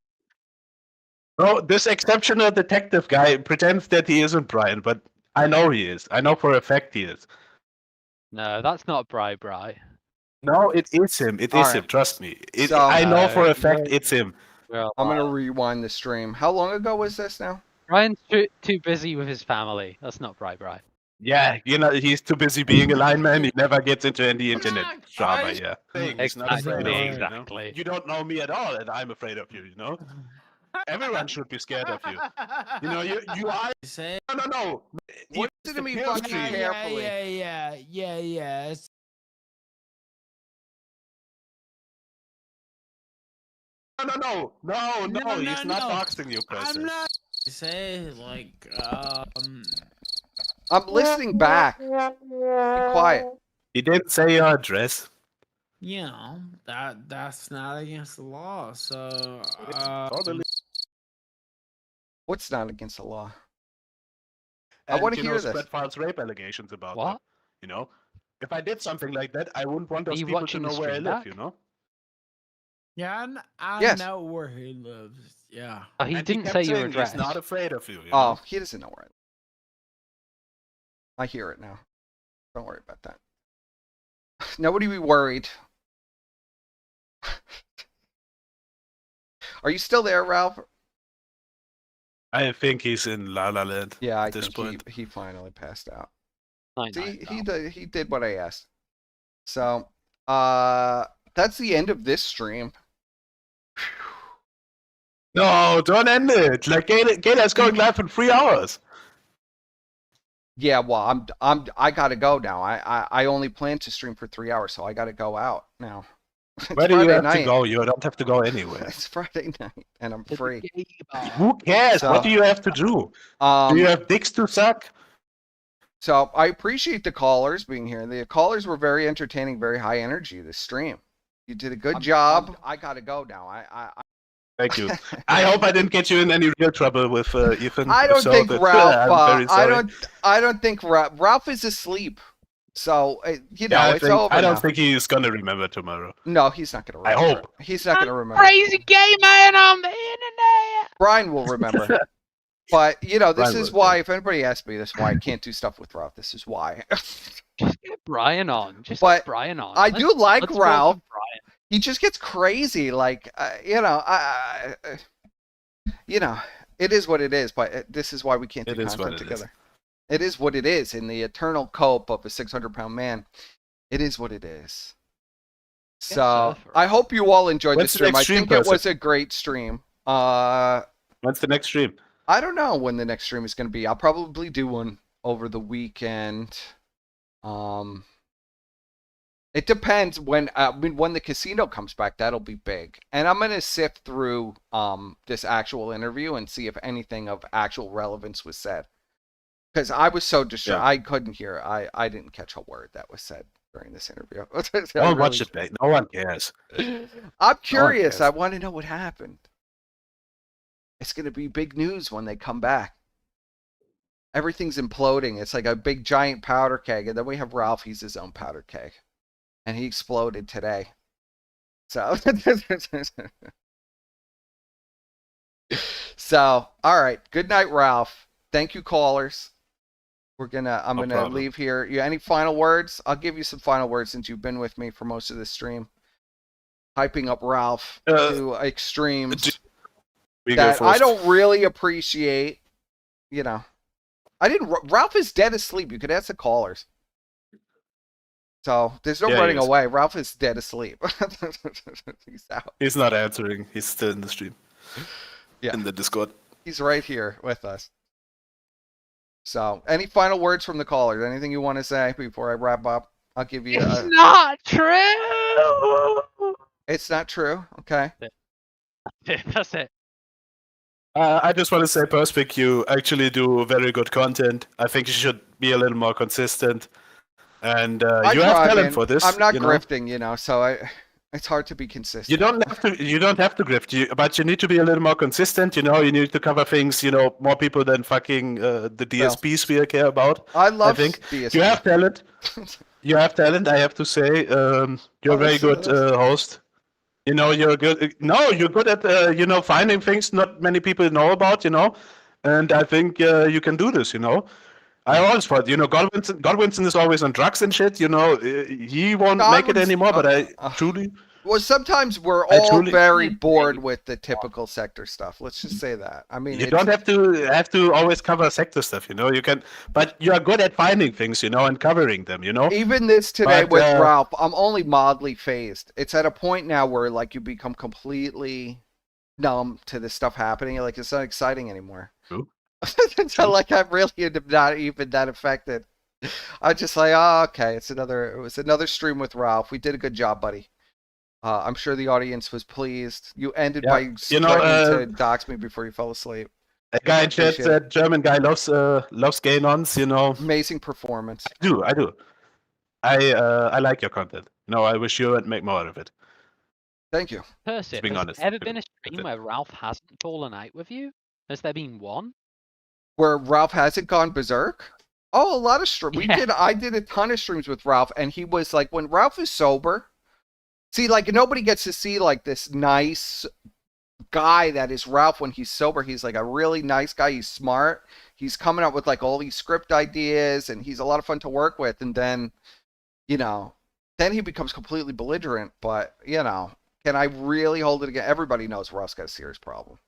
No, this exceptional detective guy pretends that he isn't Brian, but I know he is. I know for a fact he is. No, that's not Bri. No, it is him. It All is right. him. Trust me. So- I know for a fact it's him. Well, I'm gonna rewind the stream. How long ago was this now? Brian's too busy with his family. That's not Bri. Yeah, he's too busy being a lineman. He never gets into any internet drama. Yeah, he's not afraid of you, Exactly. You don't know me at all, and I'm afraid of you. Everyone should be scared of you. You are. No. Listen to me fucking carefully. Yeah. No, he's not doxing you, per se. I'm not. Say like I'm listening back. Be quiet. He didn't say your address. you know that's not against the law. So Totally. What's not against the law? I And, want to you know, hear this. spread false rape allegations about What? them. You know, if I did something like that, I wouldn't want Are those you people to watching know the where I stream live. back? You know. yeah, I Yes. know where he lives. Yeah. Oh, he And didn't kept say your saying address. He's not afraid of you. You Oh, know? he doesn't know where I hear it now. Don't worry about that. Nobody be worried. Are you still there, Ralph? I think he's in La La Land. Yeah, I at this think point. he finally passed out. I know, See, pal. he did what I asked. So, that's the end of this stream. No, don't end it. Like Gayla's going live in 3 hours. Yeah, well, I gotta go now. I only plan to stream for 3 hours, so I gotta go out now. It's Where do you Friday have night. to go? You don't have to go anywhere. It's Friday night, and I'm free. Who cares? So, What do you have to do? Do you have dicks to suck? So I appreciate the callers being here. The callers were very entertaining, very high energy this stream. You did a good job. I gotta go now. Thank you. I hope I didn't get you in any real trouble with Ethan. I don't So think that's- Ralph. I'm very sorry. I don't think Ralph is asleep. So you know, Yeah, it's over. I don't now. think he's gonna remember tomorrow. No, he's not gonna I remember. hope. He's not gonna remember. Crazy gay man on the internet. Brian will remember. But you know, this Brian is will, why. If anybody asks me, this is why I can't do stuff with Ralph. This is why. Just get Brian on. Just But get Brian on. I do like let's Ralph. welcome Brian. He just gets crazy. Like you know, you know, it is what it is. But this is why we can't do It is what content it is. together. It is what it is. In the eternal cope of a 600-pound man, it is what it is. So I hope you all enjoyed the When's the stream. next I stream, think it person? was a great stream. When's the next stream? I don't know when the next stream is going to be. I'll probably do one over the weekend. It depends when the casino comes back. That'll be big, and I'm going to sift through this actual interview and see if anything of actual relevance was said. Because I was so distracted, I couldn't hear. I didn't catch a word that was said during this interview. Don't watch it, mate. No one cares. I'm curious. cares. I want to know what happened. It's going to be big news when they come back. Everything's imploding. It's like a big giant powder keg. And then we have Ralph. He's his own powder keg. And he exploded today. So, all right. Good night, Ralph. Thank you, callers. I'm gonna problem. leave here. You any final words? I'll give you some final words since you've been with me for most of this stream. Hyping up Ralph to extremes We go that I first. don't really appreciate. You know, Ralph is dead asleep. You could ask the callers. So there's no Yeah, he running is. away. Ralph is dead asleep. He's out. He's not answering. He's still in the stream. Yeah. In the Discord. He's right here with us. So, any final words from the callers? Anything you want to say before I wrap up? I'll give you. It's not true. It's not true. Okay. That's it. I just want to say, Perspic, you actually do very good content. I think you should be a little more consistent. And you have talent man. for this. I'm not you know? grifting, you know, so it's hard to be consistent. You don't have to grift, but you need to be a little more consistent. You know, you need to cover things. You know, more people than fucking the DSPs we care about. I love think DSP. you have talent. You have talent. I have to say, you're a very good host. You know, you're good. No, you're good at you know, finding things not many people know about. You know, and I think you can do this. You know. I always thought, you know, Godwinson is always on drugs and shit. You know, he won't make it anymore. But I truly. Well, sometimes we're I all truly- very bored with the typical sector stuff. Let's just say that. I mean, You don't have to always cover sector stuff, you know. You can, but you are good at finding things, you know, and covering them, you know. Even this today But, with Ralph, I'm only mildly phased. It's at a point now where like you become completely numb to this stuff happening. Like it's not exciting anymore. True. So like I'm really not even that affected. I'm just like, oh, okay, it was another stream with Ralph. We did a good job, buddy. I'm sure the audience was pleased. You ended Yeah. by You know, threatening to dox me before you fell asleep. a guy in chat Appreciate said German guy loves gay-nons. You know, Amazing performance. I do. I like your content. No, I wish you would make more of it. Thank you. Persip, being has honest. there ever been a That's stream it. where Ralph hasn't fallen out with you? Has there been one? Where Ralph hasn't gone berserk? Oh, a lot of streams. Yeah. I did a ton of streams with Ralph, and he was like, when Ralph is sober, see, like nobody gets to see like this nice guy that is Ralph when he's sober. He's like a really nice guy. He's smart. He's coming up with like all these script ideas, and he's a lot of fun to work with. And then, you know, then he becomes completely belligerent. But, you know, can I really hold it again? Everybody knows Ralph's got a serious problem.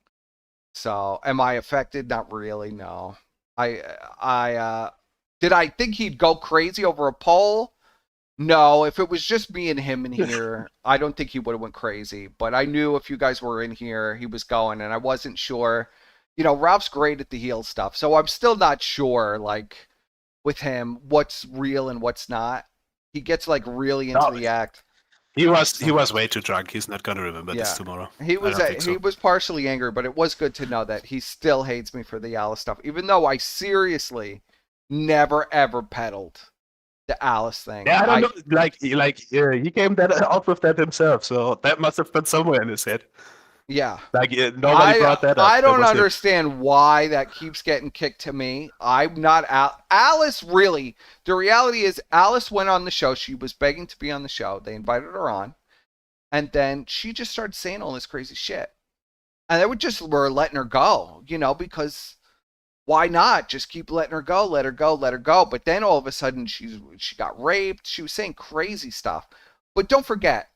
So, am I affected? Not really, no. Did I think he'd go crazy over a poll? No, if it was just me and him in here, I don't think he would have went crazy. But I knew if you guys were in here, he was going, and I wasn't sure. You know, Ralph's great at the heel stuff, so I'm still not sure, like, with him, what's real and what's not. He gets, like, really into the act. He was way too drunk. He's not gonna remember this tomorrow. He was partially angry, but it was good to know that he still hates me for the Alice stuff, even though I seriously never ever peddled the Alice thing. Yeah, I don't know. Like he came out with that himself, so that must have been somewhere in his head. Yeah. Like nobody brought that up. I don't understand why that keeps getting kicked to me. I'm not Alice. Really, the reality is Alice went on the show. She was begging to be on the show. They invited her on, and then she just started saying all this crazy shit, and they were letting her go, you know, because why not just keep letting her go, let her go, let her go. But then all of a sudden she got raped. She was saying crazy stuff. But don't forget,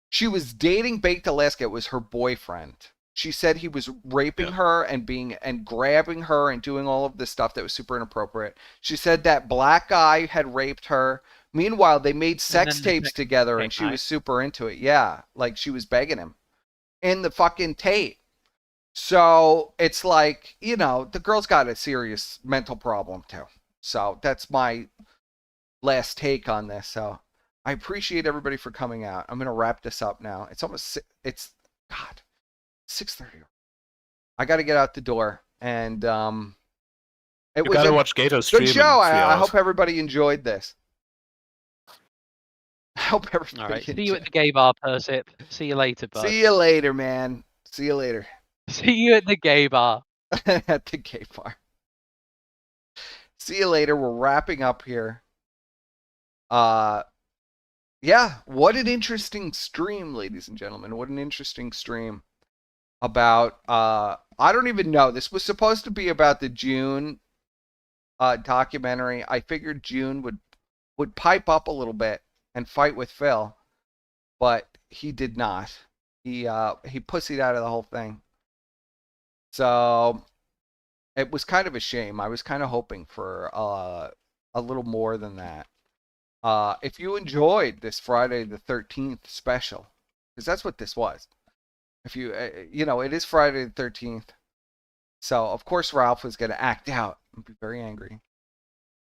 she was dating Baked Alaska. It was her boyfriend. She said he was raping her and grabbing her and doing all of this stuff that was super inappropriate. She said that black guy had raped her. Meanwhile, they made sex tapes together and she was super into it. Yeah, like she was begging him in the fucking tape. So it's like, you know, the girl's got a serious mental problem too. So that's my last take on this. So I appreciate everybody for coming out. I'm going to wrap this up now. It's almost, God, 6:30. I got to get out the door. And it was gotta watch Gator's stream good in show. 3 I hours. hope everybody enjoyed this. I hope everybody All right. See you at the gay bar, Persip. See you later, bud. See you later, man. See you later. See you at the gay bar. At the gay bar. See you later. We're wrapping up here. Yeah, what an interesting stream, ladies and gentlemen. What an interesting stream about I don't even know. This was supposed to be about the Joon documentary. I figured Joon would pipe up a little bit and fight with Phil, but he did not. He pussied out of the whole thing. So it was kind of a shame. I was kind of hoping for a little more than that. If you enjoyed this Friday the 13th special, because that's what this was. If you, you know, it is Friday the 13th. So, of course, Ralph was going to act out and be very angry.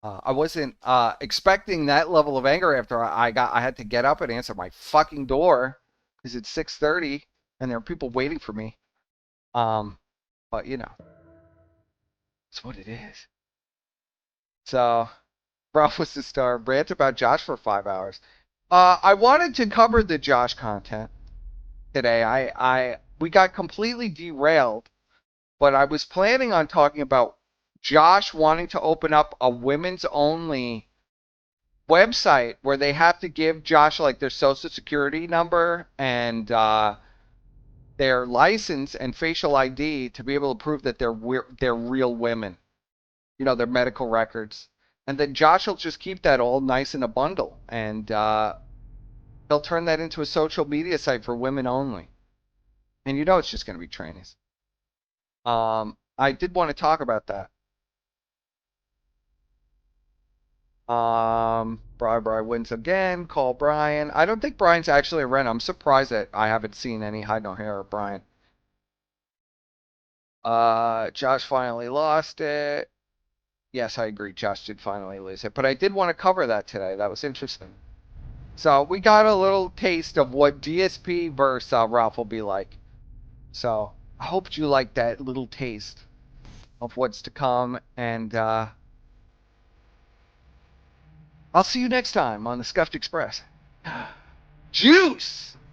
I wasn't expecting that level of anger after I had to get up and answer my fucking door because it's 6:30 and there are people waiting for me. But, you know, it's what it is. So, Ralph was the star. Rant about Josh for 5 hours. I wanted to cover the Josh content today. We got completely derailed, but I was planning on talking about Josh wanting to open up a women's only website where they have to give Josh like their social security number and their license and facial ID to be able to prove that they're real women. You know, their medical records. And then Josh will just keep that all nice in a bundle. And he'll turn that into a social media site for women only. And you know it's just going to be trainees. I did want to talk about that. Brian wins again. Call Brian. I don't think Brian's actually a rent. I'm surprised that I haven't seen any hide no hair of Brian. Josh finally lost it. Yes, I agree. Josh did finally lose it. But I did want to cover that today. That was interesting. So we got a little taste of what DSP versus Ralph will be like. So I hope you like that little taste of what's to come, and I'll see you next time on the Scuffed Express. Juice!